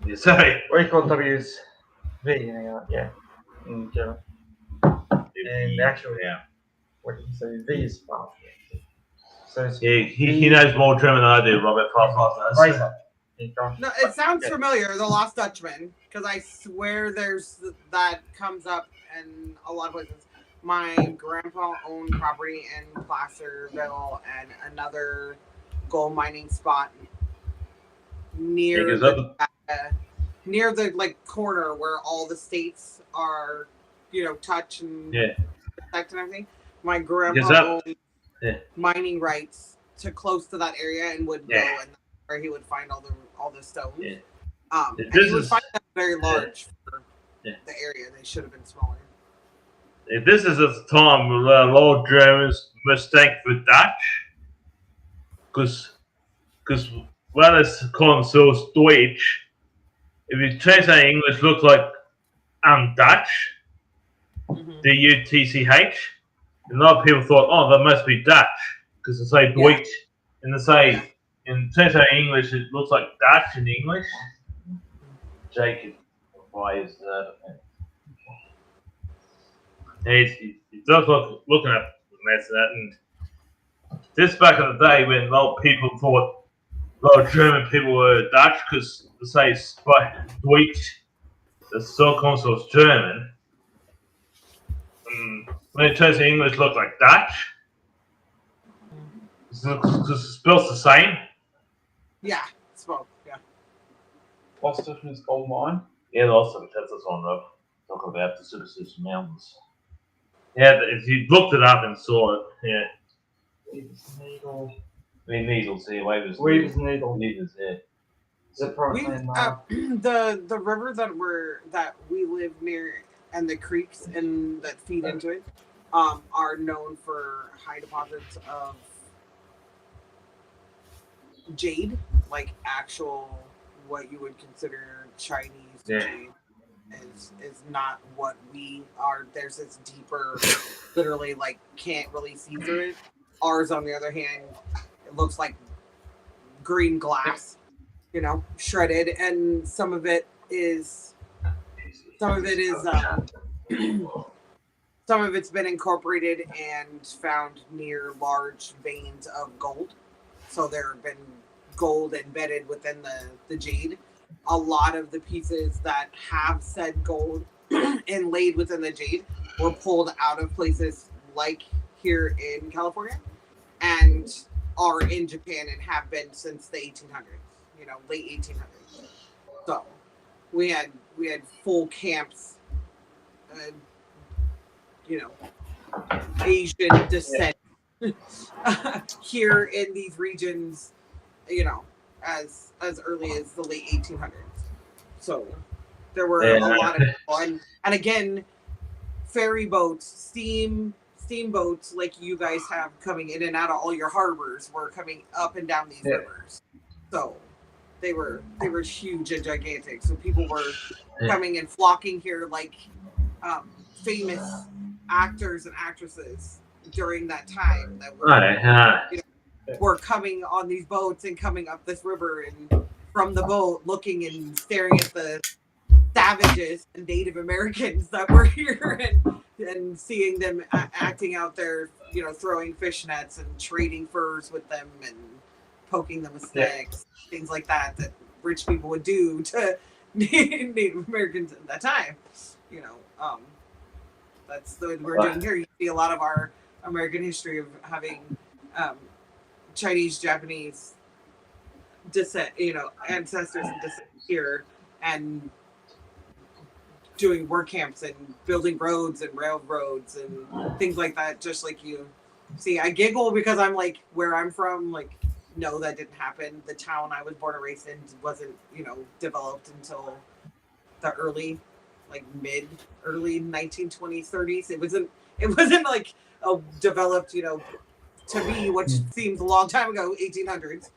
S9: Yeah, sorry.
S10: What do you call W's? V, yeah. In German. And actually, what did you say? V is fast. So it's
S9: he knows more German than I do, Robert.
S10: Visa.
S3: No, it sounds familiar, The Lost Dutchman, because I swear that comes up in a lot of places. my grandpa owned property in Placerville and another gold mining spot near near the like corner where all the states are, touch and protect and everything. My grandpa owned mining rights to close to that area and would go and that's where he would find all the stones. And he would find them very large for the area. They should have been smaller.
S9: This is a time when a lot of Germans mistake for Dutch, because when it's called themselves Deutsch, if you translate English, looks like Dutch, D-U-T-C-H. A lot of people thought, oh, that must be Dutch, because they say Deutsch, and they say in translating English, it looks like Dutch in English. Jacob, why is that? He does looking at that, and this back in the day when a lot of people thought a lot of German people were Dutch because they say Deutsch, the so-called was German. When it turns to English, it looks like Dutch. Because it spells the same.
S3: Yeah, it's both. Yeah.
S10: What's the difference? Gold mine?
S9: Yeah, also that's this one, Rob. Talk about the Superstition Mountains. Yeah, if you looked it up and saw it,
S10: Weaver's Needle.
S9: Needles, yeah,
S10: Weaver's Needle.
S9: Needles, yeah.
S10: Is it probably
S3: the river that we live near and the creeks and that feed into it are known for high deposits of jade, like actual what you would consider Chinese jade. Is not what we are. There's this deeper, literally like can't really see through it. Ours, on the other hand, it looks like green glass, shredded, and some of it is some of it's been incorporated and found near large veins of gold. So there have been gold embedded within the jade. A lot of the pieces that have said gold inlaid within the jade were pulled out of places like here in California and are in Japan and have been since the 1800s, late 1800s. So we had full camps, Asian descent here in these regions, as early as the late 1800s. So there were a lot of people. And again, ferry boats, steamboats like you guys have coming in and out of all your harbors were coming up and down these rivers. So they were huge and gigantic. So people were coming and flocking here like famous actors and actresses during that time that were were coming on these boats and coming up this river and from the boat looking and staring at the savages and Native Americans that were here and seeing them acting out there, throwing fish nets and trading furs with them and poking them with sticks, things like that rich people would do to Native Americans at that time. That's the way we're doing here. You see a lot of our American history of having Chinese, Japanese descent, ancestors and descent here and doing work camps and building roads and railroads and things like that, just like you see. I giggle because I'm like, where I'm from, like, no, that didn't happen. The town I was born and raised in wasn't, developed until the early 1920s, 30s. It wasn't like a developed, to me, which seems a long time ago, 1800s,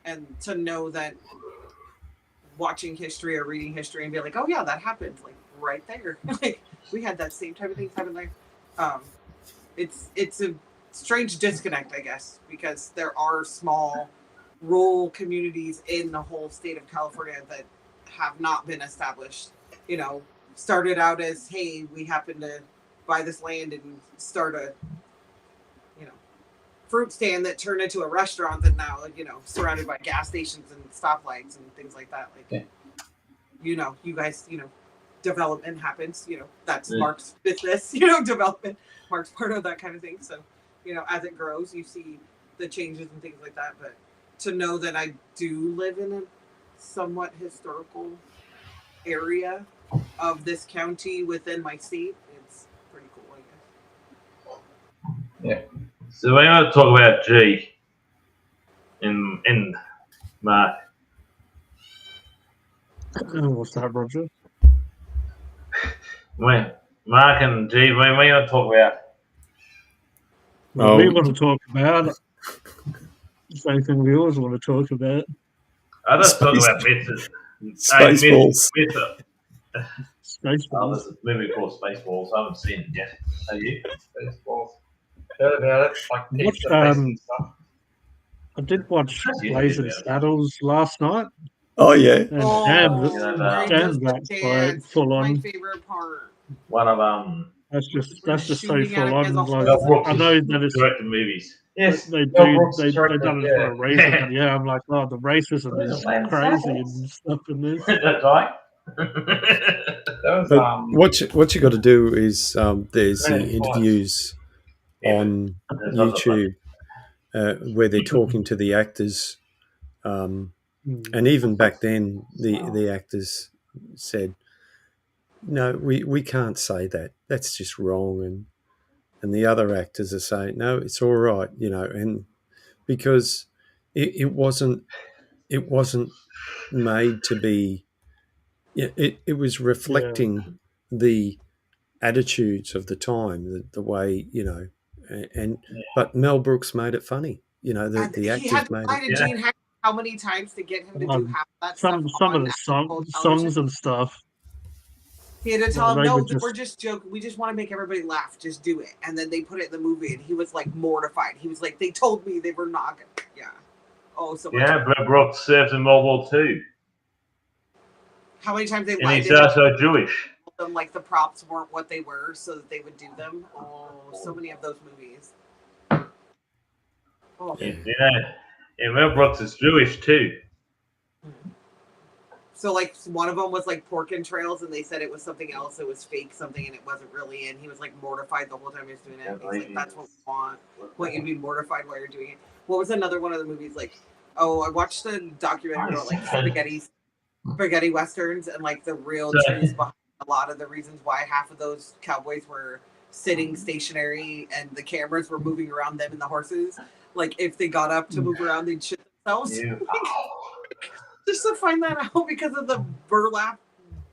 S3: and to know that watching history or reading history and be like, oh yeah, that happened, like right there. Like we had that same type of thing happen there. It's a strange disconnect, I guess, because there are small rural communities in the whole state of California that have not been established. Started out as, hey, we happen to buy this land and start a fruit stand that turned into a restaurant that now, surrounded by gas stations and stoplights and things like that. Like, you guys, development happens. You know, that's
S9: Yeah.
S3: Mark's business. You know, development. Mark's part of that kind of thing. So, you know, as it grows, you see the changes and things like that. But to know that I do live in a somewhat historical area of this county within my state, it's pretty cool, I guess.
S9: Yeah. So we're going to talk about G in Mark.
S1: What's that, Roger?
S9: When Mark and G, we're going to talk about.
S1: Well, we want to talk about the same thing we always want to talk about.
S9: I just talk about myths.
S1: Spaceballs.
S9: Oh, there's a movie called Spaceballs. I haven't seen it yet. Have you?
S10: Spaceballs. Heard about it. Like
S1: Watched,
S10: pizza face and stuff.
S1: I did watch
S9: Yeah,
S1: Blazing
S9: yeah.
S1: Saddles last night.
S7: Oh yeah.
S1: And damn that's like full
S3: My
S1: on.
S3: favorite part.
S9: One of
S1: That's just so
S3: shooting at
S1: full
S3: him as
S1: on.
S3: a
S1: Like,
S3: whole-
S1: I know that it's
S9: directed movies.
S10: Yes,
S1: they
S10: Mel
S1: do
S10: Brooks
S1: they
S10: directed,
S1: done it
S10: yeah.
S1: for a reason. But yeah, I'm like, oh, the racism is
S10: Blazing
S1: crazy
S10: Saddles.
S1: and stuff in this.
S9: That's right.
S10: That was
S7: But what you got to do is there's the
S10: Very
S7: interviews on
S9: There's other
S7: YouTube where they're talking to the actors, and even back then the actors said, "No, we can't say that. That's just wrong." And the other actors are saying, "No, it's all right," you know, and because it wasn't made to be. It was reflecting the attitudes of the time, the way, you know, and but Mel Brooks made it funny, you know, the
S3: He
S7: actors
S3: had to
S7: made
S3: lie to
S7: it.
S3: Gene Hackman how many times to get him to do half that
S1: Some
S3: stuff
S1: of
S3: on
S1: the
S3: national
S1: songs
S3: television.
S1: and stuff.
S3: He had to tell him,
S1: they
S3: no,
S1: would just-
S3: we're just joking. We just want to make everybody laugh. Just do it. And then they put it in the movie, and he was like mortified. He was like, they told me they were not going to. Yeah. Oh, so much.
S9: Yeah, Mel Brooks served in World War II.
S3: How many times they
S9: And
S3: lied
S9: he's
S3: to him,
S9: also Jewish.
S3: told them like the props weren't what they were so that they would do them. Oh, so many of those movies. Oh.
S9: You know, and Mel Brooks is Jewish too.
S3: So like one of them was like pork entrails, and they said it was something else. It was fake something, and it wasn't really. And he was like mortified the whole time he was doing it. And he's like, "That's what we want. Want you to be mortified while you're doing it." What was another one of the movies? Like, oh, I watched a documentary about like spaghetti westerns, and like the real truth behind a lot of the reasons why half of those cowboys were sitting stationary and the cameras were moving around them and the horses. Like if they got up to move around, they'd shit themselves. Just to find that out because of the burlap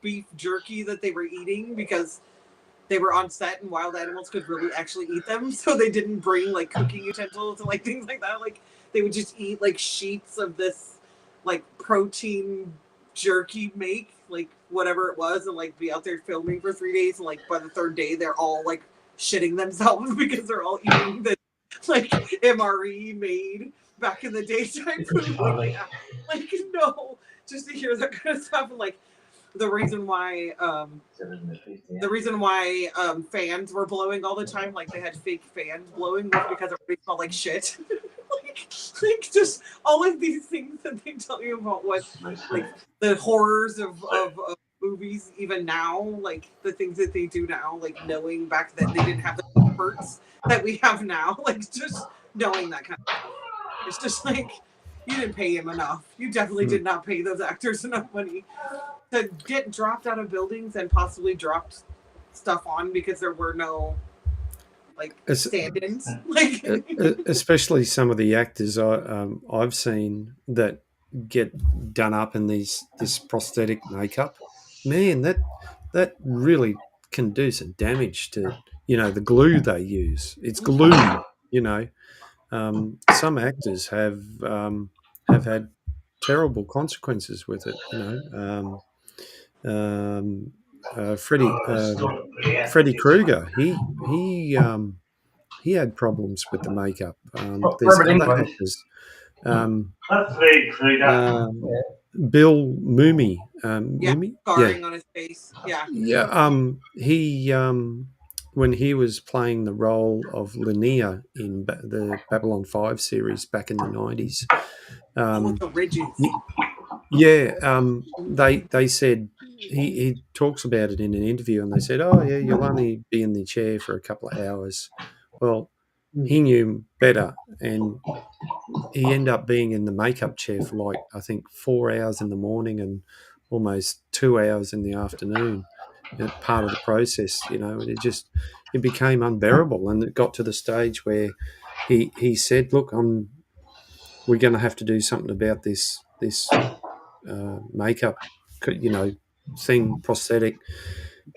S3: beef jerky that they were eating, because they were on set and wild animals could really actually eat them, so they didn't bring like cooking utensils and like things like that. Like they would just eat like sheets of this like protein jerky make, like whatever it was, and like be out there filming for 3 days, and like by the third day they're all like shitting themselves because they're all eating the like MRE made back in the daytime food. Like no, just to hear that kind of stuff. And like the reason why fans were blowing all the time, like they had fake fans blowing, was because everybody smelled like shit. like just all of these things that they tell you about what like the horrors of movies even now, like the things that they do now, like knowing back then they didn't have the comforts that we have now, like just knowing that kind of stuff. It's just like you didn't pay him enough. You definitely did not pay those actors enough money to get dropped out of buildings and possibly dropped stuff on because there were no like stand-ins. Like
S7: especially some of the actors I've seen that get done up in this prosthetic makeup. Man, that really can do some damage to, you know, the glue they use. It's glue, you know. Some actors have had terrible consequences with it, you know. Freddie Krueger, he had problems with the makeup. There's other actors. Bill Mumy. Mumy?
S3: scarring on his face. Yeah.
S7: Yeah. He when he was playing the role of Linnea in the Babylon 5 series back in the 90s.
S3: With the ridges.
S7: Yeah, they said
S4: he talks about it in an interview, and they said, "Oh yeah, you'll only be in the chair for a couple of hours." Well, he knew better, and he ended up being in the makeup chair for like I think 4 hours in the morning and almost 2 hours in the afternoon. Part of the process, and it became unbearable, and it got to the stage where he said, "Look, we're going to have to do something about this makeup, thing, prosthetic,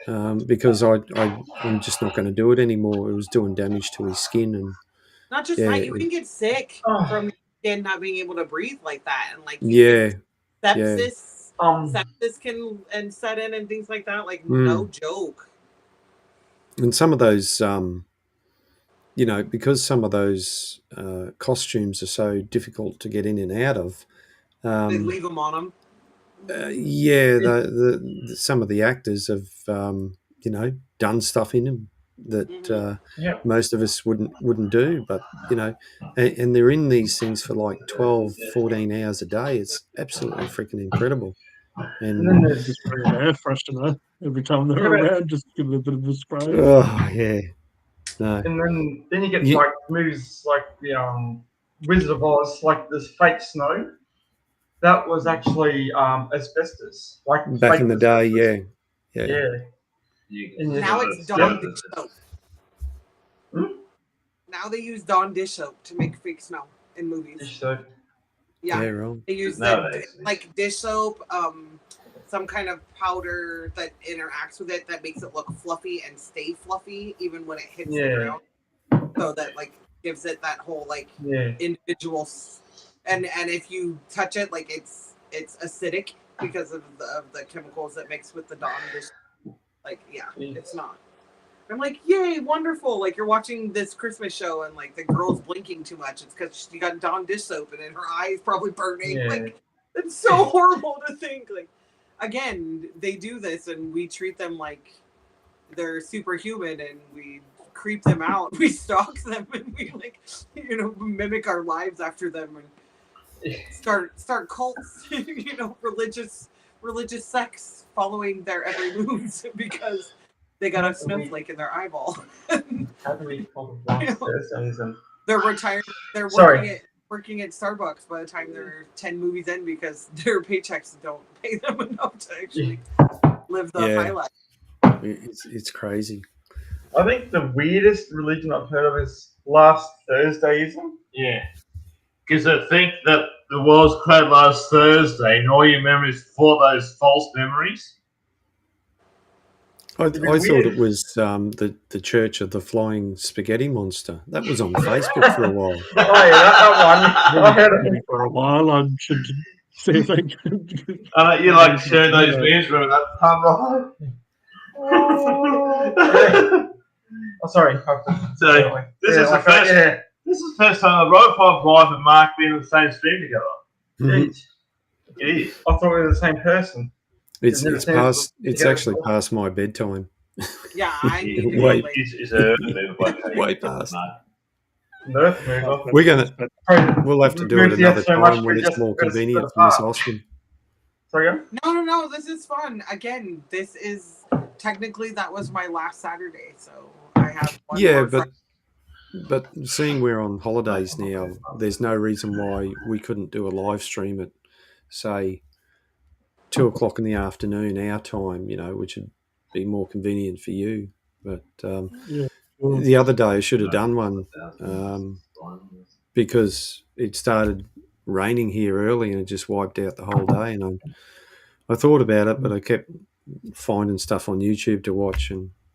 S4: because I'm just not going to do it anymore. It was doing damage to his skin, and
S3: not just that, you can get sick from your skin not being able to breathe like that, and like sepsis. Sepsis can set in and things like that. Like no joke.
S4: And some of those, because some of those costumes are so difficult to get in and out of,
S3: they leave them on them.
S4: Some of the actors have, done stuff in them that most of us wouldn't do. But and they're in these things for like 12, 14 hours a day. It's absolutely freaking incredible. And
S1: then there's just an air freshener every time they're around, just give it a bit of a spray.
S4: Oh yeah, no.
S10: And then you get like movies like the Wizard of Oz, like this fake snow. That was actually asbestos. Like
S4: back in the day, yeah.
S3: Now it's Dawn dish soap. Now they use Dawn dish soap to make fake snow in movies.
S10: Dish soap.
S3: Yeah,
S4: right.
S3: They use like dish soap, some kind of powder that interacts with it that makes it look fluffy and stay fluffy even when it hits the ground. So that like gives it that whole like individual. And if you touch it, like it's acidic because of the chemicals that mix with the Dawn dish. Like it's not. I'm like, yay, wonderful! Like you're watching this Christmas show and like the girl's blinking too much. It's because she got Dawn dish soap and then her eyes probably burning. Like it's so horrible to think. Like again, they do this and we treat them like they're superhuman and we creep them out. We stalk them and we like mimic our lives after them and start cults. Religious sects following their every move because they got a snowflake in their eyeball. They're retired. They're working at Starbucks by the time they're 10 movies in because their paychecks don't pay them enough to actually live the high life.
S4: It's crazy.
S10: I think the weirdest religion I've heard of is last Thursdayism.
S9: Yeah. Because I think that the world's created last Thursday and all your memories for those false memories.
S4: I thought it was the Church of the Flying Spaghetti Monster. That was on Facebook for a while.
S10: That one. I heard it
S1: for a while. I should see if I can.
S9: You like sharing those memes from that time, right?
S10: Oh, sorry.
S9: So this is the first. This is the first time Road 5 Live and Mark being on the same stream together.
S4: Mm-hmm.
S9: It is.
S10: I thought we were the same person.
S4: It's past. It's actually past my bedtime.
S3: Yeah, I need to
S4: way,
S9: way
S4: past.
S10: We'll
S4: have to do it another time when it's more convenient for Miss Austin.
S10: Sorry?
S3: No. This is fun. Again, this is technically that was my last Saturday, so I have one more
S4: but seeing we're on holidays now, there's no reason why we couldn't do a live stream at, say, 2:00 in the afternoon, our time, which would be more convenient for you. But the other day I should have done one because it started raining here early and it just wiped out the whole day. And I thought about it, but I kept finding stuff on YouTube to watch.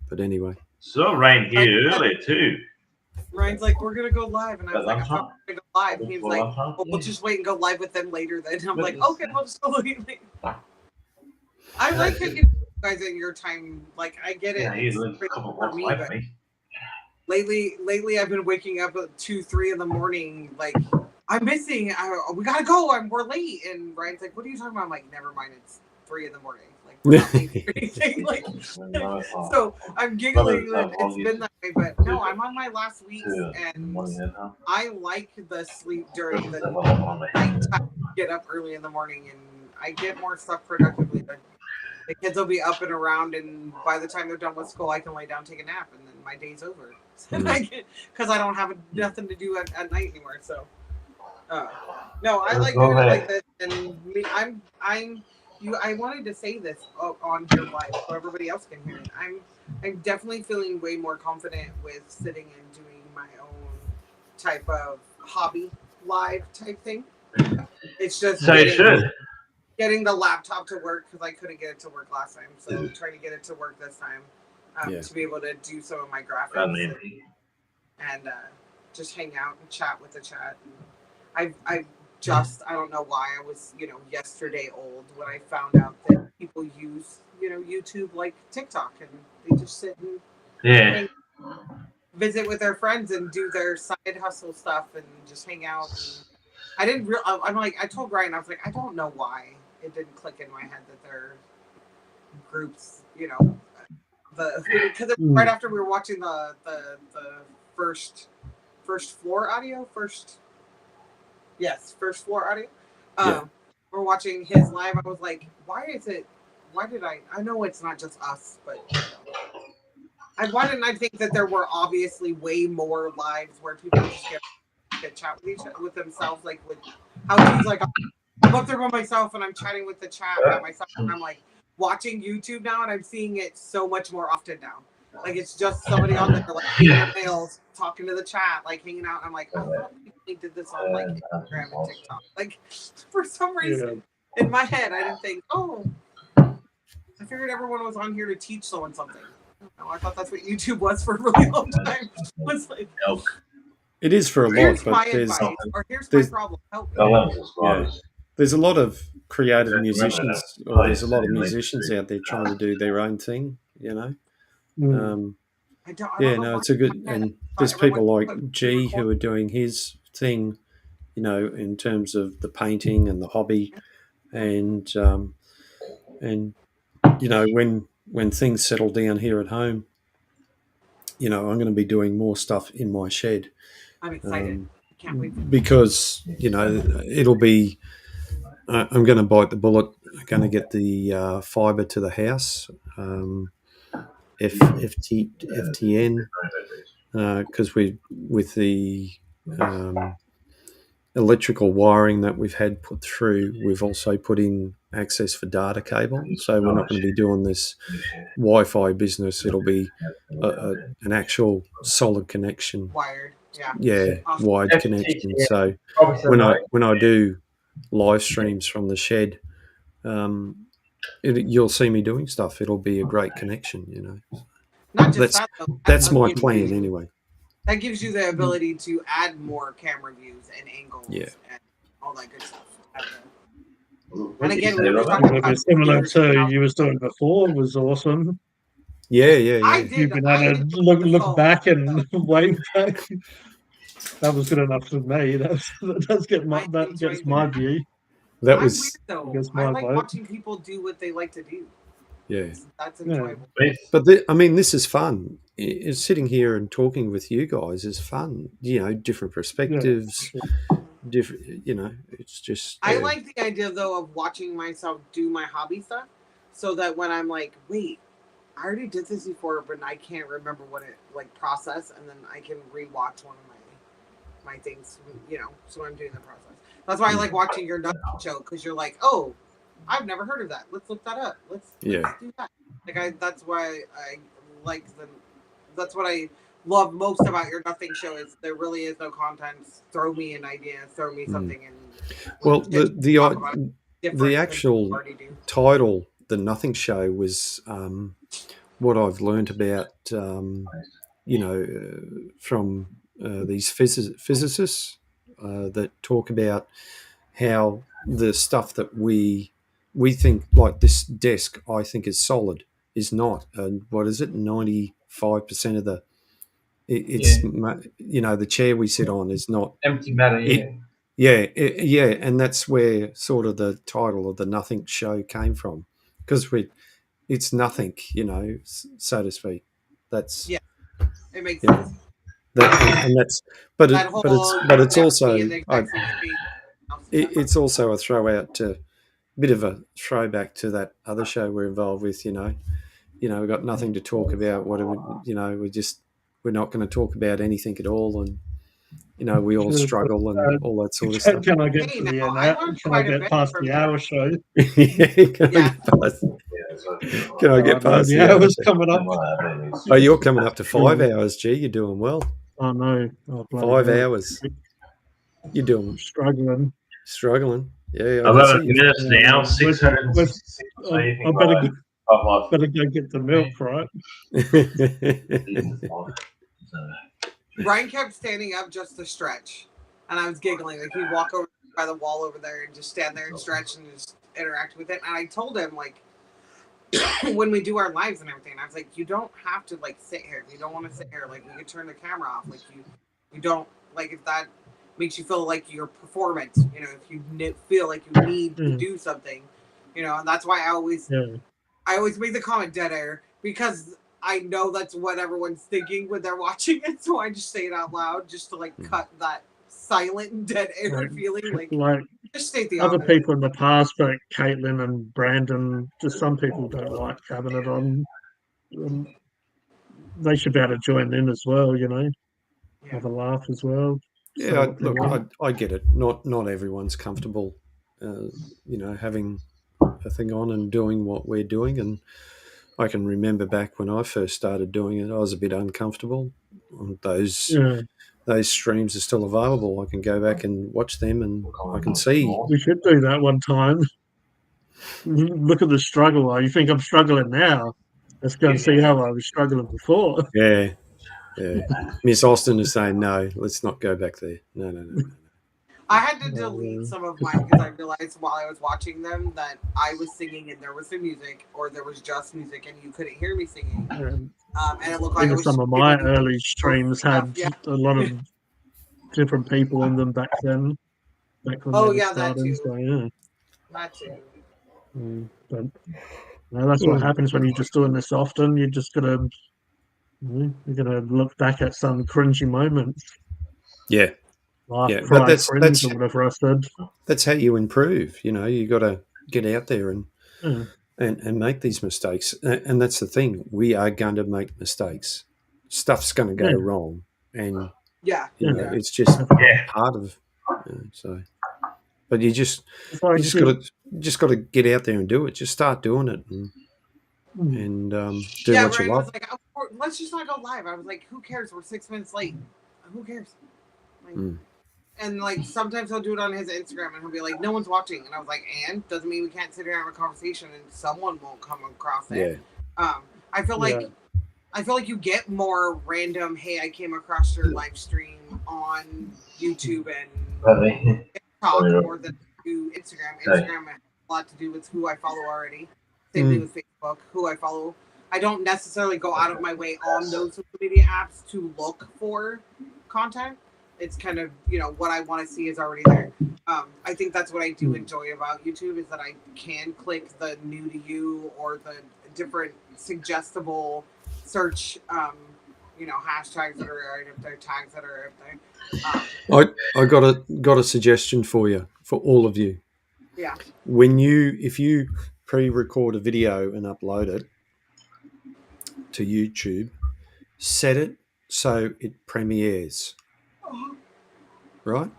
S4: But anyway.
S9: So it rained here earlier too.
S3: Ryan's like, we're gonna go live, and I was like, I'm not gonna go live. And he was like, well, we'll just wait and go live with them later. Then I'm like, okay, we'll just go later. I like how you guys at your time. Like, I get it. For me, but lately, I've been waking up at 2, 3 in the morning. Like, I'm missing. We gotta go. We're late. And Ryan's like, what are you talking about? I'm like, never mind. It's 3 in the morning. Like, we're not late for anything. Like, so I'm giggling that it's been that way. But no, I'm on my last week, and I like the sleep during the night time. Get up early in the morning, and I get more stuff productively done. The kids will be up and around, and by the time they're done with school, I can lay down, take a nap, and then my day's over. Because I don't have nothing to do at night anymore. So, no, I like doing it like this, and me, I wanted to say this on your live so everybody else can hear it. I'm definitely feeling way more confident with sitting and doing my own type of hobby live type thing. It's just
S9: So you should.
S3: Getting the laptop to work because I couldn't get it to work last time. So trying to get it to work this time to be able to do some of my graphics and just hang out and chat with the chat. And I don't know why I was, yesterday old when I found out that people use, YouTube like TikTok, and they just sit and visit with their friends and do their side hustle stuff and just hang out. And I told Ryan, I was like, I don't know why it didn't click in my head that they're groups, because right after we were watching the first floor audio. We're watching his live. I was like, why did I know it's not just us, but why didn't I think that there were obviously way more lives where people just get chat with themselves, like with how he's like, I'm up there by myself and I'm chatting with the chat by myself, and I'm like watching YouTube now and I'm seeing it so much more often now. Like it's just somebody on there like emails, talking to the chat, like hanging out. I'm like, I thought people did this on like Instagram and TikTok. Like for some reason in my head I didn't think, I figured everyone was on here to teach someone something. I thought that's what YouTube was for a really long time. Was like,
S7: it is for a lot, but
S3: here's my problem. Help me.
S7: There's a lot of creative musicians, or there's a lot of musicians out there trying to do their own thing, it's a good, and there's people like G who are doing his thing, in terms of the painting and the hobby, and when things settle down here at home, I'm going to be doing more stuff in my shed.
S3: I'm excited. Can't wait.
S7: Because, it'll be, I'm going to bite the bullet. I'm going to get the fibre to the house, FTN, because with the electrical wiring that we've had put through, we've also put in access for data cable. So we're not going to be doing this Wi-Fi business. It'll be an actual solid connection.
S3: Wired.
S7: Wired connection. So when I do live streams from the shed, you'll see me doing stuff. It'll be a great connection,
S3: Not just
S7: that's my plan anyway.
S3: That gives you the ability to add more camera views and angles and all that good stuff. And again,
S1: similar to you was doing before was awesome.
S7: Yeah.
S1: You've been able to look back and wait back. That was good enough for me. That gets my view.
S7: That was
S3: I like watching people do what they like to do.
S7: Yeah,
S3: that's enjoyable.
S7: But this is fun. Sitting here and talking with you guys is fun. Different perspectives, different. It's just.
S3: I like the idea though of watching myself do my hobby stuff, so that when I'm like, wait, I already did this before, but I can't remember what it process, and then I can rewatch one of my things. So I'm doing the process. That's why I like watching your nut show, because you're like, oh, I've never heard of that. Let's look that up. Let's do that. That's why I like them. That's what I love most about your nothing show is there really is no content. Throw me an idea. Throw me something. And
S7: well, the actual title, The Nothing Show, was what I've learned about, from these physicists that talk about how the stuff that we think, like this desk, I think is solid, is not. And what is it? 95% of the the chair we sit on is not
S10: empty matter.
S7: And that's where sort of the title of The Nothing Show came from, because it's nothing, so to speak. That's
S3: it makes sense.
S7: It's also a throw out to
S4: bit of a throwback to that other show we're involved with. We've got nothing to talk about. We're not going to talk about anything at all, and we all struggle and all that sort of stuff.
S1: Can I get to the end? Can I get past the hour show?
S4: Can I get past
S1: the hours coming up?
S4: Oh, you're coming up to 5 hours. Gee, you're doing well.
S1: Oh no,
S4: 5 hours. You're doing
S1: struggling.
S4: Yeah,
S9: I've got minutes now. 600.
S1: I better go get the milk, right?
S3: Brian kept standing up just to stretch, and I was giggling. Like he'd walk over by the wall over there and just stand there and stretch and just interact with it. And I told him, like, when we do our lives and everything, I was like, you don't have to like sit here. If you don't want to sit here, like we could turn the camera off. Like you don't like if that makes you feel like your performance. If you feel like you need to do something, and that's why I always make the comment dead air, because I know that's what everyone's thinking when they're watching it. So I just say it out loud just to like cut that silent and dead air feeling. Like just state the
S1: other
S3: obvious.
S1: people in the past, but Caitlin and Brandon, just some people don't like having it on. They should be able to join in as well, have a laugh as well.
S4: Yeah, look, I get it. Not everyone's comfortable, having a thing on and doing what we're doing. And I can remember back when I first started doing it, I was a bit uncomfortable. Those streams are still available. I can go back and watch them, and I can see.
S1: We should do that one time. Look at the struggle. You think I'm struggling now? Let's go and see how I was struggling before.
S4: Yeah. Miss Austin is saying, no, let's not go back there. No.
S3: I had to delete some of mine because I realized while I was watching them that I was singing and there was some music, or there was just music and you couldn't hear me singing. And it looked like
S1: Even some of my early streams had a lot of different people in them back then. Back when
S3: that too.
S1: So,
S3: That too.
S1: But that's what happens when you're just doing this often. You're just you're gonna look back at some cringy moments.
S4: Yeah.
S1: But that's or whatever I said.
S4: That's how you improve. You got to get out there and make these mistakes. And that's the thing. We are going to make mistakes. Stuff's going to go wrong, and it's just part of. So, but you just got to get out there and do it. Just start doing it and do what you love.
S3: Was like, let's just not go live. I was like, who cares? We're 6 minutes late. Who cares? And like sometimes he'll do it on his Instagram and he'll be like, no one's watching. And I was like, and doesn't mean we can't sit here and have a conversation and someone won't come across it. I feel like you get more random, hey, I came across your live stream on YouTube and TikTok more than do Instagram. Instagram has a lot to do with who I follow already. Same thing with Facebook, who I follow. I don't necessarily go out of my way on those social media apps to look for content. It's kind of, what I want to see is already there. I think that's what I do enjoy about YouTube is that I can click the new to you or the different suggestible search, hashtags that are right up there, tags that are up there.
S4: I got a suggestion for you, for all of you.
S3: Yeah.
S4: If you pre-record a video and upload it to YouTube, set it so it premieres. Right?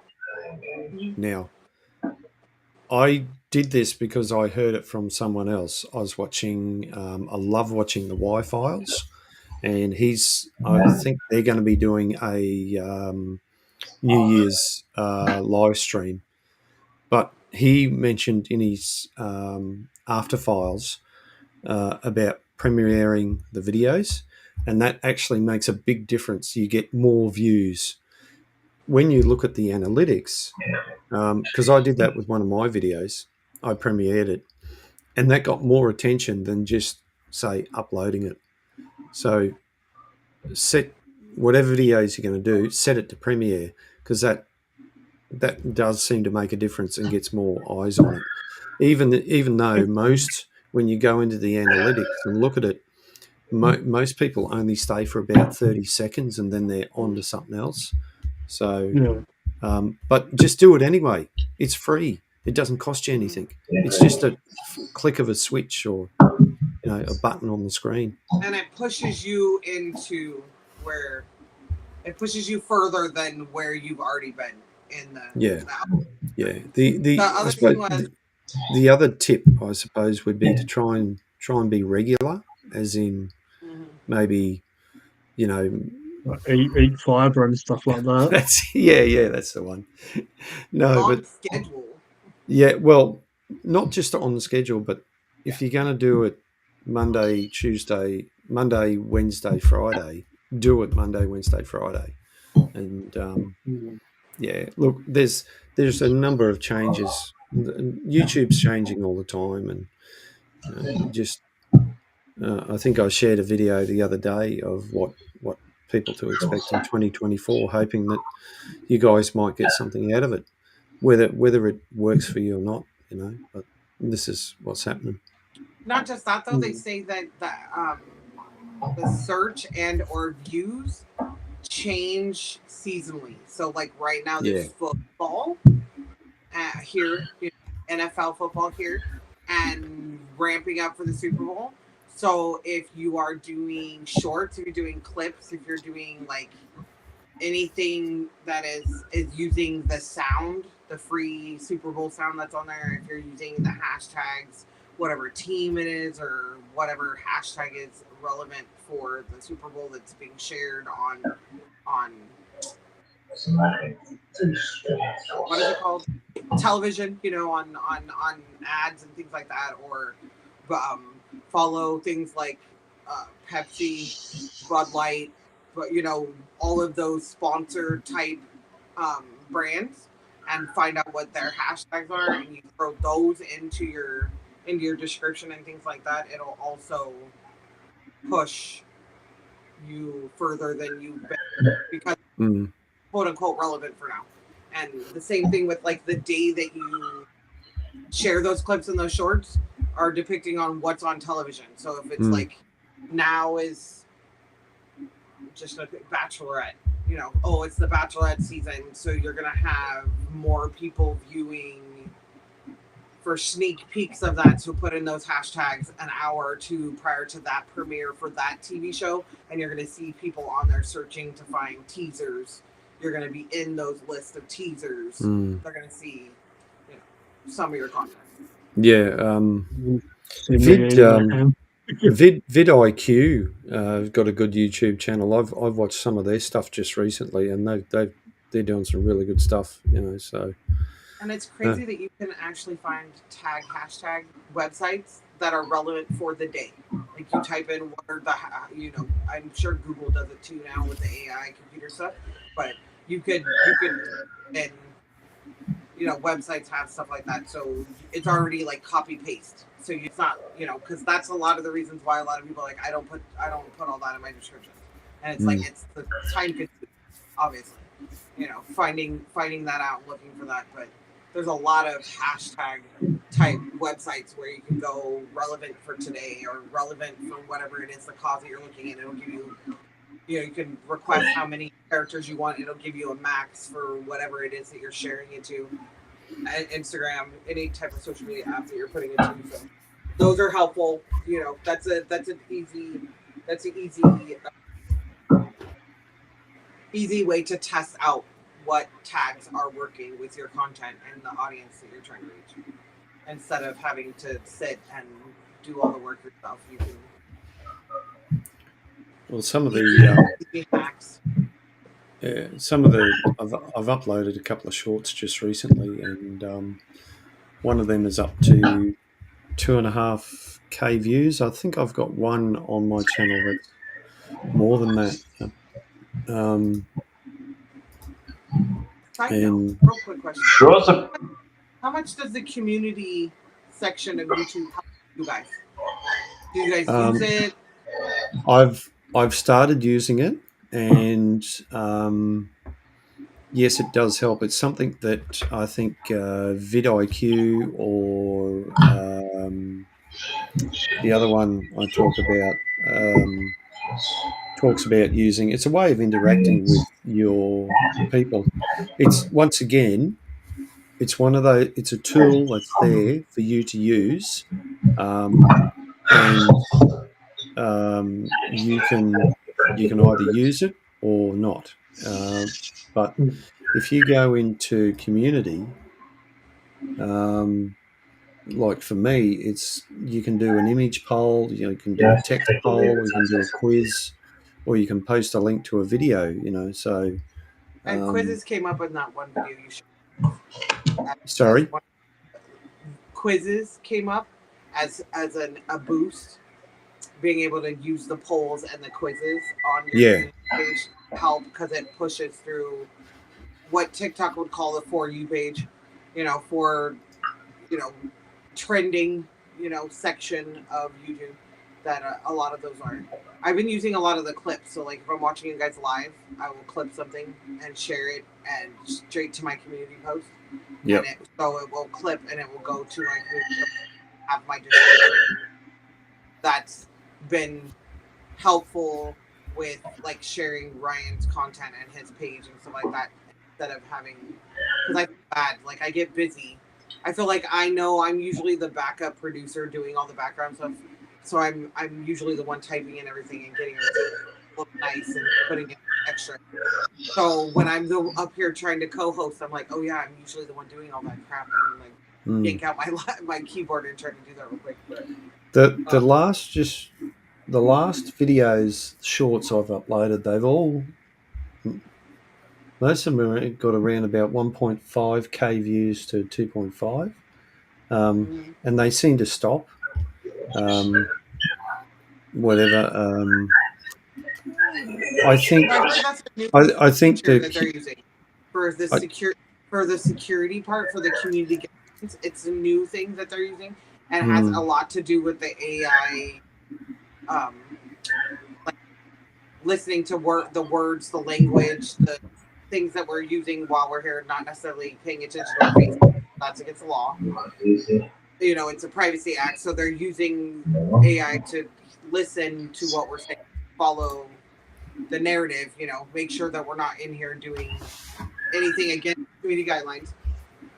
S4: Now, I did this because I heard it from someone else. I was watching, I love watching the Y-Files, and I think they're going to be doing a New Year's live stream. But he mentioned in his After Files about premiering the videos, and that actually makes a big difference. You get more views when you look at the analytics, because I did that with one of my videos. I premiered it, and that got more attention than just, say, uploading it. So set whatever videos you're going to do, set it to premiere, because that does seem to make a difference and gets more eyes on it. Even though most, when you go into the analytics and look at it, most people only stay for about 30 seconds and then they're on to something else. So, but just do it anyway. It's free. It doesn't cost you anything. It's just a click of a switch or a button on the screen.
S3: And it pushes you into where it pushes you further than where you've already been in the
S4: The other tip, I suppose, would be to try and be regular, as in maybe
S1: eat fibre and stuff like that.
S4: That's the one. No,
S3: on
S4: but
S3: schedule.
S4: Yeah, well, not just on the schedule, but if you're going to do it Monday, Wednesday, Friday, do it Monday, Wednesday, Friday. And look, there's a number of changes. YouTube's changing all the time, and I think I shared a video the other day of what people to expect in 2024, hoping that you guys might get something out of it, whether it works for you or not, but this is what's happening.
S3: Not just that though, they say that the search and or views change seasonally. So like right now there's football here, NFL football here, and ramping up for the Super Bowl. So if you are doing shorts, if you're doing clips, if you're doing like anything that is using the sound, the free Super Bowl sound that's on there, if you're using the hashtags, whatever team it is or whatever hashtag is relevant for the Super Bowl that's being shared on what is it called? Television, on ads and things like that, or follow things like Pepsi, Bud Light, but all of those sponsor type brands, and find out what their hashtags are, and you throw those into your description and things like that. It'll also push you further than you've been, because quote unquote relevant for now. And the same thing with like the day that you share those clips and those shorts are depicting on what's on television. So if it's like now is just a bachelorette, it's the bachelorette season, so you're gonna have more people viewing for sneak peeks of that, so put in those hashtags an hour or two prior to that premiere for that TV show, and you're going to see people on there searching to find teasers. You're going to be in those lists of teasers. They're going to see some of your content.
S4: VidIQ got a good YouTube channel. I've watched some of their stuff just recently, and they're doing some really good stuff. So.
S3: And it's crazy that you can actually find hashtag websites that are relevant for the day. Like you type in what are the, I'm sure Google does it too now with the AI computer stuff, but you could, and websites have stuff like that. So it's already like copy paste. So it's not, because that's a lot of the reasons why a lot of people are like, I don't put all that in my description. And it's like, it's the time consuming, obviously, finding that out, looking for that. But there's a lot of hashtag type websites where you can go relevant for today or relevant for whatever it is, the cause that you're looking at. It'll give you, you can request how many characters you want. It'll give you a max for whatever it is that you're sharing it to. Instagram, any type of social media app that you're putting it to. So those are helpful. That's an easy way to test out what tags are working with your content and the audience that you're trying to reach, instead of having to sit and do all the work yourself. You can.
S4: Well, some of the I've uploaded a couple of shorts just recently, and one of them is up to 2.5K views. I think I've got one on my channel that's more than that.
S3: Real quick question.
S9: Sure.
S3: How much does the community section of YouTube help you guys? Do you guys use it?
S4: I've started using it, and yes, it does help. It's something that I think vidIQ or the other one I talked about talks about using. It's a way of interacting with your people. It's once again, it's one of those. It's a tool that's there for you to use, and you can either use it or not. But if you go into community, like for me, it's you can do an image poll, you can do a text poll, you can do a quiz, or you can post a link to a video. So.
S3: And quizzes came up in that one video you showed.
S4: Sorry.
S3: Quizzes came up as a boost. Being able to use the polls and the quizzes on your page help because it pushes through what TikTok would call the For You page, for trending, section of YouTube that a lot of those are. I've been using a lot of the clips. So like if I'm watching you guys live, I will clip something and share it and straight to my community post.
S4: Yep.
S3: So it will clip and it will go to my community post, have my description. That's been helpful with like sharing Ryan's content and his page and stuff like that instead of having, because I feel bad, like I get busy. I feel like I know I'm usually the backup producer doing all the background stuff. So I'm usually the one typing in everything and getting everything look nice and putting in extra. So when I'm up here trying to co-host, I'm like, oh yeah, I'm usually the one doing all that crap. And like yank out my keyboard and try to do that real quick. But,
S4: the last videos, shorts I've uploaded, most of them have got around about 1.5k views to 2.5, and they seem to stop. Whatever. I think
S3: that they're using for the security part for the community guidance. It's a new thing that they're using, and it has a lot to do with the AI, like listening to the words, the language, the things that we're using while we're here, not necessarily paying attention to our face. That's against the law. It's a privacy act, so they're using AI to listen to what we're saying, follow the narrative, make sure that we're not in here doing anything against community guidelines,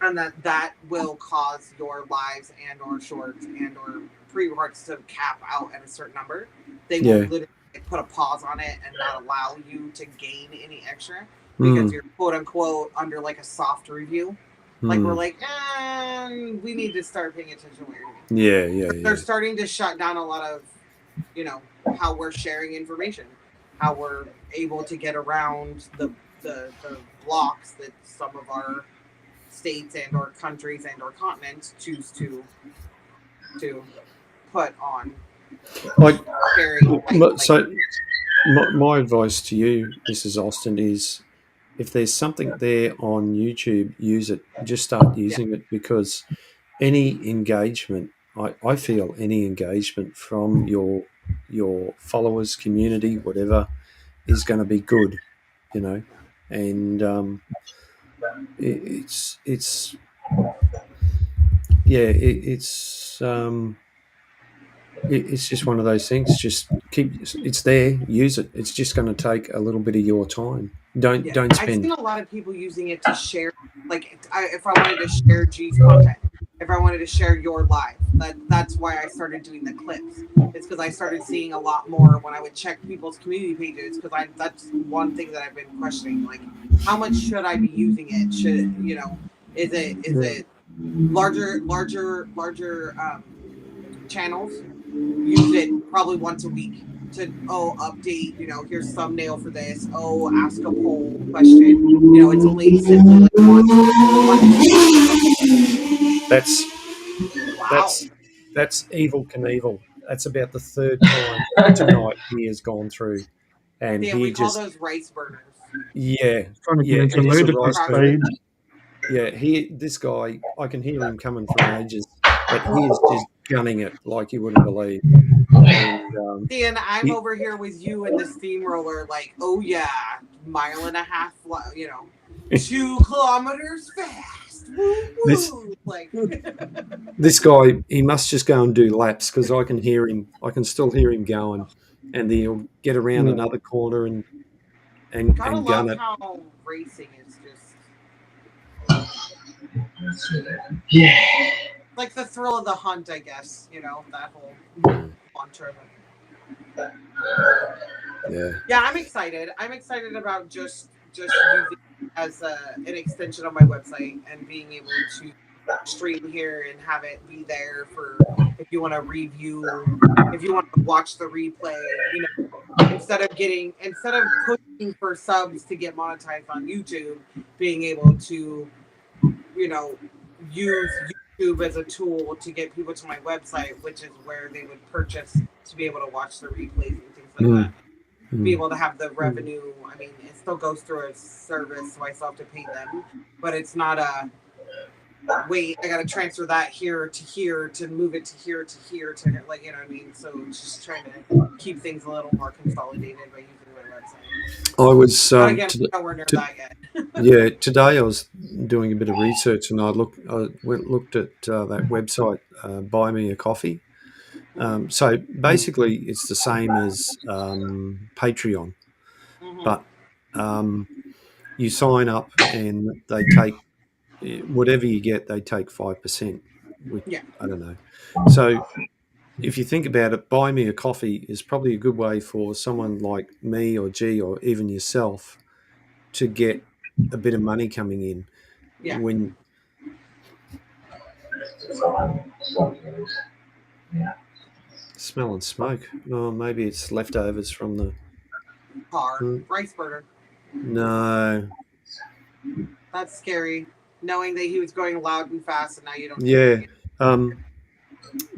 S3: and that will cause your lives and or shorts and or pre-reports to cap out at a certain number. They will literally put a pause on it and not allow you to gain any extra because you're quote unquote under like a soft review. Like we're like, we need to start paying attention to what you're doing.
S4: Yeah.
S3: They're starting to shut down a lot of, how we're sharing information, how we're able to get around the blocks that some of our states and or countries and or continents choose to put on.
S4: My advice to you, Mrs. Austin, is if there's something there on YouTube, use it. Just start using it, because any engagement, I feel any engagement from your followers, community, whatever, is going to be good, and it's just one of those things. Just it's there, use it. It's just going to take a little bit of your time. Don't
S3: I've
S4: spend.
S3: seen a lot of people using it to share, like if I wanted to share G's content, if I wanted to share your live, that's why I started doing the clips. It's because I started seeing a lot more when I would check people's community pages, because that's one thing that I've been questioning, like how much should I be using it? Should is it larger channels use it probably once a week to update, here's thumbnail for this, ask a poll question, it's only simply like one.
S4: That's Evel Knievel. That's about the third time tonight he has gone through, and
S3: we call those rice burners.
S1: Trying to get into ludicrous speed.
S4: This guy, I can hear him coming from ages, but he is just gunning it like you wouldn't believe.
S3: And I'm over here with you in the steamroller, like, oh yeah, 1.5 miles, 2 kilometers fast. Woo-woo.
S4: This guy, he must just go and do laps, because I can hear him. I can still hear him going, and he'll get around another corner and gun it.
S3: How racing is just
S9: Yeah.
S3: Like the thrill of the hunt, I guess. You know, that whole mantra.
S4: Yeah.
S3: Yeah, I'm excited. I'm excited about just using it as an extension of my website and being able to stream here and have it be there for if you want to review, if you want to watch the replay. You know, instead of pushing for subs to get monetized on YouTube, being able to, you know, use YouTube as a tool to get people to my website, which is where they would purchase to be able to watch the replays and things like that. Be able to have the revenue. I mean, it still goes through a service, so I still have to pay them, but it's not a wait, I got to transfer that here to move it to here to like, you know what I mean? So just trying to keep things a little more consolidated by using my website.
S4: I was
S3: But again, nowhere near that yet.
S4: yeah, today I was doing a bit of research and I looked at that website, Buy Me a Coffee. So basically, it's the same as Patreon, but you sign up and they take whatever you get. They take 5%. I don't know. So if you think about it, Buy Me a Coffee is probably a good way for someone like me or G or even yourself to get a bit of money coming in.
S3: Yeah.
S4: When smelling smoke. Oh, maybe it's leftovers from the
S3: car rice burner.
S4: No.
S3: That's scary. Knowing that he was going loud and fast, and now you don't.
S4: Yeah.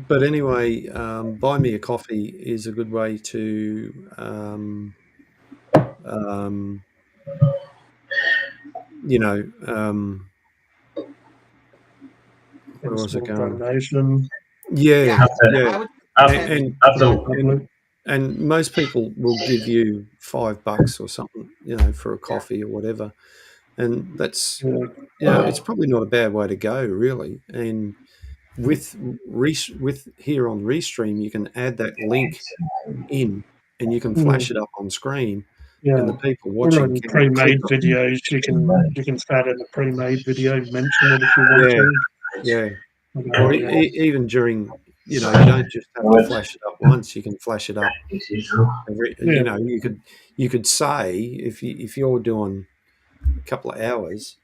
S4: But anyway, Buy Me a Coffee is a good way to, you know, where was it going?
S1: Donation.
S4: Yeah,
S1: Yeah.
S4: yeah. And most people will give you $5 or something, you know, for a coffee or whatever. And that's, you know, it's probably not a bad way to go, really. And with here on Restream, you can add that link in, and you can flash it up on screen, and the people watching
S1: Or in
S4: can
S1: pre-made
S4: click on it.
S1: videos, you can start in a pre-made video, mention it if you want to.
S4: Yeah. Or even during, you know, you don't just have to flash it up once. You can flash it up. You know, you could say if you're doing a couple of hours,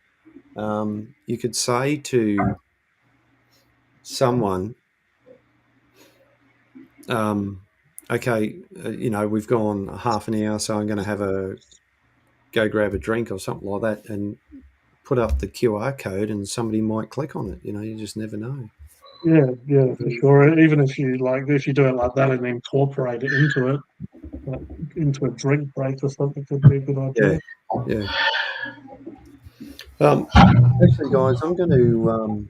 S4: you could say to someone, okay, you know, we've gone half an hour, so I'm going to go grab a drink or something like that, and put up the QR code, and somebody might click on it. You know, you just never know.
S1: Yeah, for sure. Even if you do it like that and incorporate it into it, like into a drink break or something, could be a good idea.
S4: Yeah. Actually, guys, I'm going to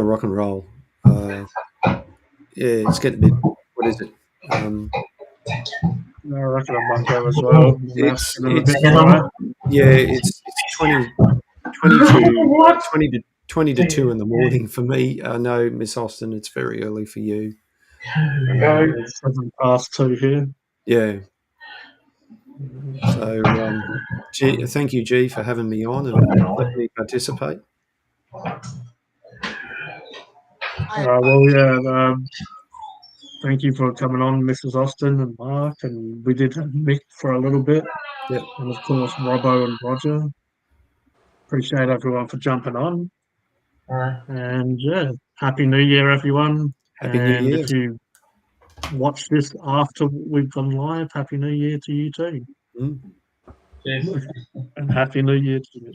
S4: rock and roll. Yeah, it's getting a bit. What is it?
S1: I reckon I might go as well.
S4: It's it's 20 to 2 in the morning for me. I know, Miss Austin, it's very early for you.
S1: It's 2:07 here.
S4: Yeah. So, thank you, G, for having me on and letting me participate.
S1: Thank you for coming on, Mrs. Austin and Mark, and we did Mick for a little bit.
S4: Yeah.
S1: And of course, Robbo and Roger. Appreciate everyone for jumping on. And Happy New Year, everyone.
S4: Happy New Year.
S1: If you watch this after we've gone live, Happy New Year to you too.
S4: Mm.
S1: And Happy New Year to you.